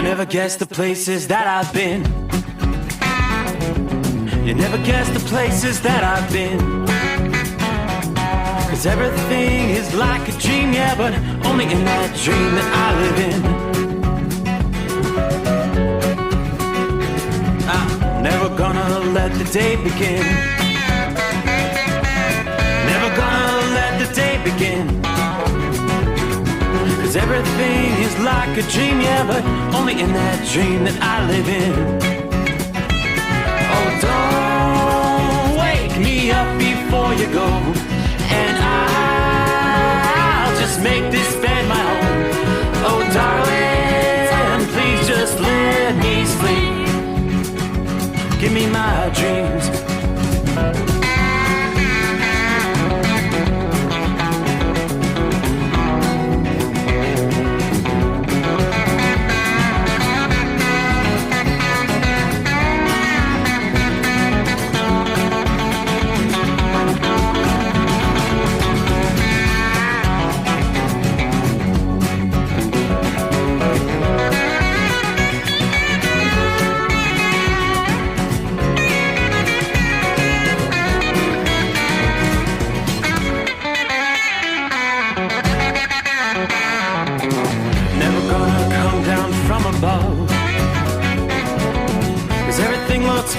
never guess the places that I've been. You never guess the places that I've been. 'Cause everything is like a dream, yeah, but only in that dream that I live in. I'm never gonna let the day begin. Never gonna let the day begin. 'Cause everything is like a dream, yeah, but only in that dream that I live in. Oh, don't wake me up before you go, and I'll just make this bed my home. Oh, darling, please just let me sleep. Give me my dreams.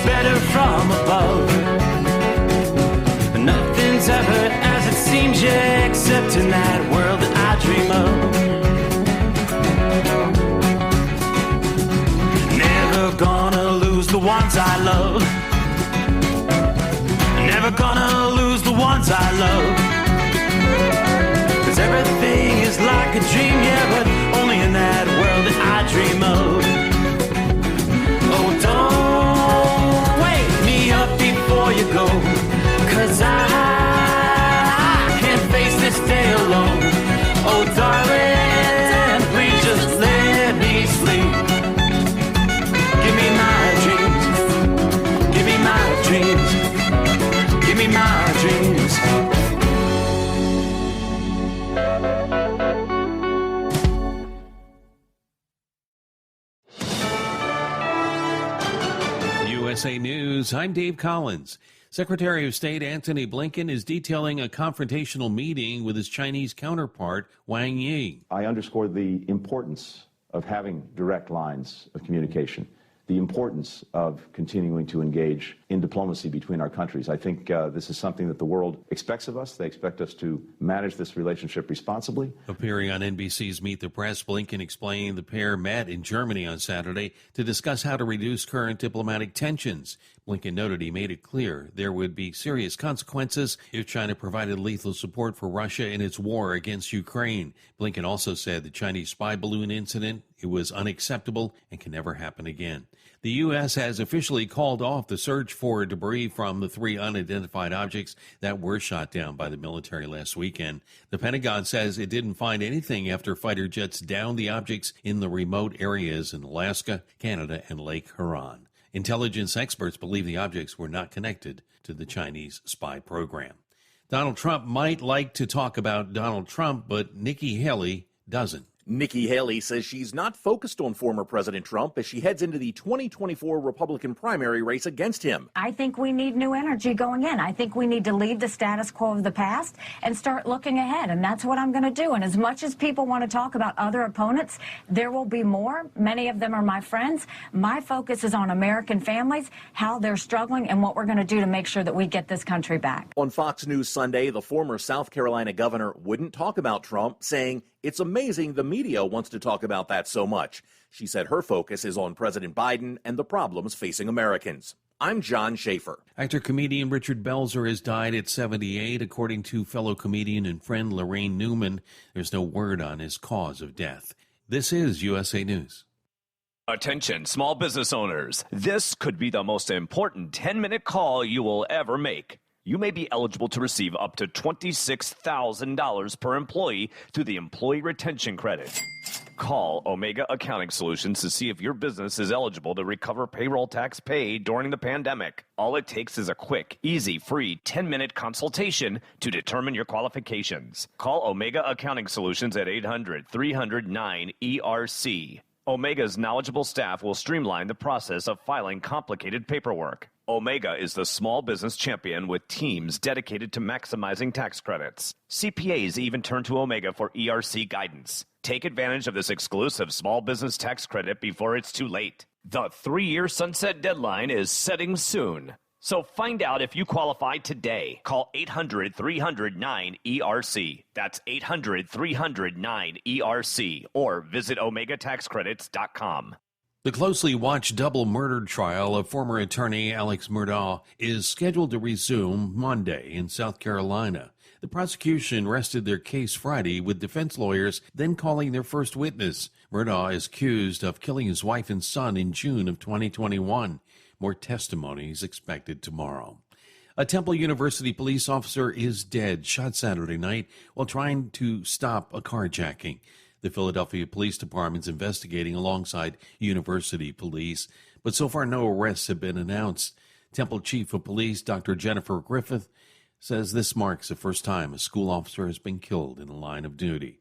Better from above. Nothing's ever as it seems, yeah, except in that world that I dream of. Never gonna lose the ones I love. Never gonna lose the ones I love. 'Cause everything is like a dream, yeah, but only in that world that I dream of. Oh, don't up before you go, 'cause I can't face this day alone. Oh, darling, please just let me sleep. Give me my dreams. Give me my dreams. Give me my dreams. USA News, I'm Dave Collins. Secretary of State Antony Blinken is detailing a confrontational meeting with his Chinese counterpart, Wang Yi. I underscore the importance of having direct lines of communication, the importance of continuing to engage in diplomacy between our countries. I think this is something that the world expects of us. They expect us to manage this relationship responsibly. Appearing on NBC's Meet the Press, Blinken explained the pair met in Germany on Saturday to discuss how to reduce current diplomatic tensions. Blinken noted he made it clear there would be serious consequences if China provided lethal support for Russia in its war against Ukraine. Blinken also said the Chinese spy balloon incident, it was unacceptable and can never happen again. The U.S. has officially called off the search for debris from the 3 unidentified objects that were shot down by the military last weekend. The Pentagon says it didn't find anything after fighter jets downed the objects in the remote areas in Alaska, Canada, and Lake Huron. Intelligence experts believe the objects were not connected to the Chinese spy program. Donald Trump might like to talk about Donald Trump, but Nikki Haley doesn't. Nikki Haley says she's not focused on former President Trump as she heads into the 2024 Republican primary race against him. I think we need new energy going in. I think we need to leave the status quo of the past and start looking ahead, and that's what I'm going to do. And as much as people want to talk about other opponents, there will be more. Many of them are my friends. My focus is on American families, how they're struggling, and what we're going to do to make sure that we get this country back. On Fox News Sunday, the former South Carolina governor wouldn't talk about Trump, saying it's amazing the media wants to talk about that so much. She said her focus is on President Biden and the problems facing Americans. I'm John Schaefer. Actor-comedian Richard Belzer has died at 78, according to fellow comedian and friend Lorraine Newman. There's no word on his cause of death. This is USA News. Attention, small business owners. This could be the most important 10-minute call you will ever make. You may be eligible to receive up to $26,000 per employee through the Employee Retention Credit. Call Omega Accounting Solutions to see if your business is eligible to recover payroll tax paid during the pandemic. All it takes is a quick, easy, free 10-minute consultation to determine your qualifications. Call Omega Accounting Solutions at 800-300-9-ERC. Omega's knowledgeable staff will streamline the process of filing complicated paperwork. Omega is the small business champion with teams dedicated to maximizing tax credits. CPAs even turn to Omega for ERC guidance. Take advantage of this exclusive small business tax credit before it's too late. The 3-year sunset deadline is setting soon. So find out if you qualify today. Call 800-300-9-ERC. That's 800-300-9-ERC. Or visit OmegaTaxCredits.com. The closely watched double murder trial of former attorney Alex Murdaugh is scheduled to resume Monday in South Carolina. The prosecution rested their case Friday, with defense lawyers then calling their first witness. Murdaugh is accused of killing his wife and son in June of 2021. More testimony is expected tomorrow. A Temple University police officer is dead, shot Saturday night while trying to stop a carjacking. The Philadelphia Police Department's investigating alongside university police, but so far no arrests have been announced. Temple Chief of Police Dr. Jennifer Griffith says this marks the first time a school officer has been killed in the line of duty.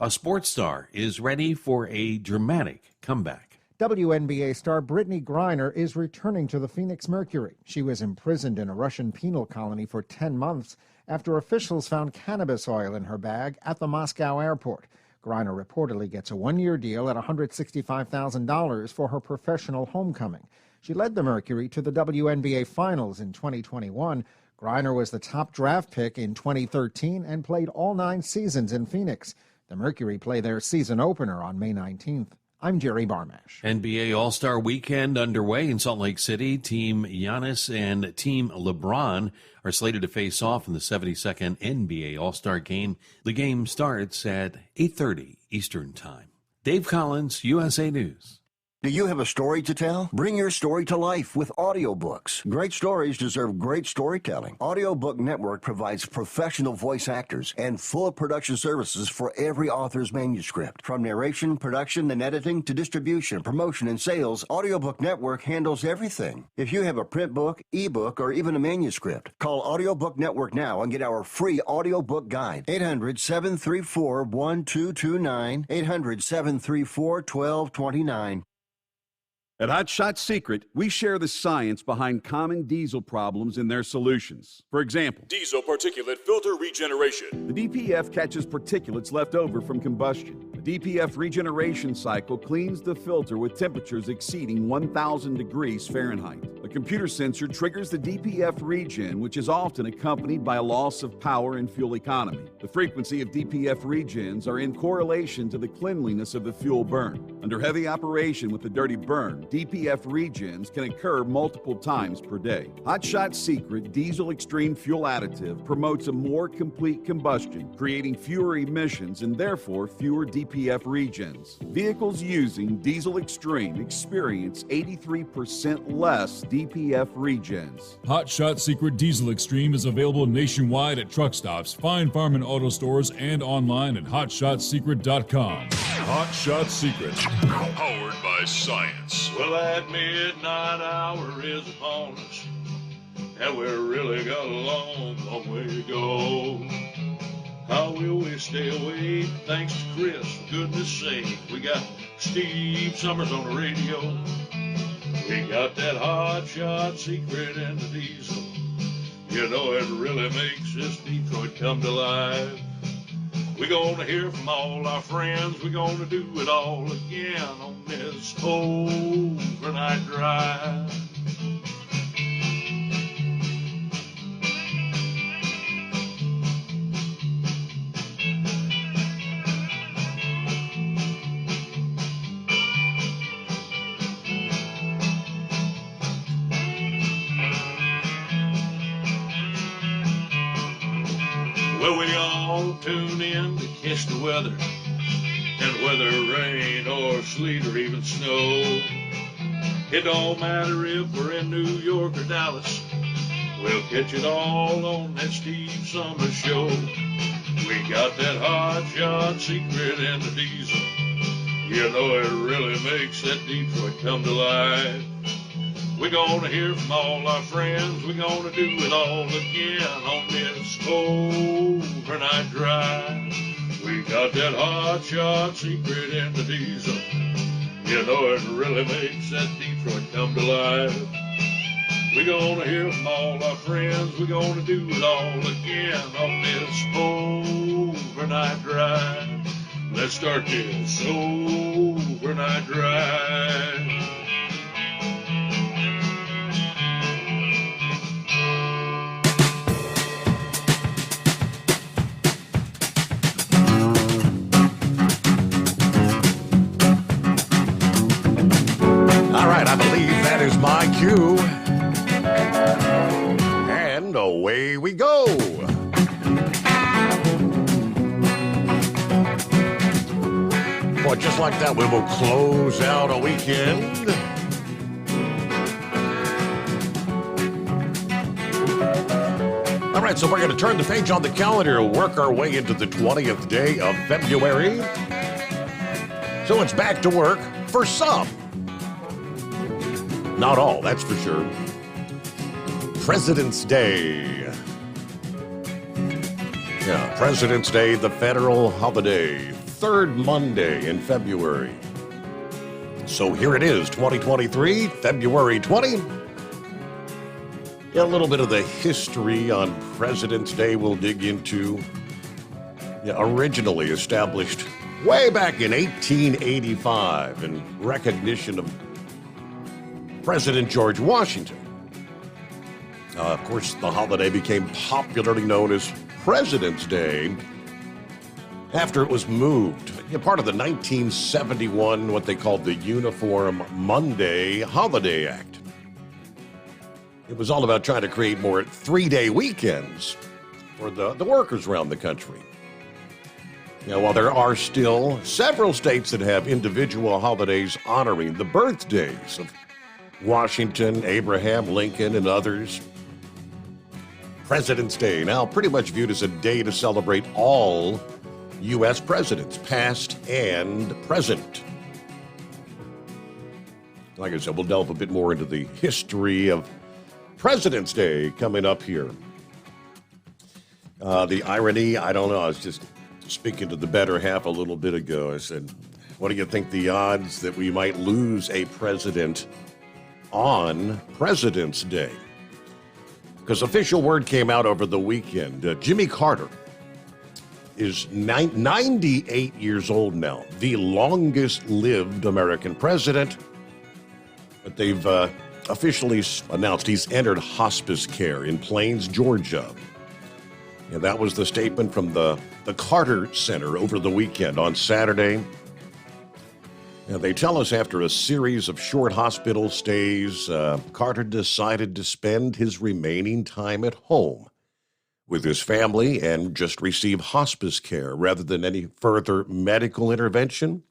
A sports star is ready for a dramatic comeback. WNBA star Brittany Griner is returning to the Phoenix Mercury. She was imprisoned in a Russian penal colony for 10 months after officials found cannabis oil in her bag at the Moscow airport. Griner reportedly gets a 1-year deal at $165,000 for her professional homecoming. She led the Mercury to the WNBA Finals in 2021. Griner was the top draft pick in 2013 and played all 9 seasons in Phoenix. The Mercury play their season opener on May 19th. I'm Jerry Barmash. NBA All-Star Weekend underway in Salt Lake City. Team Giannis and Team LeBron are slated to face off in the 72nd NBA All-Star Game. The game starts at 8:30 Eastern Time. Dave Collins, USA News. Do you have a story to tell? Bring your story to life with audiobooks. Great stories deserve great storytelling. Audiobook Network provides professional voice actors and full production services for every author's manuscript. From narration, production, and editing to distribution, promotion, and sales, Audiobook Network handles everything. If you have a print book, ebook, or even a manuscript, call Audiobook Network now and get our free audiobook guide. 800-734-1229, 800-734-1229. At Hot Shot Secret, we share the science behind common diesel problems and their solutions. For example, diesel particulate filter regeneration. The DPF catches particulates left over from combustion. The DPF regeneration cycle cleans the filter with temperatures exceeding 1,000 degrees Fahrenheit. A computer sensor triggers the DPF regen, which is often accompanied by a loss of power and fuel economy. The frequency of DPF regens are in correlation to the cleanliness of the fuel burn. Under heavy operation with the dirty burn, DPF regens can occur multiple times per day. Hot Shot Secret Diesel Extreme Fuel Additive promotes a more complete combustion, creating fewer emissions and therefore fewer DPF regens. Vehicles using Diesel Extreme experience 83% less DPF regens. Hot Shot Secret Diesel Extreme is available nationwide at truck stops, Fine Farm and auto stores, and online at hotshotsecret.com. Hot Shot Secret, powered by science. Well, that midnight hour is upon us, and we're really got a long, long way to go. How will we stay awake? Thanks to Chris, for goodness sake. We got Steve Summers on the radio. We got that Hot Shot Secret and the diesel. You know, it really makes this Detroit come to life. We're going to hear from all our friends. We're going to do it all again on this overnight drive. Well, we all tune in to catch the weather, and whether rain or sleet or even snow, it don't matter if we're in New York or Dallas, we'll catch it all on that Steve Summers Show. We got that Hot Shot Secret and the diesel. You know it really makes that Detroit come to life. We're gonna hear from all our friends. We're gonna do it all again on this overnight drive. We got that Hot Shot Secret and the diesel. You know it really makes that Detroit come to life. We're gonna hear from all our friends. We're gonna do it all again on this overnight drive. Let's start this overnight drive. All right, I believe that is my cue. And away we go. Well, just like that, we will close out a weekend. All right, so we're going to turn the page on the calendar, work our way into the 20th day of February. So it's back to work for some. Not all, that's for sure. President's Day. Yeah, President's Day, the federal holiday, third Monday in February. So here it is, 2023, February 20. Yeah, a little bit of the history on President's Day we'll dig into. Yeah, originally established way back in 1885 in recognition of President George Washington. Of course, the holiday became popularly known as President's Day after it was moved. Part of the 1971, what they called the Uniform Monday Holiday Act. It was all about trying to create more three-day weekends for the workers around the country. While there are still several states that have individual holidays honoring the birthdays of Washington, Abraham Lincoln, and others, President's Day now pretty much viewed as a day to celebrate all U.S. presidents, past and present. Like I said, we'll delve a bit more into the history of President's Day coming up here. The irony, I don't know, I was just speaking to the better half a little bit ago. I said, what do you think the odds that we might lose a president on President's Day? Because official word came out over the weekend. Jimmy Carter is 98 years old now, the longest-lived American president. But they've officially announced he's entered hospice care in Plains, Georgia. And that was the statement from the Carter Center over the weekend on Saturday. And they tell us after a series of short hospital stays, Carter decided to spend his remaining time at home with his family and just receive hospice care rather than any further medical intervention.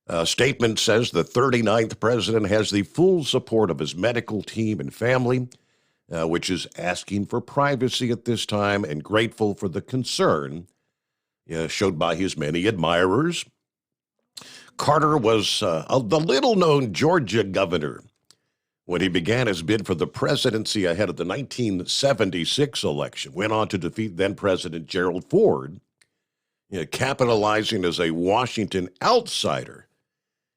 A statement says the 39th president has the full support of his medical team and family, which is asking for privacy at this time and grateful for the concern showed by his many admirers. Carter was the little-known Georgia governor when he began his bid for the presidency ahead of the 1976 election. Went on to defeat then-President Gerald Ford, capitalizing as a Washington outsider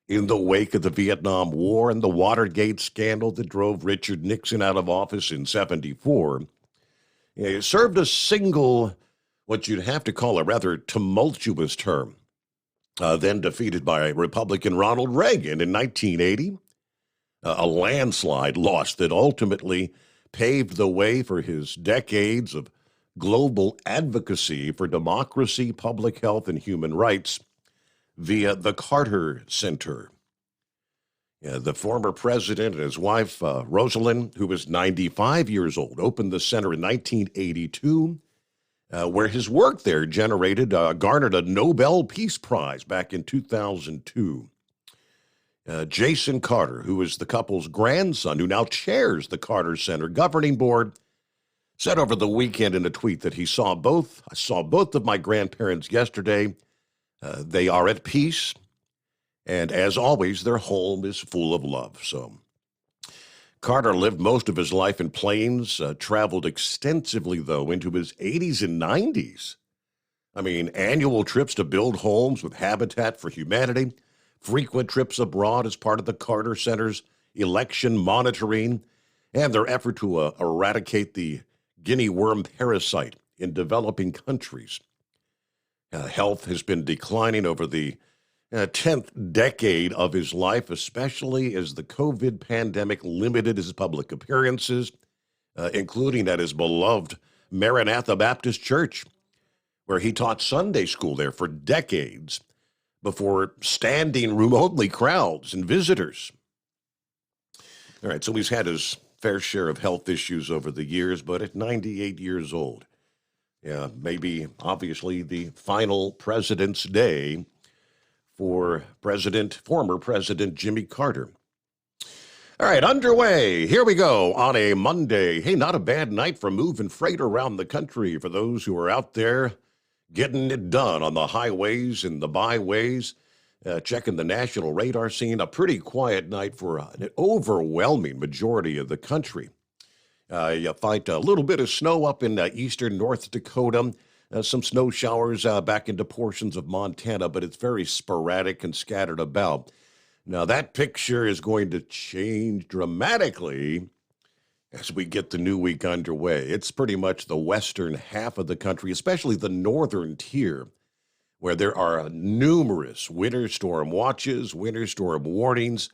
in the wake of the Vietnam War and the Watergate scandal that drove Richard Nixon out of office in 1974. He served a single, what you'd have to call a rather tumultuous term. Then defeated by Republican Ronald Reagan in 1980, a landslide loss that ultimately paved the way for his decades of global advocacy for democracy, public health, and human rights via the Carter Center. The former president and his wife, Rosalind, who was 95 years old, opened the center in 1982, where his work there garnered a Nobel Peace Prize back in 2002. Jason Carter, who is the couple's grandson, who now chairs the Carter Center Governing Board, said over the weekend in a tweet that I saw both of my grandparents yesterday. They are at peace, and as always, their home is full of love. So Carter lived most of his life in Plains, traveled extensively, though, into his 80s and 90s. I mean, annual trips to build homes with Habitat for Humanity, frequent trips abroad as part of the Carter Center's election monitoring, and their effort to eradicate the guinea worm parasite in developing countries. Health has been declining over the 10th decade of his life, especially as the COVID pandemic limited his public appearances, including at his beloved Maranatha Baptist Church, where he taught Sunday school there for decades before standing room only crowds and visitors. All right, so he's had his fair share of health issues over the years, but at 98 years old, maybe obviously the final President's Day for former President Jimmy Carter. All right, underway. Here we go on a Monday. Hey, not a bad night for moving freight around the country for those who are out there getting it done on the highways and the byways, checking the national radar scene. A pretty quiet night for an overwhelming majority of the country. You find a little bit of snow up in eastern North Dakota, some snow showers back into portions of Montana, but it's very sporadic and scattered about. Now, that picture is going to change dramatically as we get the new week underway. It's pretty much the western half of the country, especially the northern tier, where there are numerous winter storm watches, winter storm warnings.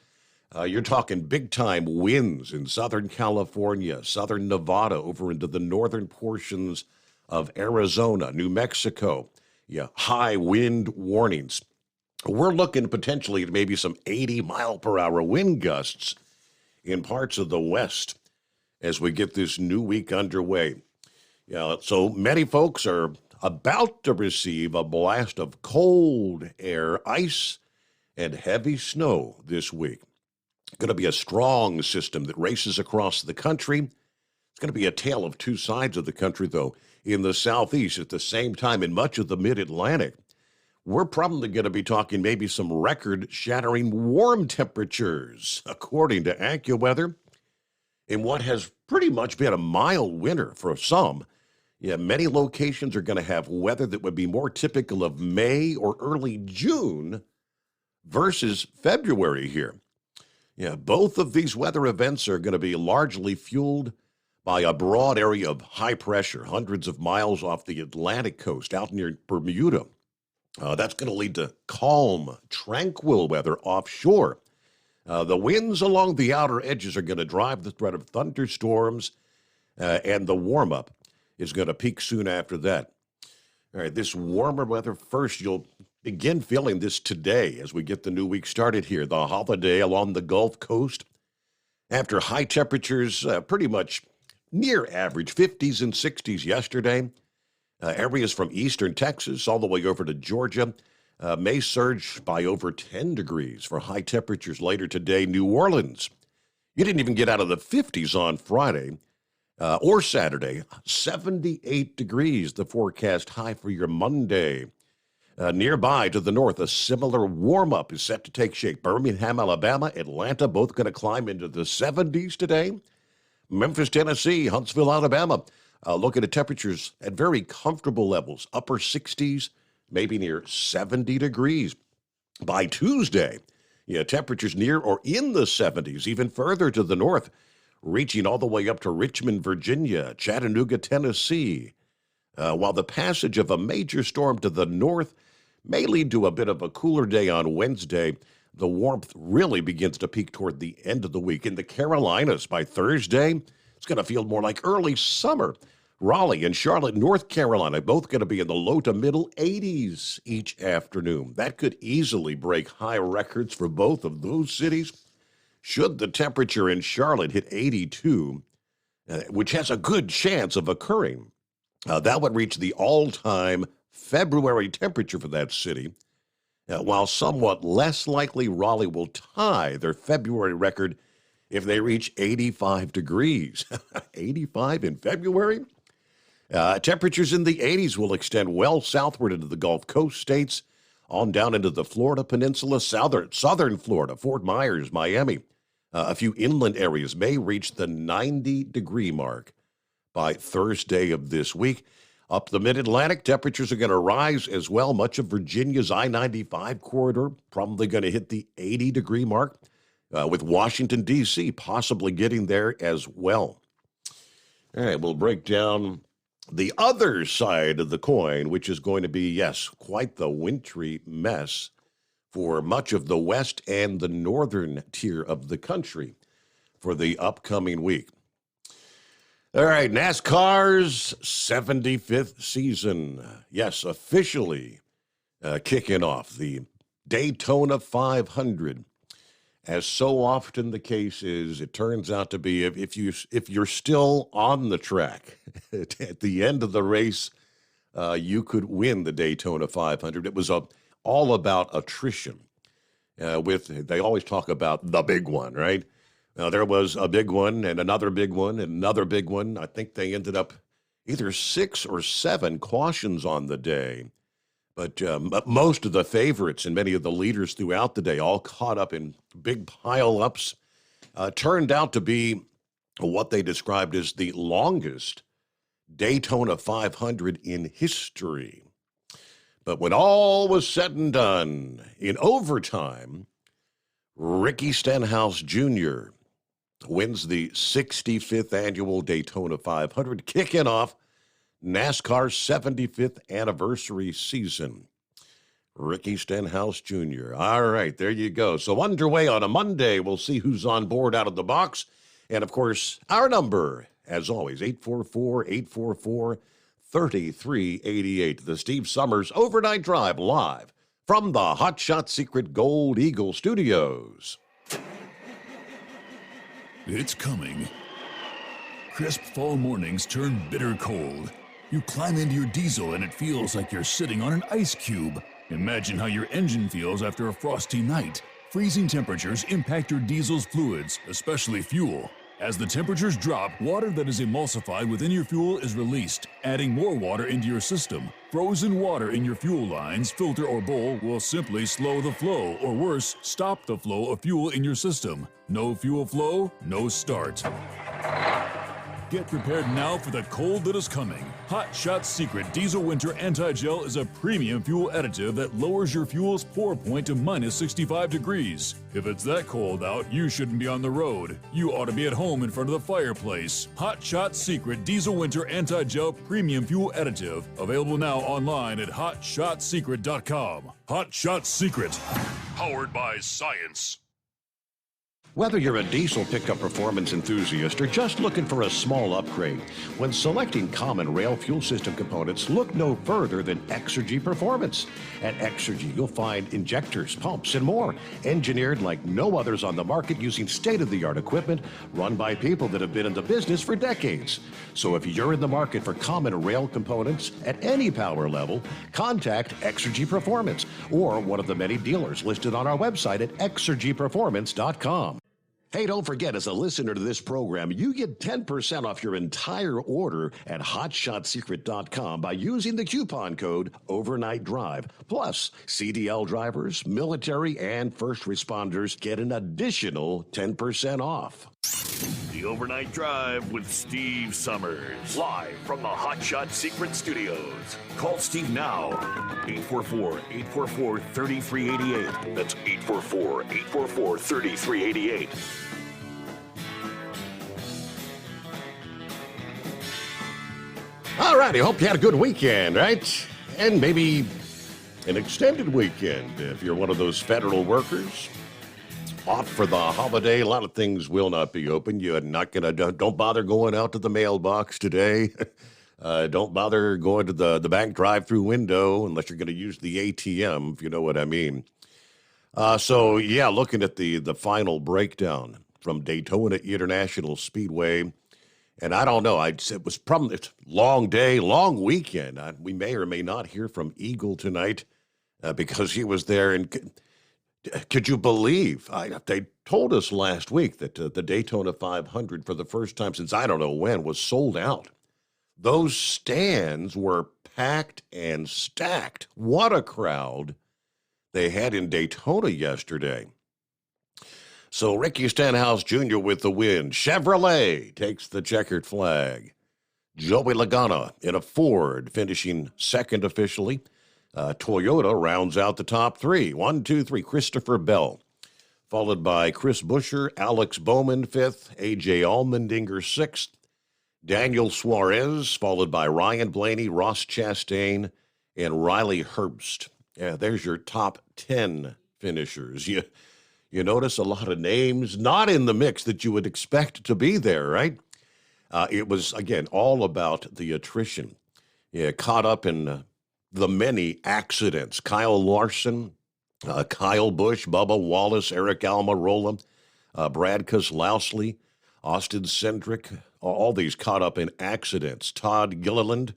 You're talking big-time winds in Southern California, Southern Nevada, over into the northern portions of Arizona, New Mexico. High wind warnings. We're looking potentially at maybe some 80-mile-per-hour wind gusts in parts of the west as we get this new week underway. So many folks are about to receive a blast of cold air, ice, and heavy snow this week. It's going to be a strong system that races across the country. It's going to be a tale of two sides of the country, though. In the southeast, at the same time, in much of the mid-Atlantic, we're probably going to be talking maybe some record-shattering warm temperatures, according to AccuWeather, in what has pretty much been a mild winter for some. Many locations are going to have weather that would be more typical of May or early June versus February here. Both of these weather events are going to be largely fueled by a broad area of high pressure, hundreds of miles off the Atlantic coast, out near Bermuda. That's going to lead to calm, tranquil weather offshore. The winds along the outer edges are going to drive the threat of thunderstorms, and the warm-up is going to peak soon after that. All right, this warmer weather first, you'll begin feeling this today as we get the new week started here. The holiday along the Gulf Coast. After high temperatures pretty much near average, 50s and 60s yesterday. Areas from eastern Texas all the way over to Georgia may surge by over 10 degrees for high temperatures later today. New Orleans, you didn't even get out of the 50s on Friday or Saturday. 78 degrees, the forecast high for your Monday. Nearby to the north, a similar warm-up is set to take shape. Birmingham, Alabama, Atlanta, both going to climb into the 70s today. Memphis, Tennessee, Huntsville, Alabama, looking at temperatures at very comfortable levels, upper 60s, maybe near 70 degrees. By Tuesday, temperatures near or in the 70s, even further to the north, reaching all the way up to Richmond, Virginia, Chattanooga, Tennessee. While the passage of a major storm to the north may lead to a bit of a cooler day on Wednesday, the warmth really begins to peak toward the end of the week. In the Carolinas, by Thursday, it's going to feel more like early summer. Raleigh and Charlotte, North Carolina, both going to be in the low to middle 80s each afternoon. That could easily break high records for both of those cities. Should the temperature in Charlotte hit 82, which has a good chance of occurring, that would reach the all-time February temperature for that city. While somewhat less likely, Raleigh will tie their February record if they reach 85 degrees. 85 in February? Temperatures in the 80s will extend well southward into the Gulf Coast states, on down into the Florida Peninsula, southern Florida, Fort Myers, Miami. A few inland areas may reach the 90-degree mark by Thursday of this week. Up the mid-Atlantic, temperatures are going to rise as well. Much of Virginia's I-95 corridor probably going to hit the 80-degree mark, with Washington, D.C. possibly getting there as well. All right, we'll break down the other side of the coin, which is going to be, yes, quite the wintry mess for much of the west and the northern tier of the country for the upcoming week. All right, NASCAR's 75th season. Yes, officially kicking off the Daytona 500. As so often the case is, it turns out to be if you're still on the track at the end of the race, you could win the Daytona 500. It was all about attrition. They always talk about the big one, right? There was a big one and another big one and another big one. I think they ended up either 6 or 7 cautions on the day. But most of the favorites and many of the leaders throughout the day all caught up in big pile-ups. Turned out to be what they described as the longest Daytona 500 in history. But when all was said and done, in overtime, Ricky Stenhouse Jr. wins the 65th annual Daytona 500, kicking off NASCAR's 75th anniversary season. Ricky Stenhouse Jr. All right, there you go. So underway on a Monday. We'll see who's on board out of the box. And, of course, our number, as always, 844-844-3388. The Steve Summers Overnight Drive live from the Hot Shot Secret Gold Eagle Studios. It's coming. Crisp fall mornings turn bitter cold. You climb into your diesel and it feels like you're sitting on an ice cube. Imagine how your engine feels after a frosty night. Freezing temperatures impact your diesel's fluids, especially fuel. As the temperatures drop, water that is emulsified within your fuel is released, adding more water into your system. Frozen water in your fuel lines, filter, or bowl will simply slow the flow, or worse, stop the flow of fuel in your system. No fuel flow, no start. Get prepared now for the cold that is coming. Hot Shot Secret Diesel Winter Anti-Gel is a premium fuel additive that lowers your fuel's pour point to minus 65 degrees. If it's that cold out, you shouldn't be on the road. You ought to be at home in front of the fireplace. Hot Shot Secret Diesel Winter Anti-Gel Premium Fuel Additive. Available now online at hotshotsecret.com. Hot Shot Secret. Powered by science. Whether you're a diesel pickup performance enthusiast or just looking for a small upgrade, when selecting common rail fuel system components, look no further than Exergy Performance. At Exergy, you'll find injectors, pumps, and more, engineered like no others on the market using state-of-the-art equipment run by people that have been in the business for decades. So if you're in the market for common rail components at any power level, contact Exergy Performance or one of the many dealers listed on our website at exergyperformance.com. Hey, don't forget, as a listener to this program, you get 10% off your entire order at hotshotsecret.com by using the coupon code Overnight Drive. Plus, CDL drivers, military, and first responders get an additional 10% off. The Overnight Drive with Steve Summers, live from the Hot Shot Secret Studios. Call Steve now, 844-844-3388. That's 844-844-3388. All right, I hope you had a good weekend, right? And maybe an extended weekend if you're one of those federal workers. Off for the holiday. A lot of things will not be open. You're not gonna. Don't bother going out to the mailbox today. Don't bother going to the bank drive-through window unless you're going to use the ATM, if you know what I mean. So yeah, looking at the final breakdown from Daytona International Speedway, and I don't know. It was probably it's long day, long weekend. We may or may not hear from Eagle tonight because he was there. And could you believe? They told us last week that the Daytona 500, for the first time since I don't know when, was sold out. Those stands were packed and stacked. What a crowd they had in Daytona yesterday. So Ricky Stenhouse Jr. with the win. Chevrolet takes the checkered flag. Joey Logano in a Ford, finishing second officially. Toyota rounds out the top three. 1, 2, 3. Christopher Bell, followed by Chris Buescher, Alex Bowman, fifth. A.J. Allmendinger, sixth. Daniel Suarez, followed by Ryan Blaney, Ross Chastain, and Riley Herbst. Yeah, there's your top 10 finishers. You notice a lot of names not in the mix that you would expect to be there, right? It was, again, all about the attrition. Yeah, caught up in the many accidents. Kyle Larson, Kyle Busch, Bubba Wallace, Eric Almirola, Brad Keselowski, Austin Cindric, all these caught up in accidents. Todd Gilliland,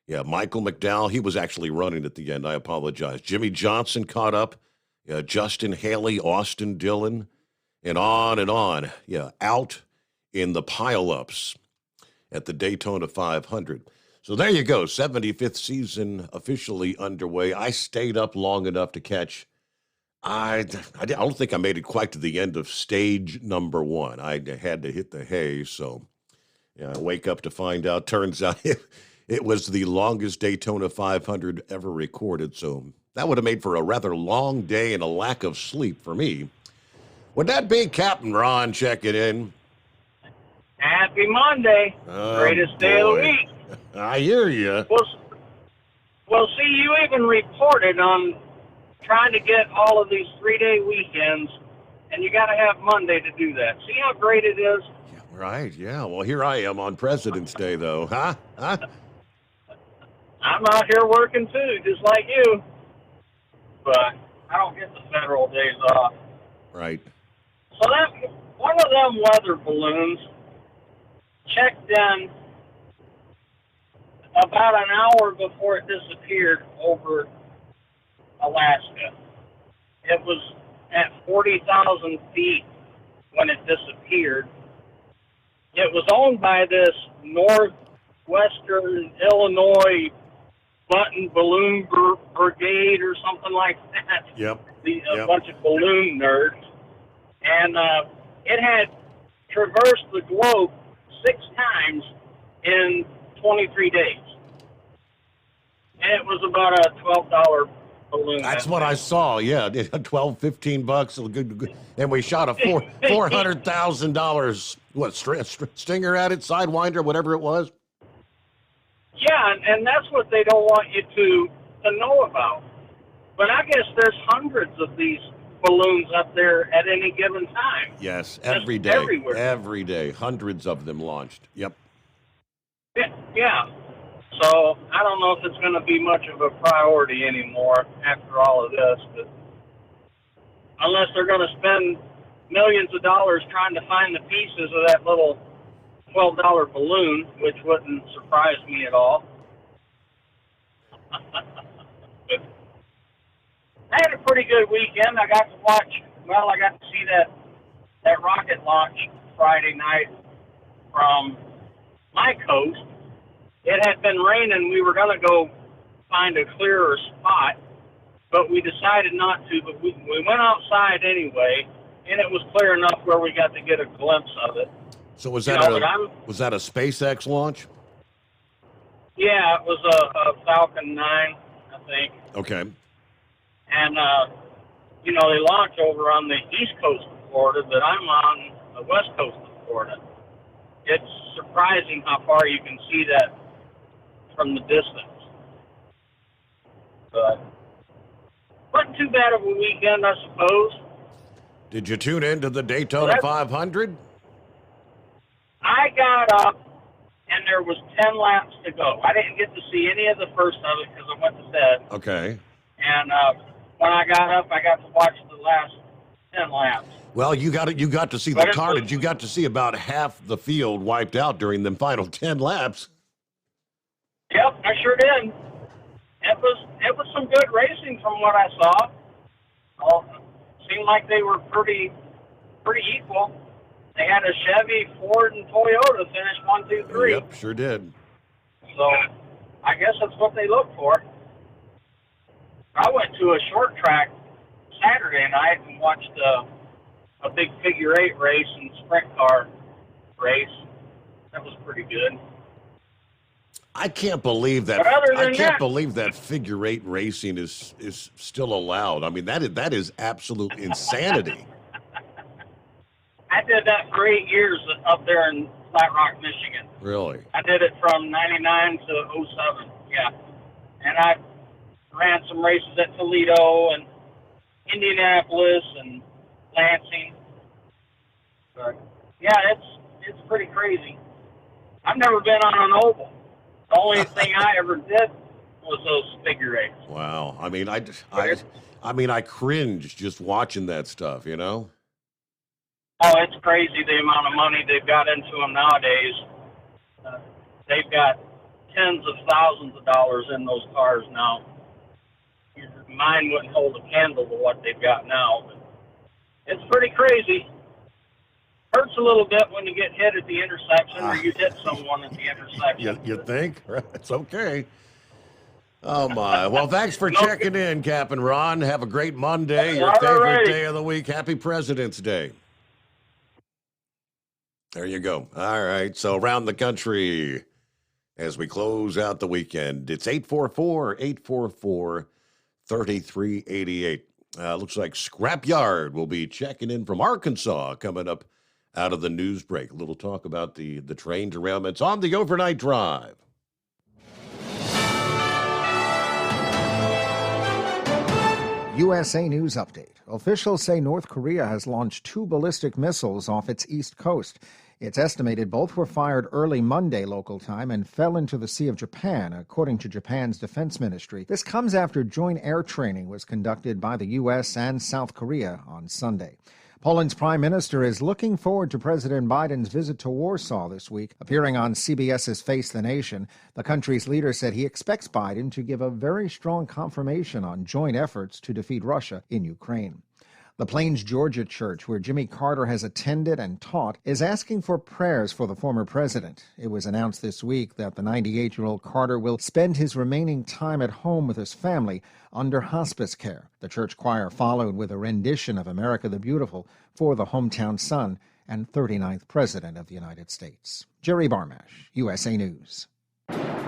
Michael McDowell, he was actually running at the end. I apologize. Jimmy Johnson caught up. Justin Haley, Austin Dillon, and on and on. Out in the pileups at the Daytona 500. So there you go, 75th season officially underway. I stayed up long enough to catch, I don't think I made it quite to the end of stage number 1. I had to hit the hay, so I wake up to find out. Turns out it was the longest Daytona 500 ever recorded, so that would have made for a rather long day and a lack of sleep for me. Would that be Captain Ron checking in? Happy Monday. Greatest day of the week. I hear you. Well, see, you even reported on trying to get all of these 3-day weekends, and you got to have Monday to do that. See how great it is? Right, yeah. Well, here I am on President's Day, though. Huh? I'm out here working, too, just like you. But I don't get the federal days off. Right. So that one of them weather balloons checked in about an hour before it disappeared over Alaska. It was at 40,000 feet when it disappeared. It was owned by this Northwestern Illinois Button Balloon Brigade or something like that. Yep. A bunch of balloon nerds. And it had traversed the globe 6 times in 23 days. And it was about a $12 balloon. That's what I saw, yeah. $12, $15. And we shot a $400,000, stinger at it, Sidewinder, whatever it was? Yeah, and that's what they don't want you to know about. But I guess there's hundreds of these balloons up there at any given time. Yes, every day. Everywhere. Every day. Hundreds of them launched. Yep. Yeah. So I don't know if it's going to be much of a priority anymore after all of this. But unless they're going to spend millions of dollars trying to find the pieces of that little $12 balloon, which wouldn't surprise me at all. I had a pretty good weekend. I got to see that rocket launch Friday night from my coast. It had been raining. We were going to go find a clearer spot, but we decided not to. But we went outside anyway, and it was clear enough where we got to get a glimpse of it. So was that a SpaceX launch? Yeah, it was a Falcon 9, I think. Okay. And, they launch over on the east coast of Florida, but I'm on the west coast of Florida. It's surprising how far you can see that from the distance. But wasn't too bad of a weekend, I suppose. Did you tune into the Daytona 500? I got up, and there was 10 laps to go. I didn't get to see any of the first of it because I went to bed. Okay. And when I got up, I got to watch the last 10 laps. Well, you got to see the carnage. You got to see about half the field wiped out during the final 10 laps. Yep, I sure did. It was some good racing from what I saw. Seemed like they were pretty equal. They had a Chevy, Ford, and Toyota finish 1, 2, 3. Yep, sure did. So I guess that's what they look for. I went to a short track Saturday night and watched a big figure 8 race and sprint car race. That was pretty good. I can't believe that. But other I than can't that- believe that figure eight racing is still allowed. I mean, that is absolute insanity. I did that for 8 years up there in Flat Rock, Michigan. Really? I did it from 99 to 07, yeah. And I ran some races at Toledo and Indianapolis and Lansing. But, yeah, it's pretty crazy. I've never been on an oval. The only thing I ever did was those figure eights. Wow. I mean, I cringe just watching that stuff, you know? Oh, it's crazy the amount of money they've got into them nowadays. They've got tens of thousands of dollars in those cars now. Mine wouldn't hold a candle to what they've got now. But it's pretty crazy. Hurts a little bit when you get hit at the intersection or you hit someone at the intersection. You think? It's okay. Oh, my. Well, thanks for checking in, Captain Ron. Have a great Monday, your favorite day of the week. Happy President's Day. There you go. All right. So around the country, as we close out the weekend, it's 844-844-3388. Looks like Scrapyard will be checking in from Arkansas coming up out of the news break. A little talk about the train derailments on the overnight drive. USA News Update. Officials say North Korea has launched 2 ballistic missiles off its east coast. It's estimated both were fired early Monday local time and fell into the Sea of Japan, according to Japan's defense ministry. This comes after joint air training was conducted by the U.S. and South Korea on Sunday. Poland's prime minister is looking forward to President Biden's visit to Warsaw this week. Appearing on CBS's Face the Nation, the country's leader said he expects Biden to give a very strong confirmation on joint efforts to defeat Russia in Ukraine. The Plains, Georgia church, where Jimmy Carter has attended and taught, is asking for prayers for the former president. It was announced this week that the 98-year-old Carter will spend his remaining time at home with his family under hospice care. The church choir followed with a rendition of America the Beautiful for the hometown son and 39th President of the United States. Jerry Barmash, USA News.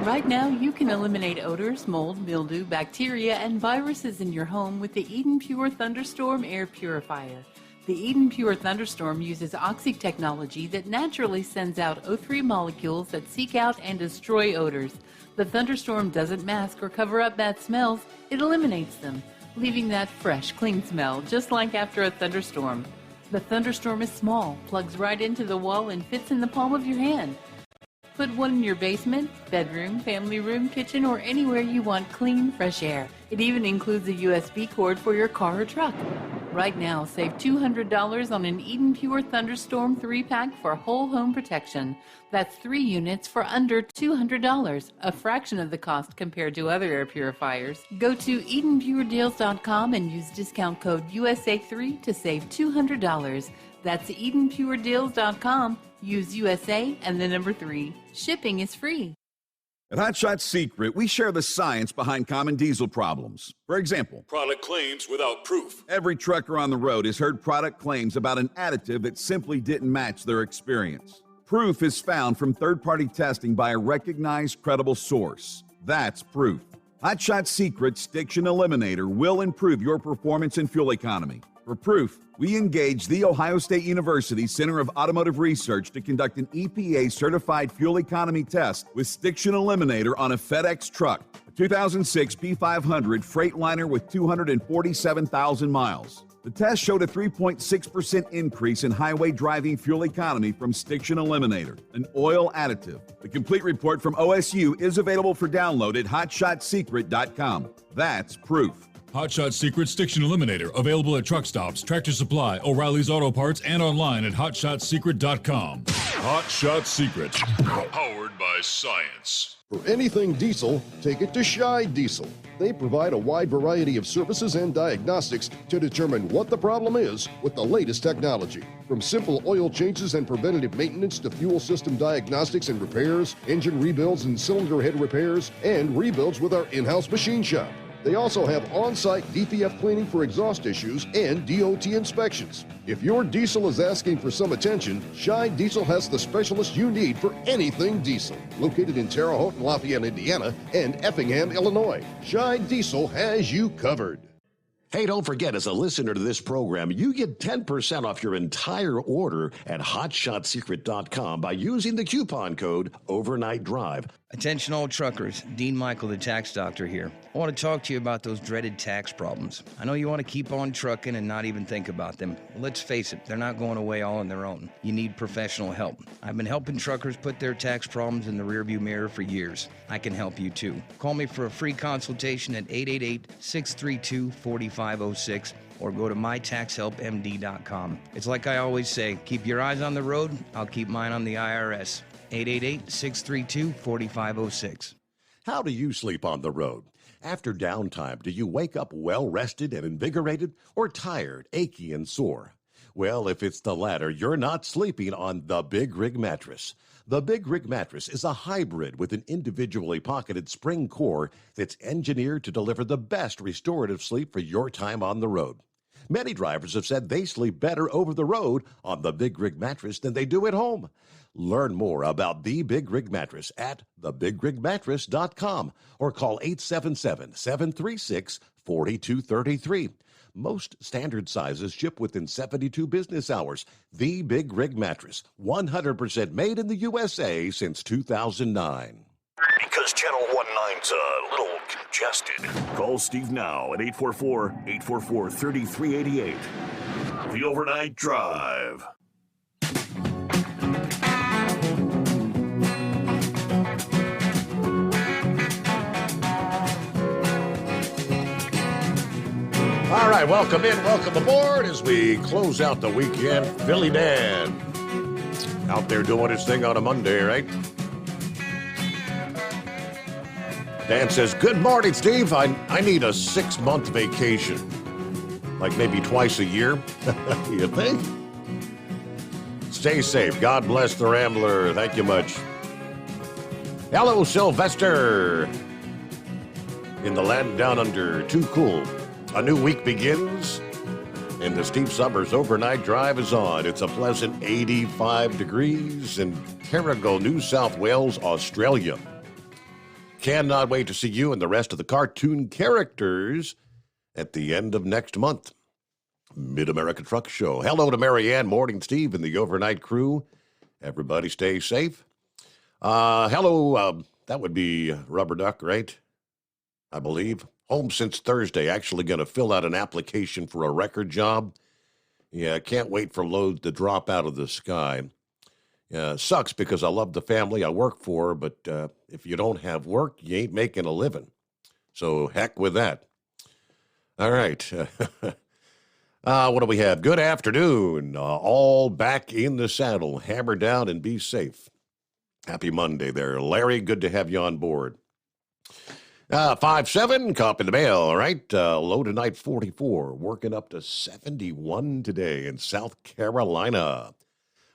Right now, you can eliminate odors, mold, mildew, bacteria, and viruses in your home with the Eden Pure Thunderstorm Air Purifier. The Eden Pure Thunderstorm uses Oxy technology that naturally sends out O3 molecules that seek out and destroy odors. The Thunderstorm doesn't mask or cover up bad smells, it eliminates them, leaving that fresh, clean smell, just like after a thunderstorm. The Thunderstorm is small, plugs right into the wall, and fits in the palm of your hand. Put one in your basement, bedroom, family room, kitchen, or anywhere you want clean, fresh air. It even includes a USB cord for your car or truck. Right now, save $200 on an Eden Pure Thunderstorm 3-pack for whole home protection. That's 3 units for under $200, a fraction of the cost compared to other air purifiers. Go to EdenPureDeals.com and use discount code USA3 to save $200. That's EdenPureDeals.com. Use USA and the number 3. Shipping is free. At Hot Shot Secret, we share the science behind common diesel problems. For example, product claims without proof. Every trucker on the road has heard product claims about an additive that simply didn't match their experience. Proof is found from third-party testing by a recognized, credible source. That's proof. Hot Shot Secret Stiction Eliminator will improve your performance and fuel economy. For proof, we engaged the Ohio State University Center of Automotive Research to conduct an EPA-certified fuel economy test with Stiction Eliminator on a FedEx truck, a 2006 P500 Freightliner with 247,000 miles. The test showed a 3.6% increase in highway driving fuel economy from Stiction Eliminator, an oil additive. The complete report from OSU is available for download at hotshotsecret.com. That's proof. Hot Shot Secret Stiction Eliminator, available at truck stops, Tractor Supply, O'Reilly's Auto Parts, and online at hotshotsecret.com. Hot Shot Secret, powered by science. For anything diesel, take it to Scheid Diesel. They provide a wide variety of services and diagnostics to determine what the problem is with the latest technology. From simple oil changes and preventative maintenance to fuel system diagnostics and repairs, engine rebuilds and cylinder head repairs, and rebuilds with our in-house machine shop. They also have on-site DPF cleaning for exhaust issues and DOT inspections. If your diesel is asking for some attention, Shine Diesel has the specialist you need for anything diesel. Located in Terre Haute and Lafayette, Indiana, and Effingham, Illinois, Shine Diesel has you covered. Hey, don't forget, as a listener to this program, you get 10% off your entire order at hotshotsecret.com by using the coupon code Overnight Drive. Attention all truckers, Dean Michael, the tax doctor here. I want to talk to you about those dreaded tax problems. I know you want to keep on trucking and not even think about them. Well, let's face it, they're not going away all on their own. You need professional help. I've been helping truckers put their tax problems in the rearview mirror for years. I can help you too. Call me for a free consultation at 888-632-4506 or go to mytaxhelpmd.com. It's like I always say, keep your eyes on the road, I'll keep mine on the IRS. 888-632-4506. How do you sleep on the road? After downtime, do you wake up well-rested and invigorated or tired, achy, and sore? Well, if it's the latter, you're not sleeping on the Big Rig Mattress. The Big Rig Mattress is a hybrid with an individually pocketed spring core that's engineered to deliver the best restorative sleep for your time on the road. Many drivers have said they sleep better over the road on the Big Rig Mattress than they do at home. Learn more about the Big Rig Mattress at thebigrigmattress.com or call 877-736-4233. Most standard sizes ship within 72 business hours. The Big Rig Mattress, 100% made in the USA since 2009. Because Channel 19's a little congested. Call Steve now at 844-844-3388. The Overnight Drive. All right, welcome in, welcome aboard as we close out the weekend. Philly Dan out there doing his thing on a Monday, right? Dan says, good morning, Steve. I need a 6-month vacation. Like maybe twice a year, you think? Stay safe. God bless the Rambler. Thank you much. Hello, Sylvester. In the land down under, too cool. A new week begins, and the Steve Summers Overnight Drive is on. It's a pleasant 85 degrees in Terrigal, New South Wales, Australia. Cannot wait to see you and the rest of the cartoon characters at the end of next month. Mid-America Truck Show. Hello to Marianne, Morning Steve, and the overnight crew. Everybody stay safe. Hello, that would be Rubber Duck, right? I believe. Home since Thursday. Actually going to fill out an application for a record job. Yeah, can't wait for loads to drop out of the sky. Sucks because I love the family I work for, but if you don't have work, you ain't making a living. So heck with that. All right. What do we have? Good afternoon. All back in the saddle. Hammer down and be safe. Happy Monday there. Larry, good to have you on board. 5-7, cop in the mail, all right? Low tonight, 44. Working up to 71 today in South Carolina.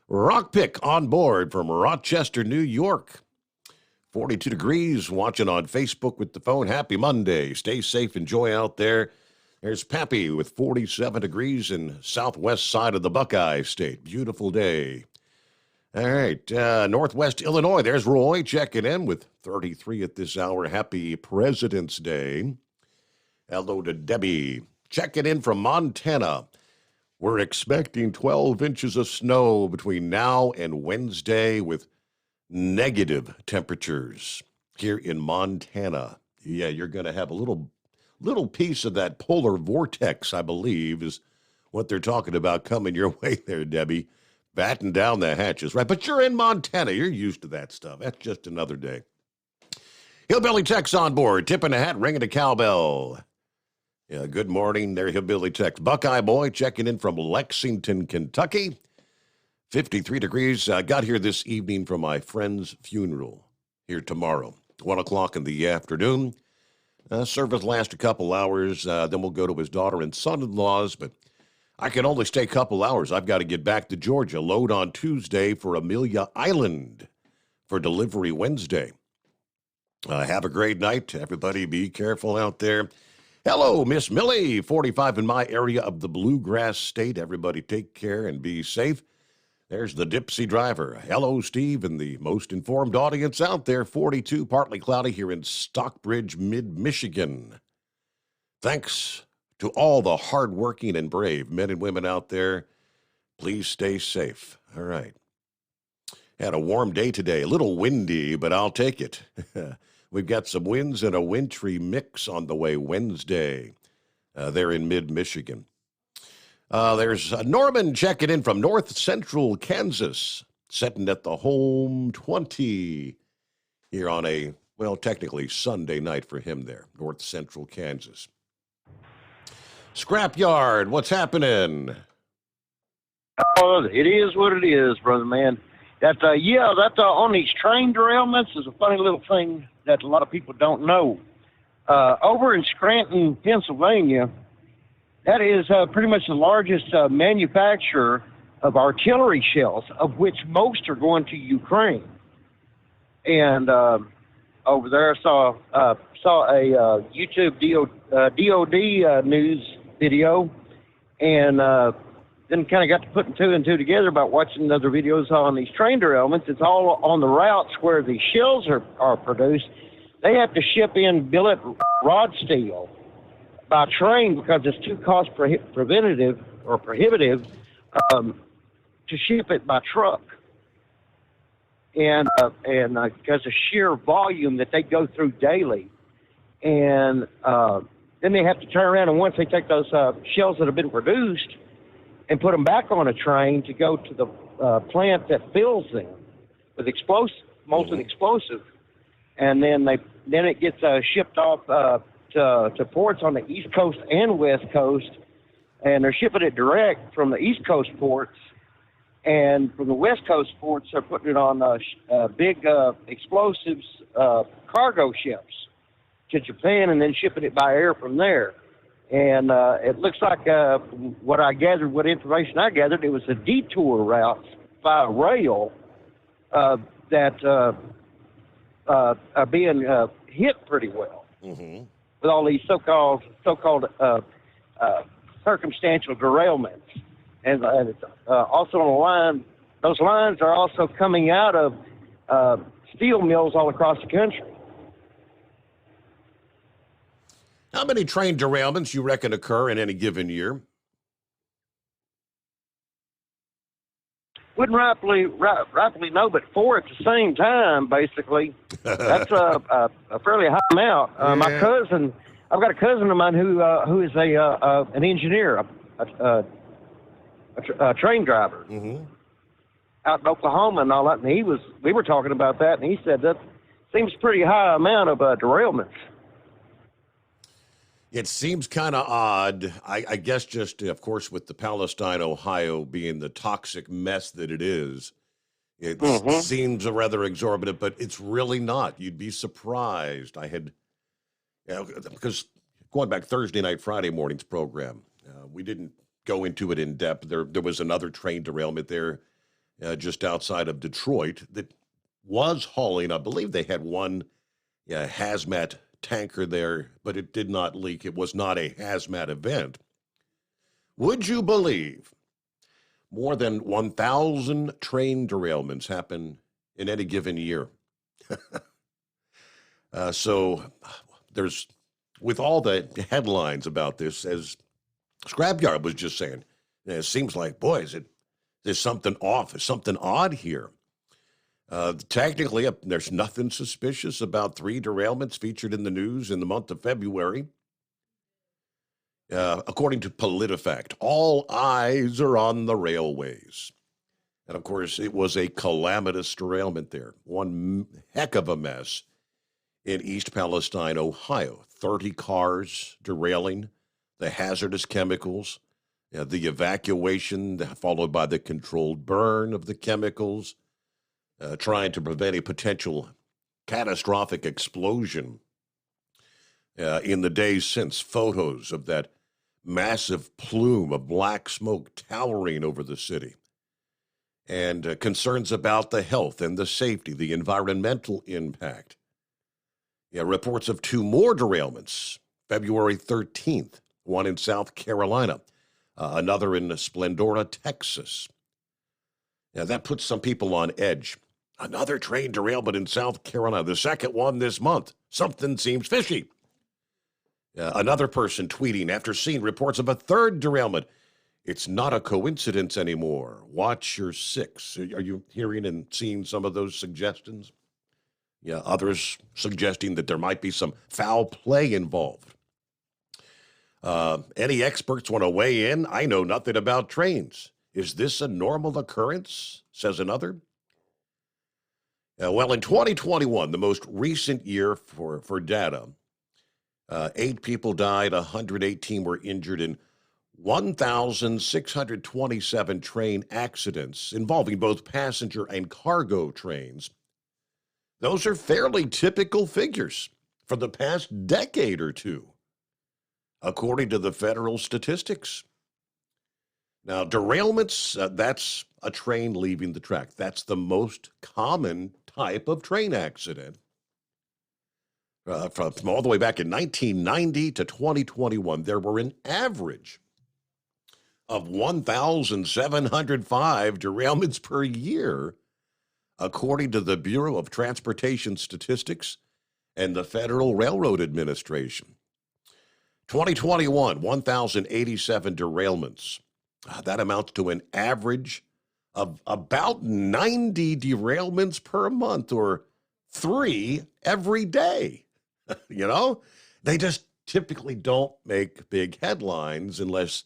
Rock Pick on board from Rochester, New York. 42 degrees, watching on Facebook with the phone. Happy Monday. Stay safe, enjoy out there. There's Pappy with 47 degrees in southwest side of the Buckeye State. Beautiful day. All right, Northwest Illinois, there's Roy checking in with 33 at this hour. Happy President's Day. Hello to Debbie, checking in from Montana. We're expecting 12 inches of snow between now and Wednesday with negative temperatures here in Montana. Yeah, you're going to have a little piece of that polar vortex, I believe, is what they're talking about coming your way there, Debbie. Batten down the hatches, right? But you're in Montana. You're used to that stuff. That's just another day. Hillbilly Tech's on board, tipping a hat, ringing a cowbell. Yeah, good morning there, Hillbilly Tech. Buckeye Boy checking in from Lexington, Kentucky. 53 degrees. I got here this evening from my friend's funeral here tomorrow, 1 o'clock in the afternoon. Service lasts a couple hours. Then we'll go to his daughter and son-in-law's, but I can only stay a couple hours. I've got to get back to Georgia. Load on Tuesday for Amelia Island for delivery Wednesday. Have a great night. Everybody be careful out there. Hello, Miss Millie, 45 in my area of the Bluegrass State. Everybody take care and be safe. There's the Dipsy driver. Hello, Steve, and the most informed audience out there. 42, partly cloudy here in Stockbridge, mid-Michigan. Thanks to all the hardworking and brave men and women out there. Please stay safe. All right. Had a warm day today. A little windy, but I'll take it. We've got some winds and a wintry mix on the way Wednesday there in mid-Michigan. There's Norman checking in from north central Kansas, sitting at the home 20 here on a, well, technically Sunday night for him there, north central Kansas. Scrapyard, what's happening? Oh, it is what it is, brother man. That on these train derailments is a funny little thing that a lot of people don't know. Over in Scranton, Pennsylvania, that is pretty much the largest manufacturer of artillery shells, of which most are going to Ukraine. And over there, I saw a YouTube DOD news video, and then kind of got to putting two and two together about watching other videos on these train derailments. It's all on the routes where the shells are produced. They have to ship in billet rod steel by train because it's too cost prohibitive to ship it by truck. And because of sheer volume that they go through daily. And then they have to turn around, and once they take those shells that have been produced and put them back on a train to go to the plant that fills them with molten explosive, and then it gets shipped off to ports on the East Coast and West Coast, and they're shipping it direct from the East Coast ports, and from the West Coast ports they're putting it on big explosives cargo ships to Japan, and then shipping it by air from there. And it looks like what information I gathered, it was a detour route by rail that are being hit pretty well with all these so-called circumstantial derailments. And it's also on the line, those lines are also coming out of steel mills all across the country. How many train derailments you reckon occur in any given year? Wouldn't rightfully know, but 4 at the same time, basically. That's a fairly high amount. My cousin, I've got a cousin of mine who is an engineer, a train driver out in Oklahoma and all that. And we were talking about that, and he said that seems pretty high amount of derailments. It seems kind of odd, I guess just, of course, with the Palestine, Ohio being the toxic mess that it is, it seems rather exorbitant, but it's really not. You'd be surprised. Because going back Thursday night, Friday morning's program, we didn't go into it in depth. There was another train derailment there just outside of Detroit that was hauling, I believe they had one hazmat tanker there, but it did not leak. It was not a hazmat event. Would you believe more than 1,000 train derailments happen in any given year? So there's, with all the headlines about this, as Scrapyard was just saying, it seems like, boy, there's something off, there's something odd here. Technically, there's nothing suspicious about 3 derailments featured in the news in the month of February. According to PolitiFact, all eyes are on the railways. And, of course, it was a calamitous derailment there. One heck of a mess in East Palestine, Ohio. 30 cars derailing, the hazardous chemicals, the evacuation followed by the controlled burn of the chemicals, trying to prevent a potential catastrophic explosion. In the days since, photos of that massive plume of black smoke towering over the city, and concerns about the health and the safety, the environmental impact. Reports of 2 more derailments February 13th, one in South Carolina, another in Splendora, Texas. Now, that puts some people on edge. Another train derailment in South Carolina, the second one this month. Something seems fishy. Another person tweeting after seeing reports of a third derailment. It's not a coincidence anymore. Watch your six. Are you hearing and seeing some of those suggestions? Yeah, others suggesting that there might be some foul play involved. Any experts want to weigh in? I know nothing about trains. Is this a normal occurrence? Says another. Well, in 2021, the most recent year for data, 8 people died, 118 were injured in 1,627 train accidents involving both passenger and cargo trains. Those are fairly typical figures for the past decade or two, according to the federal statistics. Now, derailments, that's a train leaving the track. That's the most common type of train accident. From all the way back in 1990 to 2021, there were an average of 1,705 derailments per year, according to the Bureau of Transportation Statistics and the Federal Railroad Administration. 2021, 1,087 derailments. That amounts to an average of about 90 derailments per month, or 3 every day. You know, they just typically don't make big headlines unless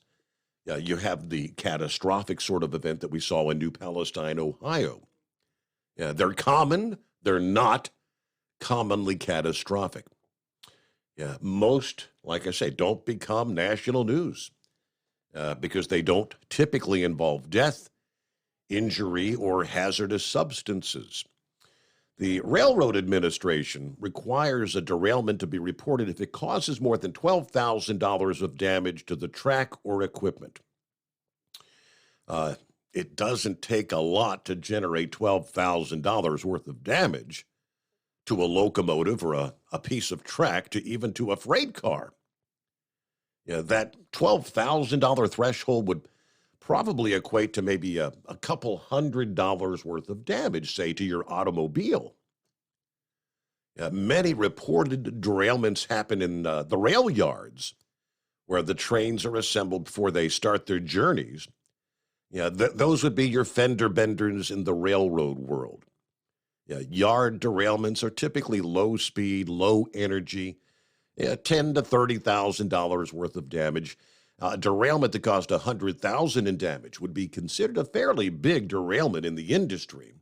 you have the catastrophic sort of event that we saw in New Palestine, Ohio. They're common. They're not commonly catastrophic. Most, like I say, don't become national news because they don't typically involve death, injury, or hazardous substances. The Railroad Administration requires a derailment to be reported if it causes more than $12,000 of damage to the track or equipment. It doesn't take a lot to generate $12,000 worth of damage to a locomotive or a piece of track, to even to a freight car. That $12,000 threshold would probably equate to maybe a couple $100 worth of damage, say, to your automobile. Many reported derailments happen in the rail yards, where the trains are assembled before they start their journeys. Those would be your fender benders in the railroad world. Yard derailments are typically low speed, low energy, $10,000 to $30,000 worth of damage. A derailment that caused $100,000 in damage would be considered a fairly big derailment in the industry.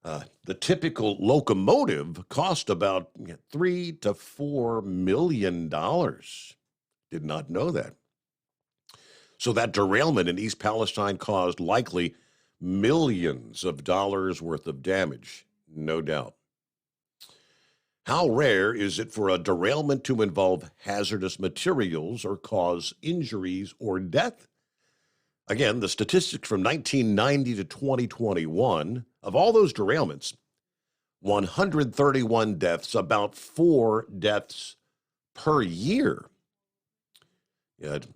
The typical locomotive cost about $3 to $4 million. Did not know that. So that derailment in East Palestine caused likely millions of dollars worth of damage, no doubt. How rare is it for a derailment to involve hazardous materials or cause injuries or death? Again, the statistics from 1990 to 2021, of all those derailments, 131 deaths, about 4 deaths per year.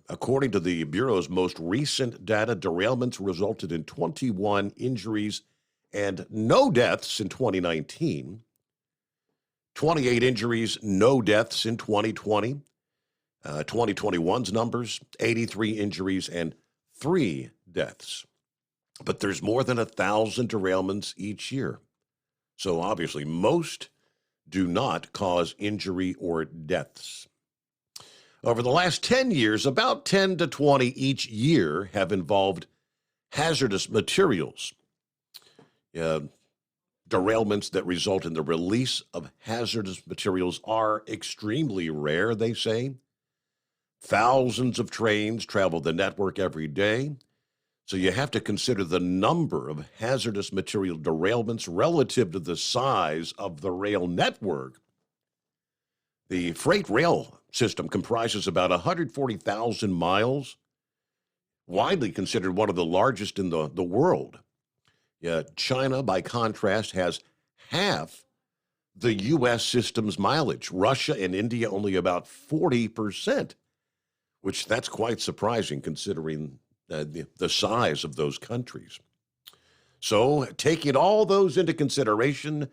According to the Bureau's most recent data, derailments resulted in 21 injuries and no deaths in 2019. 28 injuries, no deaths in 2020. 2021's numbers, 83 injuries and 3 deaths. But there's more than 1,000 derailments each year. So obviously, most do not cause injury or deaths. Over the last 10 years, about 10 to 20 each year have involved hazardous materials. Derailments that result in the release of hazardous materials are extremely rare, they say. Thousands of trains travel the network every day, so you have to consider the number of hazardous material derailments relative to the size of the rail network. The freight rail system comprises about 140,000 miles, widely considered one of the largest in the world. China, by contrast, has half the U.S. system's mileage. Russia and India only about 40%, which that's quite surprising considering the size of those countries. So taking all those into consideration,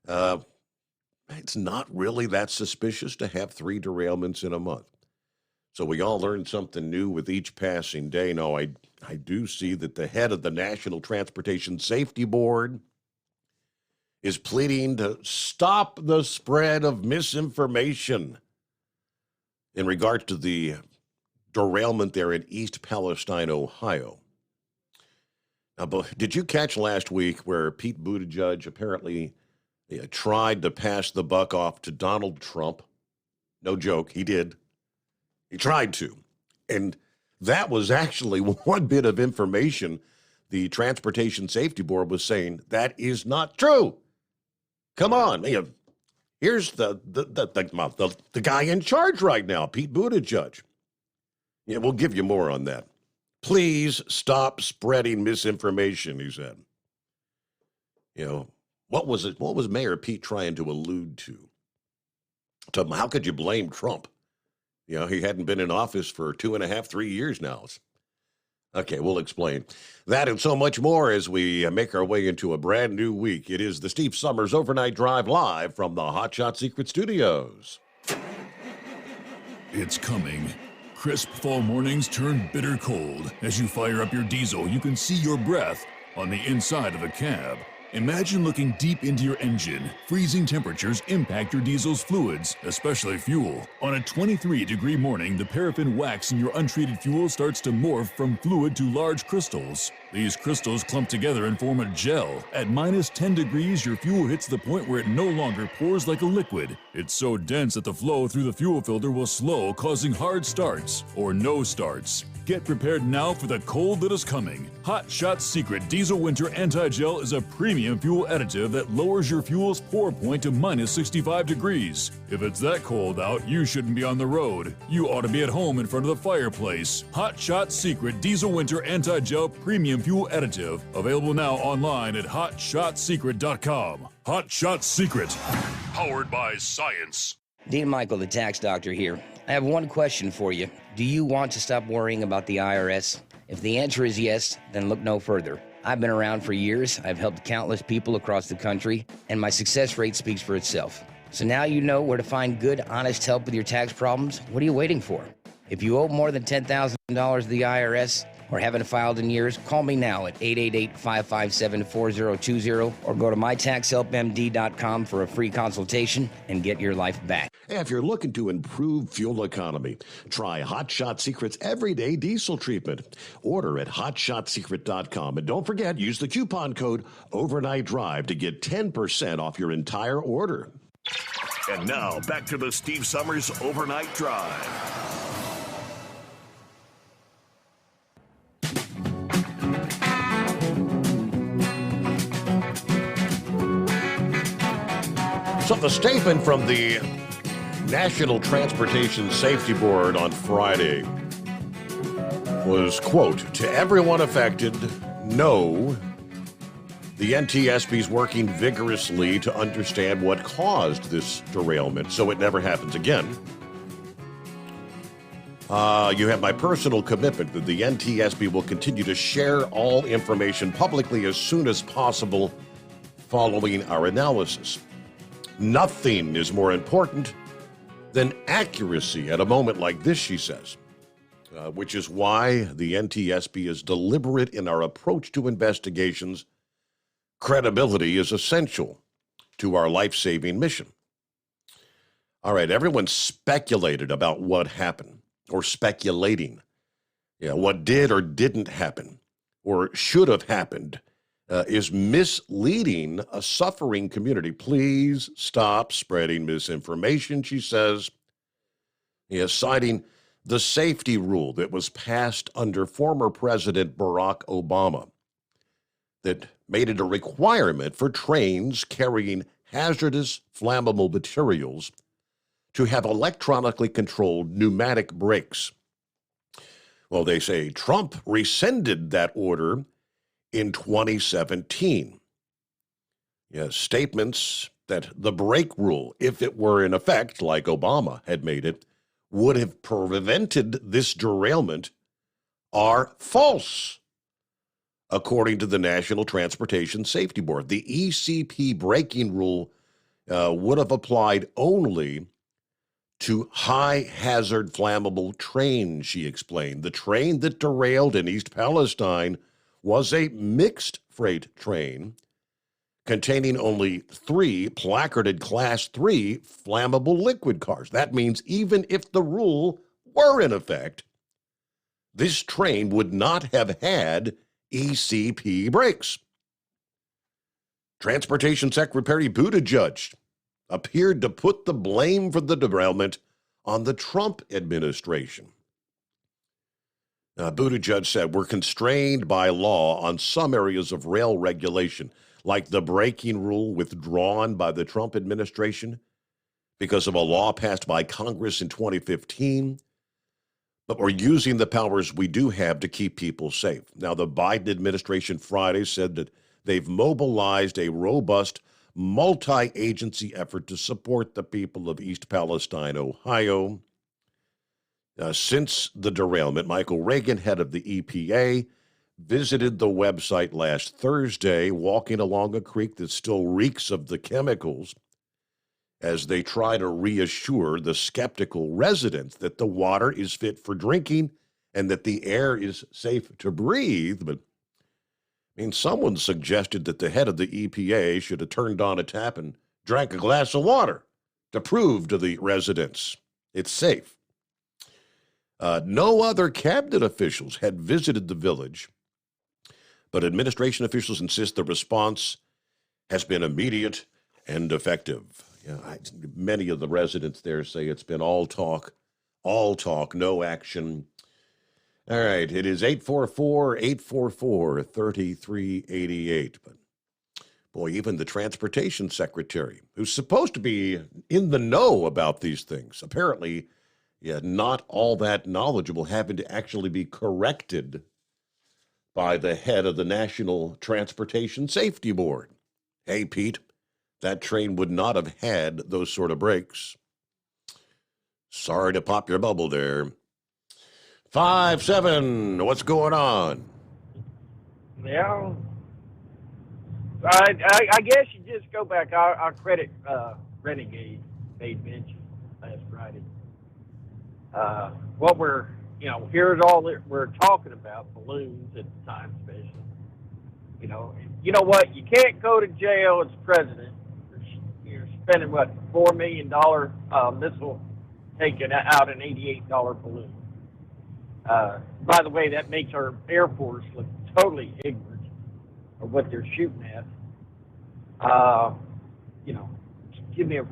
it's not really that suspicious to have 3 derailments in a month. So we all learn something new with each passing day. Now, I do see that the head of the National Transportation Safety Board is pleading to stop the spread of misinformation in regards to the derailment there in East Palestine, Ohio. Now, did you catch last week where Pete Buttigieg apparently tried to pass the buck off to Donald Trump? No joke, he did. He tried to. And that was actually one bit of information the Transportation Safety Board was saying that is not true. Come on. Here's the guy in charge right now, Pete Buttigieg. Yeah, we'll give you more on that. Please stop spreading misinformation, he said. What was Mayor Pete trying to allude to? How could you blame Trump? He hadn't been in office for 2.5, 3 years now. Okay, we'll explain that and so much more as we make our way into a brand new week. It is the Steve Summers Overnight Drive live from the Hot Shot Secret Studios. It's coming. Crisp fall mornings turn bitter cold. As you fire up your diesel, you can see your breath on the inside of the cab. Imagine looking deep into your engine. Freezing temperatures impact your diesel's fluids, especially fuel. On a 23-degree morning, the paraffin wax in your untreated fuel starts to morph from fluid to large crystals. These crystals clump together and form a gel. At minus 10 degrees, your fuel hits the point where it no longer pours like a liquid. It's so dense that the flow through the fuel filter will slow, causing hard starts or no starts. Get prepared now for the cold that is coming. Hot Shot Secret Diesel Winter Anti-Gel is a premium fuel additive that lowers your fuel's pour point to minus 65 degrees. If it's that cold out, you shouldn't be on the road. You ought to be at home in front of the fireplace. Hot Shot Secret Diesel Winter Anti-Gel Premium Fuel Additive. Available now online at HotShotSecret.com. Hot Shot Secret. Powered by science. Dean Michael, the tax doctor here. I have one question for you. Do you want to stop worrying about the IRS? If the answer is yes, then look no further. I've been around for years, I've helped countless people across the country, and my success rate speaks for itself. So now you know where to find good, honest help with your tax problems. What are you waiting for? If you owe more than $10,000 to the IRS or haven't filed in years, call me now at 888-557-4020 or go to mytaxhelpmd.com for a free consultation and get your life back. If you're looking to improve fuel economy, try Hot Shot Secret's Everyday Diesel Treatment. Order at hotshotsecret.com. And don't forget, use the coupon code Overnight Drive to get 10% off your entire order. And now, back to the Steve Summers Overnight Drive. So the statement from the National Transportation Safety Board on Friday was, quote, to everyone affected, no, the NTSB is working vigorously to understand what caused this derailment so it never happens again. You have my personal commitment that the NTSB will continue to share all information publicly as soon as possible following our analysis. Nothing is more important than accuracy at a moment like this, she says, which is why the NTSB is deliberate in our approach to investigations. Credibility is essential to our life-saving mission. All right, everyone speculated about what happened, or speculating, what did or didn't happen, or should have happened, is misleading a suffering community. Please stop spreading misinformation, she says, citing the safety rule that was passed under former President Barack Obama that made it a requirement for trains carrying hazardous flammable materials to have electronically controlled pneumatic brakes. Well, they say Trump rescinded that order in 2017. Statements that the brake rule, if it were in effect, like Obama had made it, would have prevented this derailment are false, according to the National Transportation Safety Board. The ECP braking rule would have applied only to high-hazard flammable trains, she explained. The train that derailed in East Palestine was a mixed freight train containing only 3 placarded Class 3 flammable liquid cars. That means even if the rule were in effect, this train would not have had ECP brakes. Transportation Secretary Buttigieg appeared to put the blame for the derailment on the Trump administration. Buttigieg said, we're constrained by law on some areas of rail regulation, like the braking rule withdrawn by the Trump administration because of a law passed by Congress in 2015. But we're using the powers we do have to keep people safe. Now, the Biden administration Friday said that they've mobilized a robust multi-agency effort to support the people of East Palestine, Ohio. Since the derailment, Michael Reagan, head of the EPA, visited the website last Thursday, walking along a creek that still reeks of the chemicals, as they try to reassure the skeptical residents that the water is fit for drinking and that the air is safe to breathe. But, I mean, someone suggested that the head of the EPA should have turned on a tap and drank a glass of water to prove to the residents it's safe. No other cabinet officials had visited the village, but administration officials insist the response has been immediate and effective. Many of the residents there say it's been all talk, no action. All right, it is 844-844-3388. But, boy, even the transportation secretary, who's supposed to be in the know about these things, apparently not all that knowledgeable, having to actually be corrected by the head of the National Transportation Safety Board. Hey, Pete, that train would not have had those sort of brakes. Sorry to pop your bubble there. 5-7, what's going on? Yeah. I guess you just go back. Our credit renegade made mention last Friday. What here's all that we're talking about, balloons at the time, especially. You know what? You can't go to jail as president. You're spending, $4 million missile taking out an $88 balloon. By the way, that makes our Air Force look totally ignorant of what they're shooting at. Give me a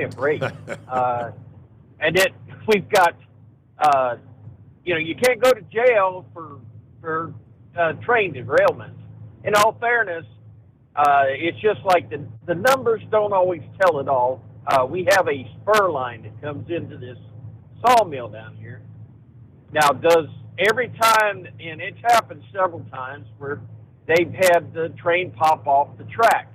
break. And then we've got, you can't go to jail for train derailments. In all fairness, it's just like the numbers don't always tell it all. We have a spur line that comes into this sawmill down here. Now, does every time, and it's happened several times, where they've had the train pop off the track.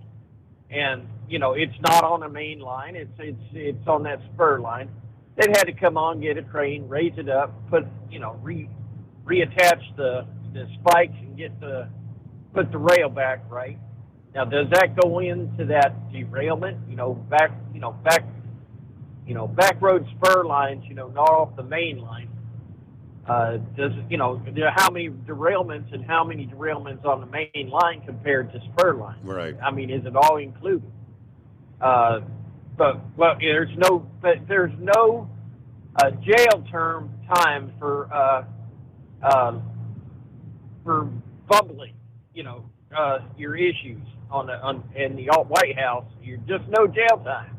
And, it's not on a main line. It's on that spur line. They've had to come on, get a crane, raise it up, reattach the spikes and put the rail back right. Now, does that go into that derailment? Back road spur lines, not off the main line. How many derailments on the main line compared to spur line? Right. I mean, is it all included? There's no jail term time for bubbling, your issues in the White House. You're just no jail time.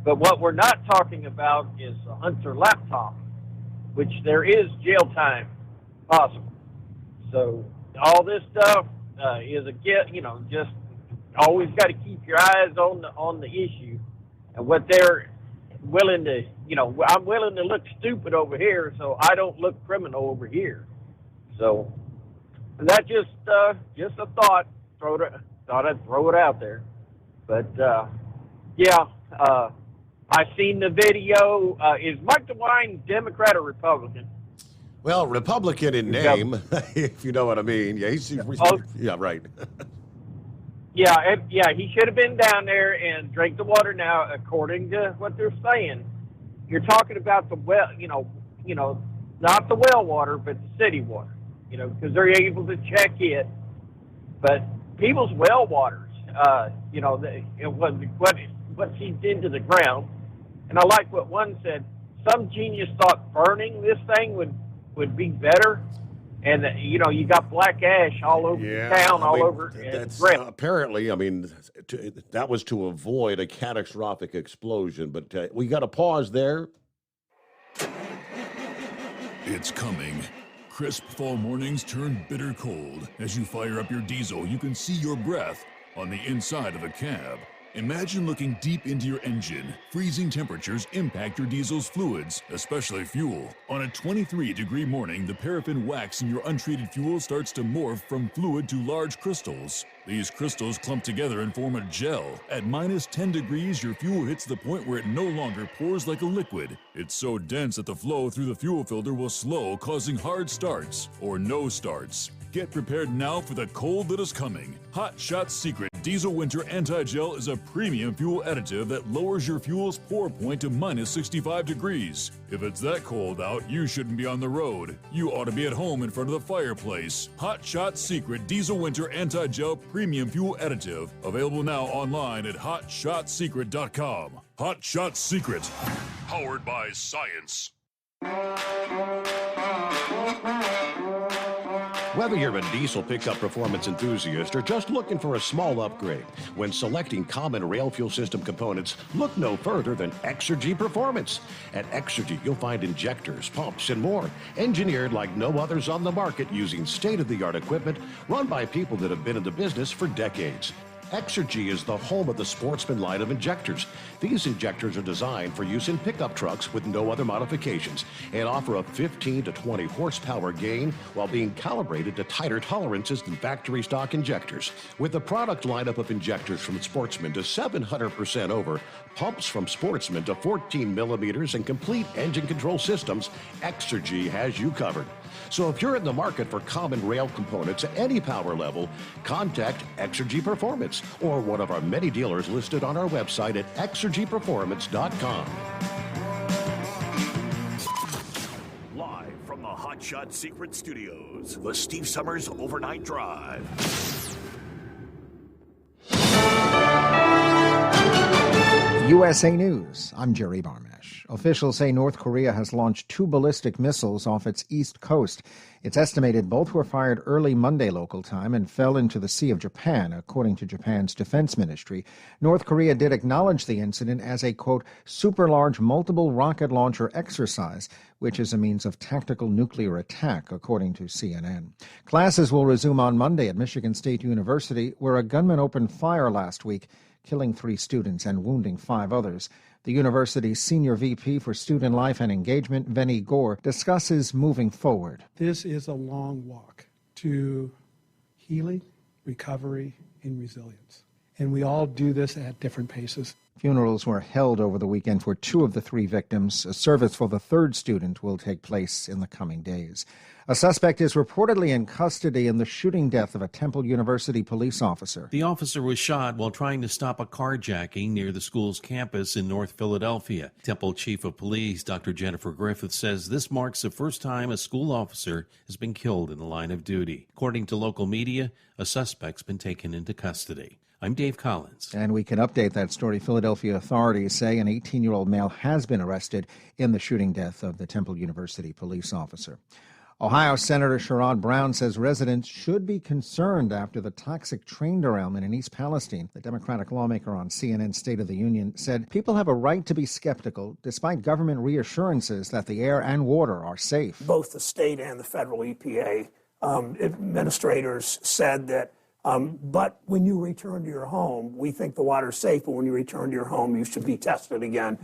But what we're not talking about is a Hunter laptop, which there is jail time possible. So all this stuff is just always got to keep your eyes on the issue and what they're willing to, I'm willing to look stupid over here, so I don't look criminal over here. So that just a thought. Thought I'd throw it out there. But Yeah, I seen the video. Is Mike DeWine Democrat or Republican? Well, Republican in name, if you know what I mean. Yeah, yeah, right. Yeah, he should have been down there and drank the water. Now, according to what they're saying, you're talking about the well, not the well water, but the city water, because they're able to check it. But people's well waters, it was what seeped into the ground. And I like what one said. Some genius thought burning this thing would be better. And, you got black ash all over the town, all over. That's apparently, that was to avoid a catastrophic explosion. But we got to pause there. It's coming. Crisp fall mornings turn bitter cold. As you fire up your diesel, you can see your breath on the inside of the cab. Imagine looking deep into your engine. Freezing temperatures impact your diesel's fluids, especially fuel. On a 23-degree morning, the paraffin wax in your untreated fuel starts to morph from fluid to large crystals. These crystals clump together and form a gel. At minus 10 degrees, your fuel hits the point where it no longer pours like a liquid. It's so dense that the flow through the fuel filter will slow, causing hard starts or no starts. Get prepared now for the cold that is coming. Hot Shot Secret Diesel Winter Anti-Gel is a premium fuel additive that lowers your fuel's pour point to minus 65 degrees. If it's that cold out, you shouldn't be on the road. You ought to be at home in front of the fireplace. Hot Shot Secret Diesel Winter Anti-Gel Premium Fuel Additive. Available now online at hotshotsecret.com. Hot Shot Secret. Powered by science. Whether you're a diesel pickup performance enthusiast or just looking for a small upgrade, when selecting common rail fuel system components, look no further than Exergy Performance. At Exergy, you'll find injectors, pumps, and more, engineered like no others on the market using state-of-the-art equipment run by people that have been in the business for decades. Exergy is the home of the Sportsman line of injectors. These injectors are designed for use in pickup trucks with no other modifications and offer a 15 to 20 horsepower gain while being calibrated to tighter tolerances than factory stock injectors. With a product lineup of injectors from Sportsman to 700% over, pumps from Sportsman to 14 millimeters, and complete engine control systems, Exergy has you covered. So if you're in the market for common rail components at any power level, contact Exergy Performance or one of our many dealers listed on our website at exergyperformance.com. Live from the Hot Shot Secret Studios, the Steve Summers Overnight Drive. USA News. I'm Jerry Barmash. Officials say North Korea has launched 2 ballistic missiles off its east coast. It's estimated both were fired early Monday local time and fell into the Sea of Japan, according to Japan's defense ministry. North Korea did acknowledge the incident as a, quote, super large multiple rocket launcher exercise, which is a means of tactical nuclear attack, according to CNN. Classes will resume on Monday at Michigan State University, where a gunman opened fire last week, killing 3 students and wounding 5 others. The university's senior VP for Student Life and Engagement, Venny Gore, discusses moving forward. This is a long walk to healing, recovery, and resilience. And we all do this at different paces. Funerals were held over the weekend for 2 of the 3 victims. A service for the 3rd student will take place in the coming days. A suspect is reportedly in custody in the shooting death of a Temple University police officer. The officer was shot while trying to stop a carjacking near the school's campus in North Philadelphia. Temple Chief of Police Dr. Jennifer Griffith says this marks the first time a school officer has been killed in the line of duty. According to local media, a suspect's been taken into custody. I'm Dave Collins. And we can update that story. Philadelphia authorities say an 18-year-old male has been arrested in the shooting death of the Temple University police officer. Ohio Senator Sherrod Brown says residents should be concerned after the toxic train derailment in East Palestine. The Democratic lawmaker on CNN State of the Union said people have a right to be skeptical despite government reassurances that the air and water are safe. Both the state and the federal EPA administrators said that but when you return to your home, we think the water's safe, but when you return to your home, you should be tested again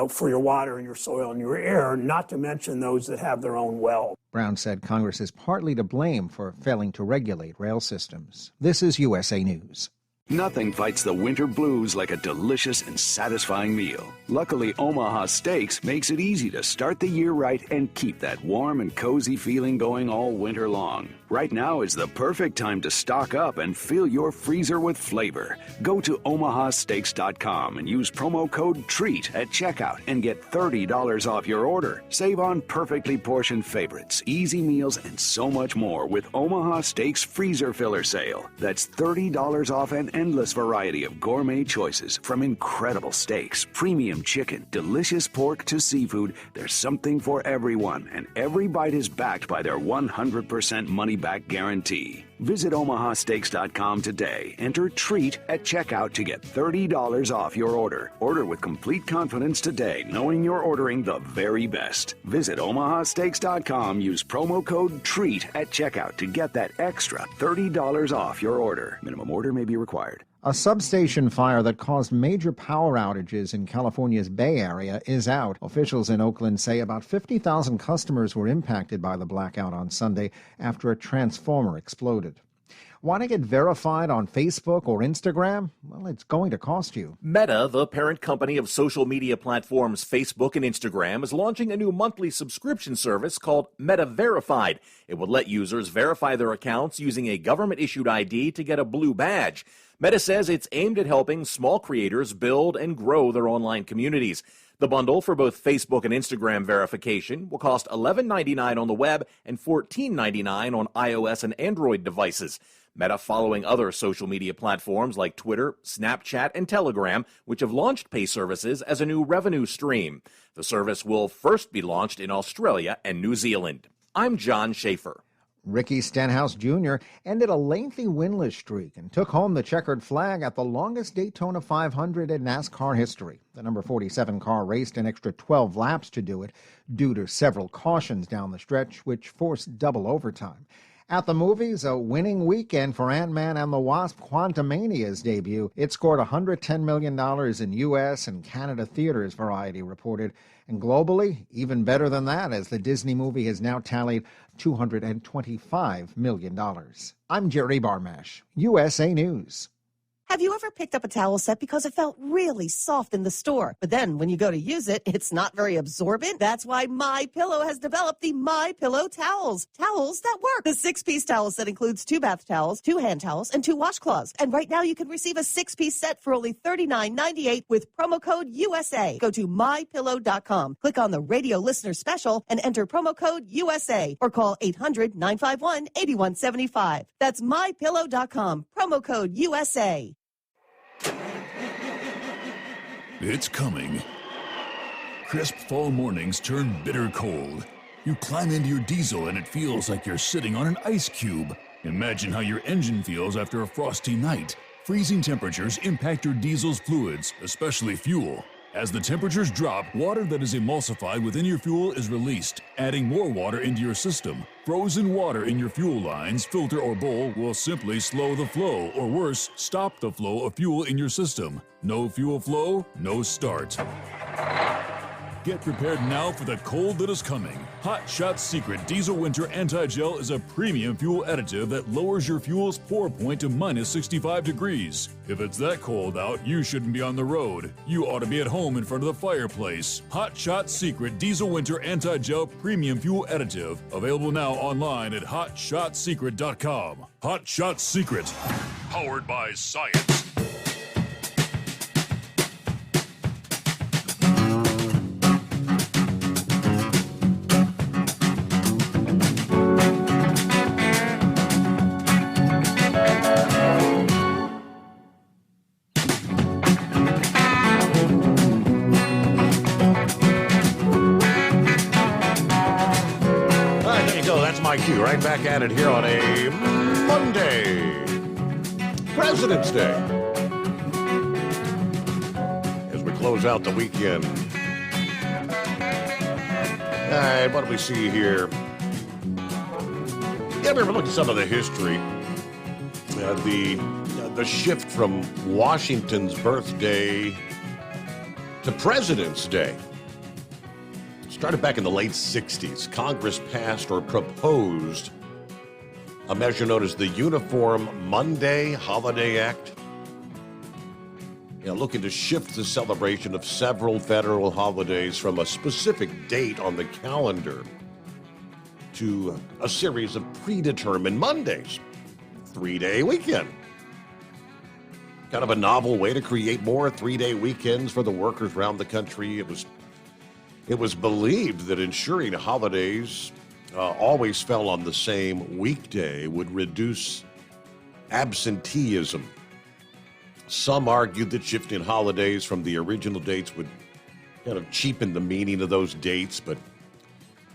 for your water and your soil and your air, not to mention those that have their own well. Brown said Congress is partly to blame for failing to regulate rail systems. This is USA News. Nothing fights the winter blues like a delicious and satisfying meal. Luckily, Omaha Steaks makes it easy to start the year right and keep that warm and cozy feeling going all winter long. Right now is the perfect time to stock up and fill your freezer with flavor. Go to omahasteaks.com and use promo code TREAT at checkout and get $30 off your order. Save on perfectly portioned favorites, easy meals, and so much more with Omaha Steaks Freezer Filler Sale. That's $30 off an endless variety of gourmet choices, from incredible steaks, premium chicken, delicious pork to seafood. There's something for everyone, and every bite is backed by their 100% money-back guarantee. Visit omahasteaks.com today. Enter TREAT at checkout to get $30 off your order. Order with complete confidence today, knowing you're ordering the very best. Visit omahasteaks.com. Use promo code TREAT at checkout to get that extra $30 off your order. Minimum order may be required. A substation fire that caused major power outages in California's Bay Area is out. Officials in Oakland say about 50,000 customers were impacted by the blackout on Sunday after a transformer exploded. Want to get verified on Facebook or Instagram? Well, it's going to cost you. Meta, the parent company of social media platforms Facebook and Instagram, is launching a new monthly subscription service called Meta Verified. It will let users verify their accounts using a government-issued ID to get a blue badge. Meta says it's aimed at helping small creators build and grow their online communities. The bundle for both Facebook and Instagram verification will cost $11.99 on the web and $14.99 on iOS and Android devices. Meta following other social media platforms like Twitter, Snapchat, and Telegram, which have launched pay services as a new revenue stream. The service will first be launched in Australia and New Zealand. I'm John Schaefer. Ricky Stenhouse Jr. ended a lengthy winless streak and took home the checkered flag at the longest Daytona 500 in NASCAR history. The number 47 car raced an extra 12 laps to do it due to several cautions down the stretch, which forced double overtime. At the movies, a winning weekend for Ant-Man and the Wasp: Quantumania's debut. It scored $110 million in U.S. and Canada theaters, Variety reported. And globally, even better than that, as the Disney movie has now tallied $225 million. I'm Jerry Barmash, USA News. Have you ever picked up a towel set because it felt really soft in the store, but then when you go to use it, it's not very absorbent? That's why MyPillow has developed the MyPillow towels. Towels that work. The 6-piece towel set includes 2 bath towels, 2 hand towels, and 2 washcloths. And right now you can receive a 6-piece set for only $39.98 with promo code USA. Go to MyPillow.com, click on the radio listener special, and enter promo code USA, or call 800-951-8175. That's MyPillow.com, promo code USA. It's coming. Crisp fall mornings turn bitter cold. You climb into your diesel and it feels like you're sitting on an ice cube. Imagine how your engine feels after a frosty night. Freezing temperatures impact your diesel's fluids, especially fuel. As the temperatures drop, water that is emulsified within your fuel is released, adding more water into your system. Frozen water in your fuel lines, filter, or bowl will simply slow the flow, or worse, stop the flow of fuel in your system. No fuel flow, no start. Get prepared now for the cold that is coming. Hot Shot Secret Diesel Winter Anti-Gel is a premium fuel additive that lowers your fuel's pour point to minus 65 degrees. If it's that cold out, you shouldn't be on the road. You ought to be at home in front of the fireplace. Hot Shot Secret Diesel Winter Anti-Gel Premium Fuel Additive. Available now online at hotshotsecret.com. Hot Shot Secret. Powered by science. My cue, right back at it here on a Monday, President's Day. As we close out the weekend. All right, what do we see here? Yeah, we ever looked at some of the history. The shift from Washington's birthday to President's Day. Started back in the late 60s. Congress passed or proposed a measure known as the Uniform Monday Holiday Act. looking to shift the celebration of several federal holidays from a specific date on the calendar to a series of predetermined Mondays. 3-day weekend. Kind of a novel way to create more 3-day weekends for the workers around the country. It was believed that ensuring holidays always fell on the same weekday would reduce absenteeism. Some argued that shifting holidays from the original dates would kind of cheapen the meaning of those dates, but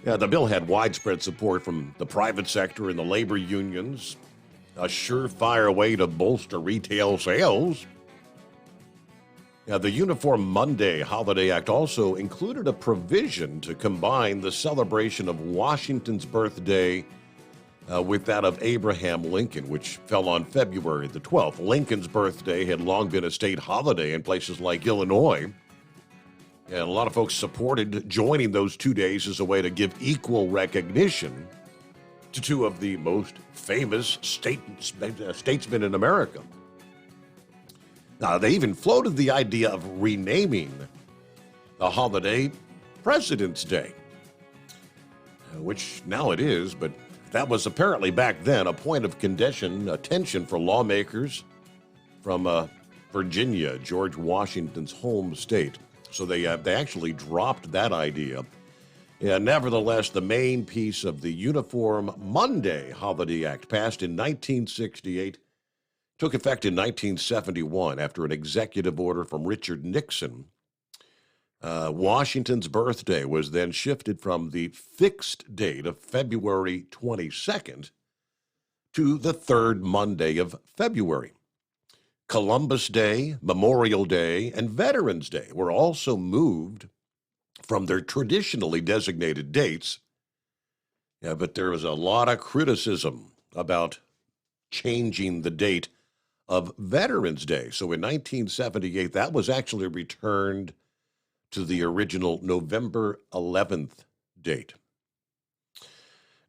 the bill had widespread support from the private sector and the labor unions, a surefire way to bolster retail sales. The Uniform Monday Holiday Act also included a provision to combine the celebration of Washington's birthday with that of Abraham Lincoln, which fell on February the 12th. Lincoln's birthday had long been a state holiday in places like Illinois. And a lot of folks supported joining those 2 days as a way to give equal recognition to two of the most famous statesmen in America. Now, they even floated the idea of renaming the holiday President's Day, which now it is, but that was apparently back then a point of attention for lawmakers from Virginia, George Washington's home state. So they actually dropped that idea. Nevertheless, the main piece of the Uniform Monday Holiday Act, passed in 1968, took effect in 1971 after an executive order from Richard Nixon. Washington's birthday was then shifted from the fixed date of February 22nd to the third Monday of February. Columbus Day, Memorial Day, and Veterans Day were also moved from their traditionally designated dates. But there was a lot of criticism about changing the date of Veterans Day. So in 1978, that was actually returned to the original November 11th date.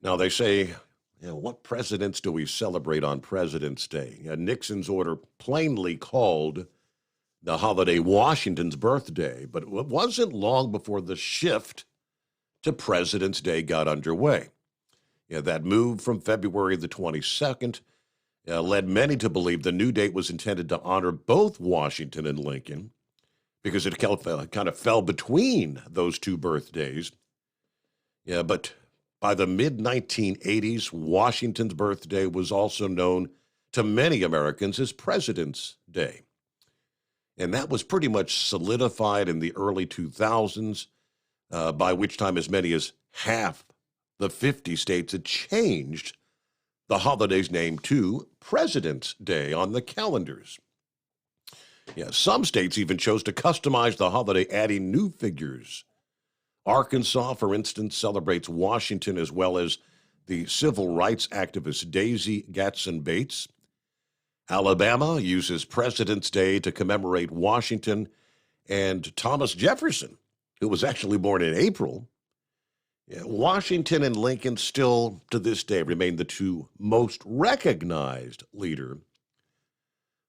Now they say, what presidents do we celebrate on President's Day? Nixon's order plainly called the holiday Washington's birthday, but it wasn't long before the shift to President's Day got underway. That move from February the 22nd led many to believe the new date was intended to honor both Washington and Lincoln, because it kind of fell between those two birthdays. But by the mid-1980s, Washington's birthday was also known to many Americans as President's Day. And that was pretty much solidified in the early 2000s, by which time as many as half the 50 states had changed the holiday's name to President's Day on the calendars. Some states even chose to customize the holiday, adding new figures. Arkansas, for instance, celebrates Washington as well as the civil rights activist Daisy Gatson Bates. Alabama uses President's Day to commemorate Washington and Thomas Jefferson, who was actually born in April. Washington and Lincoln still, to this day, remain the two most recognized leaders.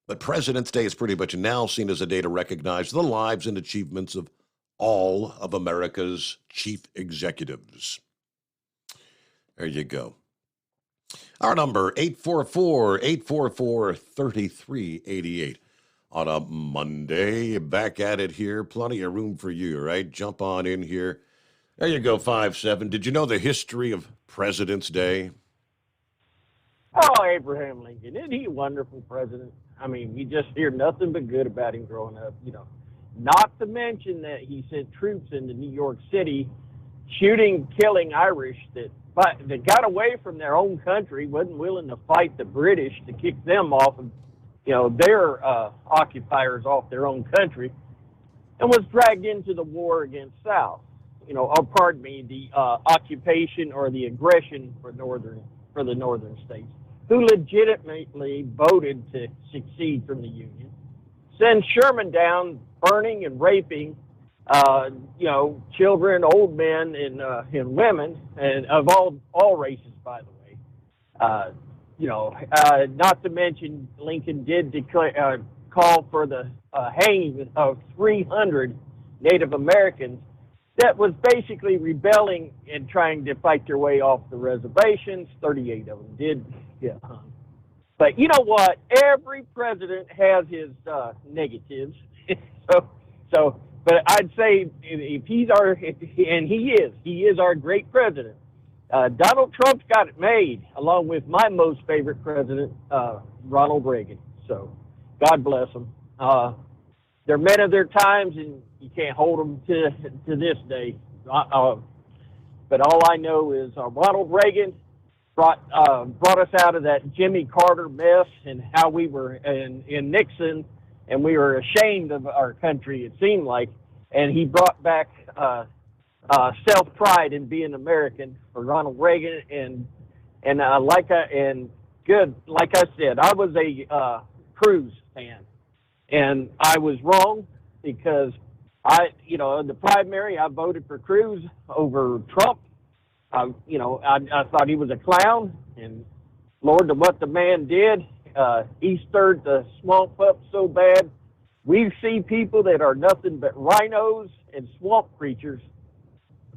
But President's Day is pretty much now seen as a day to recognize the lives and achievements of all of America's chief executives. There you go. Our number, 844-844-3388. On a Monday, back at it here. Plenty of room for you, right? Jump on in here. There you go, 5-7. Did you know the history of President's Day? Oh, Abraham Lincoln. Isn't he a wonderful president? I mean, we just hear nothing but good about him growing up, Not to mention that he sent troops into New York City shooting, killing Irish that got away from their own country, wasn't willing to fight the British to kick them off of, their occupiers off their own country, and was dragged into the war against South. The occupation or the aggression for the northern states, who legitimately voted to secede from the Union. Send Sherman down, burning and raping, children, old men, and women, and of all races, by the way. Not to mention Lincoln did call for the hanging of 300 Native Americans that was basically rebelling and trying to fight their way off the reservations. 38 of them did get hung. But you know what? Every president has his negatives. But I'd say if he's and he is our great president. Donald Trump's got it made, along with my most favorite president, Ronald Reagan. So God bless them. They're men of their times, and you can't hold them to this day. But all I know is Ronald Reagan brought us out of that Jimmy Carter mess and how we were in Nixon, and we were ashamed of our country, it seemed like. And he brought back self-pride in being American for Ronald Reagan. Like I said, I was a Cruz fan. And I was wrong because in the primary, I voted for Cruz over Trump. I thought he was a clown, and Lord, to what the man did, he stirred the swamp up so bad. We see people that are nothing but rhinos and swamp creatures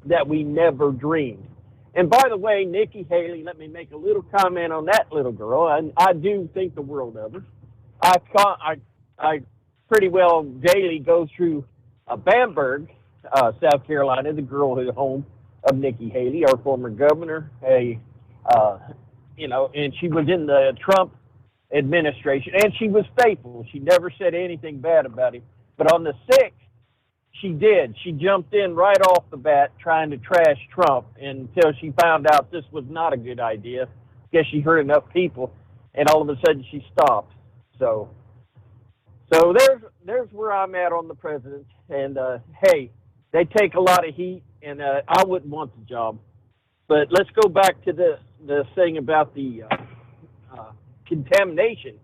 that we never dreamed. And by the way, Nikki Haley, let me make a little comment on that little girl. And I do think the world of her. I pretty well daily go through Bamberg, South Carolina, the girlhood home of Nikki Haley, our former governor. And she was in the Trump administration, and she was faithful. She never said anything bad about him. But on the 6th, she did. She jumped in right off the bat trying to trash Trump until she found out this was not a good idea. Guess she heard enough people, and all of a sudden she stopped. So there's where I'm at on the president. And, hey, they take a lot of heat, and I wouldn't want the job. But let's go back to the thing about the contamination.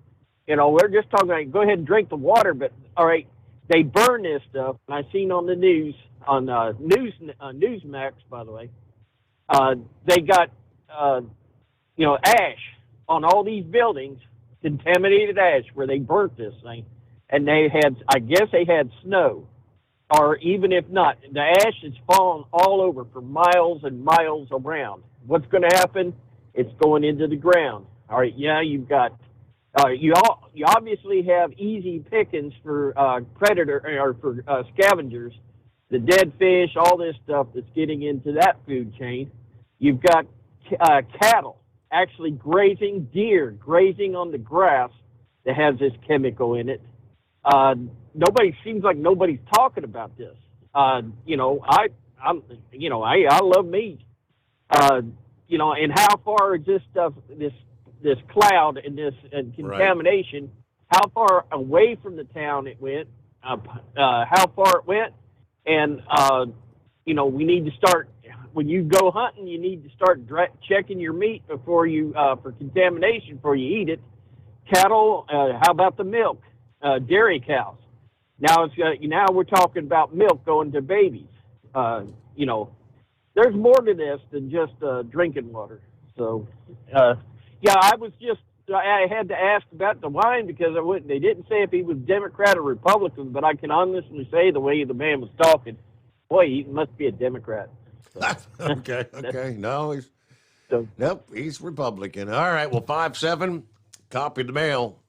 We're just talking about go ahead and drink the water, but, all right, they burn this stuff. And I seen on the news, on Newsmax, by the way, they got, ash on all these buildings, contaminated ash where they burnt this thing. And they had snow. Or even if not, the ash has fallen all over for miles and miles around. What's going to happen? It's going into the ground. All right, yeah, you've got, you obviously have easy pickings for scavengers, the dead fish, all this stuff that's getting into that food chain. You've got cattle actually grazing, deer grazing on the grass that has this chemical in it. Seems like nobody's talking about this. I love meat. And how far is this stuff, this cloud and this contamination, how far away from the town it went, how far it went, and we need to start, when you go hunting, you need to start checking your meat before you for contamination before you eat it. Cattle, how about the milk? Dairy cows. Now now we're talking about milk going to babies. There's more to this than just drinking water. So, I had to ask about the wine because they didn't say if he was Democrat or Republican, but I can honestly say the way the man was talking, boy, he must be a Democrat. So. Okay. No, he's Republican. All right, well, 5-7, copy the mail.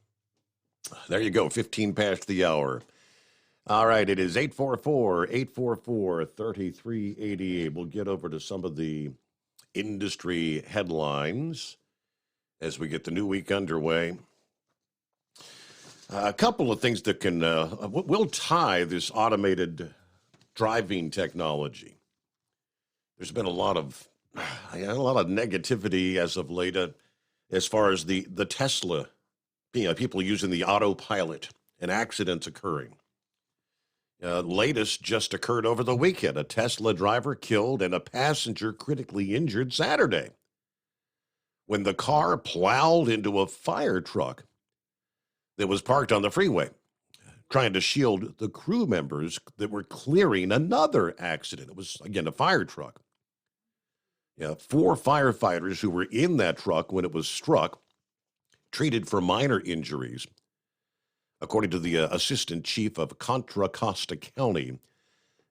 There you go, 15 past the hour. All right, it is 844-3388. We'll get over to some of the industry headlines as we get the new week underway. A couple of things that can will tie this automated driving technology. There's been a lot of negativity as of late as far as the Tesla, people using the autopilot and accidents occurring. Latest just occurred over the weekend. A Tesla driver killed and a passenger critically injured Saturday when the car plowed into a fire truck that was parked on the freeway, trying to shield the crew members that were clearing another accident. It was, again, a fire truck. 4 firefighters who were in that truck when it was struck, treated for minor injuries. According to the assistant chief of Contra Costa County,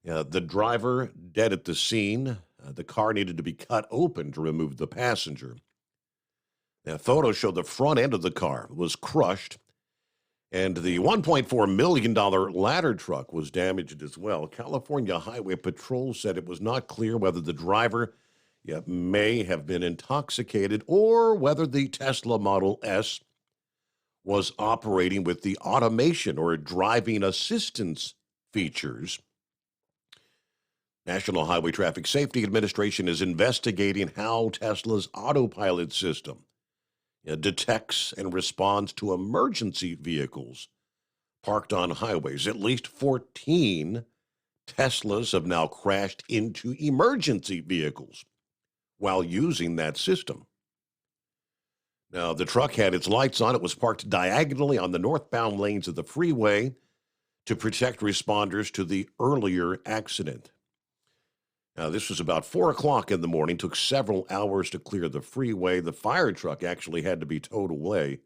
the driver dead at the scene. The car needed to be cut open to remove the passenger. Now, photos show the front end of the car was crushed, and the $1.4 million ladder truck was damaged as well. California Highway Patrol said it was not clear whether the driver may have been intoxicated or whether the Tesla Model S was operating with the automation or driving assistance features. National Highway Traffic Safety Administration is investigating how Tesla's autopilot system detects and responds to emergency vehicles parked on highways. At least 14 Teslas have now crashed into emergency vehicles while using that system. Now, the truck had its lights on. It was parked diagonally on the northbound lanes of the freeway to protect responders to the earlier accident. Now, this was about 4 o'clock in the morning, took several hours to clear the freeway. The fire truck actually had to be towed away.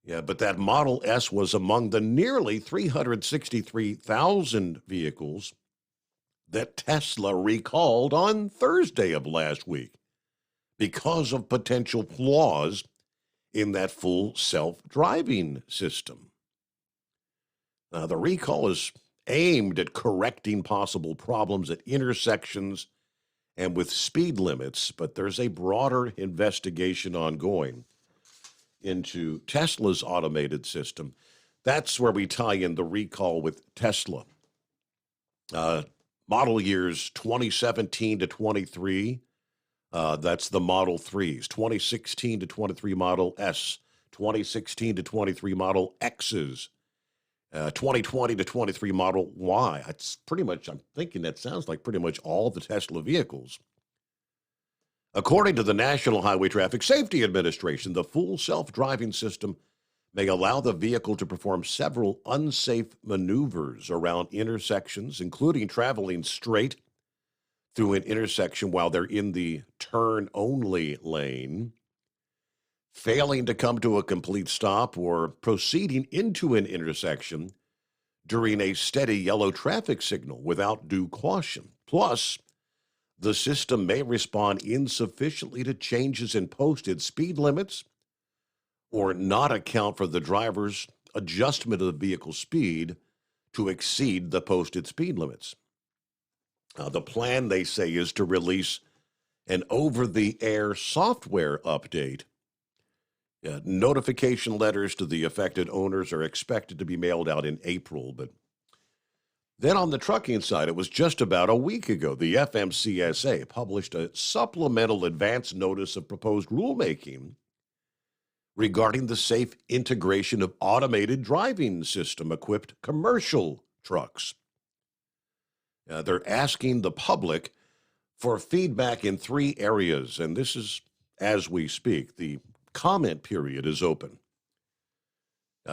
But that Model S was among the nearly 363,000 vehicles that Tesla recalled on Thursday of last week because of potential flaws in that full self-driving system. Now, the recall is aimed at correcting possible problems at intersections and with speed limits, but there's a broader investigation ongoing into Tesla's automated system. That's where we tie in the recall with Tesla. Model years 2017 to 23, that's the Model 3s. 2016 to 23 Model S, 2016 to 23 Model X's, 2020 to 23 Model Y. It's pretty much, I'm thinking that sounds like pretty much all the Tesla vehicles. According to the National Highway Traffic Safety Administration, the full self-driving system may allow the vehicle to perform several unsafe maneuvers around intersections, including traveling straight through an intersection while they're in the turn-only lane, failing to come to a complete stop, or proceeding into an intersection during a steady yellow traffic signal without due caution. Plus, the system may respond insufficiently to changes in posted speed limits or not account for the driver's adjustment of the vehicle speed to exceed the posted speed limits. The plan, they say, is to release an over-the-air software update. Notification letters to the affected owners are expected to be mailed out in April. But then on the trucking side, it was just about a week ago, the FMCSA published a supplemental advance notice of proposed rulemaking regarding the safe integration of automated driving system-equipped commercial trucks. They're asking the public for feedback in 3 areas, and this is as we speak. The comment period is open.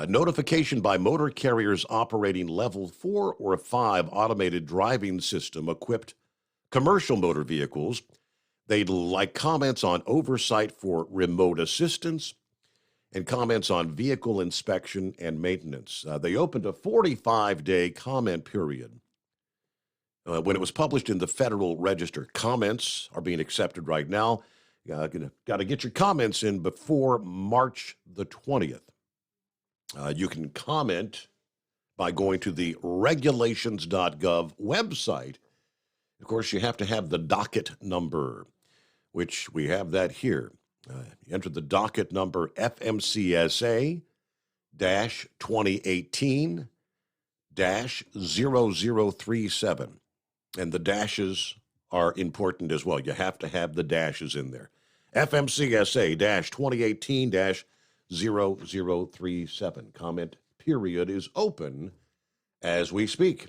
Notification by motor carriers operating level 4 or 5 automated driving system-equipped commercial motor vehicles. They'd like comments on oversight for remote assistance and comments on vehicle inspection and maintenance. They opened a 45-day comment period. When it was published in the Federal Register, comments are being accepted right now. Got to get your comments in before March the 20th. You can comment by going to the regulations.gov website. Of course, you have to have the docket number, which we have that here. Enter the docket number FMCSA-2018-0037. And the dashes are important as well. You have to have the dashes in there. FMCSA-2018-0037. Comment period is open as we speak.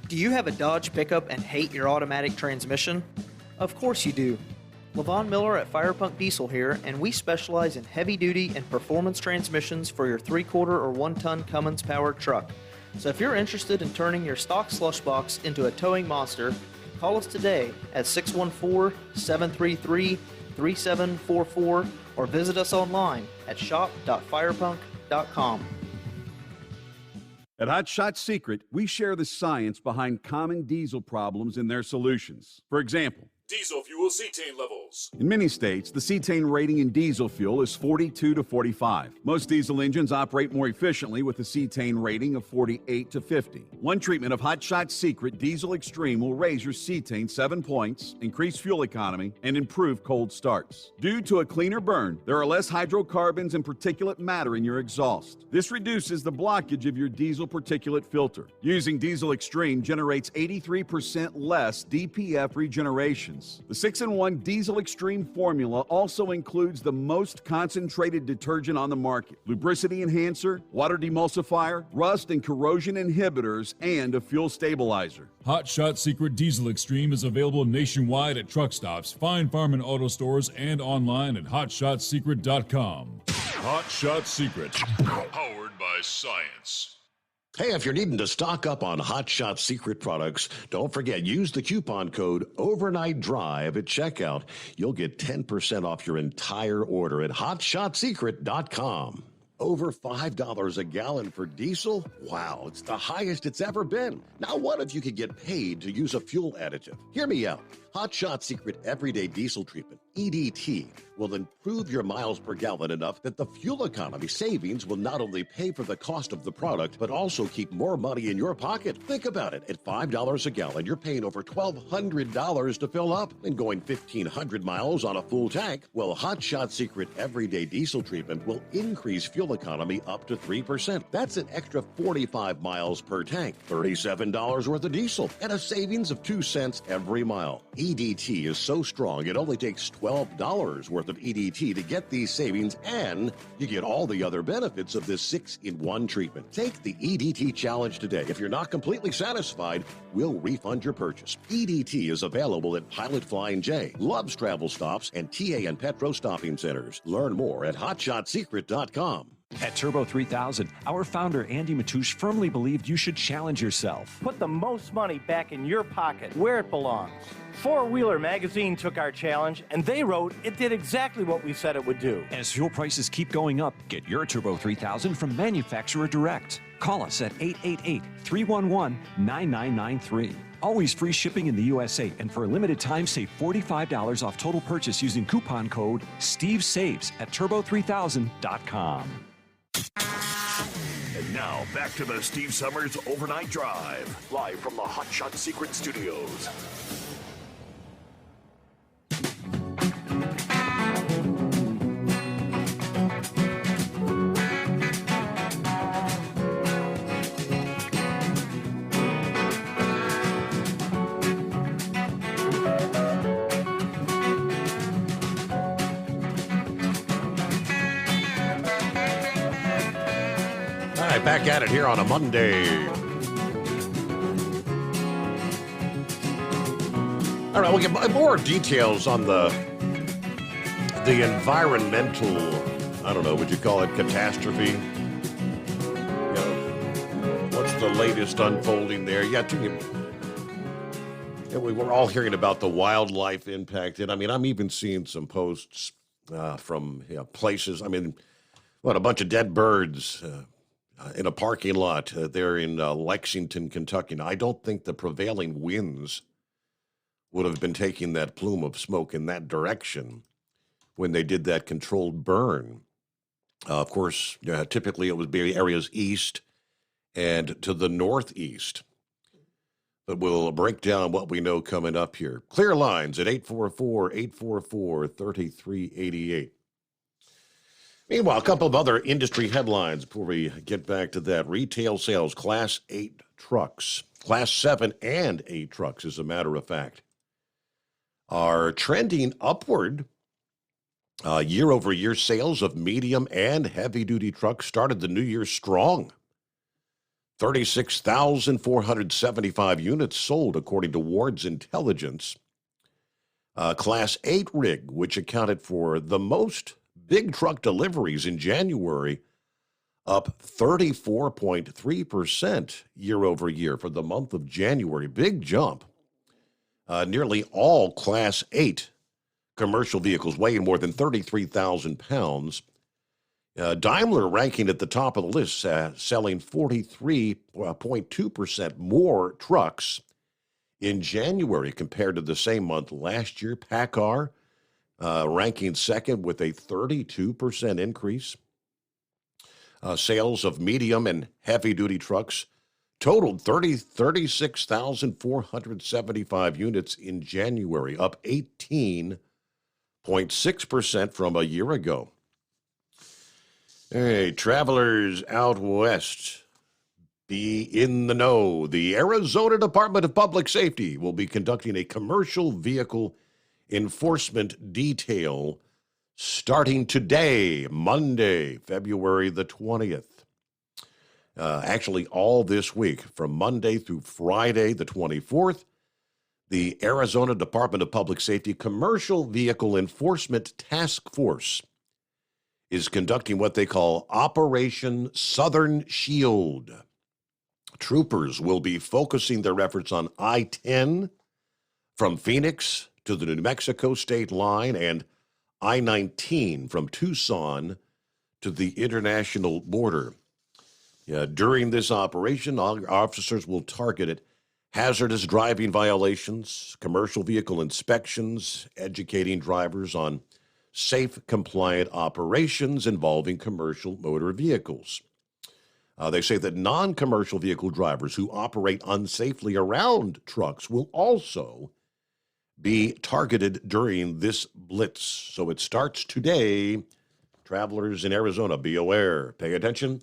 Do you have a Dodge pickup and hate your automatic transmission? Of course you do. LaVon Miller at Firepunk Diesel here, and we specialize in heavy-duty and performance transmissions for your 3-quarter or 1-ton Cummins-powered truck. So if you're interested in turning your stock slush box into a towing monster, call us today at 614-733-3744 or visit us online at shop.firepunk.com. At Hot Shot Secret, we share the science behind common diesel problems and their solutions. For example, Diesel fuel cetane levels. in many states, the cetane rating in diesel fuel is 42 to 45. Most diesel engines operate more efficiently with a cetane rating of 48 to 50. One treatment of Hot Shot Secret Diesel Extreme will raise your cetane 7 points, increase fuel economy, and improve cold starts. Due to a cleaner burn, there are less hydrocarbons and particulate matter in your exhaust. This reduces the blockage of your diesel particulate filter. Using Diesel Extreme generates 83% less DPF regeneration. The 6-in-1 Diesel Extreme formula also includes the most concentrated detergent on the market, lubricity enhancer, water demulsifier, rust and corrosion inhibitors, and a fuel stabilizer. Hot Shot Secret Diesel Extreme is available nationwide at truck stops, Fine Farm and auto stores, and online at hotshotsecret.com. Hot Shot Secret, powered by science. Hey, if you're needing to stock up on Hot Shot Secret products, don't forget, use the coupon code Overnight Drive at checkout. You'll get 10% off your entire order at hotshotsecret.com. Over $5 a gallon for diesel? Wow, it's the highest it's ever been. Now, what if you could get paid to use a fuel additive? Hear me out. Hot Shot Secret Everyday Diesel Treatment, EDT, will improve your miles per gallon enough that the fuel economy savings will not only pay for the cost of the product, but also keep more money in your pocket. Think about it. At $5 a gallon, you're paying over $1,200 to fill up and going 1,500 miles on a full tank. Well, Hot Shot Secret Everyday Diesel Treatment will increase fuel economy up to 3%. That's an extra 45 miles per tank, $37 worth of diesel, and a savings of 2 cents every mile. EDT is so strong, it only takes $12 worth of EDT to get these savings, and you get all the other benefits of this 6-in-1 treatment. Take the EDT challenge today. If you're not completely satisfied, we'll refund your purchase. EDT is available at Pilot Flying J, Love's Travel Stops, and TA and Petro Stopping Centers. Learn more at hotshotsecret.com. At Turbo 3000, our founder Andy Matoush firmly believed you should challenge yourself. Put the most money back in your pocket, where it belongs. Four Wheeler magazine took our challenge, and they wrote it did exactly what we said it would do. As fuel prices keep going up, get your Turbo 3000 from manufacturer direct. Call us at 888-311-9993. Always free shipping in the USA, and for a limited time, save $45 off total purchase using coupon code STEVESAVES at turbo3000.com. And now, back to the Steve Summers Overnight Drive, live from the Hot Shot Secret Studios. Back at it here on a Monday. All right, we'll get more details on the environmental, I don't know, would you call it catastrophe? You know, what's the latest unfolding there? Yeah, we were all hearing about the wildlife impact. And I mean, I'm even seeing some posts from places. I mean, a bunch of dead birds in a parking lot there in Lexington, Kentucky. Now, I don't think the prevailing winds would have been taking that plume of smoke in that direction when they did that controlled burn. Of course, typically it would be areas east and to the northeast. But we'll break down what we know coming up here. Clear lines at 844-844-3388. Meanwhile, a couple of other industry headlines before we get back to that. Retail sales, Class 8 trucks, Class 7 and 8 trucks, as a matter of fact, are trending upward. Year-over-year sales of medium and heavy-duty trucks started the new year strong. 36,475 units sold, according to Ward's Intelligence. Class 8 rig, which accounted for the most big truck deliveries in January, up 34.3% year over year for the month of January. Big jump. Nearly all Class 8 commercial vehicles weighing more than 33,000 pounds Daimler ranking at the top of the list, selling 43.2% more trucks in January compared to the same month last year. PACCAR ranking second with a 32% increase. Sales of medium and heavy-duty trucks totaled 36,475 units in January, up 18.6% from a year ago. Hey, travelers out west, be in the know. The Arizona Department of Public Safety will be conducting a commercial vehicle enforcement detail starting today, Monday, February the 20th. Actually, all this week, from Monday through Friday the 24th, the Arizona Department of Public Safety Commercial Vehicle Enforcement Task Force is conducting what they call Operation Southern Shield. Troopers will be focusing their efforts on I-10 from Phoenix to the New Mexico state line and I-19 from Tucson to the international border. During this operation, officers will target hazardous driving violations, commercial vehicle inspections, educating drivers on safe, compliant operations involving commercial motor vehicles. They say that non-commercial vehicle drivers who operate unsafely around trucks will also be targeted during this blitz. So it starts today. Travelers in Arizona, be aware. Pay attention.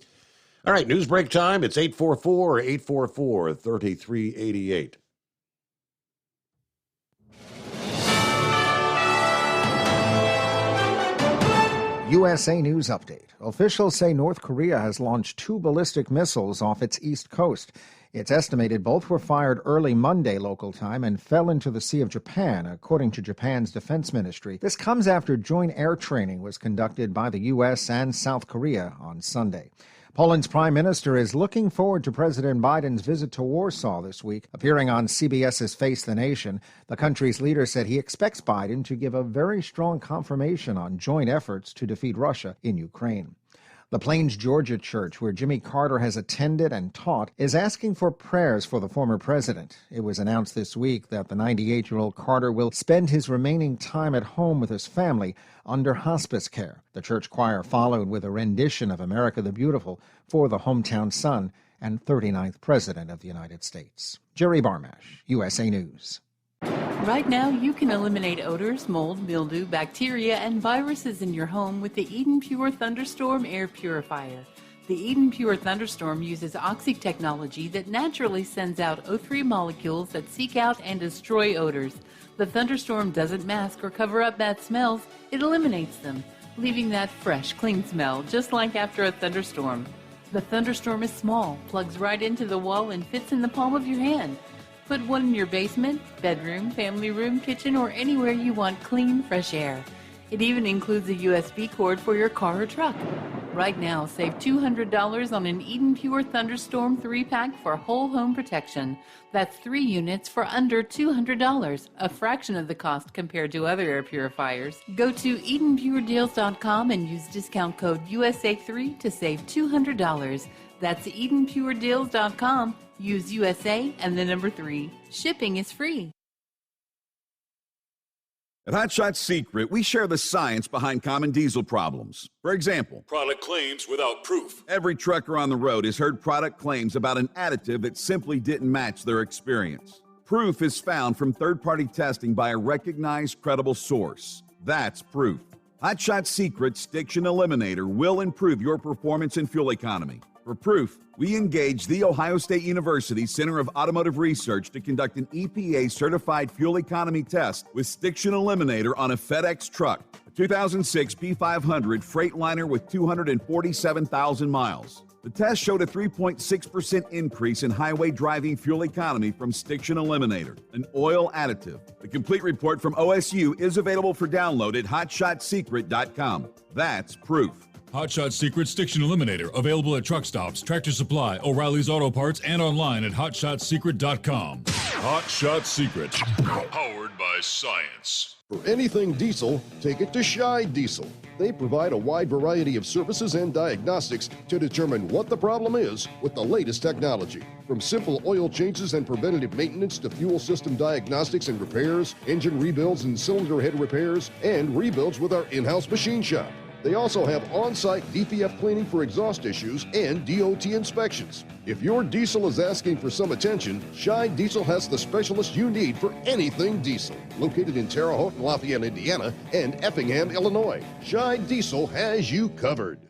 All right, news break time. It's 844-844-3388. USA News Update. Officials say North Korea has launched 2 ballistic missiles off its east coast. It's estimated both were fired early Monday local time and fell into the Sea of Japan, according to Japan's defense ministry. This comes after joint air training was conducted by the U.S. and South Korea on Sunday. Poland's prime minister is looking forward to President Biden's visit to Warsaw this week. Appearing on CBS's Face the Nation, the country's leader said he expects Biden to give a very strong confirmation on joint efforts to defeat Russia in Ukraine. The Plains, Georgia church, where Jimmy Carter has attended and taught, is asking for prayers for the former president. It was announced this week that the 98-year-old Carter will spend his remaining time at home with his family under hospice care. The church choir followed with a rendition of America the Beautiful for the hometown son and 39th President of the United States. Jerry Barmash, USA News. Right now, you can eliminate odors, mold, mildew, bacteria, and viruses in your home with the Eden Pure Thunderstorm Air Purifier. The Eden Pure Thunderstorm uses Oxy technology that naturally sends out O3 molecules that seek out and destroy odors. The Thunderstorm doesn't mask or cover up bad smells, it eliminates them, leaving that fresh, clean smell, just like after a thunderstorm. The Thunderstorm is small, plugs right into the wall, and fits in the palm of your hand. Put one in your basement, bedroom, family room, kitchen, or anywhere you want clean, fresh air. It even includes a USB cord for your car or truck. Right now, save $200 on an Eden Pure Thunderstorm 3-pack for whole home protection. That's 3 units for under $200, a fraction of the cost compared to other air purifiers. Go to EdenPureDeals.com and use discount code USA3 to save $200. That's EdenPureDeals.com. Use USA and the number 3. Shipping is free. At Hot Shot Secret, we share the science behind common diesel problems. For example, product claims without proof. Every trucker on the road has heard product claims about an additive that simply didn't match their experience. Proof is found from third-party testing by a recognized, credible source. That's proof. Hot Shot Secret's Stiction Eliminator will improve your performance and fuel economy. For proof, we engaged the Ohio State University Center of Automotive Research to conduct an EPA-certified fuel economy test with Stiction Eliminator on a FedEx truck, a 2006 P500 Freightliner with 247,000 miles. The test showed a 3.6% increase in highway driving fuel economy from Stiction Eliminator, an oil additive. The complete report from OSU is available for download at HotShotSecret.com. That's proof. Hot Shot Secret Stiction Eliminator, available at truck stops, Tractor Supply, O'Reilly's Auto Parts, and online at HotShotSecret.com. Hot Shot Secret, powered by science. For anything diesel, take it to Scheid Diesel. They provide a wide variety of services and diagnostics to determine what the problem is with the latest technology. From simple oil changes and preventative maintenance to fuel system diagnostics and repairs, engine rebuilds and cylinder head repairs, and rebuilds with our in-house machine shop. They also have on-site DPF cleaning for exhaust issues and DOT inspections. If your diesel is asking for some attention, Shine Diesel has the specialist you need for anything diesel. Located in Terre Haute and Lafayette, Indiana, and Effingham, Illinois, Shine Diesel has you covered.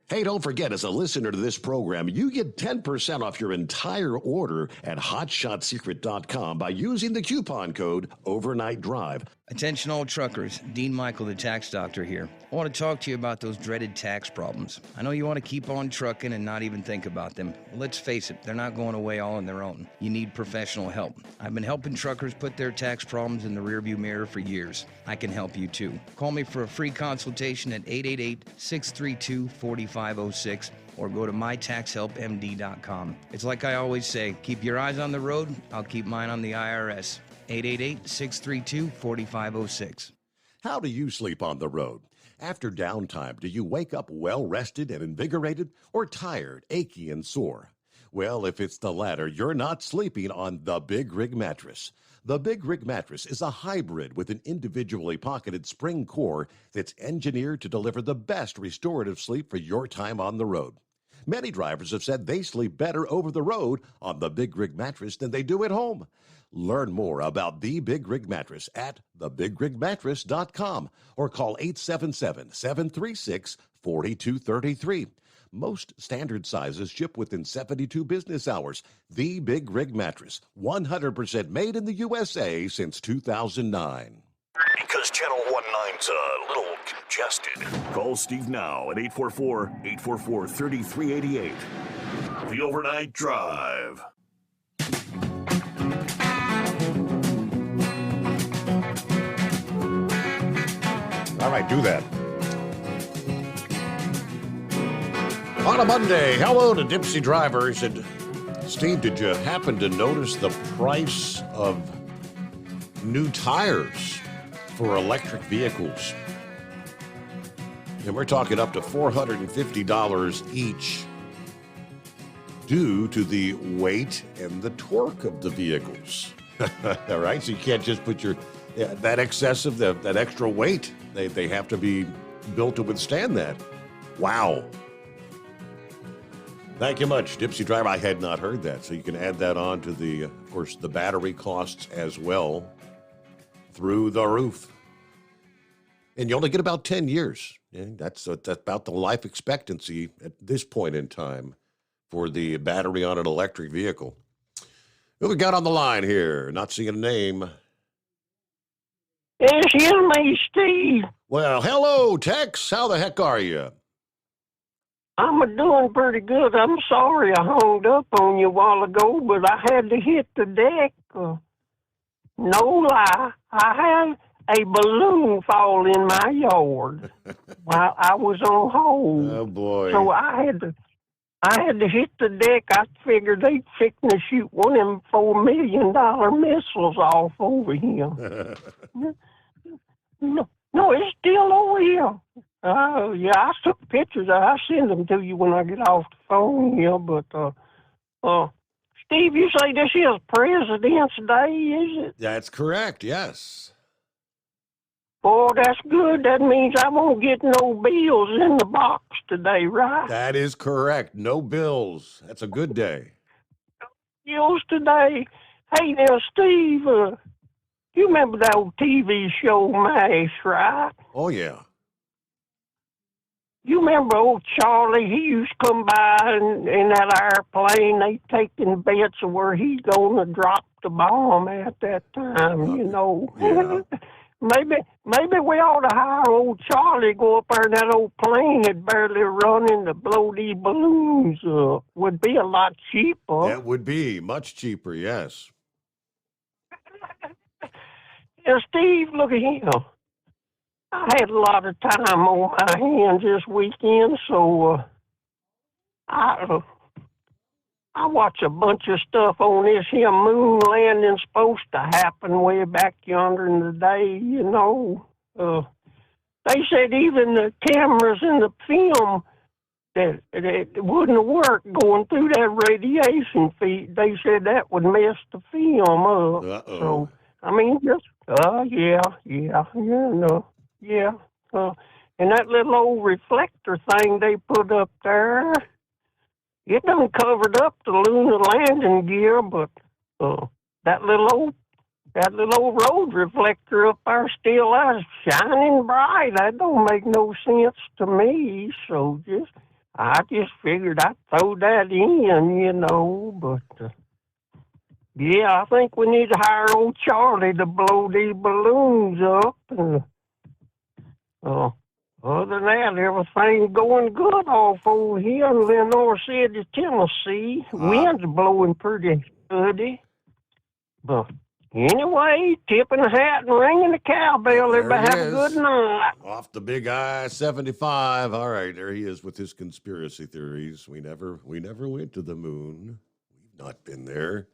Hey, don't forget, as a listener to this program, you get 10% off your entire order at HotShotSecret.com by using the coupon code Overnight Drive. Attention all truckers, Dean Michael, the tax doctor here. I want to talk to you about those dreaded tax problems. I know you want to keep on trucking and not even think about them. Well, let's face it, they're not going away all on their own. You need professional help. I've been helping truckers put their tax problems in the rearview mirror for years. I can help you too. Call me for a free consultation at 888-632-4506 or go to mytaxhelpmd.com. It's like I always say, keep your eyes on the road, I'll keep mine on the IRS. 888-632-4506. How do you sleep on the road? After downtime, do you wake up well-rested and invigorated or tired, achy, and sore? Well, if it's the latter, you're not sleeping on the Big Rig Mattress. The Big Rig Mattress is a hybrid with an individually pocketed spring core that's engineered to deliver the best restorative sleep for your time on the road. Many drivers have said they sleep better over the road on the Big Rig Mattress than they do at home. Learn more about the Big Rig Mattress at thebigrigmattress.com or call 877-736-4233. Most standard sizes ship within 72 business hours. The Big Rig Mattress, 100% made in the USA since 2009. Because Channel 19's a little congested. Call Steve now at 844-844-3388. The Overnight Drive. All right, do that. On a Monday, hello to Dipsy Driver. He said, Steve, did you happen to notice the price of new tires for electric vehicles? And we're talking up to $450 each due to the weight and the torque of the vehicles. All right, so you can't just put that excessive, that extra weight. They have to be built to withstand that. Wow. Thank you much, Dipsy Driver. I had not heard that, so you can add that on to the, of course, the battery costs as well. Through the roof. And you only get about 10 years. Yeah, that's about the life expectancy at this point in time for the battery on an electric vehicle. Who we got on the line here? Not seeing a name. It's you, me, Steve. Well, hello, Tex. How the heck are you? I'm doing pretty good. I'm sorry I hung up on you a while ago, but I had to hit the deck. No lie. I had a balloon fall in my yard while I was on hold. Oh, boy. So I had to hit the deck. I figured they'd fixing to shoot one of them $4 million missiles off over here. No, it's still over here. Yeah, I took pictures. I'll send them to you when I get off the phone here. But, Steve, you say this is President's Day, is it? That's correct, yes. Oh, that's good. That means I won't get no bills in the box today, right? That is correct. No bills. That's a good day. Bills today. Hey, now, Steve, you remember that old TV show MASH, right? Oh, yeah. You remember old Charlie? He used to come by in that airplane. They taking bets of where he's going to drop the bomb at that time, you know. Yeah. Maybe we ought to hire old Charlie, go up there in that old plane that's barely running to blow these balloons up. Would be a lot cheaper. That would be much cheaper, yes. Now, Steve, look at here. I had a lot of time on my hands this weekend, so I watch a bunch of stuff on this here moon landing supposed to happen way back yonder in the day, you know. they said even the cameras in the film that it wouldn't work going through that radiation feed. They said that would mess the film up. Uh-oh. So I mean, just yeah. And that little old reflector thing they put up there, it done covered up the lunar landing gear, but that little old road reflector up there still is shining bright. That don't make no sense to me. So I just figured I'd throw that in, but yeah, I think we need to hire old Charlie to blow these balloons up. And other than that, everything's going good off over here in Lenoir City, Tennessee. Wind's blowing pretty steady. But anyway, tipping the hat and ringing the cowbell. Everybody have a good night. Off the big I-75. All right, there he is with his conspiracy theories. We never went to the moon. We've not been there.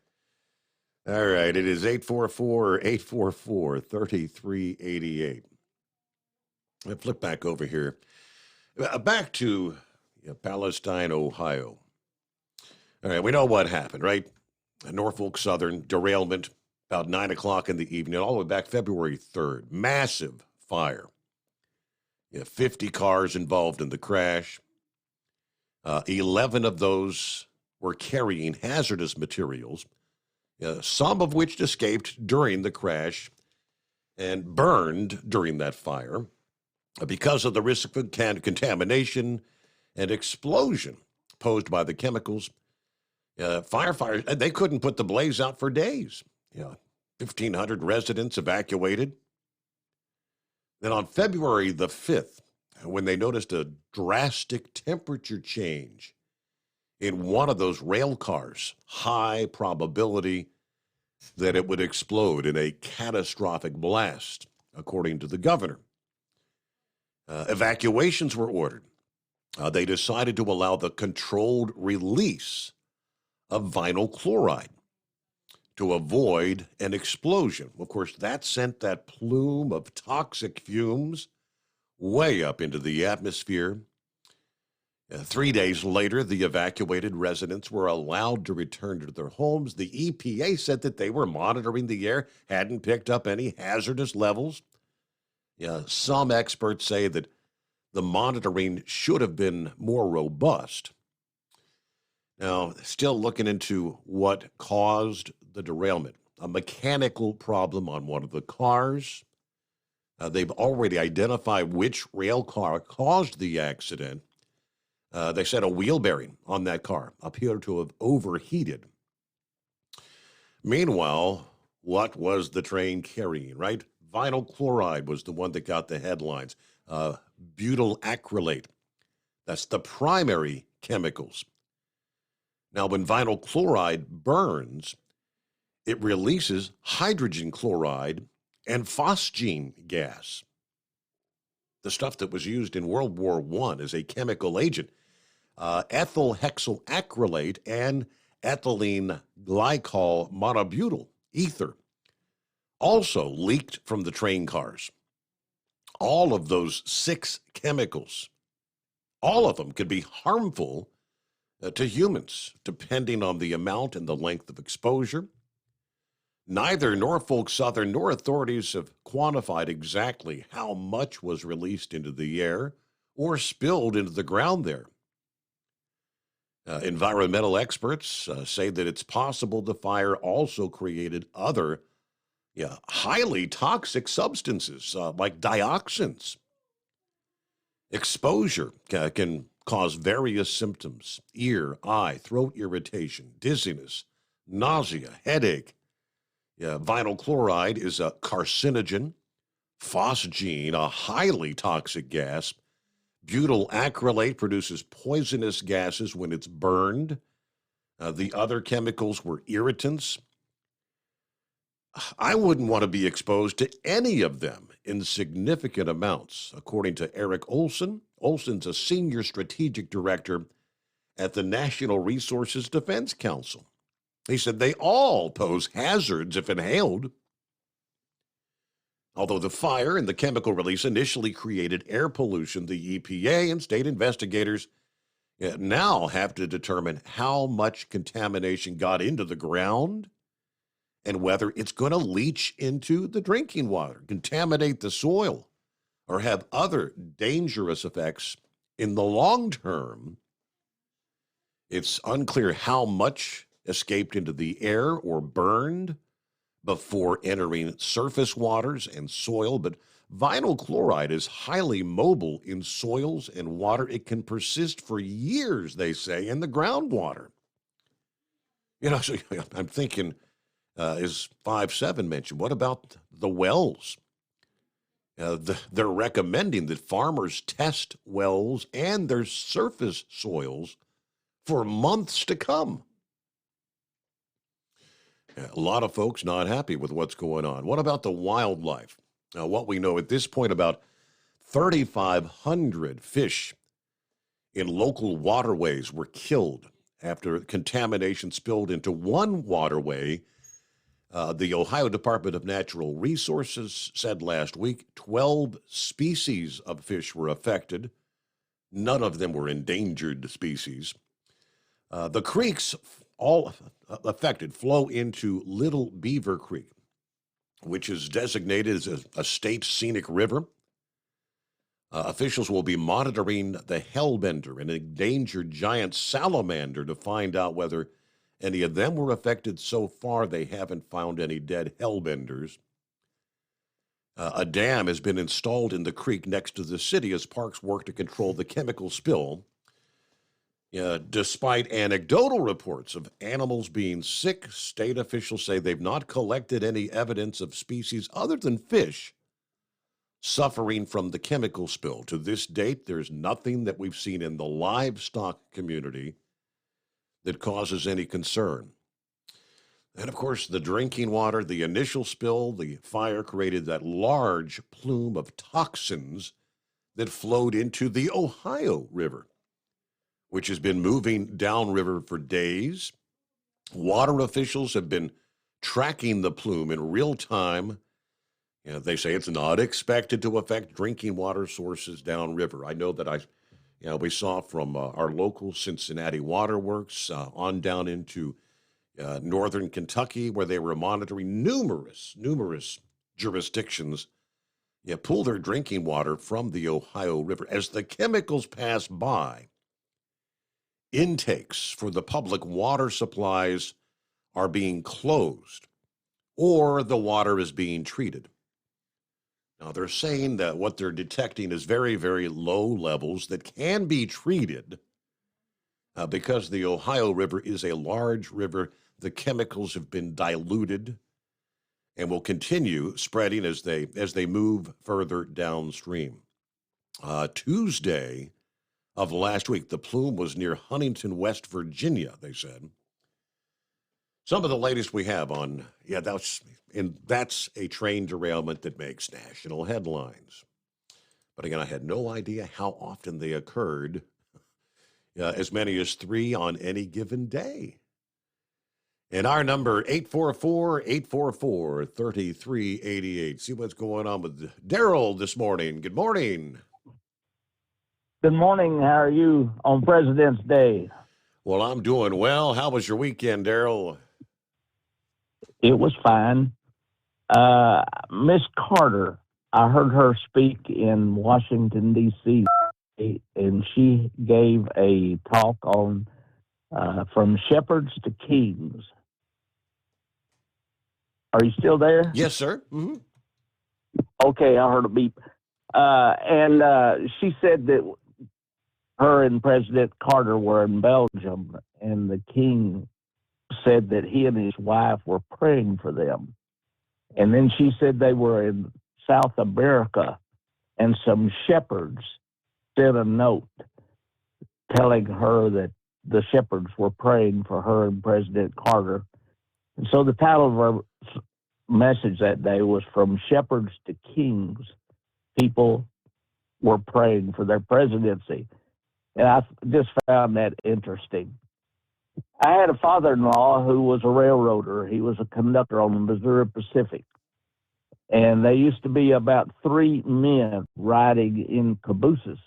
All right, it is 844-3388. I flip back over here. Back to Palestine, Ohio. All right, we know what happened, right? Norfolk Southern derailment about 9 o'clock in the evening, all the way back February 3rd. Massive fire. 50 cars involved in the crash. 11 of those were carrying hazardous materials, some of which escaped during the crash and burned during that fire because of the risk of contamination and explosion posed by the chemicals. Firefighters, they couldn't put the blaze out for days. 1,500 residents evacuated. Then on February the 5th, when they noticed a drastic temperature change in one of those rail cars, high probability that it would explode in a catastrophic blast, according to the governor. Evacuations were ordered. They decided to allow the controlled release of vinyl chloride to avoid an explosion. Of course, that sent that plume of toxic fumes way up into the atmosphere. 3 days later, the evacuated residents were allowed to return to their homes. The EPA said that they were monitoring the air, hadn't picked up any hazardous levels. Some experts say that the monitoring should have been more robust. Now, still looking into what caused the derailment. A mechanical problem on one of the cars. They've already identified which rail car caused the accident. They said a wheel bearing on that car appeared to have overheated. Meanwhile, what was the train carrying, right? Vinyl chloride was the one that got the headlines. Butyl acrylate. That's the primary chemicals. Now, when vinyl chloride burns, it releases hydrogen chloride and phosgene gas, the stuff that was used in World War I as a chemical agent. Ethyl hexyl acrylate and ethylene glycol monobutyl ether also leaked from the train cars. All of those 6 chemicals, all of them could be harmful to humans, depending on the amount and the length of exposure. Neither Norfolk Southern nor authorities have quantified exactly how much was released into the air or spilled into the ground there. Environmental experts say that it's possible the fire also created other highly toxic substances like dioxins. Exposure can cause various symptoms: ear, eye, throat irritation, dizziness, nausea, headache. Vinyl chloride is a carcinogen. Phosgene, a highly toxic gas. Butyl acrylate produces poisonous gases when it's burned. The other chemicals were irritants. I wouldn't want to be exposed to any of them in significant amounts, according to Eric Olson. Olson's a senior strategic director at the National Resources Defense Council. He said they all pose hazards if inhaled. Although the fire and the chemical release initially created air pollution, the EPA and state investigators now have to determine how much contamination got into the ground and whether it's going to leach into the drinking water, contaminate the soil, or have other dangerous effects in the long term. It's unclear how much escaped into the air or burned before entering surface waters and soil, but vinyl chloride is highly mobile in soils and water. It can persist for years, they say, in the groundwater. So I'm thinking, as 5-7 mentioned, what about the wells? They're recommending that farmers test wells and their surface soils for months to come. A lot of folks not happy with what's going on. What about the wildlife? Now, what we know at this point, about 3,500 fish in local waterways were killed after contamination spilled into one waterway. The Ohio Department of Natural Resources said last week 12 species of fish were affected. None of them were endangered species. The creeks, all affected, flow into Little Beaver Creek, which is designated as a state scenic river. Officials will be monitoring the hellbender, an endangered giant salamander, to find out whether any of them were affected. So far, they haven't found any dead hellbenders. A dam has been installed in the creek next to the city as parks work to control the chemical spill. Despite anecdotal reports of animals being sick, state officials say they've not collected any evidence of species other than fish suffering from the chemical spill. To this date, there's nothing that we've seen in the livestock community that causes any concern. And of course, the drinking water, the initial spill, the fire created that large plume of toxins that flowed into the Ohio River, which has been moving downriver for days. Water officials have been tracking the plume in real time. They say it's not expected to affect drinking water sources downriver. I know that we saw from our local Cincinnati Waterworks on down into northern Kentucky, where they were monitoring numerous jurisdictions pull their drinking water from the Ohio River. As the chemicals pass by, intakes for the public water supplies are being closed, or the water is being treated. Now, they're saying that what they're detecting is very, very low levels that can be treated because the Ohio River is a large river. The chemicals have been diluted and will continue spreading as they move further downstream. Tuesday of last week, the plume was near Huntington, West Virginia, they said. Some of the latest we have on, that's a train derailment that makes national headlines. But again, I had no idea how often they occurred, as many as 3 on any given day. And our number, 844-844-3388. See what's going on with Daryl this morning. Good morning. Good morning. How are you on President's Day? Well, I'm doing well. How was your weekend, Daryl? It was fine. Miss Carter, I heard her speak in Washington, D.C., and she gave a talk on From Shepherds to Kings. Are you still there? Yes, sir. Mm-hmm. Okay, I heard a beep. And she said that her and President Carter were in Belgium, and the king said that he and his wife were praying for them. And then she said they were in South America, and some shepherds sent a note telling her that the shepherds were praying for her and President Carter. And so the title of her message that day was From Shepherds to Kings. People were praying for their presidency. And I just found that interesting. I had a father-in-law who was a railroader. He was a conductor on the Missouri Pacific. And there used to be about 3 men riding in cabooses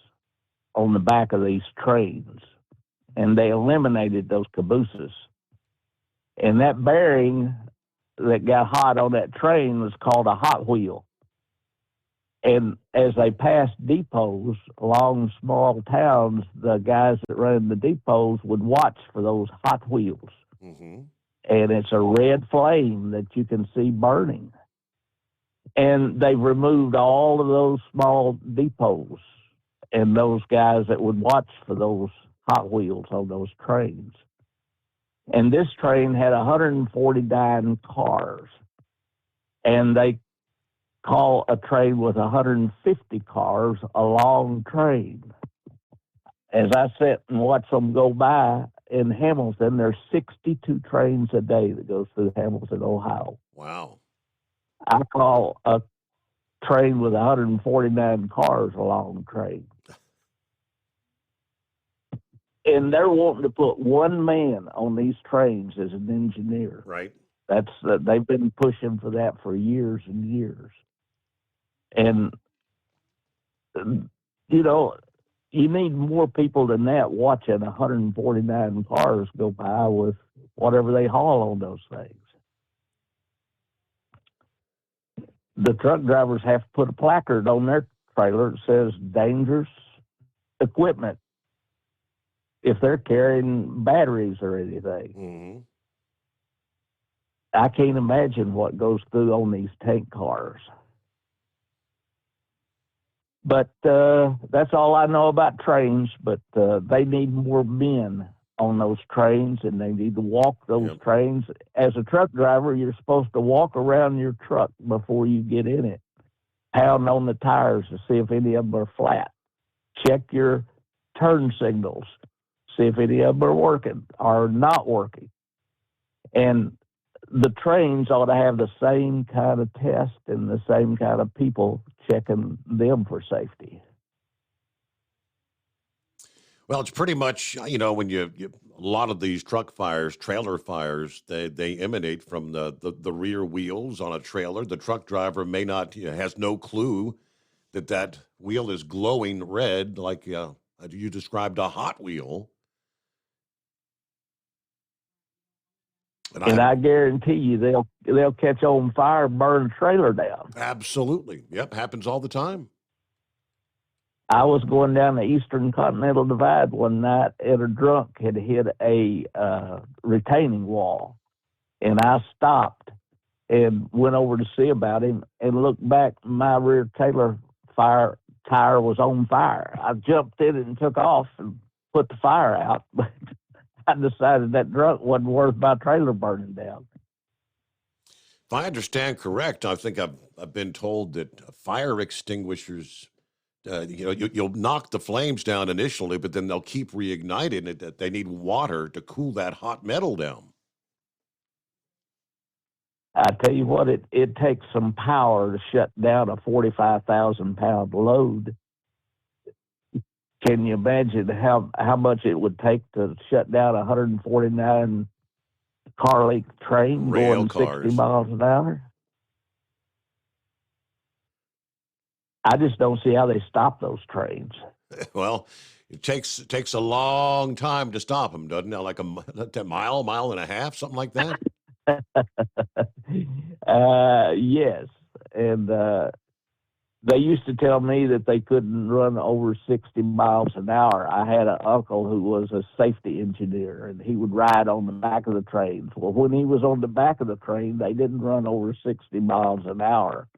on the back of these trains. And they eliminated those cabooses. And that bearing that got hot on that train was called a hot wheel. And as they passed depots along small towns, the guys that ran the depots would watch for those hot wheels. Mm-hmm. And it's a red flame that you can see burning. And they removed all of those small depots and those guys that would watch for those hot wheels on those trains. And this train had 149 cars. And they call a train with 150 cars a long train. As I sit and watch them go by in Hamilton, there's 62 trains a day that goes through Hamilton, Ohio. Wow. I call a train with 149 cars a long train. And they're wanting to put one man on these trains as an engineer. Right. They've been pushing for that for years and years. And, you know, you need more people than that watching 149 cars go by with whatever they haul on those things. The truck drivers have to put a placard on their trailer that says dangerous equipment if they're carrying batteries or anything. Mm-hmm. I can't imagine what goes through on these tank cars. But that's all I know about trains, but they need more men on those trains, and they need to walk those trains. As a truck driver, you're supposed to walk around your truck before you get in it, pound on the tires to see if any of them are flat, check your turn signals, see if any of them are working or not working. And the trains ought to have the same kind of test and the same kind of people checking them for safety. Well, it's pretty much, you know, when you a lot of these truck fires, trailer fires, they emanate from the rear wheels on a trailer. The truck driver may not, has no clue that wheel is glowing red, like you described a hot wheel. And I guarantee you they'll catch on fire and burn a trailer down. Absolutely. Yep, happens all the time. I was going down the Eastern Continental Divide one night, and a drunk had hit a retaining wall. And I stopped and went over to see about him and looked back. My rear tire was on fire. I jumped in it and took off and put the fire out. But I decided that drunk wasn't worth my trailer burning down. If I understand correct, I think I've been told that fire extinguishers, you'll knock the flames down initially, but then they'll keep reigniting it. That they need water to cool that hot metal down. I tell you what, it takes some power to shut down a 45,000-pound load. Can you imagine how much it would take to shut down a 149 car length train going 60 miles an hour? I just don't see how they stop those trains. Well, it takes a long time to stop them, doesn't it? Like a mile and a half, something like that. Yes, and they used to tell me that they couldn't run over 60 miles an hour. I had an uncle who was a safety engineer, and he would ride on the back of the trains. Well, when he was on the back of the train, they didn't run over 60 miles an hour.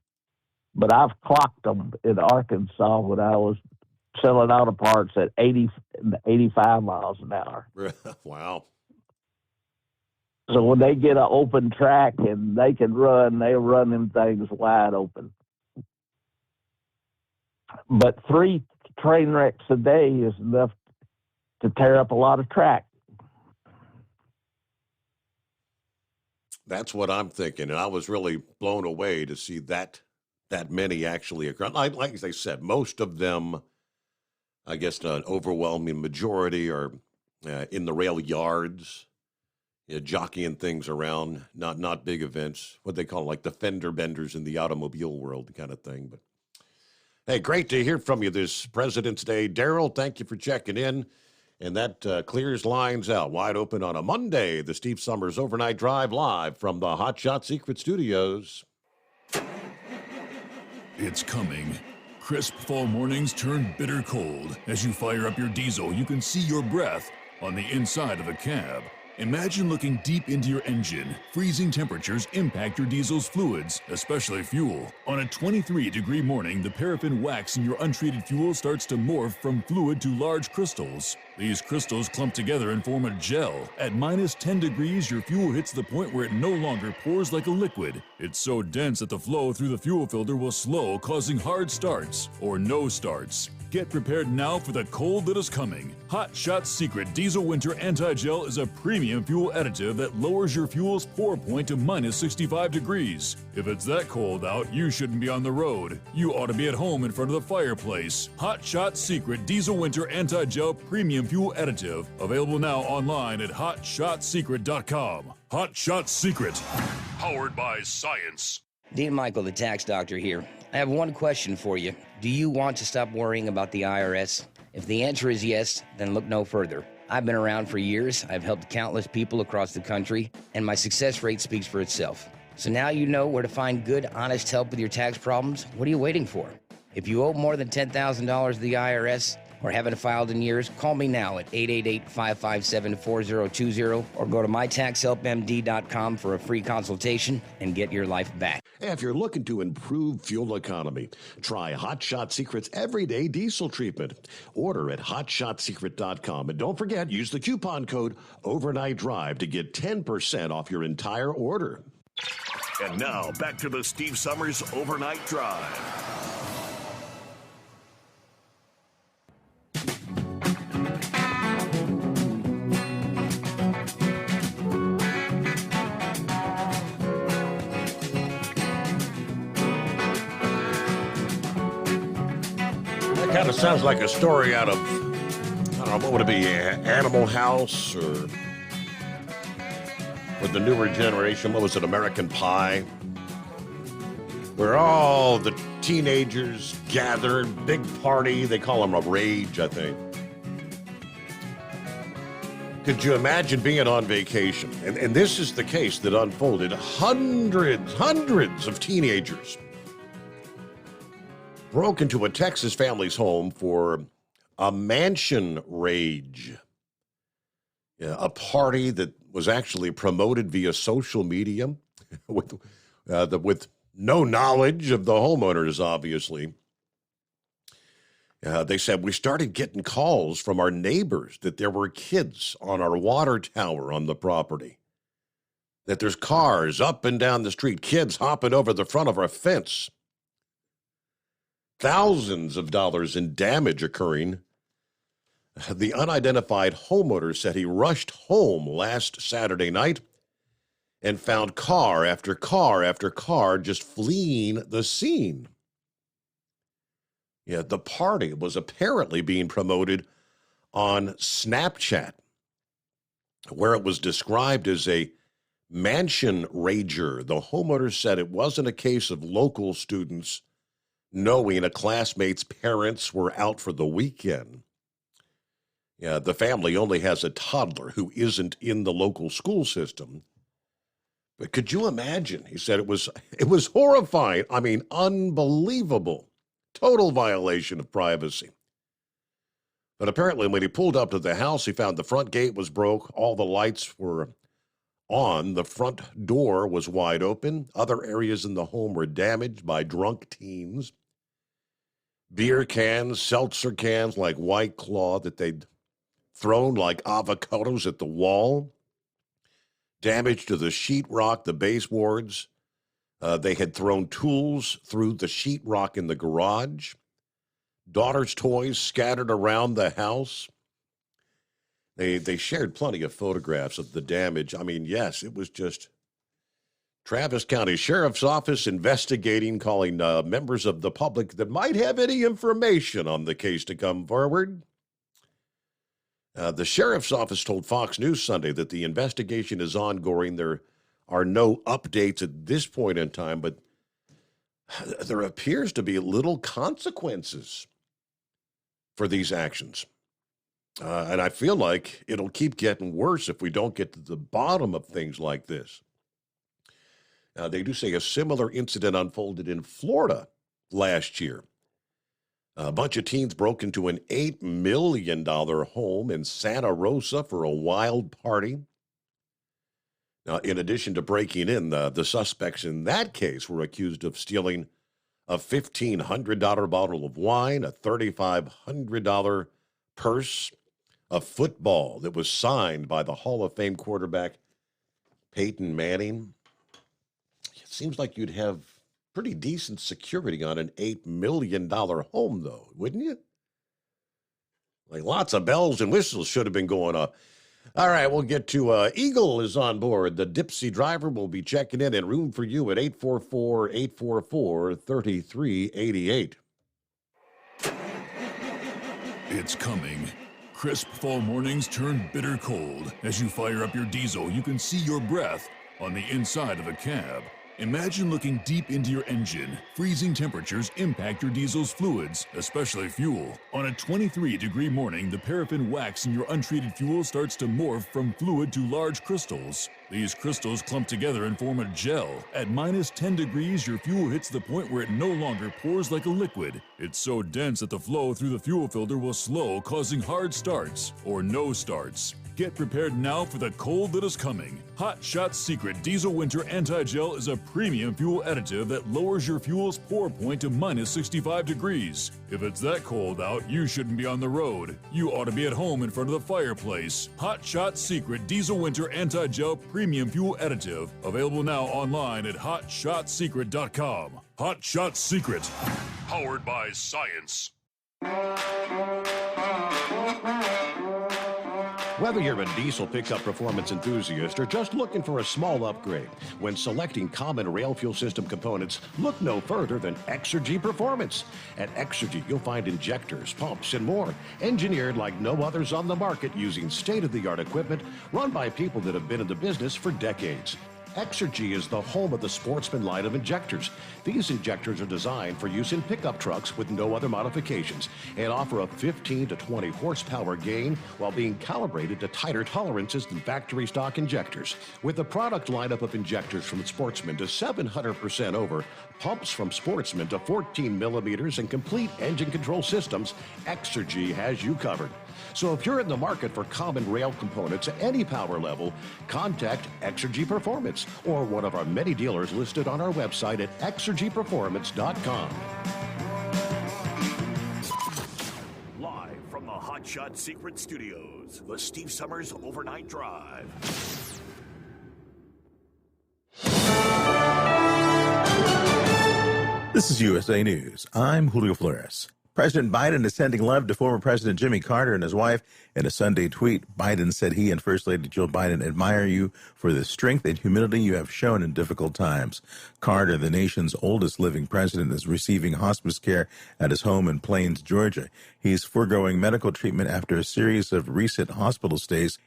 But I've clocked them in Arkansas when I was selling auto parts at 85 miles an hour. Wow. So when they get an open track and they can run, they'll run them things wide open. But 3 train wrecks a day is enough to tear up a lot of track. That's what I'm thinking. And I was really blown away to see that many actually occur. Like as I said, most of them, I guess an overwhelming majority are in the rail yards. jockeying things around, not big events, what they call like the fender benders in the automobile world kind of thing. But hey, great to hear from you this President's Day. Daryl, thank you for checking in. And that clears lines out wide open on a Monday. The Steve Summers Overnight Drive live from the Hot Shot Secret Studios. It's coming. Crisp fall mornings turn bitter cold. As you fire up your diesel, you can see your breath on the inside of the cab. Imagine looking deep into your engine. Freezing temperatures impact your diesel's fluids, especially fuel. On a 23-degree morning, the paraffin wax in your untreated fuel starts to morph from fluid to large crystals. These crystals clump together and form a gel. At minus 10 degrees, your fuel hits the point where it no longer pours like a liquid. It's so dense that the flow through the fuel filter will slow, causing hard starts or no starts. Get prepared now for the cold that is coming. Hot Shot Secret Diesel Winter Anti-Gel is a premium fuel additive that lowers your fuel's pour point to minus 65 degrees. If it's that cold out, you shouldn't be on the road. You ought to be at home in front of the fireplace. Hot Shot Secret Diesel Winter Anti-Gel Premium Fuel Additive. Available now online at hotshotsecret.com. Hot Shot Secret. Powered by science. Dean Michael, the tax doctor here. I have one question for you. Do you want to stop worrying about the IRS? If the answer is yes, then look no further. I've been around for years, I've helped countless people across the country, and my success rate speaks for itself. So now you know where to find good, honest help with your tax problems. What are you waiting for? If you owe more than $10,000 to the IRS, or haven't filed in years, call me now at 888-557-4020 or go to mytaxhelpmd.com for a free consultation and get your life back. If you're looking to improve fuel economy, try Hot Shot Secret's Everyday Diesel Treatment. Order at hotshotsecret.com. And don't forget, use the coupon code Overnight Drive to get 10% off your entire order. And now, back to the Steve Summers Overnight Drive. That kind of sounds like a story out of, I don't know, what would it be, Animal House or with the newer generation, what was it, American Pie? Where all the teenagers gathered, big party, they call them a rage, I think. Could you imagine being on vacation? And this is the case that unfolded. Hundreds of teenagers broke into a Texas family's home for a mansion rage. Yeah, a party that was actually promoted via social media with no knowledge of the homeowners, obviously. They said, we started getting calls from our neighbors that there were kids on our water tower on the property, that there's cars up and down the street, kids hopping over the front of our fence. Thousands of dollars in damage occurring. The unidentified homeowner said he rushed home last Saturday night and found car after car after car just fleeing the scene. Yeah, the party was apparently being promoted on Snapchat, where it was described as a mansion rager. The homeowner said it wasn't a case of local students knowing a classmate's parents were out for the weekend. Yeah, the family only has a toddler who isn't in the local school system. But could you imagine? He said it was horrifying. I mean, unbelievable. Total violation of privacy. But apparently when he pulled up to the house, he found the front gate was broke. All the lights were on. The front door was wide open. Other areas in the home were damaged by drunk teens. Beer cans, seltzer cans like White Claw that they'd thrown like avocados at the wall. Damage to the sheetrock, the baseboards. They had thrown tools through the sheetrock in the garage. Daughter's toys scattered around the house. They shared plenty of photographs of the damage. I mean, yes, it was just Travis County Sheriff's Office investigating, calling members of the public that might have any information on the case to come forward. The sheriff's office told Fox News Sunday that the investigation is ongoing. There are no updates at this point in time, but there appears to be little consequences for these actions. And I feel like it'll keep getting worse if we don't get to the bottom of things like this. Now, they do say a similar incident unfolded in Florida last year. A bunch of teens broke into an $8 million home in Santa Rosa for a wild party. Now, in addition to breaking in, the suspects in that case were accused of stealing a $1,500 bottle of wine, a $3,500 purse, a football that was signed by the Hall of Fame quarterback Peyton Manning. It seems like you'd have pretty decent security on an $8 million home, though, wouldn't you? Like lots of bells and whistles should have been going off. All right, we'll get to Eagle is on board. The Dipsy driver will be checking in room for you at 844-844-3388. It's coming. Crisp fall mornings turn bitter cold. As you fire up your diesel, you can see your breath on the inside of the cab. Imagine looking deep into your engine. Freezing temperatures impact your diesel's fluids, especially fuel. On a 23-degree morning, the paraffin wax in your untreated fuel starts to morph from fluid to large crystals. These crystals clump together and form a gel. At minus 10 degrees, your fuel hits the point where it no longer pours like a liquid. It's so dense that the flow through the fuel filter will slow, causing hard starts or no starts. Get prepared now for the cold that is coming. Hot Shot Secret Diesel Winter Anti-Gel is a premium fuel additive that lowers your fuel's pour point to minus 65 degrees. If it's that cold out, you shouldn't be on the road. You ought to be at home in front of the fireplace. Hot Shot Secret Diesel Winter Anti-Gel Premium Fuel Additive. Available now online at hotshotsecret.com. Hot Shot Secret. Powered by science. Whether you're a diesel pickup performance enthusiast or just looking for a small upgrade, when selecting common rail fuel system components, look no further than Exergy Performance. At Exergy, you'll find injectors, pumps, and more, engineered like no others on the market using state-of-the-art equipment run by people that have been in the business for decades. Exergy is the home of the Sportsman line of injectors. These injectors are designed for use in pickup trucks with no other modifications and offer a 15 to 20 horsepower gain while being calibrated to tighter tolerances than factory stock injectors. With a product lineup of injectors from Sportsman to 700% over, pumps from Sportsman to 14 millimeters, and complete engine control systems, Exergy has you covered. So if you're in the market for common rail components at any power level, contact Exergy Performance or one of our many dealers listed on our website at exergyperformance.com. Live from the Hot Shot Secret Studios, the Steve Summers Overnight Drive. This is USA News. I'm Julio Flores. President Biden is sending love to former President Jimmy Carter and his wife. In a Sunday tweet, Biden said he and First Lady Jill Biden admire you for the strength and humility you have shown in difficult times. Carter, the nation's oldest living president, is receiving hospice care at his home in Plains, Georgia. He's foregoing medical treatment after a series of recent hospital stays.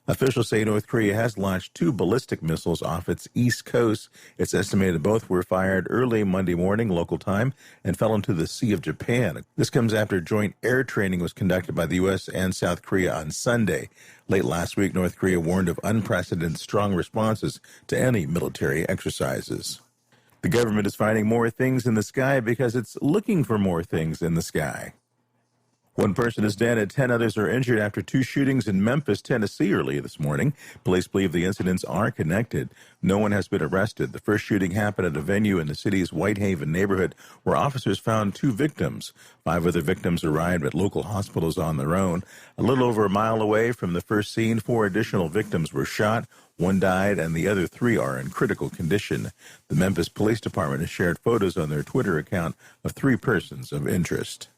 Officials say North Korea has launched 2 ballistic missiles off its east coast. It's estimated both were fired early Monday morning, local time, and fell into the Sea of Japan. This comes after joint air training was conducted by the U.S. and South Korea on Sunday. Late last week, North Korea warned of unprecedented strong responses to any military exercises. The government is finding more things in the sky because it's looking for more things in the sky. 1 person is dead and 10 others are injured after 2 shootings in Memphis, Tennessee early this morning. Police believe the incidents are connected. No one has been arrested. The first shooting happened at a venue in the city's Whitehaven neighborhood where officers found 2 victims. 5 other victims arrived at local hospitals on their own. A little over a mile away from the first scene, 4 additional victims were shot. 1 died and the other 3 are in critical condition. The Memphis Police Department has shared photos on their Twitter account of 3 persons of interest.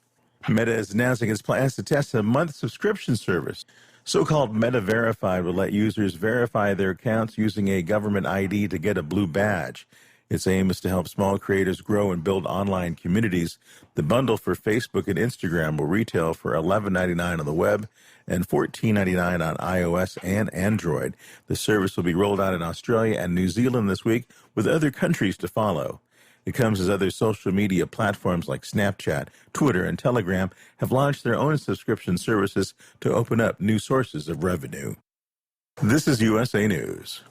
Meta is announcing its plans to test a month subscription service. So-called Meta Verified will let users verify their accounts using a government ID to get a blue badge. Its aim is to help small creators grow and build online communities. The bundle for Facebook and Instagram will retail for $11.99 on the web and $14.99 on iOS and Android. The service will be rolled out in Australia and New Zealand this week, with other countries to follow. It comes as other social media platforms like Snapchat, Twitter, and Telegram have launched their own subscription services to open up new sources of revenue. This is USA News.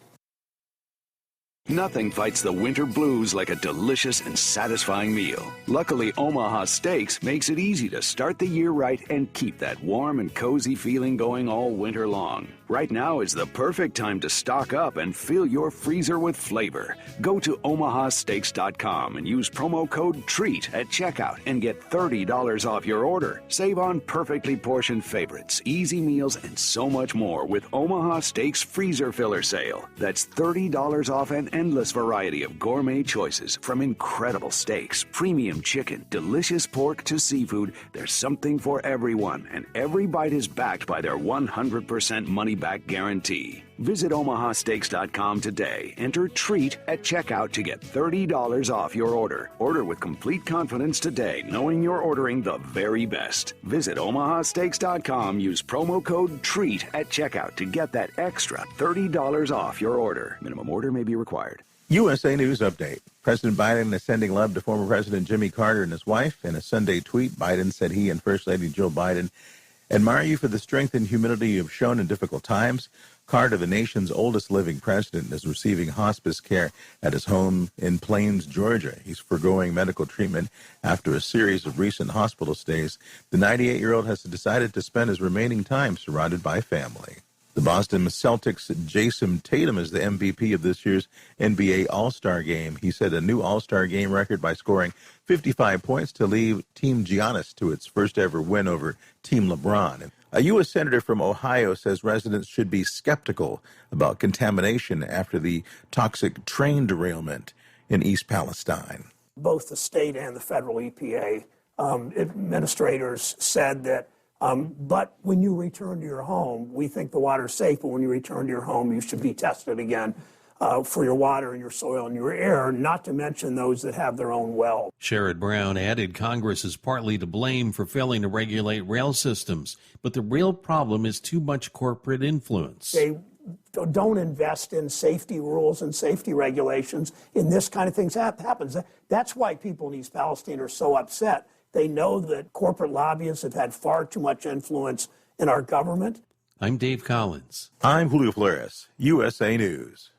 Nothing fights the winter blues like a delicious and satisfying meal. Luckily, Omaha Steaks makes it easy to start the year right and keep that warm and cozy feeling going all winter long. Right now is the perfect time to stock up and fill your freezer with flavor. Go to omahasteaks.com and use promo code TREAT at checkout and get $30 off your order. Save on perfectly portioned favorites, easy meals, and so much more with Omaha Steaks Freezer Filler Sale. That's $30 off an endless variety of gourmet choices, from incredible steaks, premium chicken, delicious pork to seafood. There's something for everyone, and every bite is backed by their 100% money-back guarantee. Visit omahasteaks.com today. Enter TREAT at checkout to get $30 off your order. Order with complete confidence today, knowing you're ordering the very best. Visit omahasteaks.com. Use promo code TREAT at checkout to get that extra $30 off your order. Minimum order may be required. USA News Update. President Biden is sending love to former President Jimmy Carter and his wife. In a Sunday tweet, Biden said he and First Lady Jill Biden admire you for the strength and humility you have shown in difficult times. Carter, the nation's oldest living president, is receiving hospice care at his home in Plains, Georgia. He's forgoing medical treatment after a series of recent hospital stays. The 98-year-old has decided to spend his remaining time surrounded by family. The Boston Celtics' Jason Tatum is the MVP of this year's NBA All-Star Game. He set a new All-Star Game record by scoring 55 points to lead Team Giannis to its first-ever win over Team LeBron. A U.S. senator from Ohio says residents should be skeptical about contamination after the toxic train derailment in East Palestine. Both the state and the federal EPA administrators said that but when you return to your home, we think the water's safe, but when you return to your home, you should be tested again for your water and your soil and your air, not to mention those that have their own well. Sherrod Brown added Congress is partly to blame for failing to regulate rail systems, but the real problem is too much corporate influence. They don't invest in safety rules and safety regulations, and this kind of things happens. That's why people in East Palestine are so upset. They know that corporate lobbyists have had far too much influence in our government. I'm Dave Collins. I'm Julio Flores, USA News.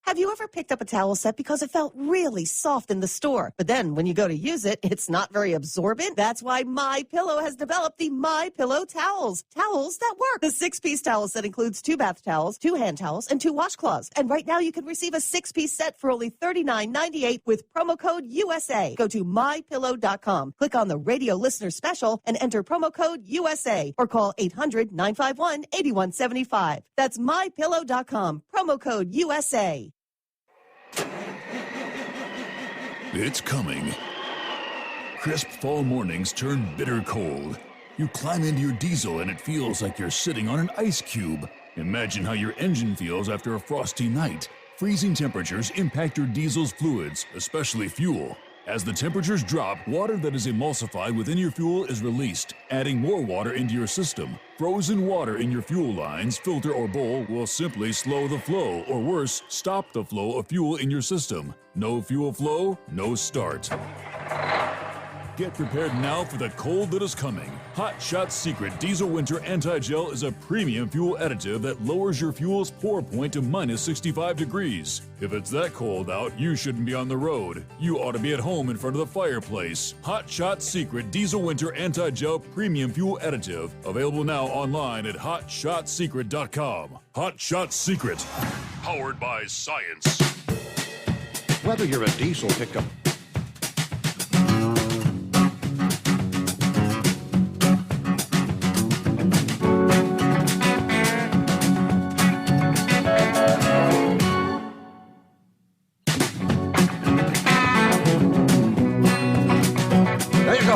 Have you ever picked up a towel set because it felt really soft in the store, but then when you go to use it, it's not very absorbent? That's why MyPillow has developed the MyPillow towels. Towels that work. The 6-piece towel set includes 2 bath towels, 2 hand towels, and 2 washcloths. And right now you can receive a 6-piece set for only $39.98 with promo code USA. Go to MyPillow.com, click on the radio listener special, and enter promo code USA, or call 800-951-8175. That's MyPillow.com, promo code USA. It's coming. Crisp fall mornings turn bitter cold. You climb into your diesel and it feels like you're sitting on an ice cube. Imagine how your engine feels after a frosty night. Freezing temperatures impact your diesel's fluids, especially fuel. As the temperatures drop, water that is emulsified within your fuel is released, adding more water into your system. Frozen water in your fuel lines, filter, or bowl will simply slow the flow, or worse, stop the flow of fuel in your system. No fuel flow, no start. Get prepared now for the cold that is coming. Hot Shot Secret Diesel Winter Anti-Gel is a premium fuel additive that lowers your fuel's pour point to minus 65 degrees. If it's that cold out, you shouldn't be on the road. You ought to be at home in front of the fireplace. Hot Shot Secret Diesel Winter Anti-Gel Premium Fuel Additive. Available now online at hotshotsecret.com. Hot Shot Secret. Powered by science. Whether you're a diesel pickup.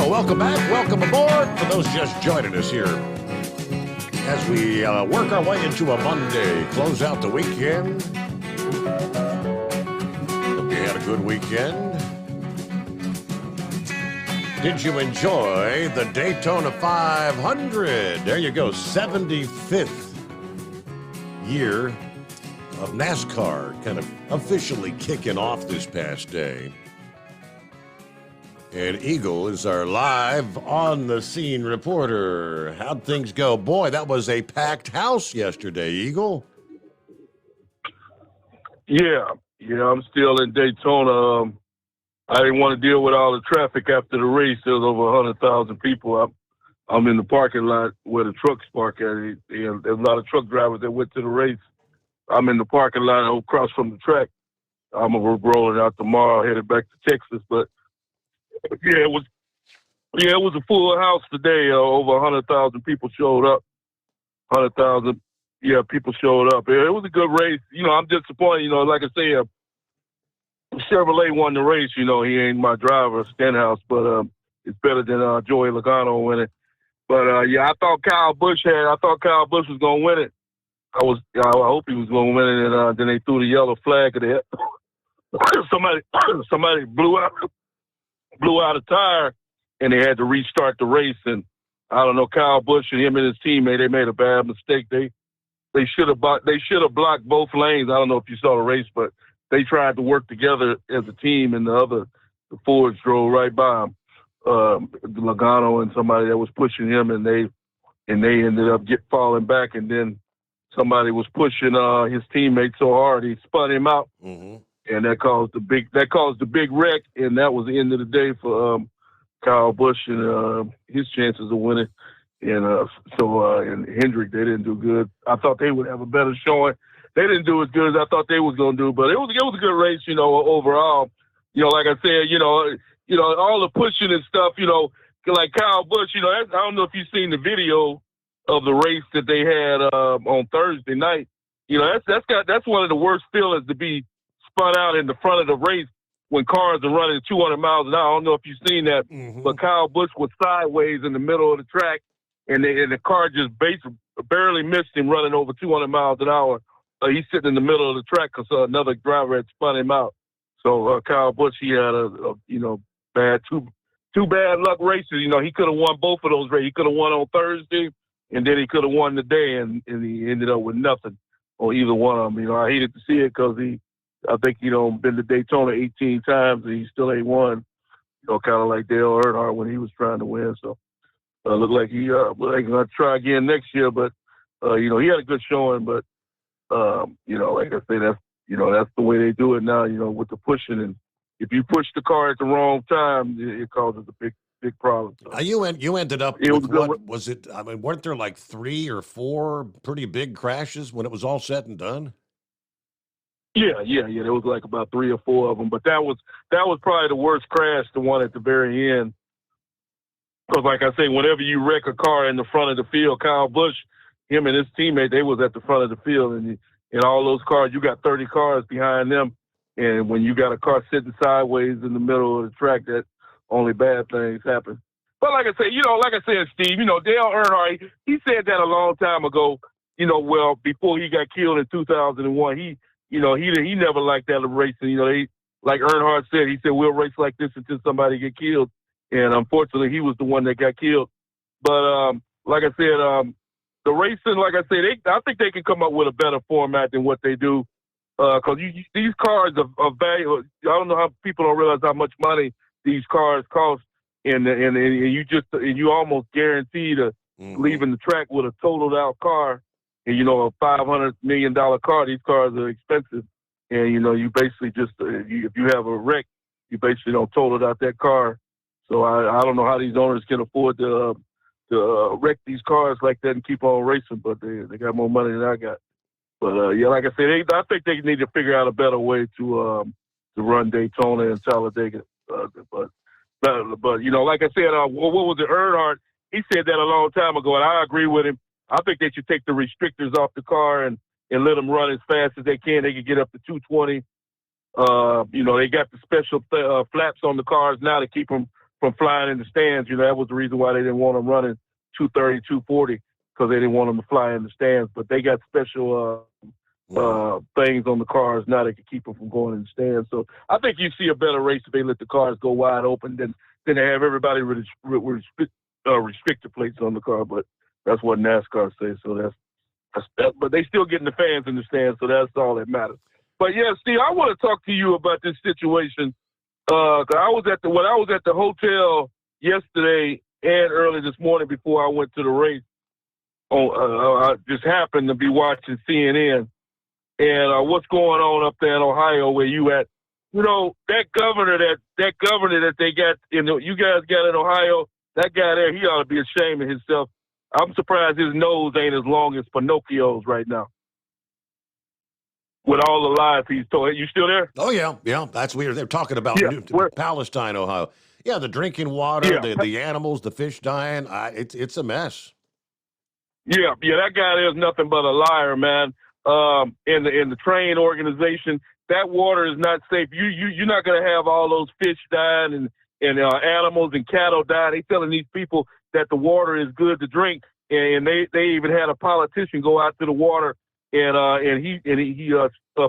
Welcome back. Welcome aboard for those just joining us here as we work our way into a Monday, close out the weekend. Hope you had a good weekend. Did you enjoy the Daytona 500? There you go, 75th year of NASCAR kind of officially kicking off this past day. And Eagle is our live on-the-scene reporter. How'd things go? Boy, that was a packed house yesterday, Eagle. Yeah, I'm still in Daytona. I didn't want to deal with all the traffic after the race. There was over 100,000 people. I'm in the parking lot where the trucks park at. There's a lot of truck drivers that went to the race. I'm in the parking lot across from the track. I'm rolling out tomorrow, headed back to Texas. But yeah, it was a full house today. Over 100,000 people showed up. 100,000, people showed up. It was a good race. I'm disappointed. Like I said, Chevrolet won the race. He ain't my driver, Stenhouse, but it's better than Joey Logano winning. But I thought Kyle Busch was gonna win it. I hope he was gonna win it, and then they threw the yellow flag at it. Somebody blew out a tire, and they had to restart the race. And I don't know, Kyle Busch and him and his teammate, they made a bad mistake. They should have blocked both lanes. I don't know if you saw the race, but they tried to work together as a team, and the Fords drove right by him. Logano and somebody that was pushing him, and they ended up falling back, and then somebody was pushing his teammate so hard he spun him out, and that caused the big wreck, and that was the end of the day for Kyle Busch and his chances of winning. And and Hendrick, they didn't do good. I thought they would have a better showing. They didn't do as good as I thought they was gonna do, but it was a good race, overall. Like I said, all the pushing and stuff, like Kyle Busch, I don't know if you've seen the video of the race that they had on Thursday night. That's one of the worst feelings, to be spun out in the front of the race when cars are running 200 miles an hour. I don't know if you've seen that, but Kyle Busch was sideways in the middle of the track, and the car just barely missed him running over 200 miles an hour. He's sitting in the middle of the track because another driver had spun him out. So Kyle Busch, he had two bad luck races. He could have won both of those races. He could have won on Thursday, and then he could have won today, and he ended up with nothing on either one of them. I hated to see it because I think been to Daytona 18 times, and he still ain't won. Kind of like Dale Earnhardt when he was trying to win. So looked like he gonna try again next year. But he had a good showing, but. Like I say, that's the way they do it now, with the pushing. And if you push the car at the wrong time, it causes a big problem. So, you ended up with what was it? I mean, weren't there like 3 or 4 pretty big crashes when it was all said and done? Yeah. There was like about 3 or 4 of them, but that was probably the worst crash, the one at the very end. Because like I say, whenever you wreck a car in the front of the field, Kyle Busch, him and his teammate, they was at the front of the field, and all those cars, you got 30 cars behind them, and when you got a car sitting sideways in the middle of the track, that only bad things happen. But like I said, Steve, Dale Earnhardt, he said that a long time ago, before he got killed in 2001, he never liked that racing. Like Earnhardt said, we'll race like this until somebody get killed, and unfortunately, he was the one that got killed. But like I said, the racing, like I said, I think they can come up with a better format than what they do. Because these cars are valuable. I don't know how people don't realize how much money these cars cost, and you almost guarantee to leaving the track with a totaled out car, and a $500 million car. These cars are expensive, and you basically just if you have a wreck, you basically don't total out that car. So I don't know how these owners can afford to wreck these cars like that and keep on racing, but they got more money than I got. But like I said, I think they need to figure out a better way to run Daytona and Talladega. But like I said, what was it? Earnhardt, he said that a long time ago, and I agree with him. I think they should take the restrictors off the car and let them run as fast as they can. They can get up to 220. They got the special flaps on the cars now to keep them from flying in the stands. That was the reason why they didn't want them running 230, 240, because they didn't want them to fly in the stands. But they got special things on the cars now that can keep them from going in the stands. So I think you see a better race if they let the cars go wide open than then they have everybody with restricted plates on the car. But that's what NASCAR says. So that's that. But they still getting the fans in the stands, so that's all that matters. But yeah, Steve, I want to talk to you about this situation. 'Cause I was at the hotel yesterday and early this morning before I went to the race. I just happened to be watching CNN, and what's going on up there in Ohio where you at? You know, that governor that they got you guys got in Ohio, that guy there, he ought to be ashamed of himself. I'm surprised his nose ain't as long as Pinocchio's right now. With all the lies he's told. You still there? Oh, yeah. That's weird. They're talking about Palestine, Ohio. Yeah, the drinking water, the animals, the fish dying. It's a mess. Yeah, that guy there's nothing but a liar, man. In the train organization, that water is not safe. You're not going to have all those fish dying and animals and cattle dying. They telling these people that the water is good to drink, and they even had a politician go out to the water and he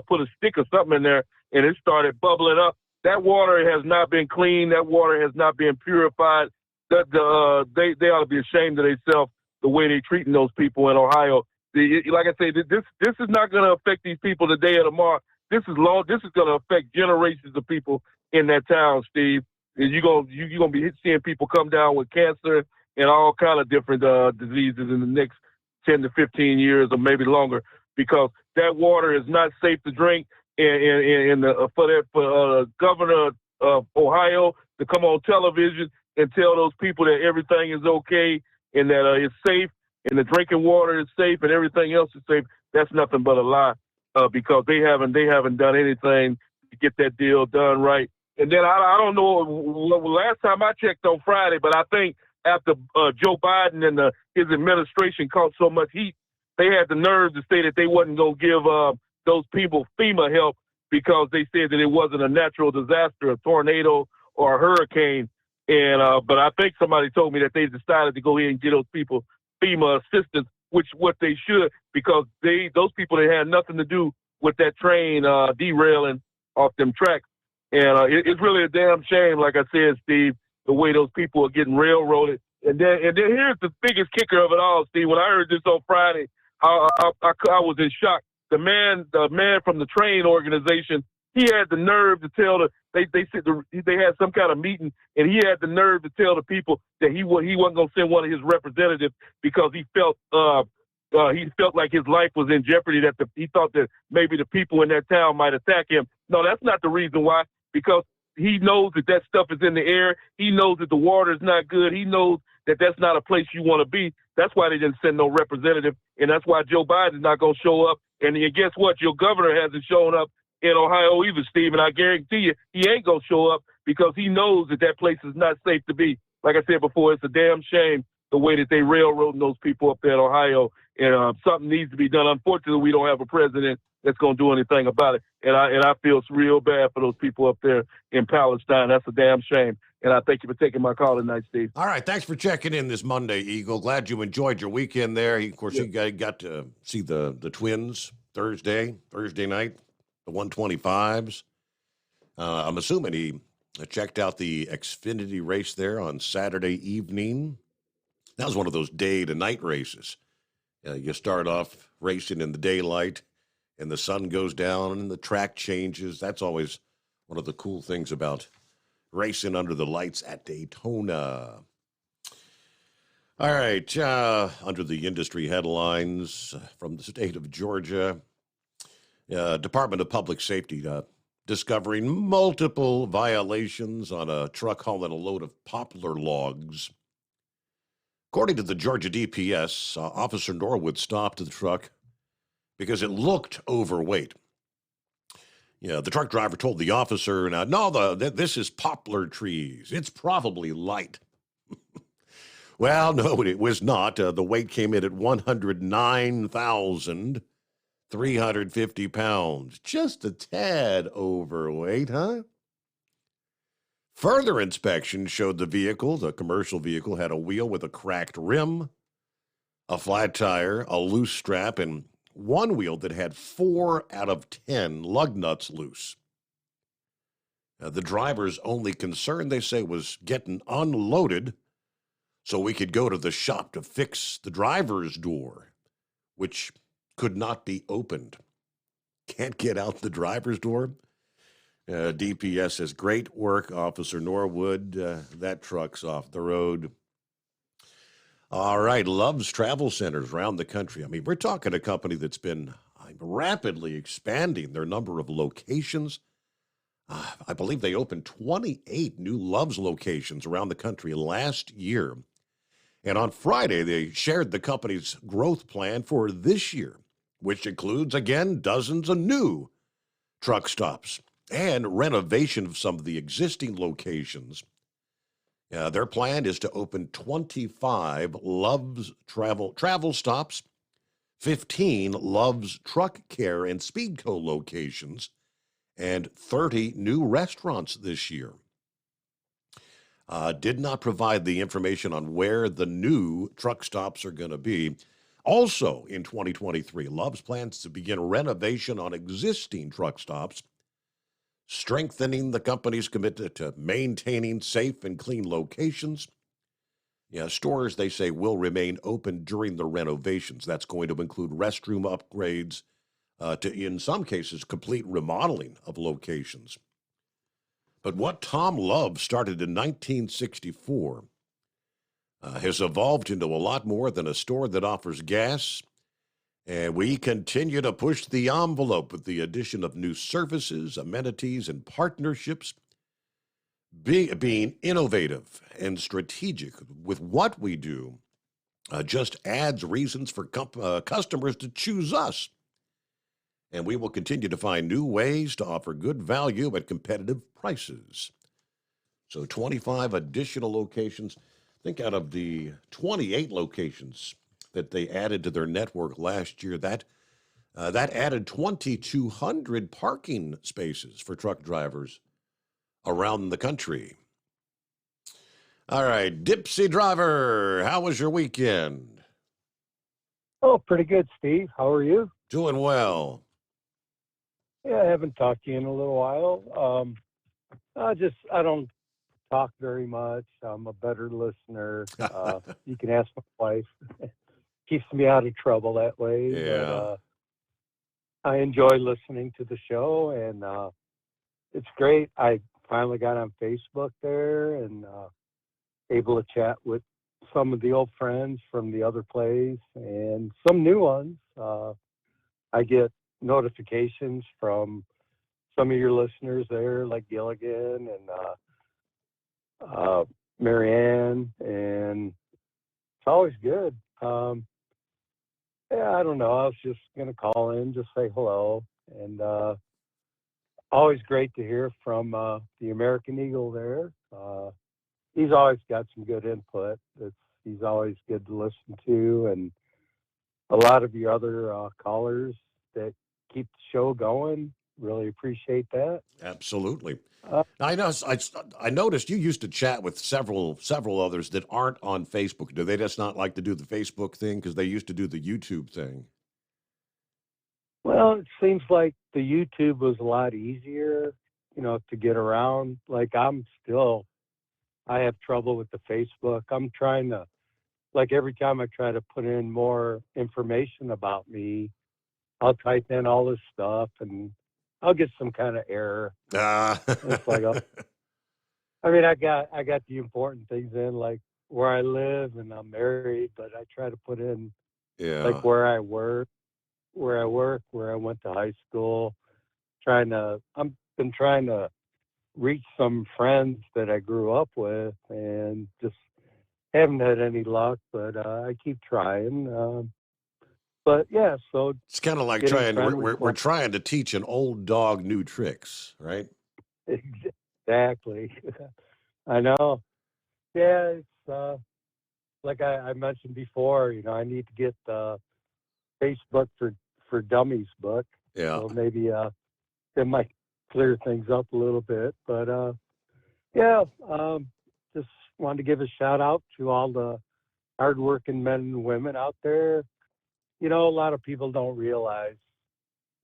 put a stick or something in there, and it started bubbling up. That water has not been cleaned. That water has not been purified. They ought to be ashamed of themselves the way they're treating those people in Ohio. Like I say, this is not going to affect these people today or tomorrow. This is going to affect generations of people in that town, Steve. And you're gonna be seeing people come down with cancer and all kind of different diseases in the next 10 to 15 years or maybe longer, because that water is not safe to drink. And for Governor of Ohio to come on television and tell those people that everything is okay and that it's safe and the drinking water is safe and everything else is safe, that's nothing but a lie, because they haven't done anything to get that deal done right. And then I don't know, last time I checked on Friday, but I think after Joe Biden and his administration caught so much heat, they had the nerve to say that they wasn't going to give those people FEMA help because they said that it wasn't a natural disaster, a tornado or a hurricane. And but I think somebody told me that they decided to go ahead and get those people FEMA assistance, which what they should, because those people that had nothing to do with that train derailing off them tracks. And it's really a damn shame, like I said, Steve, the way those people are getting railroaded. And then here's the biggest kicker of it all, Steve. When I heard this on Friday, I was in shock. The man from the train organization, he had the nerve to tell they said they had some kind of meeting, and he had the nerve to tell the people that he wasn't going to send one of his representatives because he felt like his life was in jeopardy. He thought that maybe the people in that town might attack him. No, that's not the reason why. Because he knows that stuff is in the air. He knows that the water is not good. He knows that that's not a place you want to be. That's why they didn't send no representative, and that's why Joe Biden is not going to show up. And guess what? Your governor hasn't shown up in Ohio either, Steve, and I guarantee you he ain't going to show up because he knows that place is not safe to be. Like I said before, it's a damn shame the way that they railroading those people up there in Ohio, and something needs to be done. Unfortunately, we don't have a president that's going to do anything about it. And I feel real bad for those people up there in Palestine. That's a damn shame. And I thank you for taking my call tonight, Steve. All right. Thanks for checking in this Monday, Eagle. Glad you enjoyed your weekend there. Of course, you got to see the Twins Thursday night, the 125s. I'm assuming he checked out the Xfinity race there on Saturday evening. That was one of those day to night races. You start off racing in the daylight, and the sun goes down and the track changes. That's always one of the cool things about racing under the lights at Daytona. All right, under the industry headlines from the state of Georgia, Department of Public Safety discovering multiple violations on a truck hauling a load of poplar logs. According to the Georgia DPS, Officer Norwood stopped the truck because it looked overweight. Yeah, the truck driver told the officer, this is poplar trees. It's probably light. Well, no, it was not. The weight came in at 109,350 pounds. Just a tad overweight, huh? Further inspection showed the commercial vehicle, had a wheel with a cracked rim, a flat tire, a loose strap, and one wheel that had 4 out of 10 lug nuts loose. The driver's only concern, they say, was getting unloaded so we could go to the shop to fix the driver's door, which could not be opened. Can't get out the driver's door. DPS says, great work, Officer Norwood. That truck's off the road. All right, Love's Travel Centers around the country. I mean, we're talking a company that's been rapidly expanding their number of locations. I believe they opened 28 new Love's locations around the country last year. And on Friday, they shared the company's growth plan for this year, which includes, again, dozens of new truck stops and renovation of some of the existing locations. Their plan is to open 25 Love's travel stops, 15 Love's Truck Care and Speedco locations, and 30 new restaurants this year. Did not provide the information on where the new truck stops are going to be. Also in 2023, Love's plans to begin renovation on existing truck stops, strengthening the company's commitment to maintaining safe and clean locations. Stores, they say, will remain open during the renovations. That's going to include restroom upgrades, to, in some cases, complete remodeling of locations. But what Tom Love started in 1964 has evolved into a lot more than a store that offers gas. And we continue to push the envelope with the addition of new services, amenities, and partnerships. Being innovative and strategic with what we do just adds reasons for customers to choose us. And we will continue to find new ways to offer good value at competitive prices. So 25 additional locations. I think out of the 28 locations that they added to their network last year, that added 2,200 parking spaces for truck drivers around the country. All right, Dipsy Driver, how was your weekend? Oh, pretty good, Steve. How are you? Doing well. Yeah, I haven't talked to you in a little while. I don't talk very much. I'm a better listener. You can ask my wife. Keeps me out of trouble that way. Yeah. But, I enjoy listening to the show, and it's great. I finally got on Facebook there and able to chat with some of the old friends from the other place and some new ones. I get notifications from some of your listeners there, like Gilligan and Marianne, and it's always good. Yeah, I don't know. I was just going to call in, just say hello, and always great to hear from the American Eagle there. He's always got some good input. He's always good to listen to, and a lot of your other callers that keep the show going. Really appreciate that. Absolutely. I noticed you used to chat with several others that aren't on Facebook. Do they just not like to do the Facebook thing because they used to do the YouTube thing? Well, it seems like the YouTube was a lot easier, to get around. Like I have trouble with the Facebook. I'm trying to, every time I try to put in more information about me, I'll type in all this stuff and I'll get some kind of error. It's like, I got the important things in, like where I live and I'm married, but I try to put in like where I work, where I went to high school. I've been trying to reach some friends that I grew up with and just haven't had any luck, but I keep trying. But yeah, so it's kind of like we're trying to teach an old dog new tricks, right? Exactly. I know. Yeah, it's like I mentioned before. I need to get the Facebook for Dummies book. Yeah. So maybe it might clear things up a little bit. But just wanted to give a shout out to all the hardworking men and women out there. A lot of people don't realize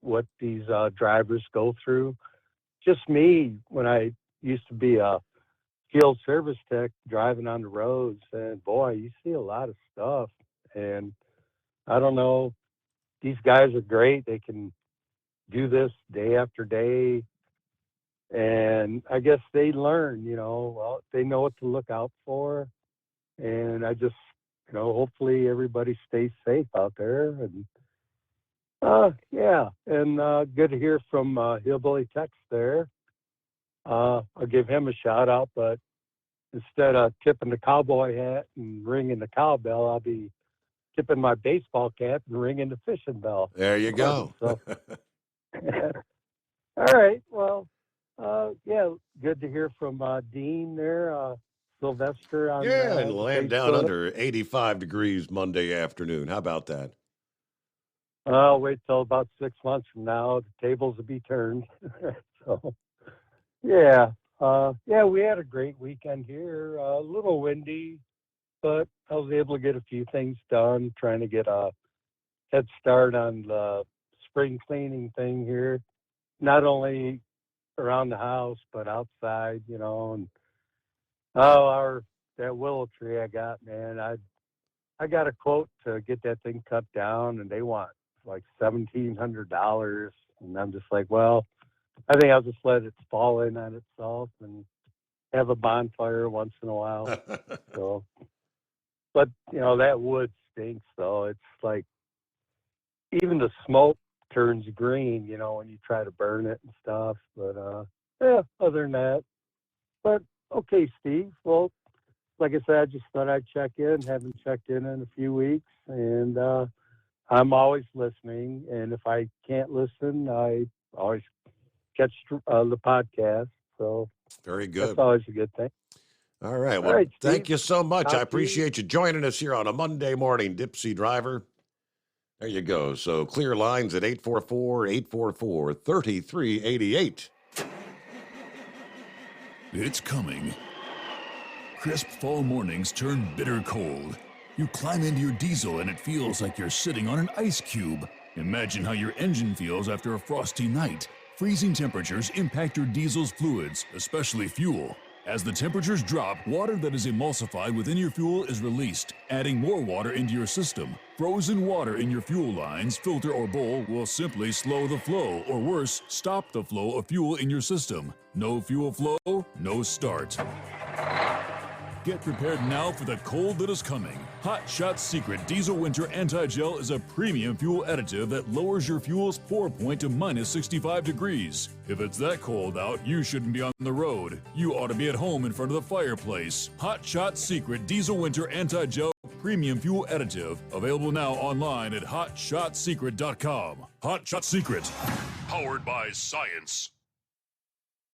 what these drivers go through. Just me, when I used to be a field service tech driving on the roads, and boy, you see a lot of stuff. And I don't know, these guys are great. They can do this day after day. And I guess they learn, well, they know what to look out for. And I just, hopefully everybody stays safe out there. And yeah, and good to hear from Hillbilly Tex there. I'll give him a shout out, but instead of tipping the cowboy hat and ringing the cowbell, I'll be tipping my baseball cap and ringing the fishing bell. There you go. So, all right. Well, yeah, good to hear from Dean there, Sylvester. On, and land down Facebook. under 85 degrees Monday afternoon. How about that? I'll wait till about 6 months from now. The tables will be turned. So, yeah. Yeah, we had a great weekend here. A little windy, but I was able to get a few things done, trying to get a head start on the spring cleaning thing here. Not only around the house, but outside, and that willow tree I got, man, I got a quote to get that thing cut down, and they want like $1,700, and I'm just like, well, I think I'll just let it fall in on itself and have a bonfire once in a while. So, but that wood stinks, though. It's like even the smoke turns green, when you try to burn it and stuff. But yeah, other than that, but okay, Steve. Well, like I said, I just thought I'd check in. Haven't checked in a few weeks, and I'm always listening. And if I can't listen, I always catch the podcast. So very good. That's always a good thing. All right. Well, all right, thank you so much. I Talk to you. appreciate you joining us here on a Monday morning, Dipsy Driver. There you go. So clear lines at 844-844-3388. It's coming. Crisp fall mornings turn bitter cold. You climb into your diesel and it feels like you're sitting on an ice cube. Imagine how your engine feels after a frosty night. Freezing temperatures impact your diesel's fluids, especially fuel. As the temperatures drop, water that is emulsified within your fuel is released, adding more water into your system. Frozen water in your fuel lines, filter, or bowl will simply slow the flow, or worse, stop the flow of fuel in your system. No fuel flow, no start. Get prepared now for the cold that is coming. Hot Shot Secret Diesel Winter Anti-Gel is a premium fuel additive that lowers your fuel's pour point to minus 65 degrees. If it's that cold out, you shouldn't be on the road. You ought to be at home in front of the fireplace. Hot Shot Secret Diesel Winter Anti-Gel Premium Fuel Additive. Available now online at hotshotsecret.com. Hot Shot Secret. Powered by science.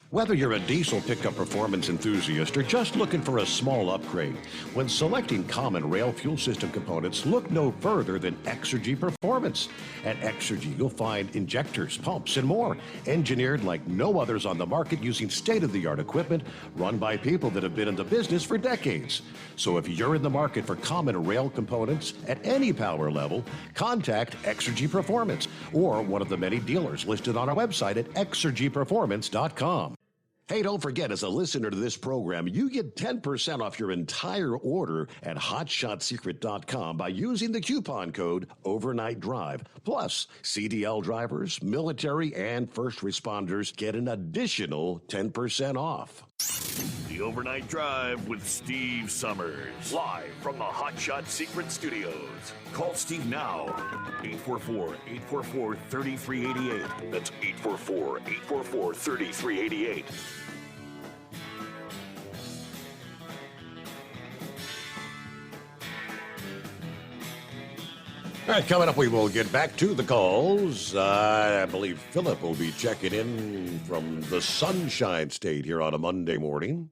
Whether you're a diesel pickup performance enthusiast or just looking for a small upgrade, when selecting common rail fuel system components, look no further than Exergy Performance. At Exergy, you'll find injectors, pumps, and more, engineered like no others on the market using state-of-the-art equipment run by people that have been in the business for decades. So if you're in the market for common rail components at any power level, contact Exergy Performance or one of the many dealers listed on our website at exergyperformance.com. Hey, don't forget, as a listener to this program, you get 10% off your entire order at hotshotsecret.com by using the coupon code Overnight Drive. Plus, CDL drivers, military, and first responders get an additional 10% off. The Overnight Drive with Steve Summers. Live from the Hot Shot Secret Studios. Call Steve now. 844-844-3388. That's 844-844-3388. All right, coming up, we will get back to the calls. I believe Philip will be checking in from the Sunshine State here on a Monday morning.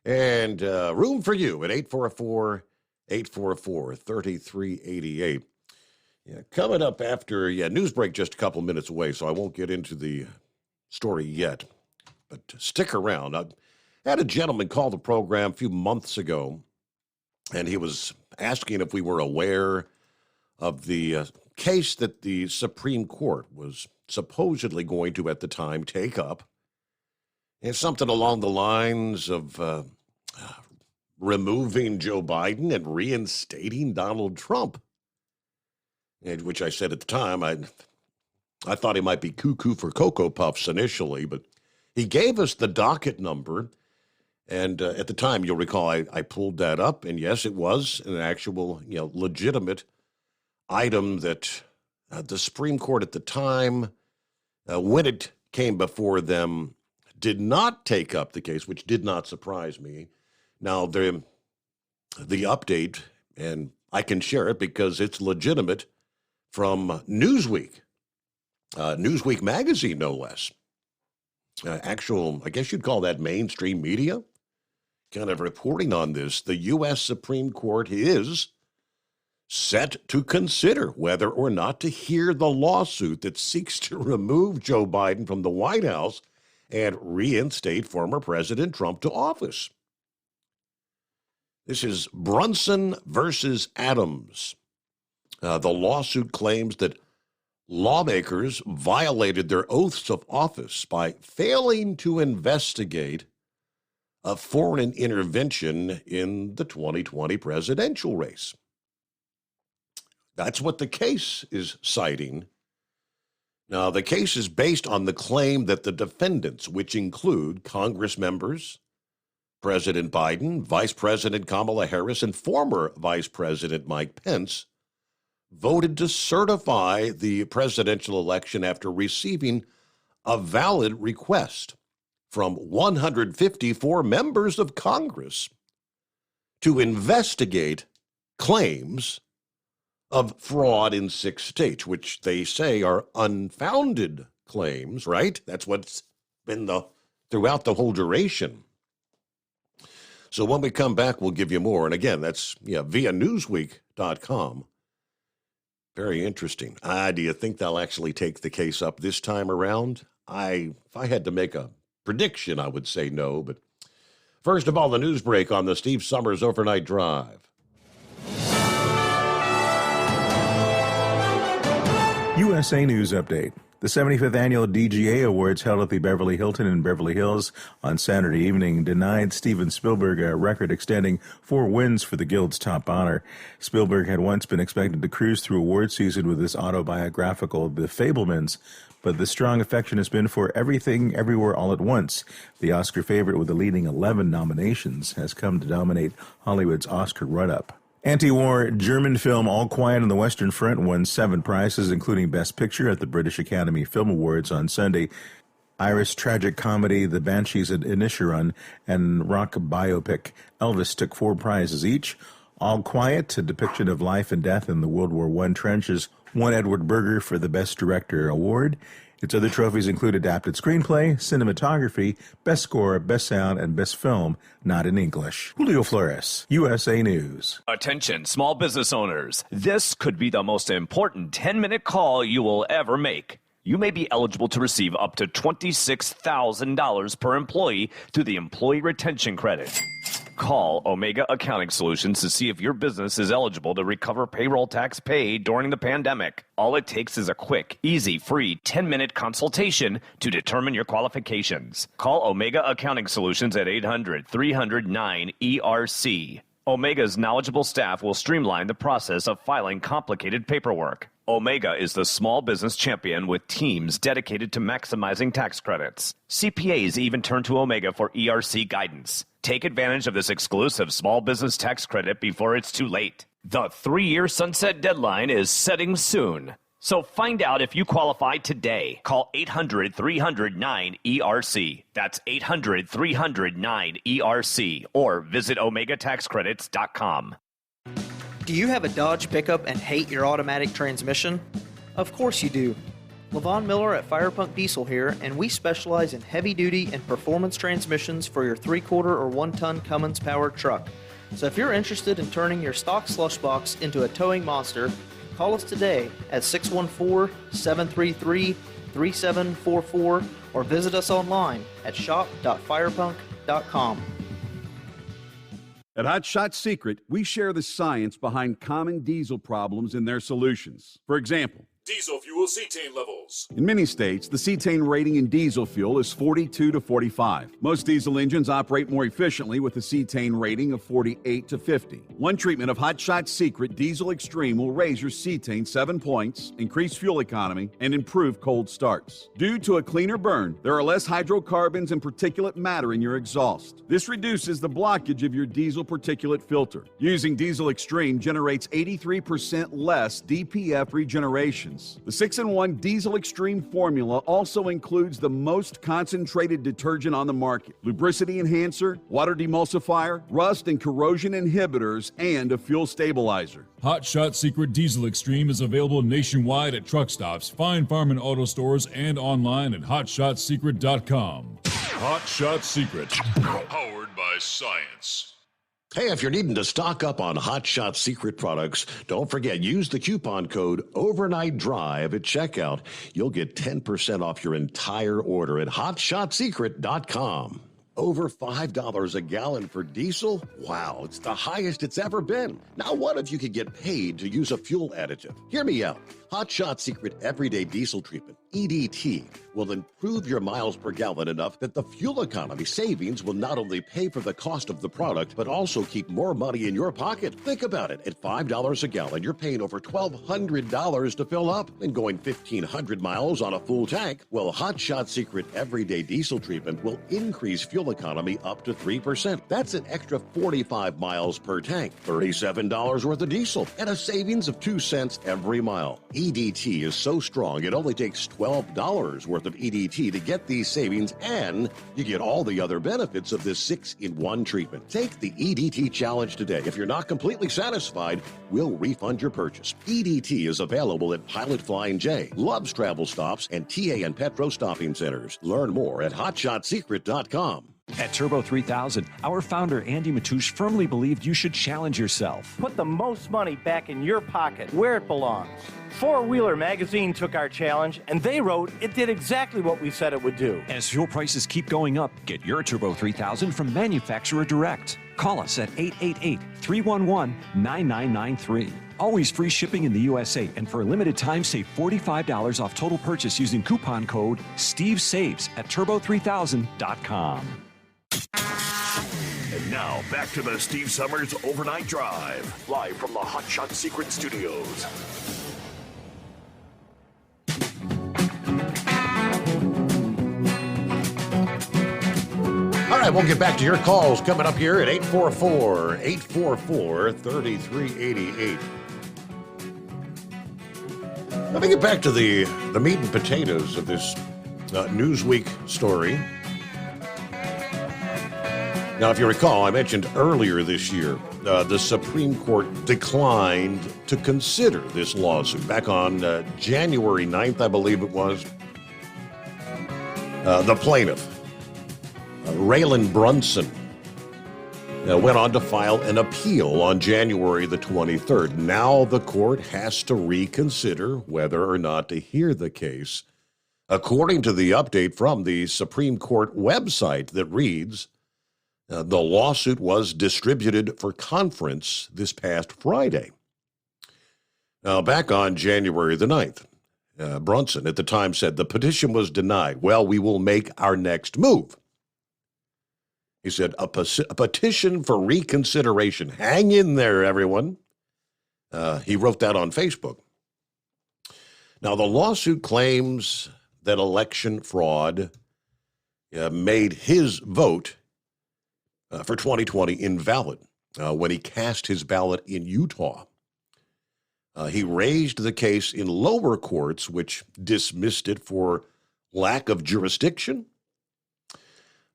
And room for you at 844-844-3388. Yeah, coming up after, news break just a couple minutes away, so I won't get into the story yet. But stick around. I had a gentleman call the program a few months ago, and he was asking if we were aware of the case that the Supreme Court was supposedly going to, at the time, take up It's something along the lines of removing Joe Biden and reinstating Donald Trump, which I said at the time, I thought he might be cuckoo for Cocoa Puffs initially, but he gave us the docket number. And at the time, you'll recall, I pulled that up, and yes, it was an actual, legitimate item that the Supreme Court at the time, when it came before them, did not take up the case, which did not surprise me. Now, the update, and I can share it because it's legitimate, from Newsweek, Newsweek magazine, no less. Actual, I guess you'd call that mainstream media, kind of reporting on this. The U.S. Supreme Court is set to consider whether or not to hear the lawsuit that seeks to remove Joe Biden from the White House and reinstate former President Trump to office. This is Brunson versus Adams. The lawsuit claims that lawmakers violated their oaths of office by failing to investigate a foreign intervention in the 2020 presidential race. That's what the case is citing. Now, the case is based on the claim that the defendants, which include Congress members, President Biden, Vice President Kamala Harris, and former Vice President Mike Pence, voted to certify the presidential election after receiving a valid request from 154 members of Congress to investigate claims of fraud in 6 states, which they say are unfounded claims, right? That's what's been throughout the whole duration. So when we come back, we'll give you more. And again, that's via Newsweek.com. Very interesting. Do you think they'll actually take the case up this time around? If I had to make a prediction, I would say no. But first of all, the news break on the Steve Summers Overnight Drive. USA News Update. The 75th Annual DGA Awards held at the Beverly Hilton in Beverly Hills on Saturday evening denied Steven Spielberg a record-extending 4 wins for the Guild's top honor. Spielberg had once been expected to cruise through award season with his autobiographical The Fabelmans, but the strong affection has been for Everything, Everywhere, All at Once. The Oscar favorite with a leading 11 nominations has come to dominate Hollywood's Oscar run-up. Anti-war German film All Quiet on the Western Front won 7 prizes, including Best Picture at the British Academy Film Awards on Sunday. Irish tragic comedy The Banshees at Inisherin and rock biopic Elvis took 4 prizes each. All Quiet, a depiction of life and death in the World War I trenches, won Edward Berger for the Best Director award. Its other trophies include Adapted Screenplay, Cinematography, Best Score, Best Sound, and Best Film, not in English. Julio Flores, USA News. Attention, small business owners. This could be the most important 10-minute call you will ever make. You may be eligible to receive up to $26,000 per employee through the Employee Retention Credit. Call Omega Accounting Solutions to see if your business is eligible to recover payroll tax paid during the pandemic. All it takes is a quick, easy, free 10-minute consultation to determine your qualifications. Call Omega Accounting Solutions at 800-300-9ERC. Omega's knowledgeable staff will streamline the process of filing complicated paperwork. Omega is the small business champion with teams dedicated to maximizing tax credits. CPAs even turn to Omega for ERC guidance. Take advantage of this exclusive small business tax credit before it's too late. The 3-year sunset deadline is setting soon. So find out if you qualify today. Call 800-300-9ERC. That's 800-300-9ERC. Or visit OmegaTaxCredits.com. Do you have a Dodge pickup and hate your automatic transmission? Of course you do. Levon Miller at Firepunk Diesel here, and we specialize in heavy-duty and performance transmissions for your 3-quarter or 1-ton Cummins-powered truck. So if you're interested in turning your stock slush box into a towing monster, call us today at 614-733-3744 or visit us online at shop.firepunk.com. At Hot Shot Secret, we share the science behind common diesel problems and their solutions. For example, Diesel fuel cetane levels. In many states, the cetane rating in diesel fuel is 42 to 45. Most diesel engines operate more efficiently with a cetane rating of 48 to 50. One treatment of Hot Shot Secret Diesel Extreme will raise your cetane 7 points, increase fuel economy, and improve cold starts. Due to a cleaner burn, there are less hydrocarbons and particulate matter in your exhaust. This reduces the blockage of your diesel particulate filter. Using Diesel Extreme generates 83% less DPF regenerations. The 6-in-1 Diesel Extreme formula also includes the most concentrated detergent on the market, lubricity enhancer, water demulsifier, rust and corrosion inhibitors, and a fuel stabilizer. Hot Shot Secret Diesel Extreme is available nationwide at truck stops, fine farm and auto stores, and online at hotshotsecret.com. Hot Shot Secret, powered by science. Hey, if you're needing to stock up on Hot Shot Secret products, don't forget, use the coupon code Overnight Drive at checkout. You'll get 10% off your entire order at hotshotsecret.com. Over $5 a gallon for diesel? Wow, it's the highest it's ever been. Now, what if you could get paid to use a fuel additive? Hear me out. Hot Shot Secret Everyday Diesel Treatment, EDT, will improve your miles per gallon enough that the fuel economy savings will not only pay for the cost of the product, but also keep more money in your pocket. Think about it. At $5 a gallon, you're paying over $1,200 to fill up and going 1,500 miles on a full tank. Well, Hot Shot Secret Everyday Diesel Treatment will increase fuel economy up to 3%. That's an extra 45 miles per tank, $37 worth of diesel, and a savings of 2 cents every mile. EDT is so strong, it only takes $12 worth of EDT to get these savings, and you get all the other benefits of this 6-in-1 treatment. Take the EDT challenge today. If you're not completely satisfied, we'll refund your purchase. EDT is available at Pilot Flying J, Love's Travel Stops, and TA and Petro Stopping Centers. Learn more at hotshotsecret.com. At Turbo 3000, our founder Andy Matouche firmly believed you should challenge yourself. Put the most money back in your pocket, where it belongs. Four Wheeler magazine took our challenge, and they wrote it did exactly what we said it would do. As fuel prices keep going up, get your Turbo 3000 from manufacturer direct. Call us at 888-311-9993. Always free shipping in the USA, and for a limited time, save $45 off total purchase using coupon code STEVESAVES at turbo3000.com. And now, back to the Steve Summers Overnight Drive, live from the Hot Shot Secret Studios. All right, we'll get back to your calls coming up here at 844-844-3388. Let me get back to the meat and potatoes of this Newsweek story. Now, if you recall, I mentioned earlier this year, the Supreme Court declined to consider this lawsuit. Back on January 9th, I believe it was, the plaintiff, Raylan Brunson, went on to file an appeal on January the 23rd. Now the court has to reconsider whether or not to hear the case. According to the update from the Supreme Court website that reads, the lawsuit was distributed for conference this past Friday. Now, back on January the 9th, Brunson at the time said the petition was denied. Well, we will make our next move. He said, a petition for reconsideration. Hang in there, everyone. He wrote that on Facebook. Now, the lawsuit claims that election fraud made his vote for 2020 invalid when he cast his ballot in Utah. He raised the case in lower courts, which dismissed it for lack of jurisdiction.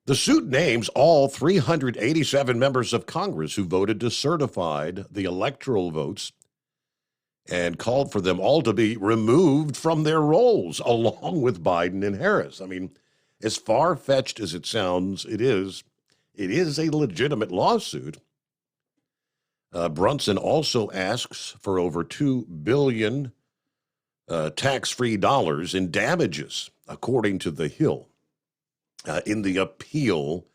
The suit names all 387 members of Congress who voted to certify the electoral votes and called for them all to be removed from their roles, along with Biden and Harris. I mean, as far-fetched as it sounds, it is a legitimate lawsuit. Brunson also asks for over $2 billion tax-free dollars in damages, according to The Hill. In the appeal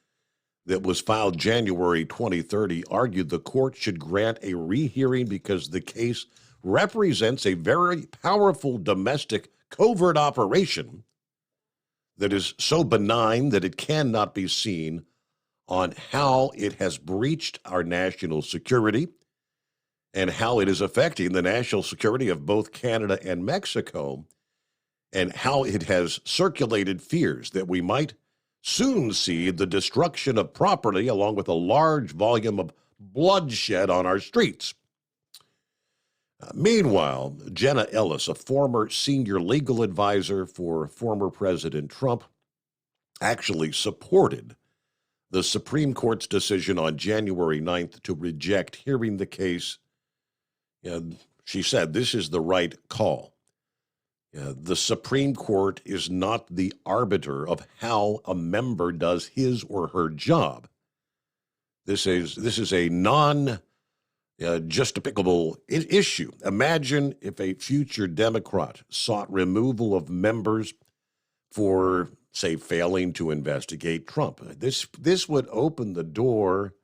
that was filed January 2030, argued the court should grant a rehearing because the case represents a very powerful domestic covert operation that is so benign that it cannot be seen on how it has breached our national security and how it is affecting the national security of both Canada and Mexico, and how it has circulated fears that we might soon see the destruction of property along with a large volume of bloodshed on our streets. Meanwhile, Jenna Ellis, a former senior legal advisor for former President Trump, actually supported the Supreme Court's decision on January 9th to reject hearing the case. She said this is the right call. The Supreme Court is not the arbiter of how a member does his or her job. This is a non-justificable issue. Imagine if a future Democrat sought removal of members for, say, failing to investigate Trump. This would open the door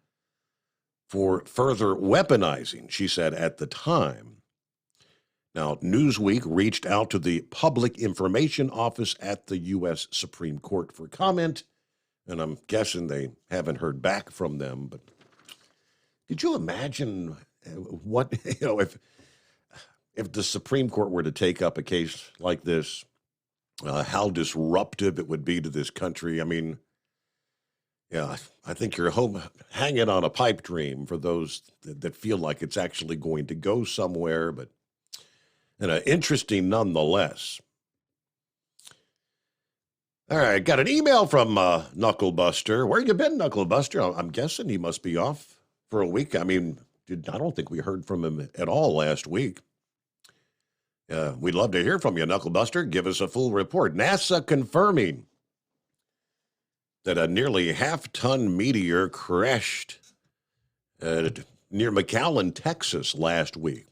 for further weaponizing, she said at the time. Now, Newsweek reached out to the Public Information Office at the U.S. Supreme Court for comment, and I'm guessing they haven't heard back from them. But could you imagine what, if the Supreme Court were to take up a case like this, how disruptive it would be to this country? I mean, yeah, I think you're home hanging on a pipe dream for those that feel like it's actually going to go somewhere, but interesting nonetheless. All right, got an email from Knucklebuster. Where you been, Knucklebuster? I'm guessing he must be off for a week. I mean, I don't think we heard from him at all last week. We'd love to hear from you, Knucklebuster. Give us a full report. NASA confirming that a nearly half-ton meteor crashed near McAllen, Texas last week.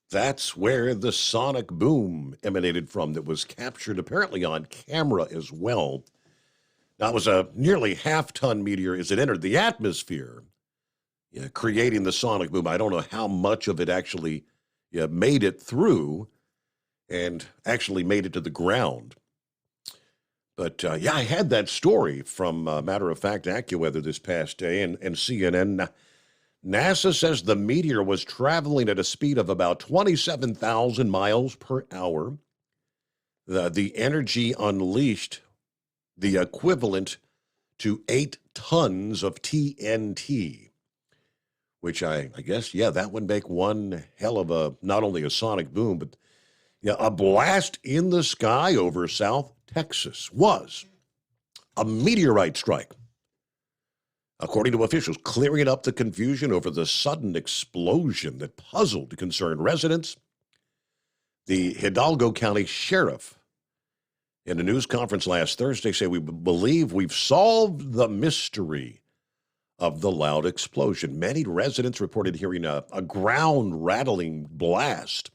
That's where the sonic boom emanated from that was captured apparently on camera as well. Now, it was a nearly half-ton meteor as it entered the atmosphere, creating the sonic boom. I don't know how much of it actually made it through and actually made it to the ground. But, I had that story from, matter of fact, AccuWeather this past day and CNN. NASA says the meteor was traveling at a speed of about 27,000 miles per hour. The energy unleashed the equivalent to 8 tons of TNT, which I guess, that would make one hell of not only a sonic boom, but a blast in the sky over South Texas was a meteorite strike. According to officials, clearing up the confusion over the sudden explosion that puzzled concerned residents, the Hidalgo County Sheriff, in a news conference last Thursday, said we believe we've solved the mystery of the loud explosion. Many residents reported hearing a ground-rattling blast